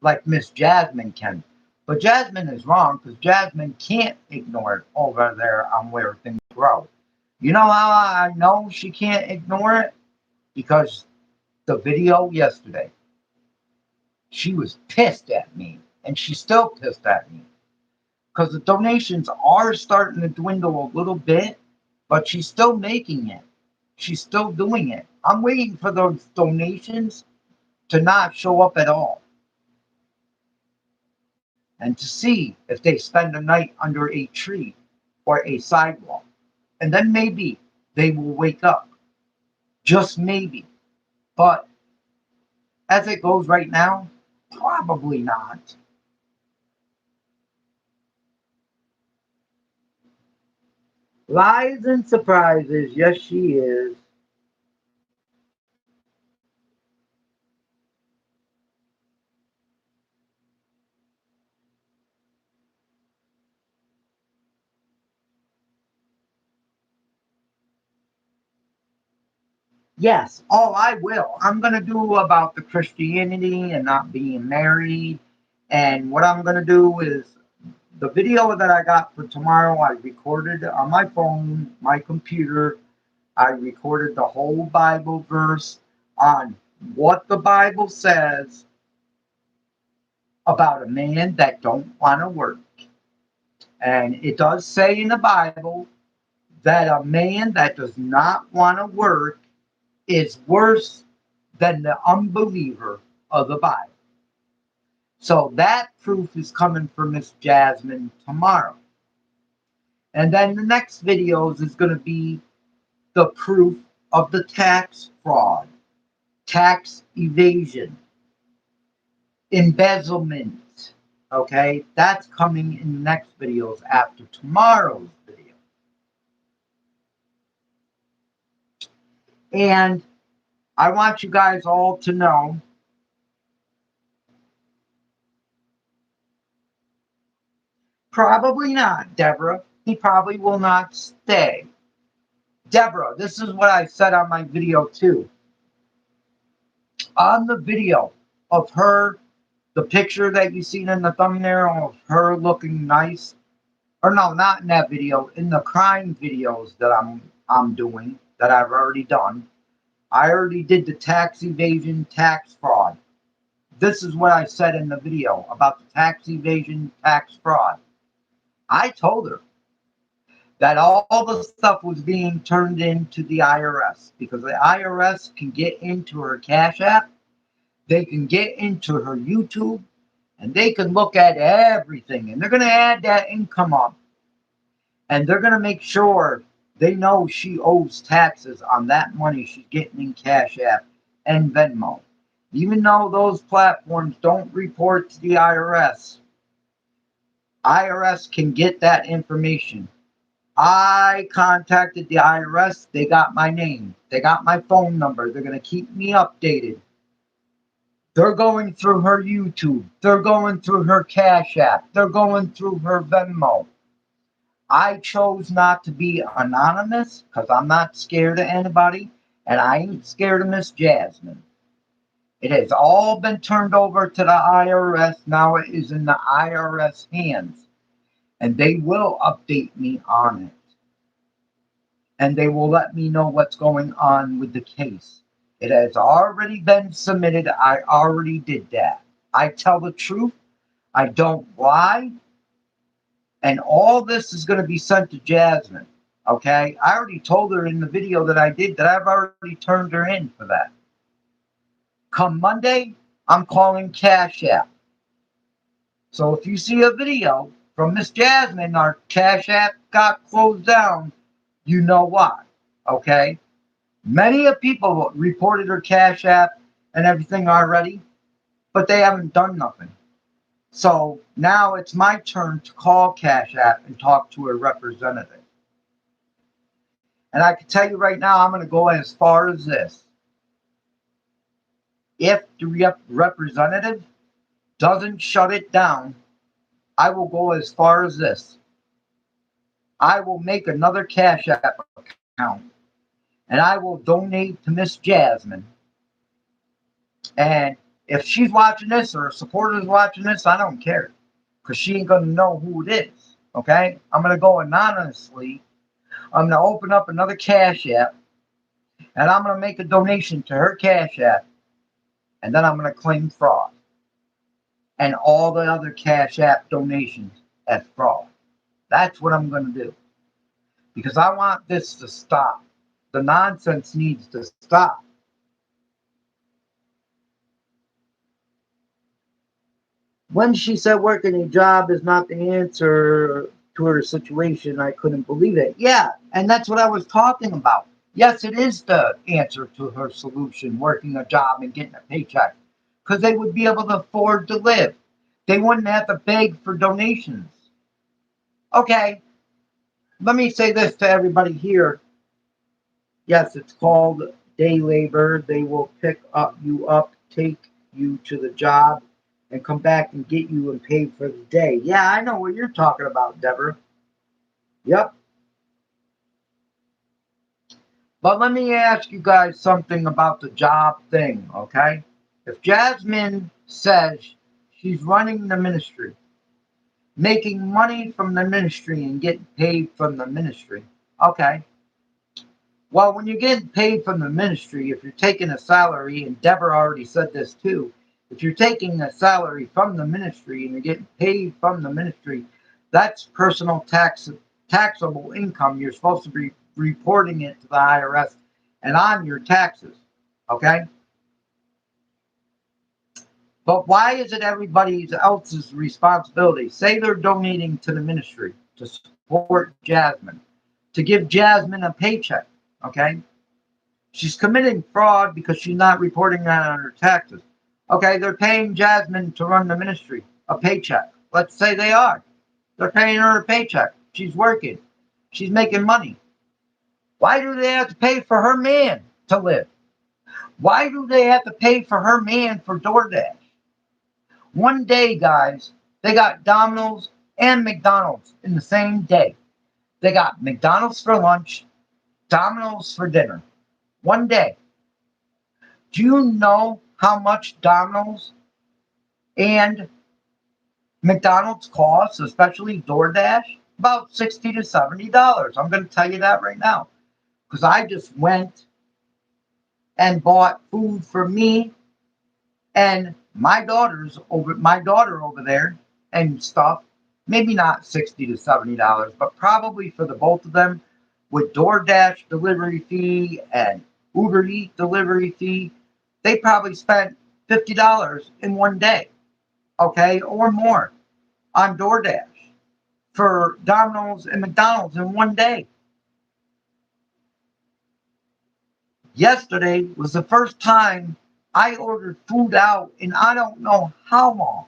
like Miss Jasmine can. But Jasmine is wrong because Jasmine can't ignore it over there on Where Things Grow. You know how I know she can't ignore it? Because the video yesterday, she was pissed at me, and she's still pissed at me because the donations are starting to dwindle a little bit, but she's still making it. She's still doing it. I'm waiting for those donations to not show up at all and to see if they spend a night under a tree or a sidewalk. And then maybe they will wake up. Just maybe. But as it goes right now, probably not. Lies and surprises. Yes, she is. Yes. Oh, I will. I'm going to do about the Christianity and not being married. And what I'm going to do is the video that I got for tomorrow, I recorded on my phone, my computer. I recorded the whole Bible verse on what the Bible says about a man that don't want to work. And it does say in the Bible that a man that does not want to work is worse than the unbeliever of the Bible. So that proof is coming from Miss Jasmine tomorrow. And then the next videos is going to be the proof of the tax fraud, tax evasion, embezzlement. Okay, that's coming in the next videos after tomorrow's video. And I want you guys all to know probably not, Deborah. He probably will not stay. Deborah, this is what I said on my video too. On the video of her, the picture that you seen in the thumbnail of her looking nice, or no, not in that video, in the crime videos that I'm doing, that I've already done. I already did the tax evasion, tax fraud. This is what I said in the video about the tax evasion, tax fraud. I told her that all the stuff was being turned into the IRS because the IRS can get into her Cash App, they can get into her YouTube, and they can look at everything. And they're going to add that income up. And they're going to make sure they know she owes taxes on that money she's getting in Cash App and Venmo. Even though those platforms don't report to the IRS, IRS can get that information. I contacted the IRS. They got my name. They got my phone number. They're going to keep me updated. They're going through her YouTube. They're going through her Cash App. They're going through her Venmo. I chose not to be anonymous because I'm not scared of anybody, and I ain't scared of Miss Jasmine. It has all been turned over to the IRS. Now it is in the IRS hands, and they will update me on it. And they will let me know what's going on with the case. It has already been submitted. I already did that. I tell the truth. I don't lie. And all this is going to be sent to Jasmine. Okay? I already told her in the video that I did that I've already turned her in for that. Come Monday, I'm calling Cash App. So if you see a video from Miss Jasmine, our Cash App got closed down, you know why. Okay? Many of people reported her Cash App and everything already, but they haven't done nothing. So now it's my turn to call Cash App and talk to a representative. And I can tell you right now, I'm going to go as far as this. If the representative doesn't shut it down, I will go as far as this. I will make another Cash App account, and I will donate to Miss Jasmine. And If she's watching this or a supporter is watching this, I don't care. Because she ain't going to know who it is. Okay? I'm going to go anonymously. I'm going to open up another Cash App. And I'm going to make a donation to her Cash App. And then I'm going to claim fraud. And all the other Cash App donations as fraud. That's what I'm going to do. Because I want this to stop. The nonsense needs to stop. When she said working a job is not the answer to her situation, I couldn't believe it. Yeah, and that's what I was talking about. Yes, it is the answer to her solution, working a job and getting a paycheck. Because they would be able to afford to live. They wouldn't have to beg for donations. Okay, let me say this to everybody here. Yes, it's called day labor. They will pick you up, take you to the job, and come back and get you and pay for the day. Yeah, I know what you're talking about, Deborah. Yep. But let me ask you guys something about the job thing, okay? If Jasmine says she's running the ministry, making money from the ministry and getting paid from the ministry, okay. Well, when you're getting paid from the ministry, if you're taking a salary, and Deborah already said this too, if you're taking a salary from the ministry and you're getting paid from the ministry, that's personal taxable income. You're supposed to be reporting it to the IRS and on your taxes, okay? But why is it everybody else's responsibility? Say they're donating to the ministry to support Jasmine, to give Jasmine a paycheck, okay? She's committing fraud because she's not reporting that on her taxes. Okay, they're paying Jasmine to run the ministry, a paycheck. Let's say they are. They're paying her a paycheck. She's working. She's making money. Why do they have to pay for her man to live? Why do they have to pay for her man for DoorDash? One day, guys, they got Domino's and McDonald's in the same day. They got McDonald's for lunch, Domino's for dinner. One day. Do you know how much Domino's and McDonald's costs, especially DoorDash? About $60 to $70. I'm going to tell you that right now. Because I just went and bought food for me and my daughter over there and stuff. Maybe not $60 to $70, but probably for the both of them with DoorDash delivery fee and Uber Eats delivery fee, they probably spent $50 in one day, okay, or more on DoorDash for Domino's and McDonald's in one day. Yesterday was the first time I ordered food out in I don't know how long.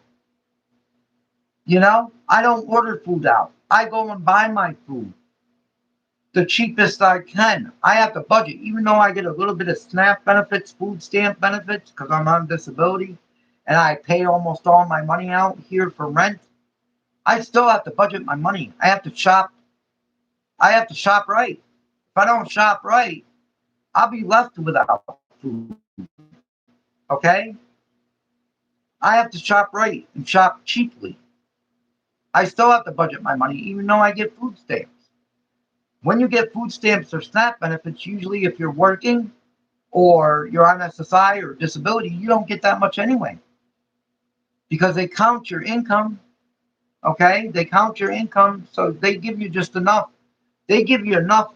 You know, I don't order food out. I go and buy my food the cheapest I can. I have to budget, even though I get a little bit of SNAP benefits, food stamp benefits, because I'm on disability, and I pay almost all my money out here for rent. I still have to budget my money. I have to shop. I have to shop right. If I don't shop right, I'll be left without food. Okay? I have to shop right and shop cheaply. I still have to budget my money, even though I get food stamps. When you get food stamps or SNAP benefits, usually if you're working or you're on SSI or disability, you don't get that much anyway. Because they count your income, okay? They count your income, so they give you just enough. They give you enough.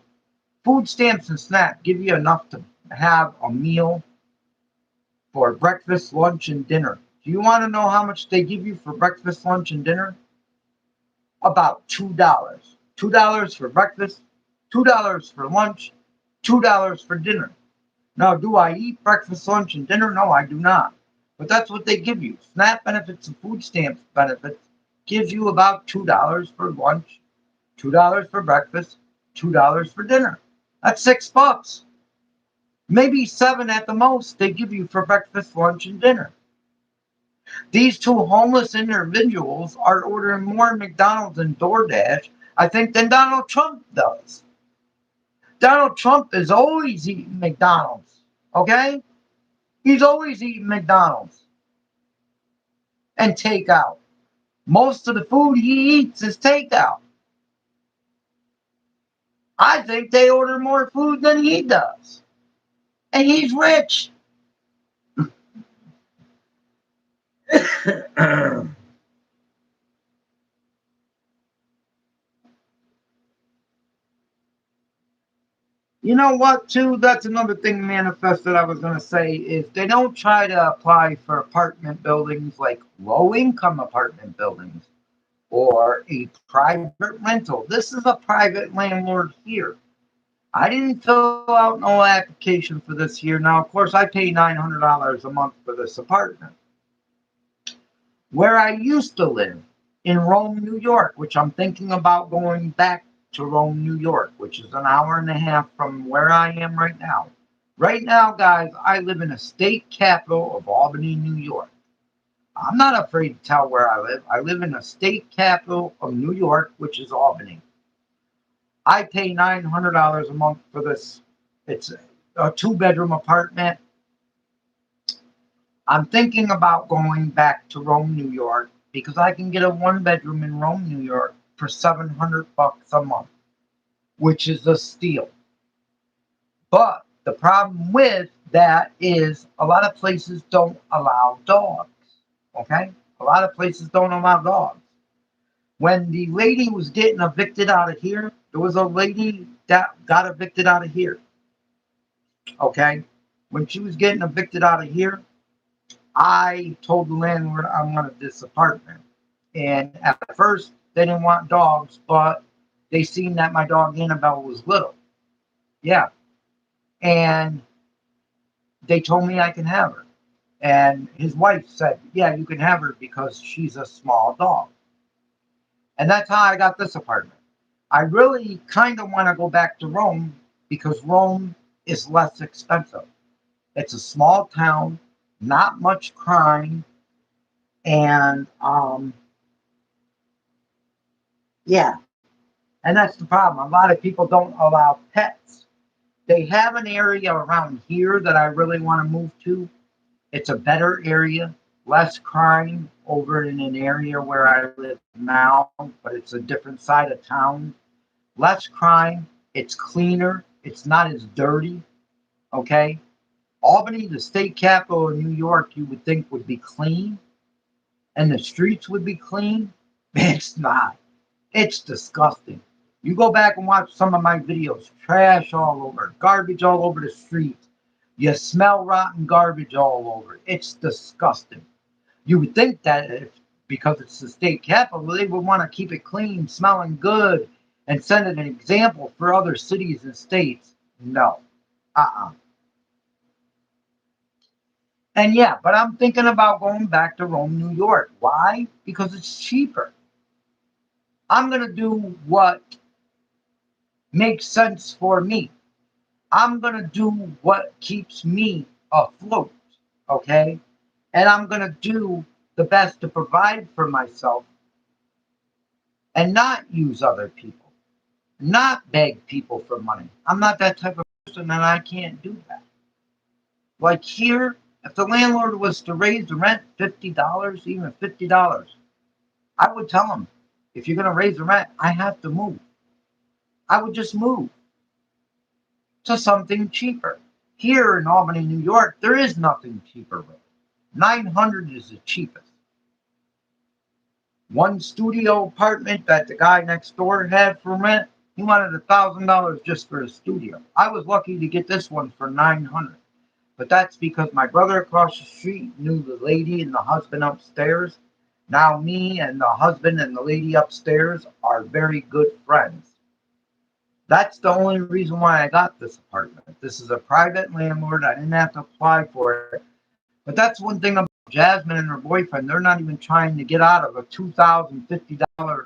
Food stamps and SNAP give you enough to have a meal for breakfast, lunch, and dinner. Do you want to know how much they give you for breakfast, lunch, and dinner? About $2. $2 for breakfast, $2 for lunch, $2 for dinner. Now, do I eat breakfast, lunch, and dinner? No, I do not. But that's what they give you. SNAP benefits and food stamps benefits gives you about $2 for lunch, $2 for breakfast, $2 for dinner. That's $6. Maybe $7 at the most they give you for breakfast, lunch, and dinner. These two homeless individuals are ordering more McDonald's and DoorDash, I think, than Donald Trump does. Donald Trump is always eating McDonald's, okay? He's always eating McDonald's. and takeout. Most of the food he eats is takeout. I think they order more food than he does. And he's rich. You know what, too? That's another thing manifest that I was going to say is they don't try to apply for apartment buildings like low-income apartment buildings or a private rental. This is a private landlord here. I didn't fill out no application for this here. Now, of course, I pay $900 a month for this apartment. Where I used to live in Rome, New York, which I'm thinking about going back to Rome, New York, which is an hour and a half from where I am right now. Right now, guys, I live in the state capital of Albany, New York. I'm not afraid to tell where I live. I live in the state capital of New York, which is Albany. I pay $900 a month for this. It's a 2-bedroom apartment. I'm thinking about going back to Rome, New York, because I can get a 1-bedroom in Rome, New York for $700 a month, which is a steal. But the problem with that is a lot of places don't allow dogs. Okay? A lot of places don't allow dogs. When the lady was getting evicted out of here, there was a lady that got evicted out of here. Okay? When she was getting evicted out of here, I told the landlord I wanted this apartment. And at first, they didn't want dogs, but they seen that my dog Annabelle was little. Yeah. And they told me I can have her. And his wife said, yeah, you can have her because she's a small dog. And that's how I got this apartment. I really kind of want to go back to Rome because Rome is less expensive. It's a small town, not much crime, and yeah. And that's the problem. A lot of people don't allow pets. They have an area around here that I really want to move to. It's a better area, less crime over in an area where I live now, but it's a different side of town. Less crime, it's cleaner, it's not as dirty, okay? Albany, the state capital of New York, you would think would be clean, and the streets would be clean. It's not. It's disgusting. You go back and watch some of my videos, trash all over, garbage all over the streets. You smell rotten garbage all over. It's disgusting. You would think that if, because it's the state capital, they would want to keep it clean, smelling good, and set an example for other cities and states. No. And yeah, but I'm thinking about going back to Rome, New York. Why? Because it's cheaper. I'm going to do what makes sense for me. I'm going to do what keeps me afloat, okay? And I'm going to do the best to provide for myself and not use other people, not beg people for money. I'm not that type of person, and I can't do that. Like here, if the landlord was to raise the rent $50, even $50, I would tell him, if you're going to raise the rent, I have to move. I would just move to something cheaper. Here in Albany, New York, there is nothing cheaper. $900 is the cheapest. One studio apartment that the guy next door had for rent, he wanted $1,000 just for a studio. I was lucky to get this one for $900. But that's because my brother across the street knew the lady and the husband upstairs. Now me and the husband and the lady upstairs are very good friends. That's the only reason why I got this apartment. This is a private landlord. I didn't have to apply for it. But that's one thing about Jasmine and her boyfriend. They're not even trying to get out of a $2,050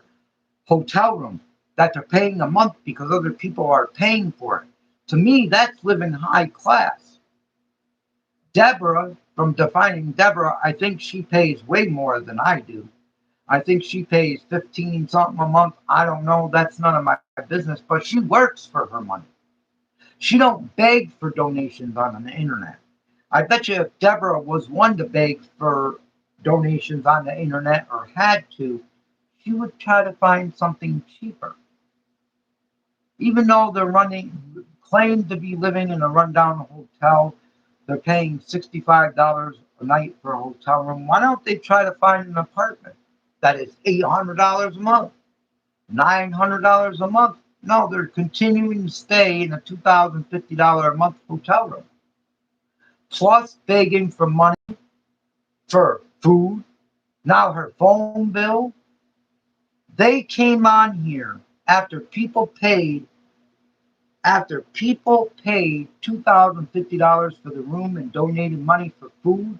hotel room that they're paying a month because other people are paying for it. To me, that's living high class. Deborah, from Defining Deborah, I think she pays way more than I do. I think she pays 15 something a month. I don't know. That's none of my business, but she works for her money. She don't beg for donations on the internet. I bet you if Deborah was one to beg for donations on the internet or had to, she would try to find something cheaper. Even though claim to be living in a rundown hotel, they're paying $65 a night for a hotel room. Why don't they try to find an apartment that is $800 a month, $900 a month? No, they're continuing to stay in a $2,050 a month hotel room, plus begging for money for food. Now her phone bill. They came on here after people paid $2,050 for the room and donated money for food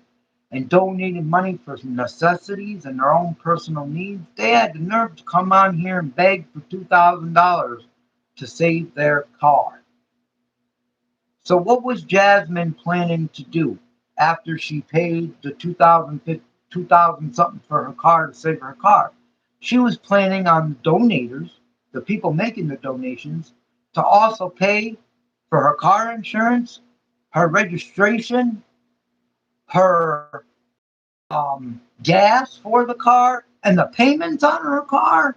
and donated money for necessities and their own personal needs. They had the nerve to come on here and beg for $2,000 to save their car. So what was Jasmine planning to do after she paid the $2,000 something for her car to save her car? She was planning on donators, the people making the donations, to also pay for her car insurance, her registration, her gas for the car, and the payments on her car.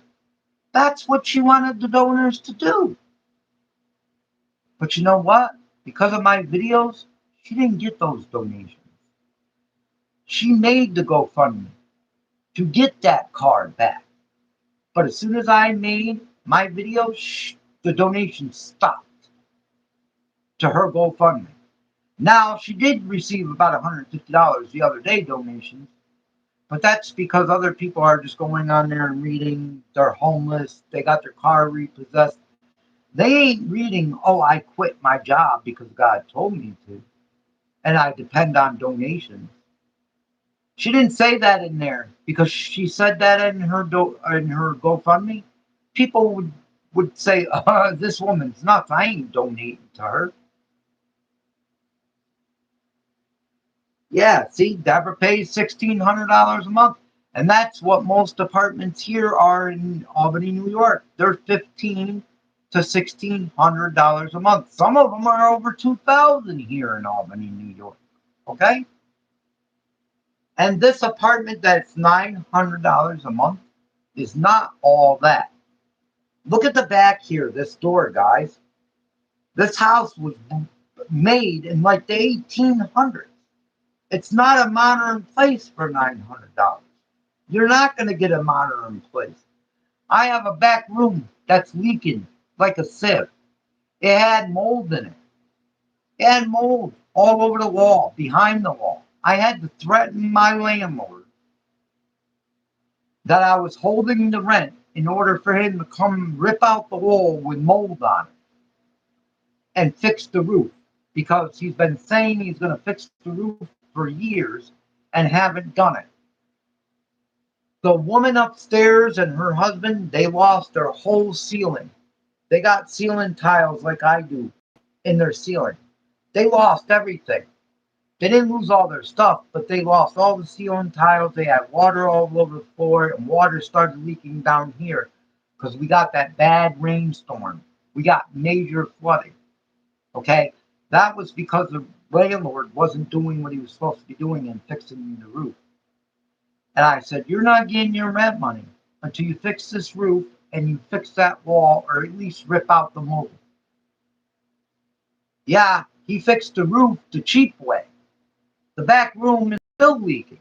That's what she wanted the donors to do. But you know what? Because of my videos, she didn't get those donations. She made the GoFundMe to get that car back. But as soon as I made my videos, the donations stopped to her GoFundMe. Now, she did receive about $150 the other day donations, but that's because other people are just going on there and reading. They're homeless. They got their car repossessed. They ain't reading, oh, I quit my job because God told me to, and I depend on donations. She didn't say that in there because she said that in her GoFundMe. People would say, this woman's nuts. I ain't donating to her. Yeah, see, Deborah pays $1,600 a month. And that's what most apartments here are in Albany, New York. They're $1,500 to $1,600 a month. Some of them are over $2,000 here in Albany, New York. Okay? And this apartment that's $900 a month is not all that. Look at the back here, this door, guys. This house was made in like the 1800s. It's not a modern place for $900. You're not going to get a modern place. I have a back room that's leaking like a sieve. It had mold in it. It had mold all over the wall, behind the wall. I had to threaten my landlord that I was holding the rent in order for him to come rip out the wall with mold on it and fix the roof, because he's been saying he's going to fix the roof for years and haven't done it. The woman upstairs and her husband, they lost their whole ceiling. They got ceiling tiles like I do in their ceiling. They lost everything. They didn't lose all their stuff, but they lost all the ceiling tiles. They had water all over the floor, and water started leaking down here because we got that bad rainstorm. We got major flooding. Okay? That was because the landlord wasn't doing what he was supposed to be doing and fixing the roof. And I said, you're not getting your rent money until you fix this roof and you fix that wall, or at least rip out the mold. Yeah, he fixed the roof the cheap way. The back room is still leaking.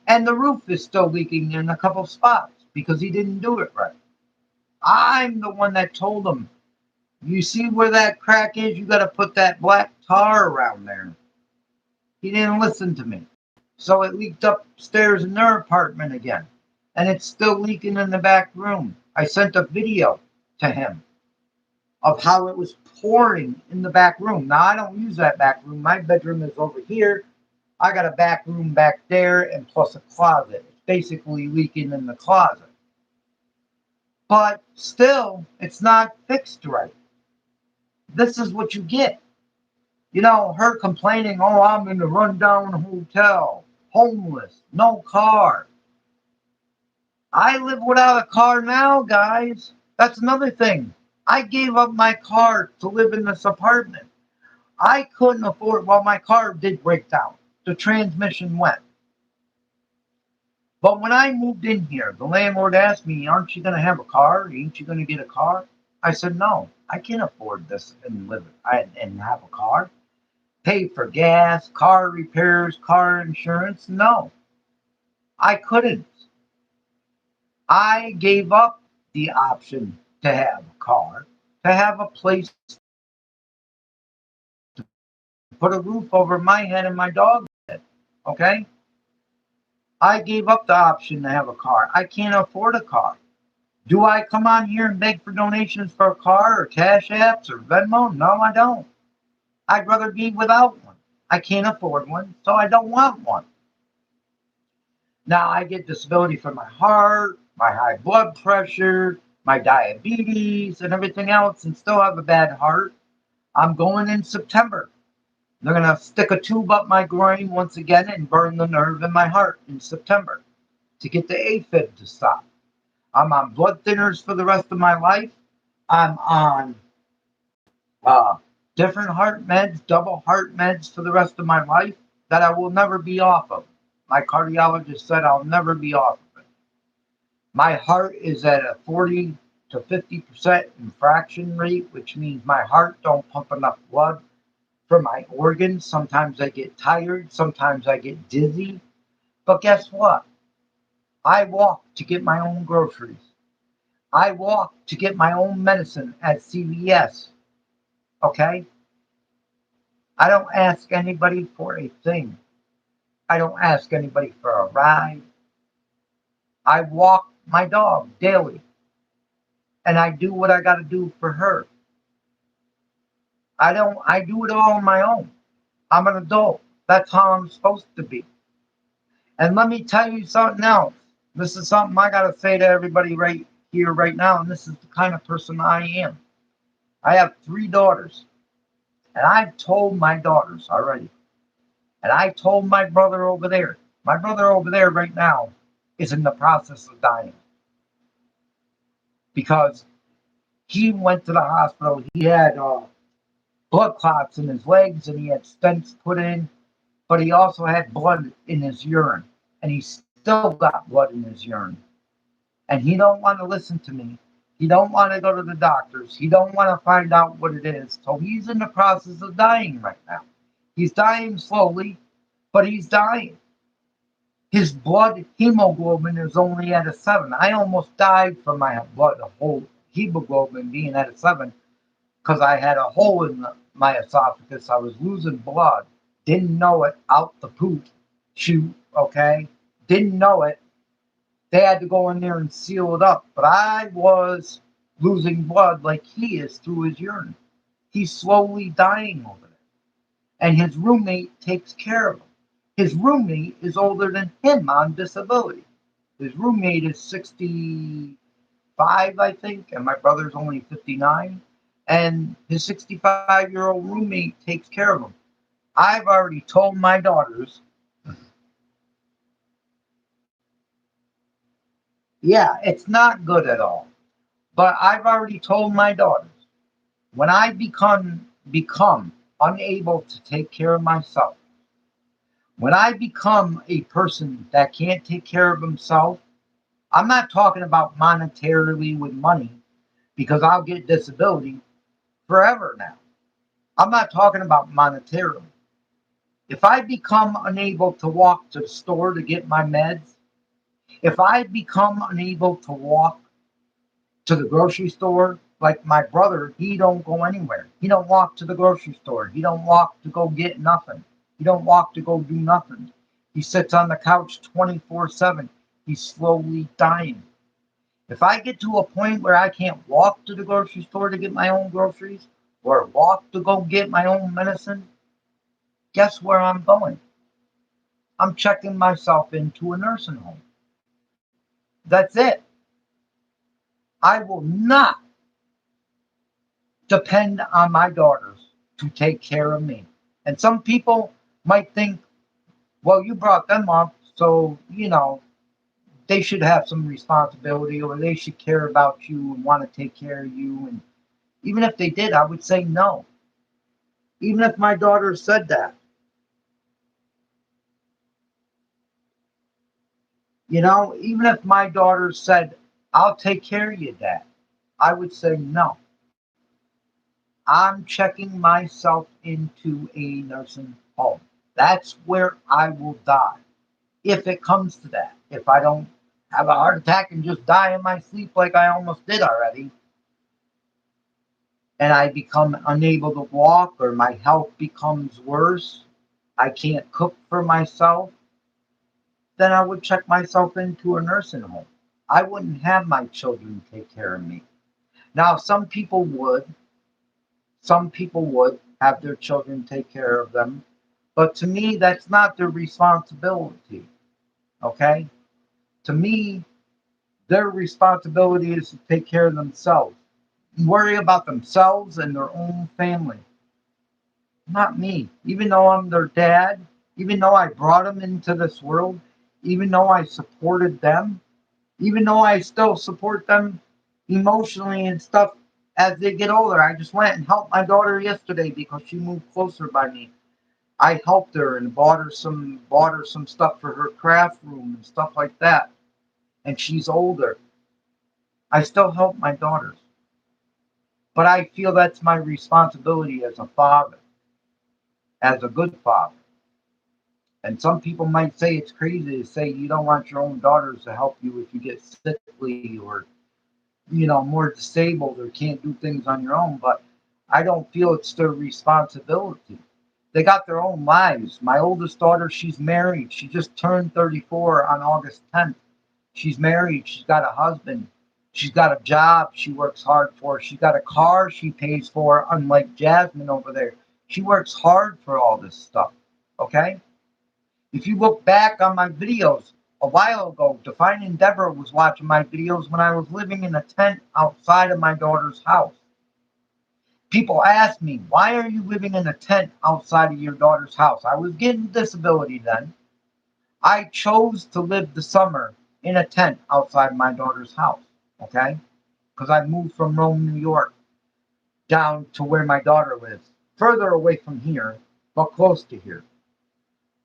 And the roof is still leaking in a couple of spots because he didn't do it right. I'm the one that told him, you see where that crack is? You got to put that black tar around there. He didn't listen to me. So it leaked upstairs in their apartment again. And it's still leaking in the back room. I sent a video to him of how it was pouring in the back room. Now, I don't use that back room. My bedroom is over here. I got a back room back there and plus a closet. It's basically leaking in the closet. But still, it's not fixed right. This is what you get. You know, her complaining, oh, I'm in a rundown hotel, homeless, no car. I live without a car now, guys. That's another thing. I gave up my car to live in this apartment. I couldn't afford, well, my car did break down. The transmission went. But when I moved in here, the landlord asked me, aren't you going to have a car? Ain't you going to get a car? I said, no, I can't afford this and live and have a car. Pay for gas, car repairs, car insurance. No, I couldn't. I gave up the option to have a car, to have a place to put a roof over my head and my dog's head. Okay? I gave up the option to have a car. I can't afford a car. Do I come on here and beg for donations for a car or Cash Apps or Venmo? No, I don't. I'd rather be without one. I can't afford one, so I don't want one. Now I get disability for my heart, my high blood pressure, my diabetes, and everything else, and still have a bad heart. I'm going in September. They're going to stick a tube up my groin once again and burn the nerve in my heart in September to get the AFib to stop. I'm on blood thinners for the rest of my life. I'm on different heart meds, double heart meds for the rest of my life that I will never be off of. My cardiologist said I'll never be off of it. My heart is at a 40 to 50% infraction rate, which means my heart don't pump enough blood for my organs. Sometimes I get tired, sometimes I get dizzy. But guess what? I walk to get my own groceries. I walk to get my own medicine at CVS. Okay? I don't ask anybody for a thing. I don't ask anybody for a ride. I walk my dog daily. And I do what I got to do for her. I do it all on my own. I'm an adult. That's how I'm supposed to be. And let me tell you something else. This is something I got to say to everybody right here, right now. And this is the kind of person I am. I have 3 daughters. And I've told my daughters already. And I told my brother over there. My brother over there right now is in the process of dying. Because he went to the hospital. He had blood clots in his legs and he had stents put in. But he also had blood in his urine. And he still got blood in his urine. And he don't want to listen to me. He don't want to go to the doctors. He don't want to find out what it is. So he's in the process of dying right now. He's dying slowly, but he's dying. His blood hemoglobin is only at a 7. I almost died from my blood, the whole hemoglobin being at a 7, because I had a hole in my esophagus. I was losing blood. Didn't know it, out the poop chute, okay? Didn't know it. They had to go in there and seal it up. But I was losing blood like he is through his urine. He's slowly dying over there. And his roommate takes care of him. His roommate is older than him on disability. His roommate is 65, I think, and my brother's only 59. And his 65-year-old roommate takes care of him. I've already told my daughters, yeah, it's not good at all. But I've already told my daughters, when I become unable to take care of myself, when I become a person that can't take care of himself, I'm not talking about monetarily with money, because I'll get disability forever now. I'm not talking about monetarily. If I become unable to walk to the store to get my meds, if I become unable to walk to the grocery store, like my brother, he don't go anywhere. He don't walk to the grocery store. He don't walk to go get nothing. He don't walk to go do nothing. He sits on the couch 24/7. He's slowly dying. If I get to a point where I can't walk to the grocery store to get my own groceries or walk to go get my own medicine, guess where I'm going? I'm checking myself into a nursing home. That's it. I will not depend on my daughters to take care of me. And some people might think, well, you brought them up, so, they should have some responsibility or they should care about you and want to take care of you. And even if they did, I would say no. Even if my daughter said that. You know, even if my daughter said, I'll take care of you, Dad, I would say no. I'm checking myself into a nursing home. That's where I will die. If it comes to that. If I don't have a heart attack and just die in my sleep like I almost did already, and I become unable to walk or my health becomes worse, I can't cook for myself, then I would check myself into a nursing home. I wouldn't have my children take care of me. Now, some people would have their children take care of them, but to me, that's not their responsibility. Okay? To me, their responsibility is to take care of themselves, worry about themselves and their own family, not me. Even though I'm their dad, even though I brought them into this world, even though I supported them, even though I still support them emotionally and stuff as they get older. I just went and helped my daughter yesterday because she moved closer by me. I helped her and bought her some stuff for her craft room and stuff like that. And she's older. I still help my daughters. But I feel that's my responsibility as a father, as a good father. And some people might say it's crazy to say you don't want your own daughters to help you if you get sickly or more disabled or can't do things on your own, but I don't feel it's their responsibility. They got their own lives. My oldest daughter, she's married. She just turned 34 on August 10th. She's married. She's got a husband. She's got a job she works hard for. She's got a car she pays for, unlike Jasmine over there. She works hard for all this stuff. Okay? If you look back on my videos a while ago, Defining Deborah was watching my videos when I was living in a tent outside of my daughter's house. People ask me, why are you living in a tent outside of your daughter's house? I was getting disability then. I chose to live the summer in a tent outside my daughter's house, okay? Because I moved from Rome, New York, down to where my daughter lives, further away from here, but close to here.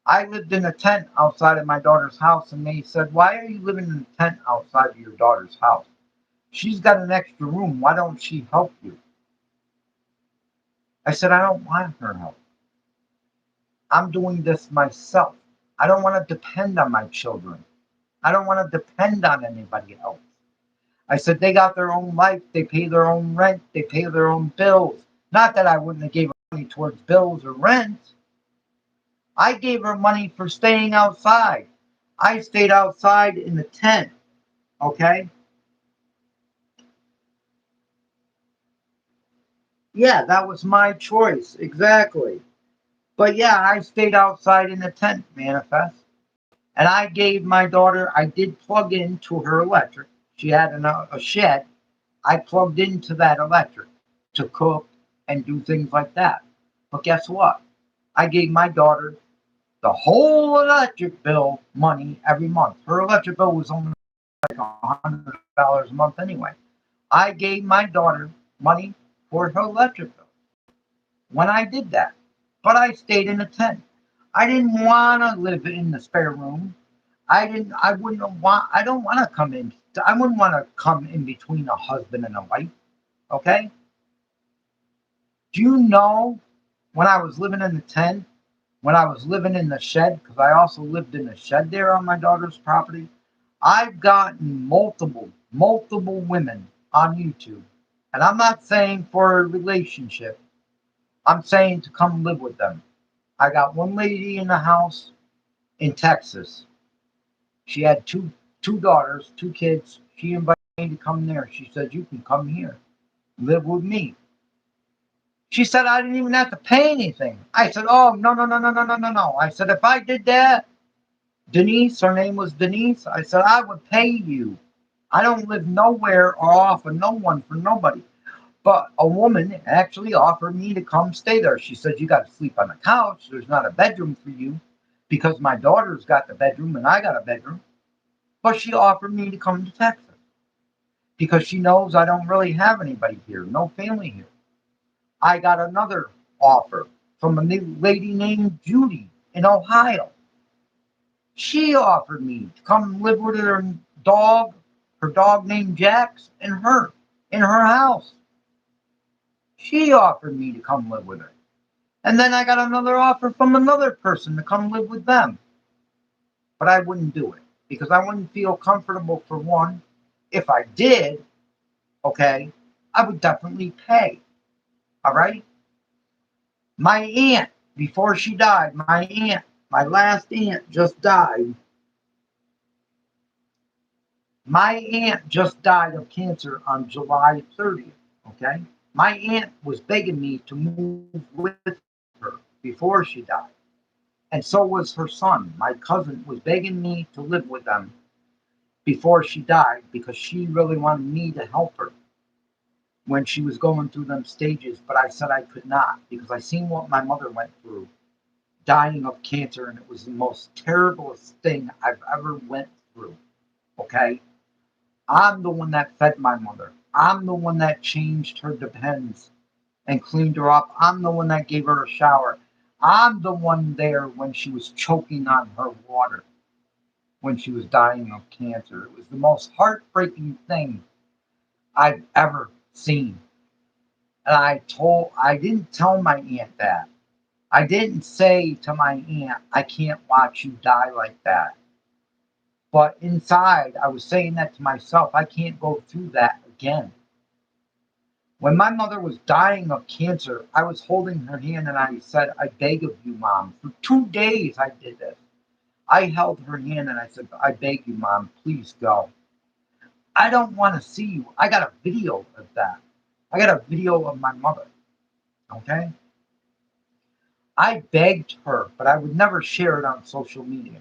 I lived in a tent outside of my daughter's house, and they said, why are you living in a tent outside of your daughter's house? She's got an extra room. Why don't she help you? I said, I don't want her help. I'm doing this myself. I don't want to depend on my children. I don't want to depend on anybody else. I said, they got their own life. They pay their own rent. They pay their own bills. Not that I wouldn't have gave her money towards bills or rent. I gave her money for staying outside. I stayed outside in the tent, okay? Yeah, that was my choice, exactly. But yeah, I stayed outside in the tent, Manifest. And I gave my daughter, I did plug into her electric. She had a shed. I plugged into that electric to cook and do things like that. But guess what? I gave my daughter the whole electric bill money every month. Her electric bill was only like $100 a month anyway. I gave my daughter money for her electric bill when I did that. But I stayed in a tent. I didn't want to live in the spare room. I don't want to come in. I wouldn't want to come in between a husband and a wife. Okay? Do you know when I was living in the tent, when I was living in the shed, because I also lived in the shed there on my daughter's property, I've gotten multiple women on YouTube. And I'm not saying for a relationship. I'm saying to come live with them. I got one lady in the house in Texas. She had two daughters, two kids. She invited me to come there. She said, you can come here, live with me. She said, I didn't even have to pay anything. I said, oh, no, no, no, no, no, no, no, no. I said, if I did that, Denise, her name was Denise, I said, I would pay you. I don't live nowhere or offer no one for nobody. But a woman actually offered me to come stay there. She said, you got to sleep on the couch. There's not a bedroom for you because my daughter's got the bedroom and I got a bedroom. But she offered me to come to Texas because she knows I don't really have anybody here, no family here. I got another offer from a lady named Judy in Ohio. She offered me to come live with her dog named Jax, and her in her house. She offered me to come live with her. And then I got another offer from another person to come live with them. But I wouldn't do it because I wouldn't feel comfortable for one. If I did, okay, I would definitely pay. All right? My aunt, before she died, my last aunt just died. My aunt just died of cancer on July 30th, okay? My aunt was begging me to move with her before she died. And so was her son. My cousin was begging me to live with them before she died because she really wanted me to help her when she was going through them stages. But I said I could not because I seen what my mother went through, dying of cancer, and it was the most terriblest thing I've ever went through, okay? I'm the one that fed my mother. I'm the one that changed her Depends and cleaned her up. I'm the one that gave her a shower. I'm the one there when she was choking on her water, when she was dying of cancer. It was the most heartbreaking thing I've ever seen. And I didn't tell my aunt that. I didn't say to my aunt, I can't watch you die like that. But inside, I was saying that to myself. I can't go through that again. When my mother was dying of cancer, I was holding her hand and I said, I beg of you, Mom. For 2 days, I did this. I held her hand and I said, I beg you, Mom, please go. I don't want to see you. I got a video of that. I got a video of my mother. Okay? I begged her, but I would never share it on social media.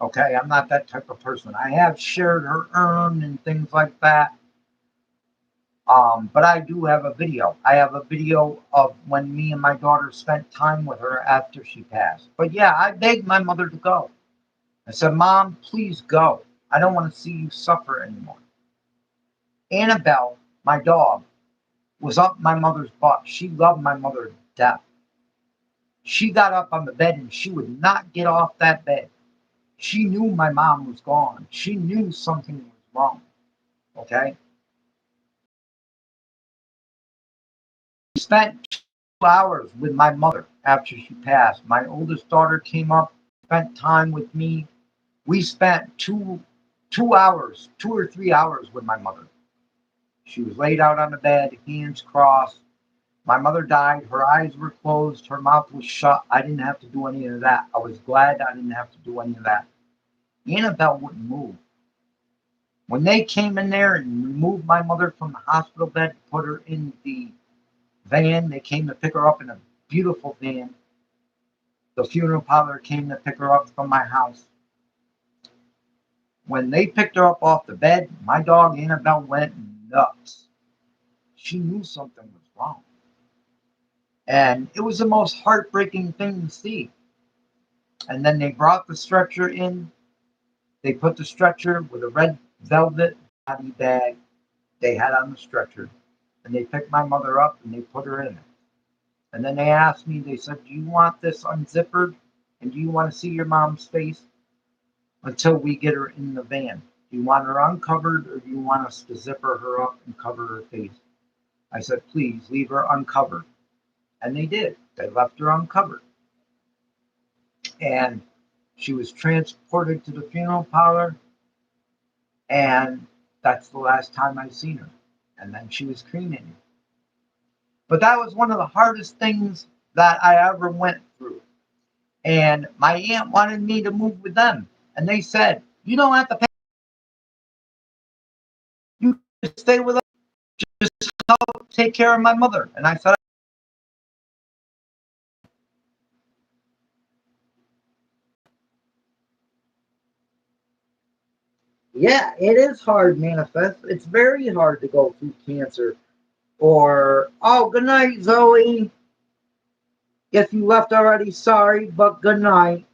Okay? I'm not that type of person. I have shared her urn and things like that. But I do have a video. I have a video of when me and my daughter spent time with her after she passed. But yeah, I begged my mother to go. I said, Mom, please go. I don't want to see you suffer anymore. Annabelle, my dog, was up my mother's butt. She loved my mother to death. She got up on the bed and she would not get off that bed. She knew my mom was gone. She knew something was wrong. Okay? Spent 2 hours with my mother after she passed. My oldest daughter came up, spent time with me. We spent 2 hours, 2 or 3 hours with my mother. She was laid out on the bed, hands crossed. My mother died. Her eyes were closed. Her mouth was shut. I didn't have to do any of that. I was glad I didn't have to do any of that. Annabelle wouldn't move. When they came in there and removed my mother from the hospital bed, put her in the van, they came to pick her up in a beautiful van. The funeral parlor came to pick her up from my house. When they picked her up off the bed, my dog Annabelle went nuts. She knew something was wrong. And it was the most heartbreaking thing to see. And then they brought the stretcher in. They put the stretcher with a red velvet body bag they had on the stretcher. And they picked my mother up and they put her in it. And then they asked me, they said, do you want this unzippered? And do you want to see your mom's face? Until we get her in the van. Do you want her uncovered or do you want us to zipper her up and cover her face? I said, please leave her uncovered. And they did. They left her uncovered. And she was transported to the funeral parlor. And that's the last time I've seen her. And then she was cremated. But that was one of the hardest things that I ever went through. And my aunt wanted me to move with them. And they said, you don't have to pay. You can stay with us. Just help take care of my mother. And I said, yeah, it is hard, Manifest. It's very hard to go through cancer. Or, oh, good night, Zoe. If you left already, sorry, but good night.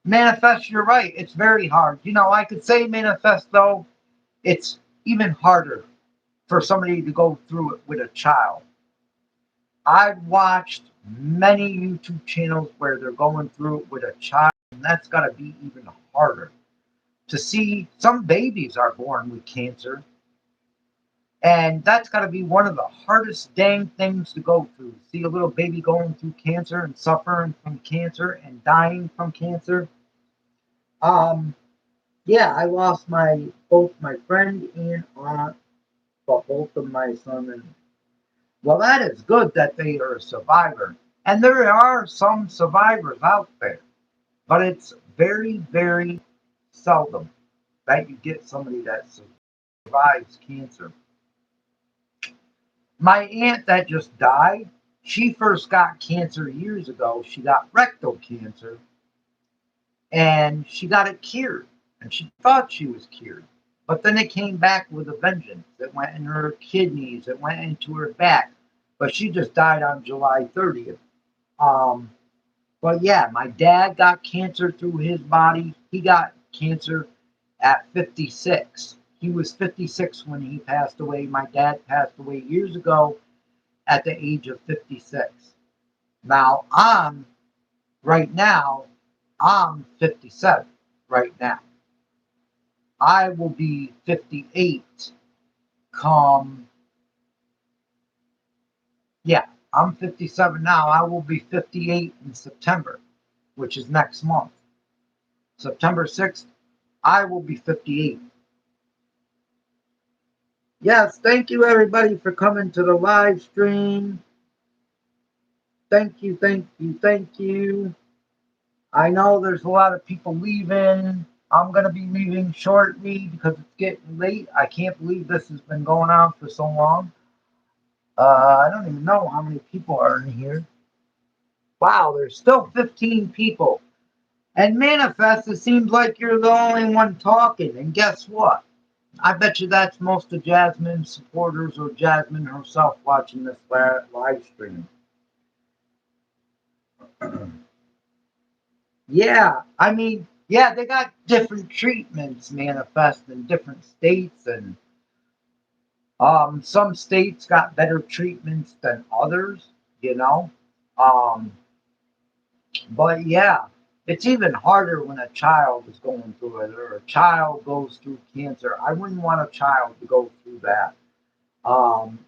Manifest, you're right. It's very hard. You know, I could say Manifest, though, it's even harder for somebody to go through it with a child. I've watched many YouTube channels where they're going through it with a child. And that's got to be even harder. To see some babies are born with cancer, and that's got to be one of the hardest dang things to go through. See a little baby going through cancer and suffering from cancer and dying from cancer. Yeah, I lost both my friend and aunt, but both of my son and well, that is good that they are a survivor. And there are some survivors out there, but it's very, very seldom that you get somebody that survives cancer. My aunt that just died, she first got cancer years ago. She got rectal cancer and she got it cured. And she thought she was cured. But then it came back with a vengeance. It went in her kidneys, it went into her back. But she just died on July 30th. Um, but yeah, my dad got cancer through his body. He got cancer at 56. He was 56 when he passed away. My dad passed away years ago at the age of 56. Now, right now, I'm 57 right now. I will be 58 come, yeah, I'm 57 now. I will be 58 in September, which is next month. September 6th, I will be 58. Yes, thank you everybody for coming to the live stream. Thank you, thank you, thank you. I know there's a lot of people leaving. I'm going to be leaving shortly because it's getting late. I can't believe this has been going on for so long. I don't even know how many people are in here. Wow, there's still 15 people. And Manifest, it seems like you're the only one talking. And guess what? I bet you that's most of Jasmine's supporters or Jasmine herself watching this live stream. Yeah, I mean, yeah, they got different treatments Manifest in different states, and some states got better treatments than others, you know. Um, but yeah, it's even harder when a child is going through it or a child goes through cancer. I wouldn't want a child to go through that.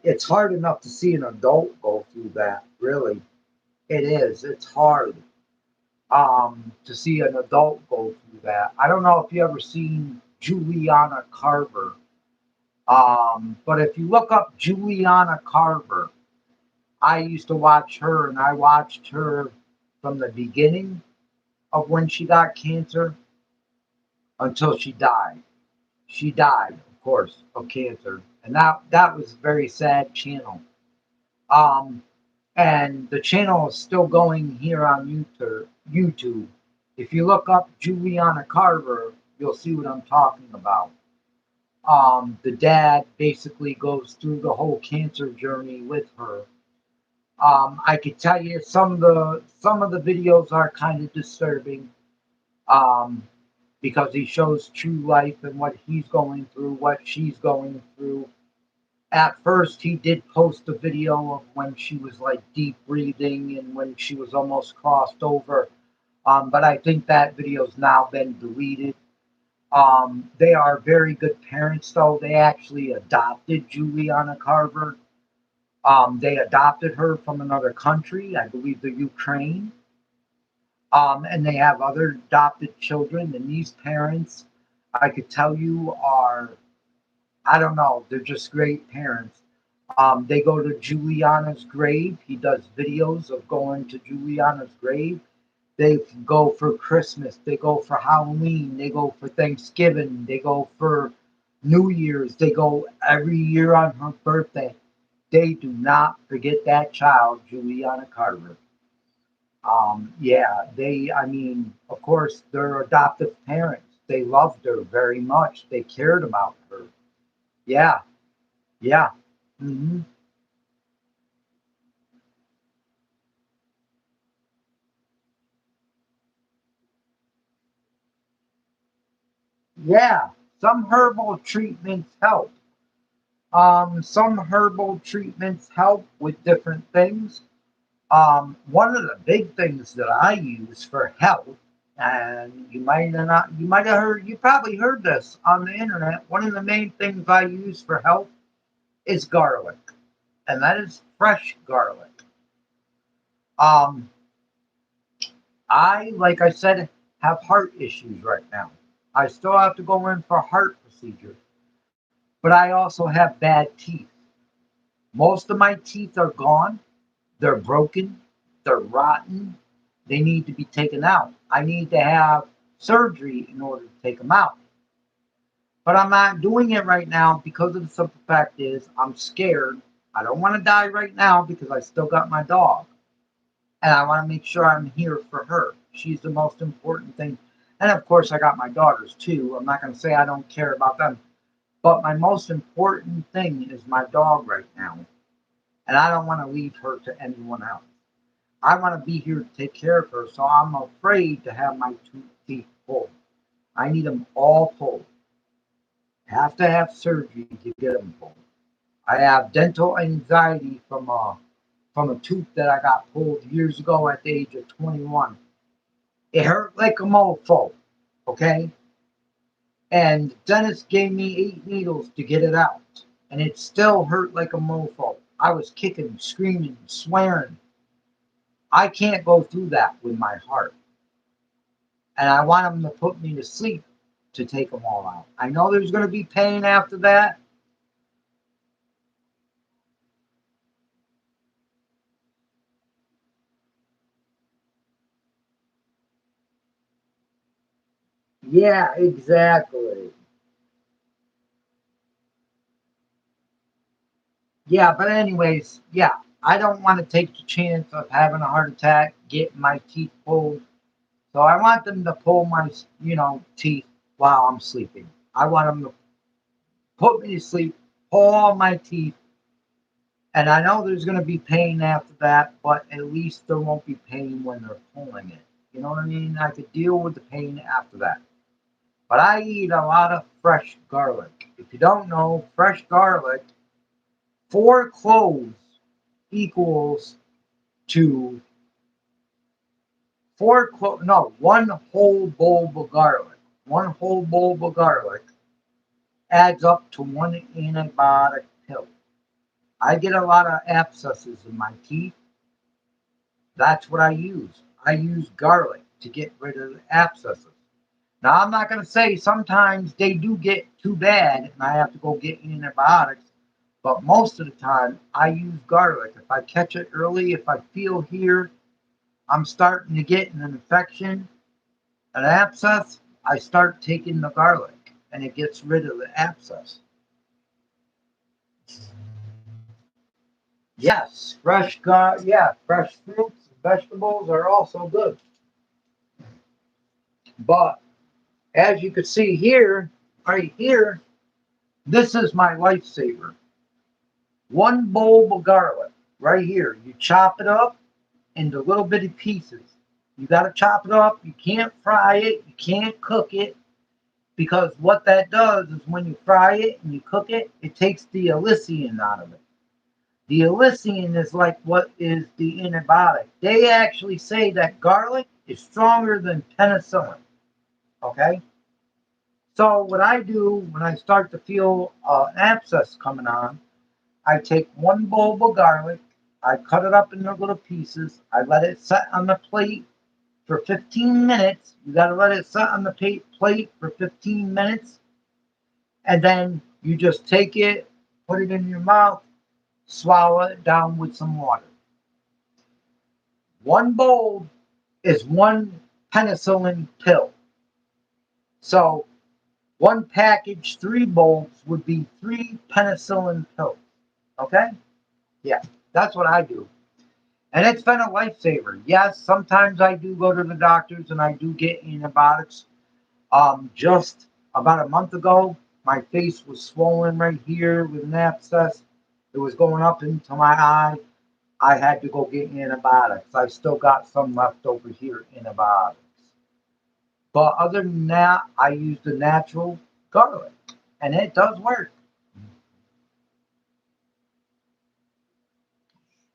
It's hard enough to see an adult go through that, really. It is. It's hard to see an adult go through that. I don't know if you ever seen Juliana Carver. But if you look up Juliana Carver, I used to watch her, and I watched her from the beginning of when she got cancer until she died. She died, of course, of cancer, and that was a very sad channel. Um, and the channel is still going here on YouTube. If you look up Juliana Carver, you'll see what I'm talking about. The dad basically goes through the whole cancer journey with her. I could tell you some of the videos are kind of disturbing, because he shows true life and what he's going through, what she's going through. At first, he did post a video of when she was like deep breathing and when she was almost crossed over. But I think that video's now been deleted. They are very good parents, though. They actually adopted Juliana Carver. They adopted her from another country, I believe the Ukraine. And they have other adopted children. And these parents, I could tell you, are, I don't know, they're just great parents. They go to Juliana's grave. He does videos of going to Juliana's grave. They go for Christmas. They go for Halloween. They go for Thanksgiving. They go for New Year's. They go every year on her birthday. They do not forget that child, Juliana Carver. Yeah, I mean, of course, they're adoptive parents. They loved her very much. They cared about her. Yeah, yeah. hmm Yeah, some herbal treatments help. Some herbal treatments help with different things. One of the big things that I use for health And you might have not, you might have heard, you probably heard this on the internet. One of the main things I use for health is garlic, and that is fresh garlic. Um, like I said, have heart issues right now. I still have to go in for a heart procedure, but I also have bad teeth. Most of my teeth are gone. They're broken. They're rotten. They need to be taken out. I need to have surgery in order to take them out. But I'm not doing it right now because of the simple fact is I'm scared. I don't want to die right now because I still got my dog. And I want to make sure I'm here for her. She's the most important thing. And of course, I got my daughters too. I'm not going to say I don't care about them. But my most important thing is my dog right now. And I don't want to leave her to anyone else. I want to be here to take care of her. So I'm afraid to have my 2 teeth pulled. I need them all pulled. Have to have surgery to get them pulled. I have dental anxiety from a tooth that I got pulled years ago at the age of 21. It hurt like a mofo, okay? And the dentist gave me 8 needles to get it out, and it still hurt like a mofo. I was kicking, screaming, swearing. I can't go through that with my heart. And I want them to put me to sleep to take them all out. I know there's going to be pain after that. Yeah, exactly. Yeah, but anyways, yeah, I don't want to take the chance of having a heart attack, getting my teeth pulled. So I want them to pull my, teeth while I'm sleeping. I want them to put me to sleep, pull all my teeth, and I know there's going to be pain after that, but at least there won't be pain when they're pulling it. You know what I mean? I could deal with the pain after that. But I eat a lot of fresh garlic. If you don't know, fresh garlic, 4 cloves equals to one whole bulb of garlic. One whole bulb of garlic adds up to one antibiotic pill. I get a lot of abscesses in my teeth. That's what I use. I use garlic to get rid of the abscesses. Now, I'm not going to say sometimes they do get too bad and I have to go get antibiotics, but most of the time I use garlic. If I catch it early, if I feel here I'm starting to get an infection, an abscess, I start taking the garlic and it gets rid of the abscess. Yes, fresh fruits and vegetables are also good. But as you can see here, right here, this is my lifesaver. One bulb of garlic right here. You chop it up into little bitty pieces. You got to chop it up. You can't fry it. You can't cook it. Because what that does is when you fry it and you cook it, it takes the allicin out of it. The allicin is like what is the antibiotic. They actually say that garlic is stronger than penicillin. Okay? So what I do when I start to feel an abscess coming on, I take one bulb of garlic, I cut it up into little pieces, I let it set on the plate for 15 minutes. You got to let it set on the plate for 15 minutes. And then you just take it, put it in your mouth, swallow it down with some water. One bowl is one penicillin pill. So one package, 3 bowls would be 3 penicillin pills. Okay? Yeah, that's what I do. And it's been a lifesaver. Yes, sometimes I do go to the doctors and I do get antibiotics. Just about a month ago, my face was swollen right here with an abscess. It was going up into my eye. I had to go get antibiotics. I still got some left over here, antibiotics. But other than that, I use the natural garlic, and it does work.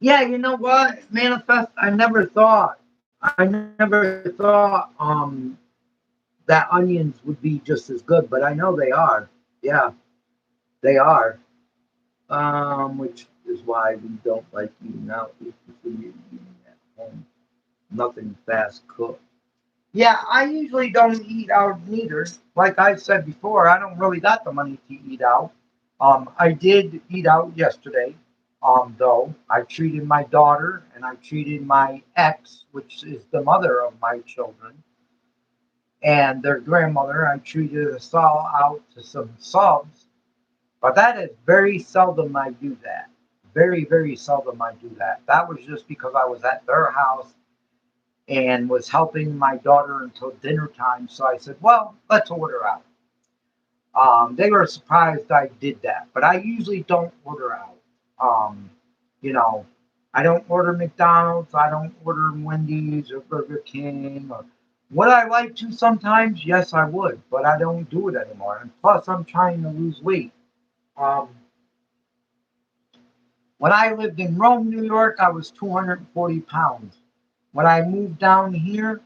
Yeah, you know what? Manifest, I never thought I never thought that onions would be just as good, but I know they are. Yeah, they are. Which is why we don't like eating out. We prefer eating at home. Nothing fast cooked. Yeah, I usually don't eat out neither. Like I said before, I don't really got the money to eat out. I did eat out yesterday. Though I treated my daughter and I treated my ex, which is the mother of my children, and their grandmother. I treated us all out to some subs, but that is very seldom I do that. Very, very seldom I do that. That was just because I was at their house and was helping my daughter until dinner time. So I said, well, let's order out. They were surprised I did that, but I usually don't order out. Um, you know, I don't order McDonald's, I don't order Wendy's or Burger King. Or would I like to sometimes? Yes, I would, but I don't do it anymore. And plus, I'm trying to lose weight. Um, when I lived in Rome, New York, I was 240 pounds. When I moved down here,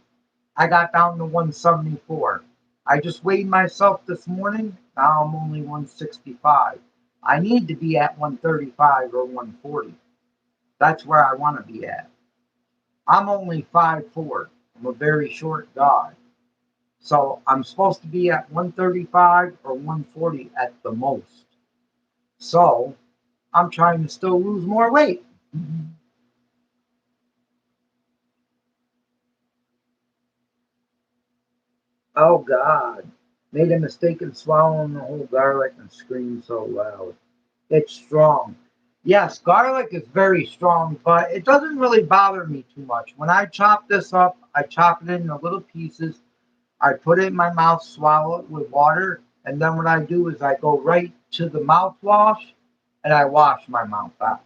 I got down to 174. I just weighed myself this morning. Now I'm only 165. I need to be at 135 or 140. That's where I want to be at. I'm only 5'4". I'm a very short guy. So I'm supposed to be at 135 or 140 at the most. So I'm trying to still lose more weight. Oh God. Made a mistake in swallowing the whole garlic and screamed so loud. It's strong. Yes, garlic is very strong, but it doesn't really bother me too much. When I chop this up, I chop it into little pieces. I put it in my mouth, swallow it with water, and then what I do is I go right to the mouthwash and I wash my mouth out.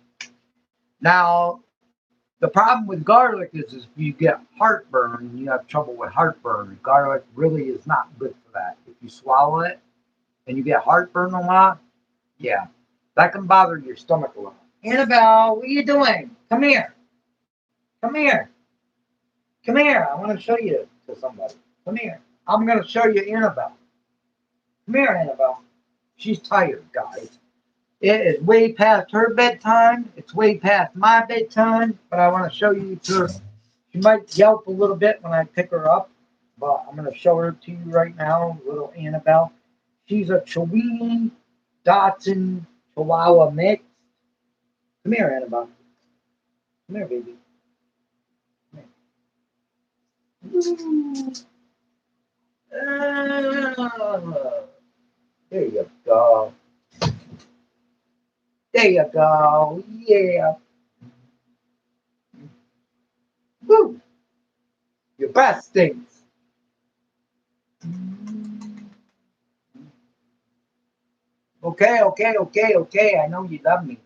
Now, the problem with garlic is if you get heartburn and you have trouble with heartburn, garlic really is not good for that. If you swallow it and you get heartburn a lot, yeah, that can bother your stomach a lot. Annabelle, what are you doing? Come here. Come here. Come here. I want to show you to somebody. Come here. I'm going to show you Annabelle. Come here, Annabelle. She's tired, guys. It is way past her bedtime. It's way past my bedtime, but I want to show you to her. She might yelp a little bit when I pick her up, but I'm going to show her to you right now, little Annabelle. She's a Chiweenie Dotson Chihuahua mix. Come here, Annabelle. Come here, baby. Come here. There you go. There you go. Yeah. Woo. Your breath stinks. Okay, okay, okay, okay. I know you love me.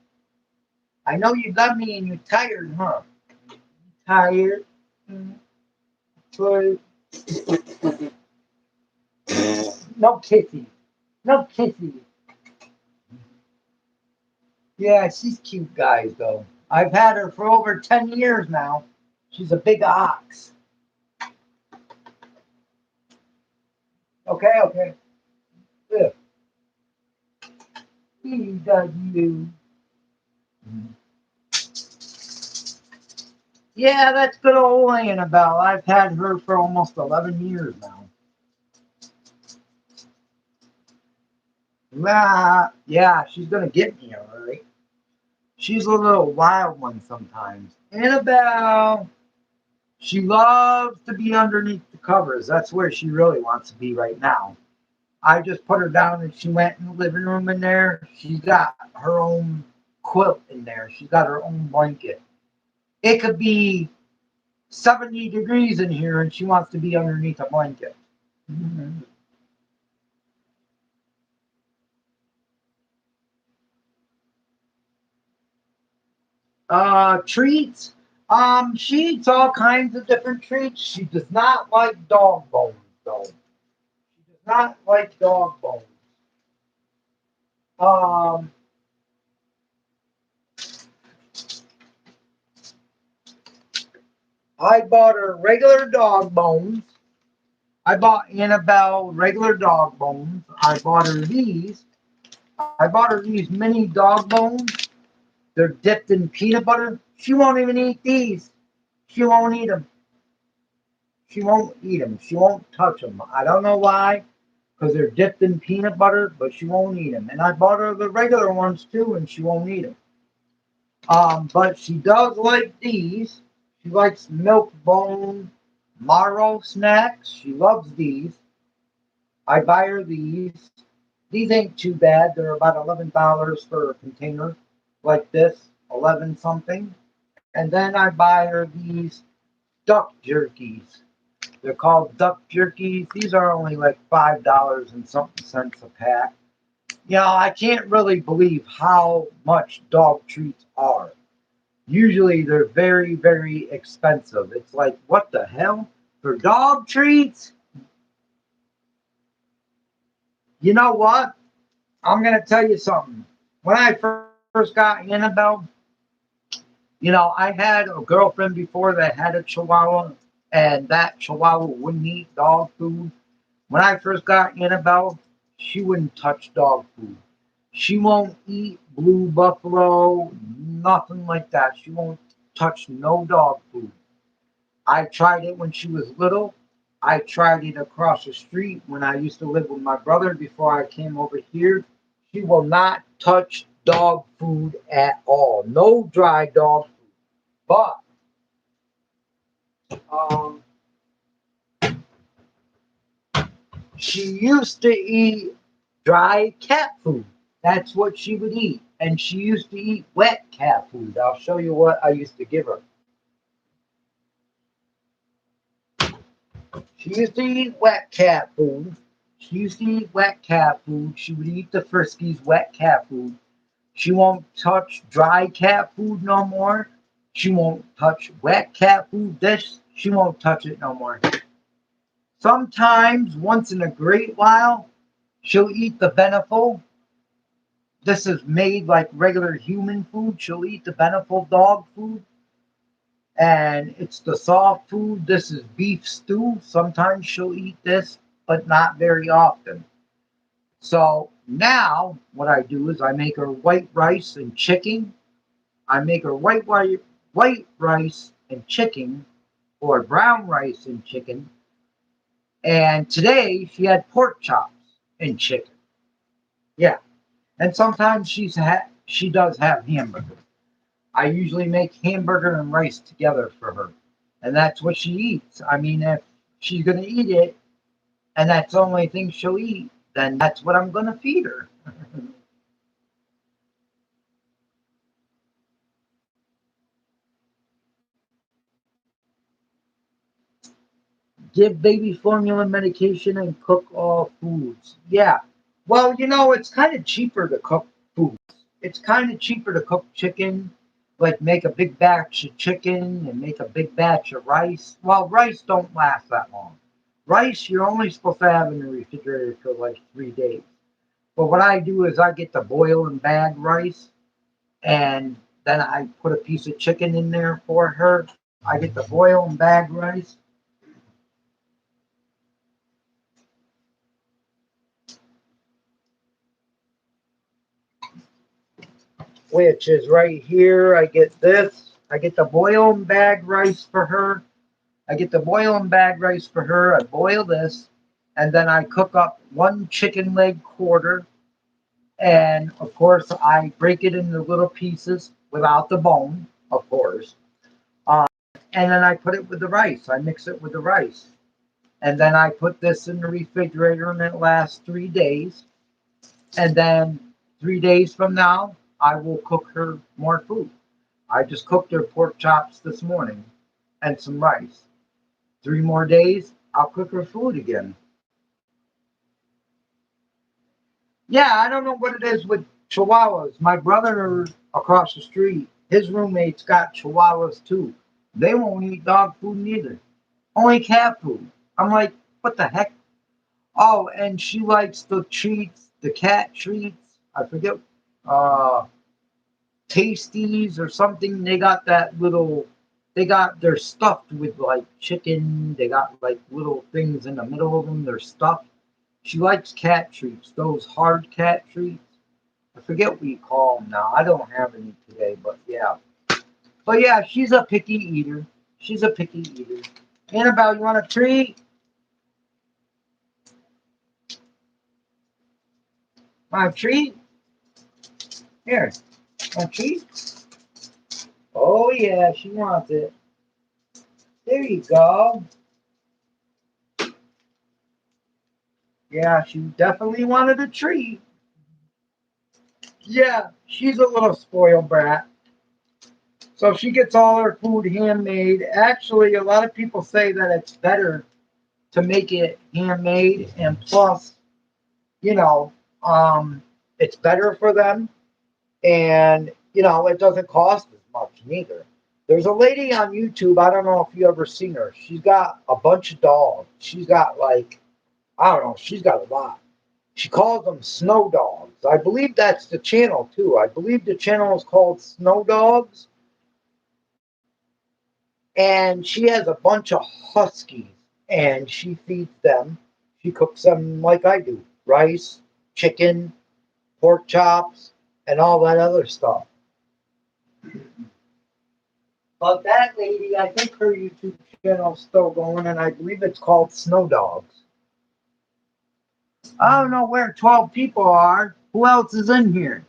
I know you love me and you're tired, huh? Tired. But no kissy. No kissy. Yeah, she's cute, guys, though. I've had her for over 10 years now. She's a big ox. Okay, okay. Yeah. He does you. Yeah, that's good old Annabelle. I've had her for almost 11 years now. Yeah, she's gonna get me, all right. She's a little wild one sometimes. Annabelle, she loves to be underneath the covers. That's where she really wants to be right now. I just put her down and she went in the living room in there. She's got her own quilt in there. She's got her own blanket. It could be 70 degrees in here and she wants to be underneath a blanket. Mhm. Treats. She eats all kinds of different treats. She does not like dog bones, though. She does not like dog bones. Um, I bought her regular dog bones. I bought Annabelle regular dog bones. I bought her these. I bought her these mini dog bones. They're dipped in peanut butter. She won't even eat these. She won't eat them. She won't eat them. She won't touch them. I don't know why, because they're dipped in peanut butter, but she won't eat them. And I bought her the regular ones too, and she won't eat them. But she does like these. She likes milk bone marrow snacks. She loves these. I buy her these. These ain't too bad. They're about $11 for a container like this, 11 something. And then I buy her these duck jerkies. They're called duck jerkies. These are only like $5 and something cents a pack. You know, I can't really believe how much dog treats are. Usually they're very, very expensive. It's like, what the hell? For dog treats? You know what? I'm going to tell you something. When I first got Annabelle, you know, I had a girlfriend before that had a Chihuahua, and that Chihuahua wouldn't eat dog food. When I first got Annabelle, she wouldn't touch dog food. She won't eat Blue Buffalo, nothing like that. She won't touch no dog food. I tried it when she was little. I tried it across the street when I used to live with my brother before I came over here. She will not touch dog food at all. No dry dog food. But um, she used to eat dry cat food. That's what she would eat. And she used to eat wet cat food. I'll show you what I used to give her. She used to eat wet cat food. She used to eat wet cat food. She would eat the Friskies wet cat food. She won't touch dry cat food no more. She won't touch wet cat food. This, she won't touch it no more. Sometimes, once in a great while, she'll eat the Beneful. This is made like regular human food. She'll eat the Beneful dog food. And it's the soft food. This is beef stew. Sometimes she'll eat this, but not very often. So now what I do is I make her white rice and chicken. I make her white rice and chicken, or brown rice and chicken. And today she had pork chops and chicken. Yeah. And sometimes she does have hamburger. I usually make hamburger and rice together for her. And that's what she eats. I mean, if she's going to eat it and that's the only thing she'll eat, then that's what I'm going to feed her. Give baby formula medication and cook all foods. Yeah. Well, you know, it's kind of cheaper to cook foods. It's kind of cheaper to cook chicken, like make a big batch of chicken and make a big batch of rice. Well, rice don't last that long. Rice you're only supposed to have in the refrigerator for like 3 days. But what I do is I get the boil and bag rice, and then I put a piece of chicken in there for her. I get the boil and bag rice. Which is right here. I get this. I get the boil and bag rice for her. I get the boil and bag rice for her. I boil this, and then I cook up one chicken leg quarter. And of course, I break it into little pieces without the bone, of course. Uh, and then I put it with the rice. I mix it with the rice. And then I put this in the refrigerator, and it lasts 3 days. And then 3 days from now, I will cook her more food. I just cooked her pork chops this morning and some rice. 3 more days, I'll cook her food again. Yeah, I don't know what it is with Chihuahuas. My brother across the street, his roommates got Chihuahuas too. They won't eat dog food neither. Only cat food. I'm like, what the heck? Oh, and she likes the treats, the cat treats. I forget, uh, Tasties or something. They got that little they're stuffed with like chicken. They got like little things in the middle of them. They're stuffed. She likes cat treats, those hard cat treats. I forget what you call them now. I don't have any today, but yeah. But yeah, she's a picky eater. She's a picky eater. Annabelle, you want a treat? Want a treat? Here. Want a treat? Oh yeah, she wants it. There you go. Yeah, she definitely wanted a treat. Yeah, she's a little spoiled brat. So she gets all her food handmade. Actually, a lot of people say that it's better to make it handmade, and plus, you know, it's better for them, and it doesn't cost as much neither. There's a lady on YouTube. I don't know if you ever seen her. She's got a bunch of dogs. She's got like, I don't know. She's got a lot. She calls them snow dogs. I believe that's the channel too. I believe the channel is called Snow Dogs. And she has a bunch of huskies and she feeds them. She cooks them like I do: rice, chicken, pork chops, and all that other stuff. But that lady, I think her YouTube channel is still going, and I believe it's called Snow Dogs. I don't know where 12 people are. Who else is in here?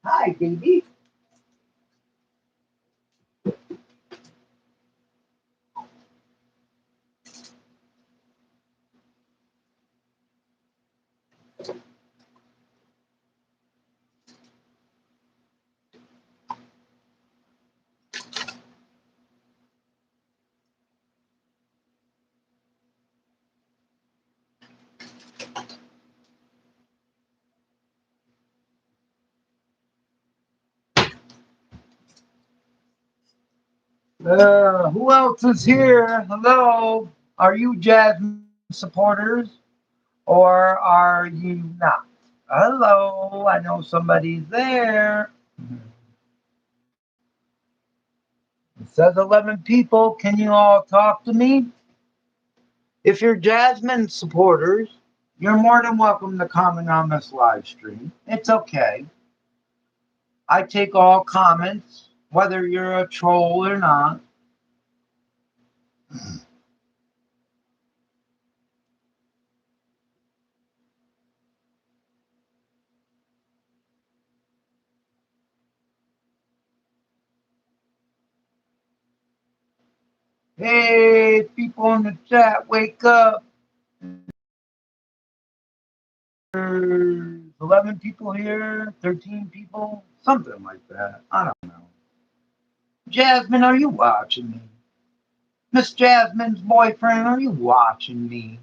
Hi, baby. Who else is here? Hello. Are you Jasmine supporters or are you not? Hello. I know somebody's there. It says 11 people. Can you all talk to me? If you're Jasmine supporters, you're more than welcome to comment on this live stream. It's okay. I take all comments, whether you're a troll or not. Hey, people in the chat, wake up. There's 11 people here, 13 people, something like that. I don't know. Jasmine, are you watching me? Miss Jasmine's boyfriend, are you watching me?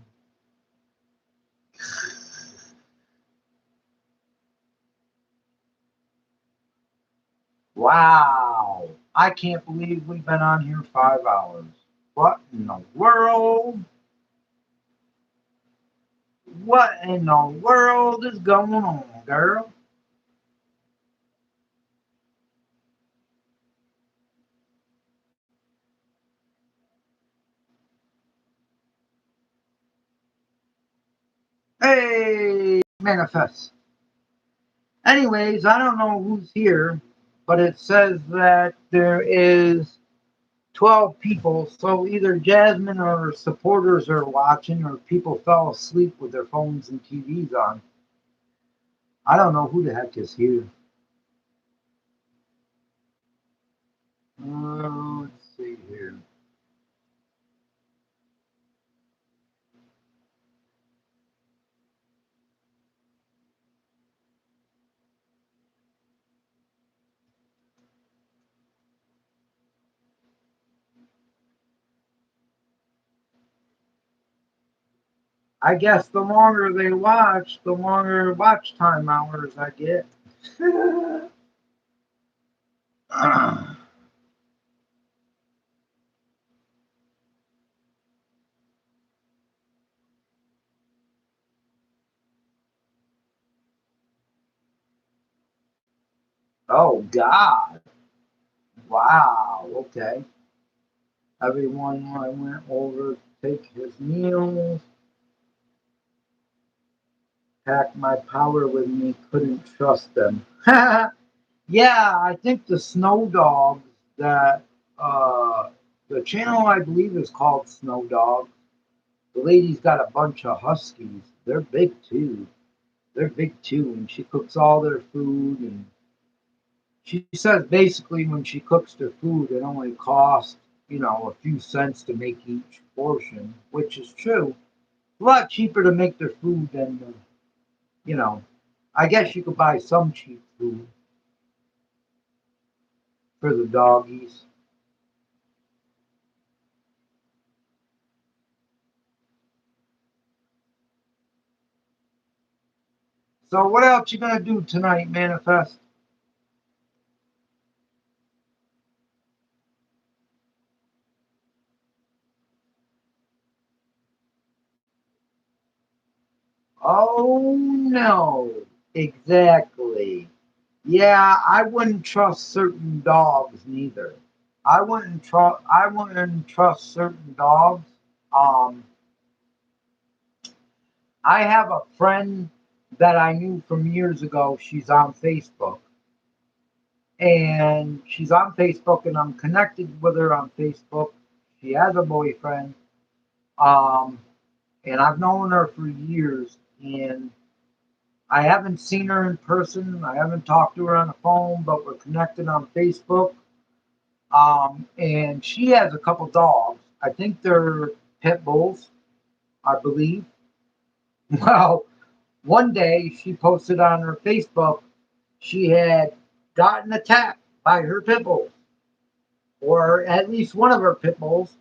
Wow. I can't believe we've been on here 5 hours. What in the world? What in the world is going on, girl? Hey, manifest. Anyways, I don't know who's here, but it says that there is 12 people, so either Jasmine or supporters are watching, or people fell asleep with their phones and TVs on. I don't know who the heck is here. Let's see here. I guess the longer they watch, the longer watch time hours I get. Oh, God. Wow. Okay. Everyone I went over to take his meals, packed my powder with me, couldn't trust them. Yeah, I think the Snow Dogs that the channel I believe is called Snow Dogs. The lady's got a bunch of huskies. They're big too. They're big too, and she cooks all their food. And she says basically when she cooks their food, it only costs a few cents to make each portion, which is true. A lot cheaper to make their food than you know. I guess you could buy some cheap food for the doggies. So what else you gonna do tonight, Manifest? Oh no, exactly. Yeah, I wouldn't trust certain dogs neither. I wouldn't trust certain dogs. Um, I have a friend that I knew from years ago. She's on Facebook, and I'm connected with her on Facebook. She has a boyfriend. Um, and I've known her for years, and I haven't seen her in person. I haven't talked to her on the phone, but we're connected on Facebook. And she has a couple dogs. I think they're pit bulls, I believe. Well, one day she posted on her Facebook she had gotten attacked by her pit bulls, or at least one of her pit bulls.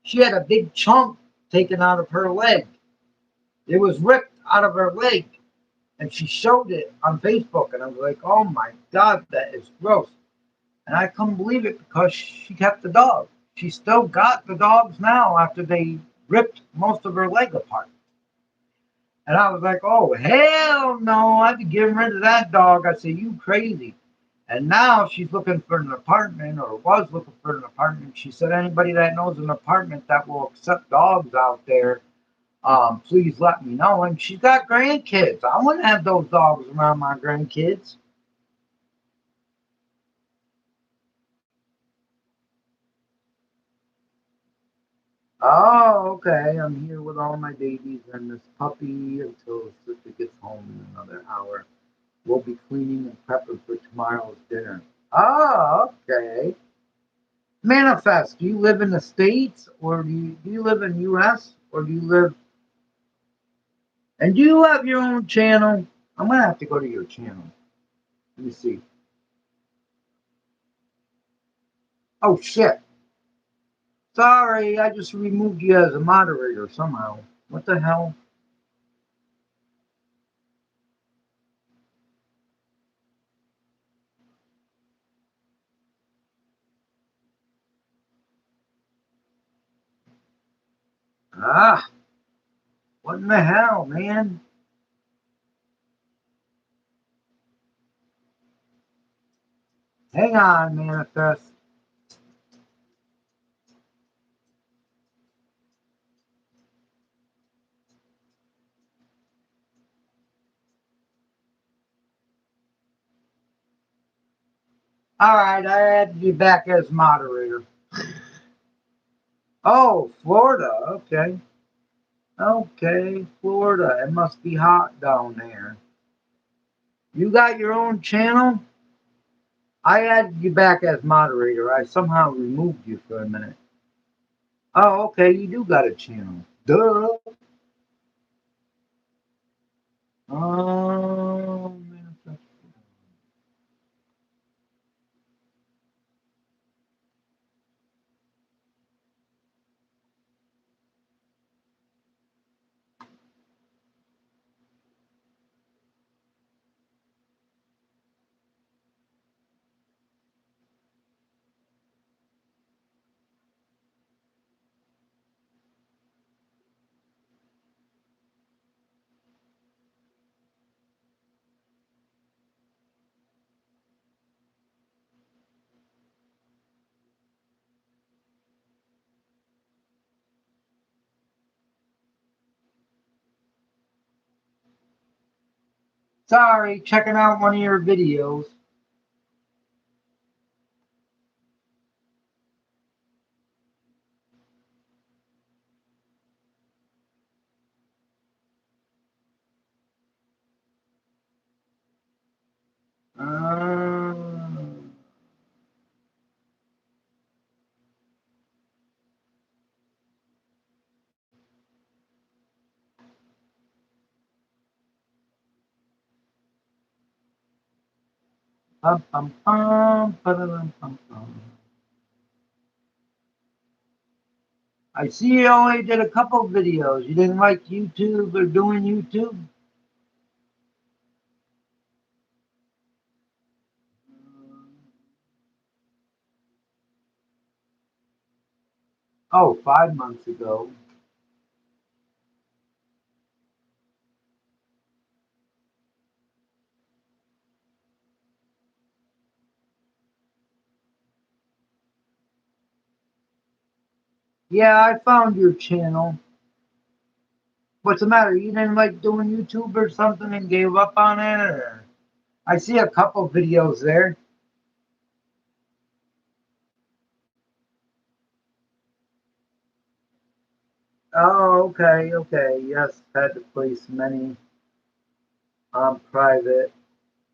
She had a big chunk taken out of her leg. It was ripped out of her leg, and she showed it on Facebook. And I was like, oh my God, that is gross. And I couldn't believe it because she kept the dog. She still got the dogs now after they ripped most of her leg apart. And I was like, oh, hell no, I'd be getting rid of that dog. I said, you crazy. And now she's looking for an apartment, or was looking for an apartment. She said, anybody that knows an apartment that will accept dogs out there, please let me know. And she's got grandkids. I wouldn't have those dogs around my grandkids. Oh, okay. I'm here with all my babies and this puppy until sister gets home in another hour. We'll be cleaning and prepping for tomorrow's dinner. Oh, okay. Manifest. Do you live in the States, or do you live in US, or do you live and do you have your own channel? I'm gonna have to go to your channel. Let me see. Oh shit. Sorry, I just removed you as a moderator somehow. What the hell? Ah, what in the hell, man? Hang on, Manifest. All right, I added you back as moderator. Oh, Florida. Okay. Okay, Florida. It must be hot down there. You got your own channel? I added you back as moderator. I somehow removed you for a minute. Oh, okay. You do got a channel. Duh. Oh, man. Sorry, checking out one of your videos. Bum, bum, bum, ba-da-dum, bum, bum. I see you only did a couple videos. You didn't like YouTube or doing YouTube? Oh, 5 months ago. Yeah, I found your channel. What's the matter? You didn't like doing YouTube or something and gave up on it? Or? I see a couple videos there. Oh, okay, okay. Yes, had to place many on private.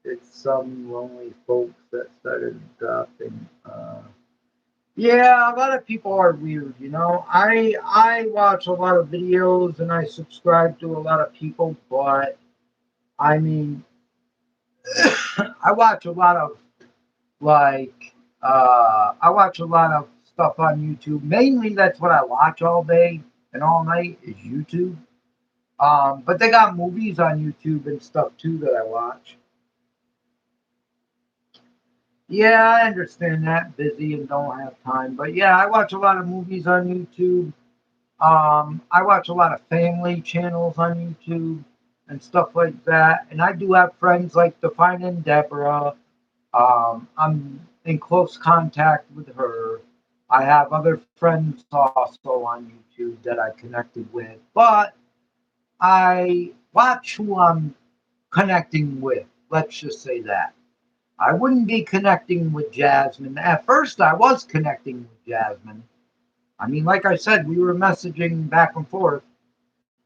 It's some lonely folks that started dropping. Yeah, a lot of people are weird, you know. I watch a lot of videos and I subscribe to a lot of people, but I mean, I watch a lot of like I watch a lot of stuff on YouTube. Mainly that's what I watch all day and all night is YouTube. But they got movies on YouTube and stuff too that I watch. Yeah, I understand that. Busy and don't have time. But yeah, I watch a lot of movies on YouTube. I watch a lot of family channels on YouTube and stuff like that. And I do have friends like Defining Deborah. I'm in close contact with her. I have other friends also on YouTube that I connected with. But I watch who I'm connecting with. Let's just say that. I wouldn't be connecting with Jasmine. At first, I was connecting with Jasmine. I mean, like I said, we were messaging back and forth.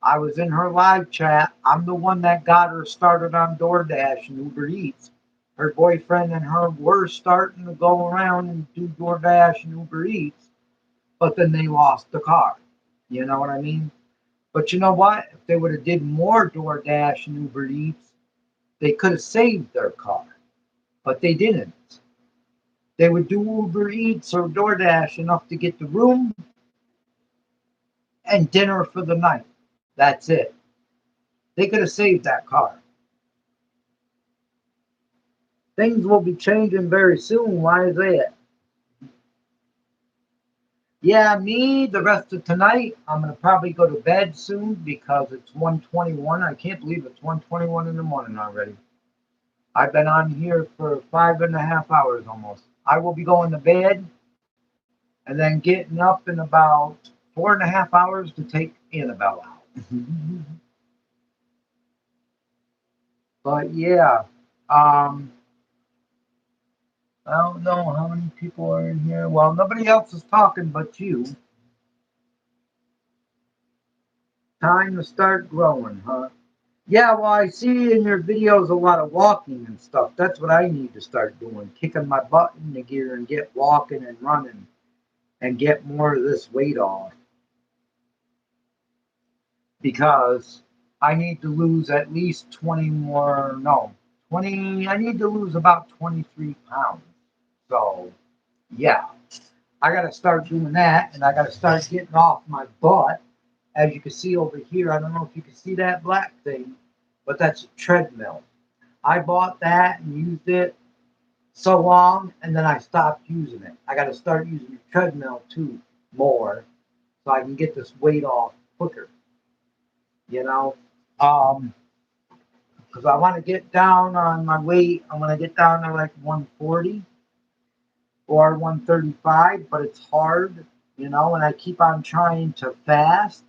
I was in her live chat. I'm the one that got her started on DoorDash and Uber Eats. Her boyfriend and her were starting to go around and do DoorDash and Uber Eats, but then they lost the car. You know what I mean? But you know what? If they would have did more DoorDash and Uber Eats, they could have saved their car. But they didn't. They would do Uber Eats or DoorDash enough to get the room and dinner for the night. That's it. They could have saved that car. Things will be changing very soon. Why is that? Yeah, me, the rest of tonight, I'm going to probably go to bed soon because it's 1:21. I can't believe it's 1:21 in the morning already. I've been on here for 5.5 hours almost. I will be going to bed and then getting up in about 4.5 hours to take Annabelle out. But yeah, um, I don't know how many people are in here. Well, nobody else is talking but you. Time to start growing, huh? Yeah, well, I see in your videos a lot of walking and stuff. That's what I need to start doing. Kicking my butt in the gear and get walking and running and get more of this weight off. Because I need to lose at least 20 more, no, 20, I need to lose about 23 pounds. So, yeah, I got to start doing that and I got to start getting off my butt. As you can see over here, I don't know if you can see that black thing, but that's a treadmill. I bought that and used it so long and then I stopped using it. I got to start using the treadmill too more so I can get this weight off quicker, you know. Because I want to get down on my weight. I want to get down to like 140 or 135, but it's hard, you know, and I keep on trying to fast.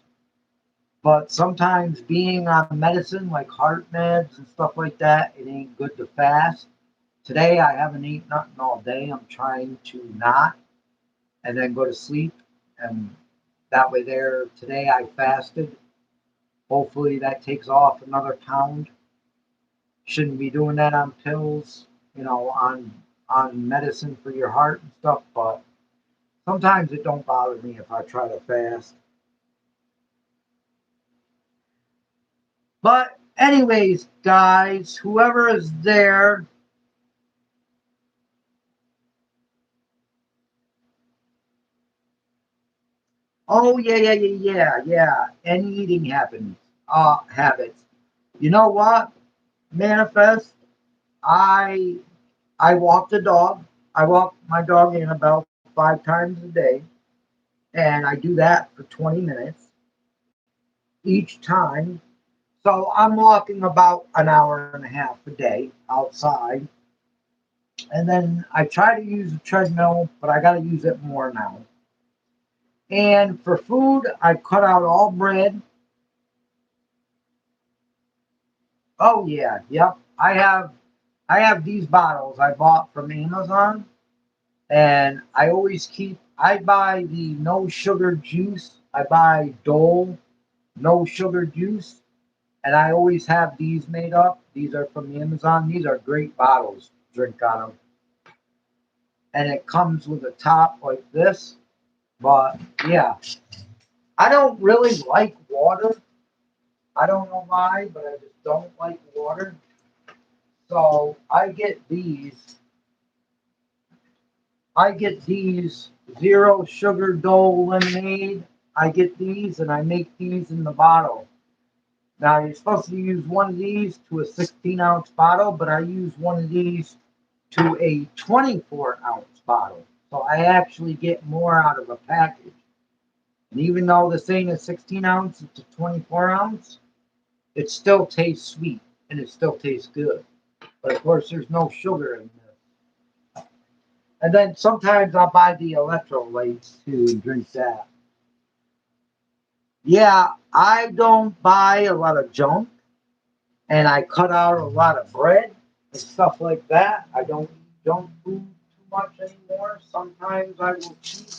But sometimes being on medicine like heart meds and stuff like that, it ain't good to fast. Today I haven't eaten nothing all day. I'm trying to not and then go to sleep. And that way there today I fasted. Hopefully that takes off another pound. Shouldn't be doing that on pills, on medicine for your heart and stuff, but sometimes it don't bother me if I try to fast. But anyways, guys, whoever is there, oh yeah. Any eating habits. You know what? Manifest. I I walk the dog. I walk my dog in about 5 times a day, and I do that for 20 minutes each time. So I'm walking about an hour and a half a day outside. And then I try to use a treadmill, but I got to use it more now. And for food, I cut out all bread. Oh yeah, yep. I have these bottles I bought from Amazon, and I buy the no sugar juice. I buy Dole no sugar juice, and I always have these made up. These are from Amazon. These are great bottles to drink out of. And it comes with a top like this. But yeah, I don't really like water. I don't know why, but I just don't like water. So I get these zero sugar Dole lemonade. I get these and I make these in the bottle. Now you're supposed to use one of these to a 16-ounce bottle, but I use one of these to a 24-ounce bottle. So I actually get more out of a package. And even though this ain't a 16 ounce, it's a 24 ounce, it still tastes sweet and it still tastes good. But of course, there's no sugar in this. And then sometimes I'll buy the electrolytes too and drink that. Yeah, I don't buy a lot of junk and I cut out a lot of bread and stuff like that. I don't eat junk food too much anymore. Sometimes I will cheat,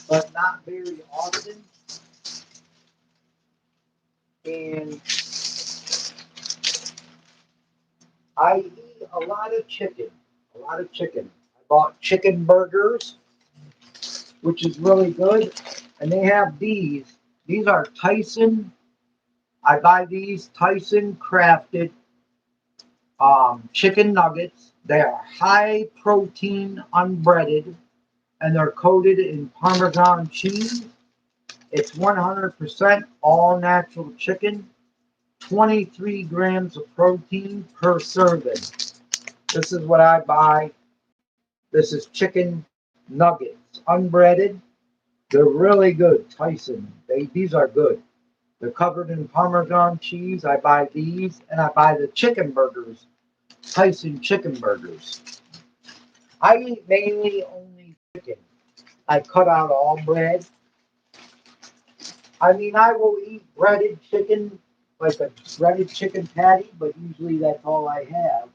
but not very often. And I eat a lot of chicken. A lot of chicken. I bought chicken burgers, which is really good. And they have these. These are Tyson. I buy these Tyson crafted chicken nuggets. They are high protein, unbreaded, and they're coated in Parmesan cheese. It's 100% all natural chicken, 23 grams of protein per serving. This is what I buy. This is chicken nuggets, unbreaded. They're really good, Tyson. These are good. They're covered in Parmesan cheese. I buy these, and I buy the chicken burgers, Tyson chicken burgers. I eat mainly only chicken. I cut out all bread. I mean, I will eat breaded chicken, like a breaded chicken patty, but usually that's all I have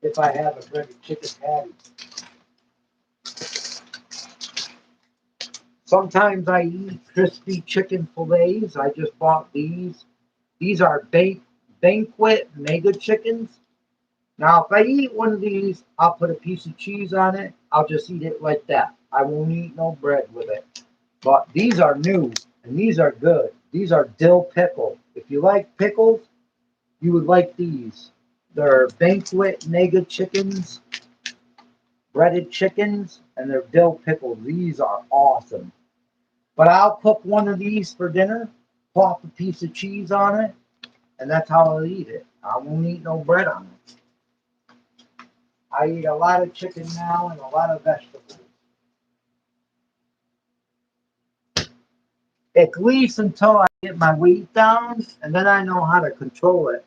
if I have a breaded chicken patty. Sometimes I eat crispy chicken fillets. I just bought these. These are banquet mega chickens. Now, if I eat one of these, I'll put a piece of cheese on it. I'll just eat it like that. I won't eat no bread with it. But these are new, and these are good. These are dill pickle. If you like pickles, you would like these. They're banquet mega chickens, breaded chickens, and they're dill pickle. These are awesome. But I'll cook one of these for dinner, plop a piece of cheese on it, and that's how I'll eat it. I won't eat no bread on it. I eat a lot of chicken now and a lot of vegetables. At least until I get my weight down, and then I know how to control it.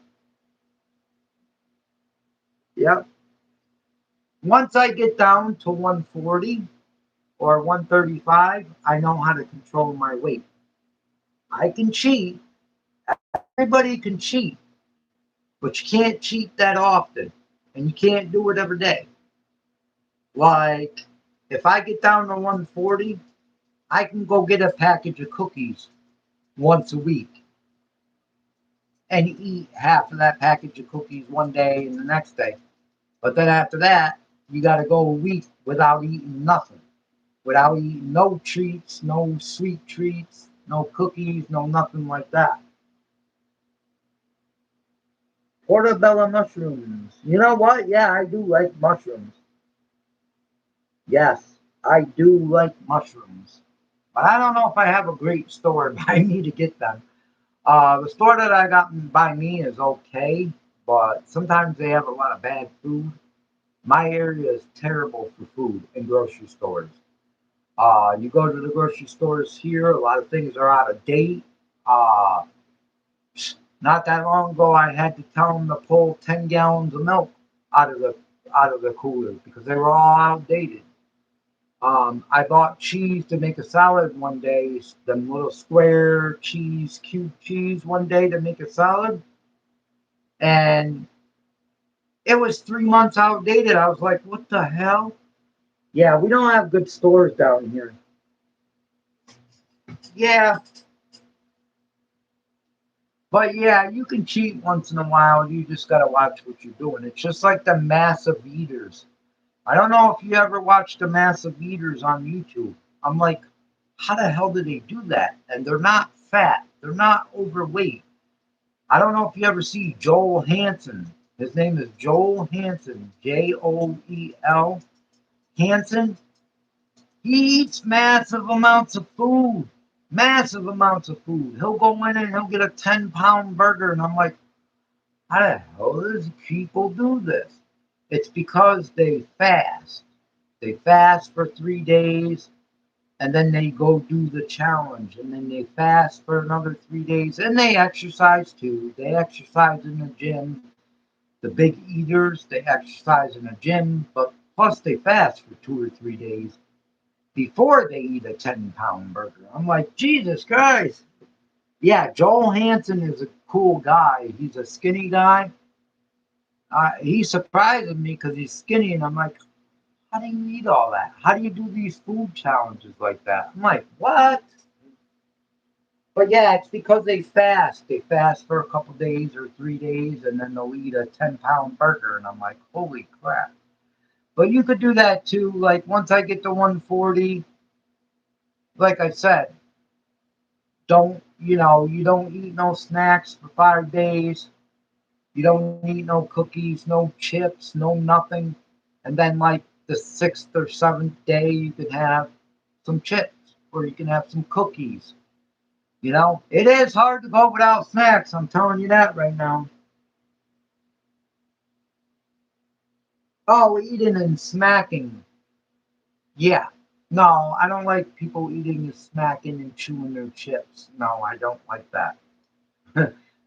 Yep. Once I get down to 140 or 135, I know how to control my weight. I can cheat, Everybody can cheat, but you can't cheat that often, and you can't do it every day. Like, if I get down to 140, I can go get a package of cookies once a week and eat half of that package of cookies one day and the next day. But then after that, you got to go a week without eating nothing, without eating no treats, no sweet treats, no cookies, no nothing like that. Portobello mushrooms. You know what? Yeah, I do like mushrooms. Yes, I do like mushrooms. But I don't know if I have a great store by me to get them. The store that I got by me is okay, but sometimes they have a lot of bad food. My area is terrible for food in grocery stores. You go to the grocery stores here, a lot of things are out of date. Uh, Not that long ago, I had to tell them to pull 10 gallons of milk out of the cooler because they were all outdated. I bought cheese to make a salad one day, them little square cheese, cube cheese one day to make a salad, and it was 3 months outdated. I was like, what the hell? Yeah, we don't have good stores down here. Yeah, but yeah, you can cheat once in a while. You just gotta watch what you're doing. It's just like the massive eaters. I don't know if you ever watched the massive eaters on YouTube. I'm like, how the hell do they do that? And they're not fat. They're not overweight. I don't know if you ever see Joel Hansen. His name is Joel Hansen. Joel Hansen. He eats massive amounts of food. Massive amounts of food. He'll go in and he'll get a 10-pound burger. And I'm like, how the hell does people do this? It's because they fast. They fast for 3 days and then they go do the challenge. And then they fast for another 3 days. And they exercise too. They exercise in the gym. The big eaters, they exercise in the gym. But plus they fast for 2 or 3 days before they eat a 10-pound burger. I'm like, Jesus Christ. Yeah, Joel Hansen is a cool guy. He's a skinny guy. He surprises me because he's skinny, and I'm like, how do you eat all that? How do you do these food challenges like that? I'm like, what? But yeah, it's because they fast. They fast for a couple days or 3 days, and then they'll eat a 10-pound burger, and I'm like, holy crap. But you could do that too. Like once I get to 140, like I said, you don't eat no snacks for 5 days. You don't eat no cookies, no chips, no nothing. And then like the 6th or 7th day, you can have some chips or you can have some cookies. It is hard to go without snacks. I'm telling you that right now. Oh, eating and smacking. Yeah. No, I don't like people eating and smacking and chewing their chips. No, I don't like that.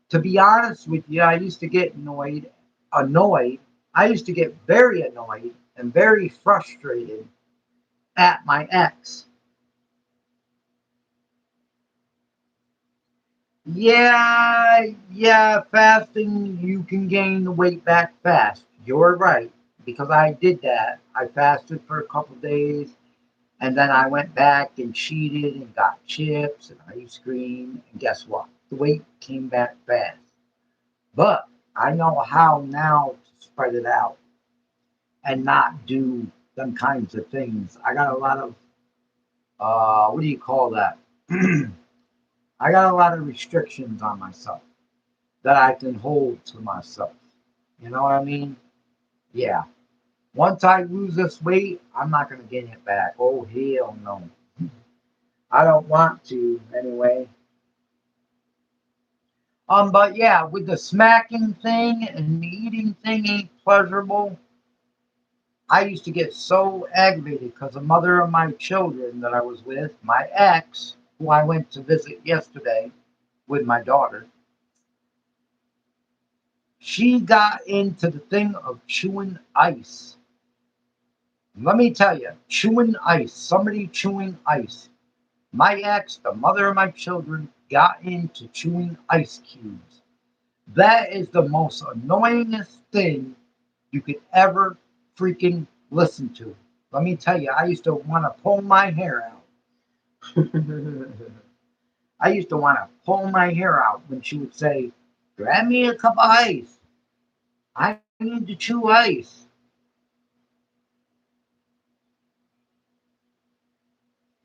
To be honest with you, I used to get annoyed. I used to get very annoyed and very frustrated at my ex. Yeah, fasting, you can gain the weight back fast. You're right, because I did that. I fasted for a couple days, and then I went back and cheated and got chips and ice cream, and guess what? The weight came back fast. But I know how now to spread it out and not do them kinds of things. I got a lot of, what do you call that? I got a lot of restrictions on myself that I can hold to myself. You know what I mean? Yeah. Once I lose this weight, I'm not going to gain it back. Oh, hell no. I don't want to anyway. But yeah, with the smacking thing and the eating thing ain't pleasurable. I used to get so aggravated because the mother of my children that I was with, my ex, who I went to visit yesterday with my daughter, she got into the thing of chewing ice. Let me tell you, chewing ice, somebody chewing ice. My ex, the mother of my children, got into chewing ice cubes. That is the most annoyingest thing you could ever freaking listen to. Let me tell you, I used to want to pull my hair out. I used to want to pull my hair out when she would say, grab me a cup of ice. I need to chew ice.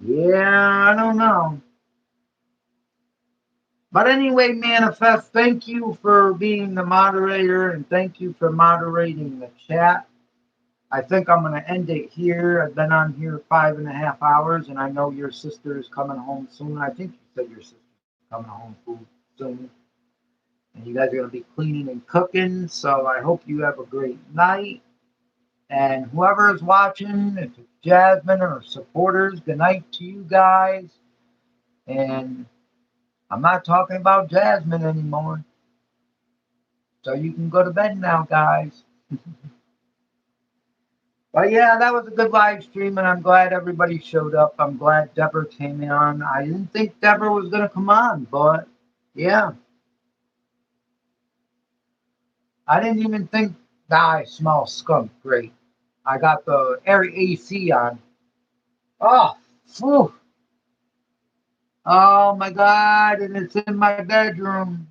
Yeah, I don't know. But anyway, Manifest, thank you for being the moderator and thank you for moderating the chat. I think I'm going to end it here. I've been on here 5.5 hours, and I know your sister is coming home soon. I think you said your sister's coming home soon. And you guys are going to be cleaning and cooking, so I hope you have a great night. And whoever is watching, if it's Jasmine or supporters, good night to you guys. And I'm not talking about Jasmine anymore. So you can go to bed now, guys. But yeah, that was a good live stream, and I'm glad everybody showed up. I'm glad Deborah came on. I didn't think Deborah was going to come on, but yeah. I didn't even think that I smell skunk great. I got the air AC on. Oh, whew. Oh my God, and it's in my bedroom.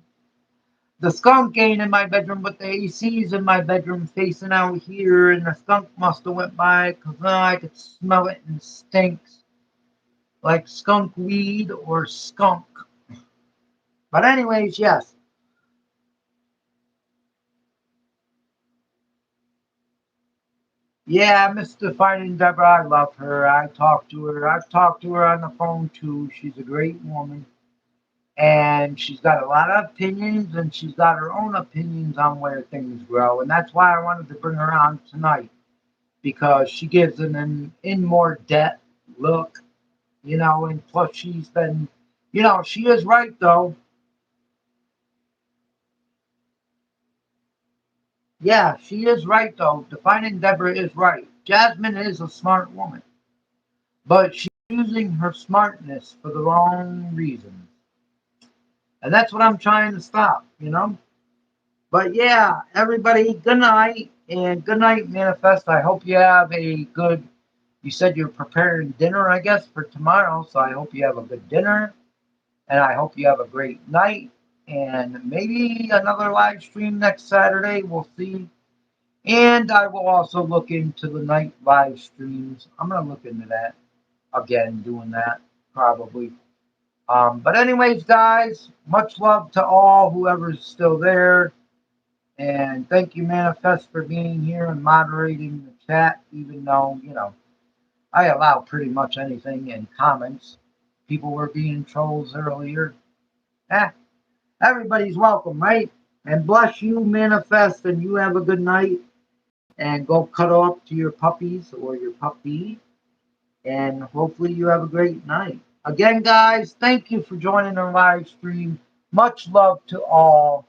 The skunk ain't in my bedroom, but the AC's in my bedroom facing out here, and the skunk must have went by because now I could smell it and it stinks like skunk weed or skunk. But anyways, yes. Yeah, Mr. Finding Deborah, I love her. I talk to her. I've talked to her on the phone too. She's a great woman. And she's got a lot of opinions, and she's got her own opinions on where things grow. And that's why I wanted to bring her on tonight, because she gives an in more depth look, and plus she's been, she is right though. Yeah, she is right though. Defining Deborah is right. Jasmine is a smart woman, but she's using her smartness for the wrong reasons. And that's what I'm trying to stop. But yeah, everybody, good night. And good night, Manifest. I hope you have a good, you said you're preparing dinner, I guess, for tomorrow. So I hope you have a good dinner. And I hope you have a great night. And maybe another live stream next Saturday. We'll see. And I will also look into the night live streams. I'm going to look into that again, doing that probably. But anyways, guys, much love to all, whoever's still there. And thank you, Manifest, for being here and moderating the chat, even though, I allow pretty much anything in comments. People were being trolls earlier. Everybody's welcome, right? And bless you, Manifest, and you have a good night. And go cuddle up to your puppies or your puppy. And hopefully you have a great night. Again, guys, thank you for joining our live stream. Much love to all.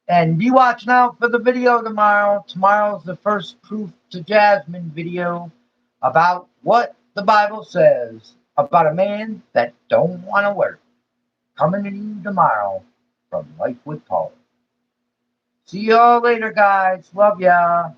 And be watching out for the video tomorrow. Tomorrow's the first Proof to Jasmine video about what the Bible says about a man that don't want to work. Coming to you tomorrow from Life with Paul. See y'all later, guys. Love ya.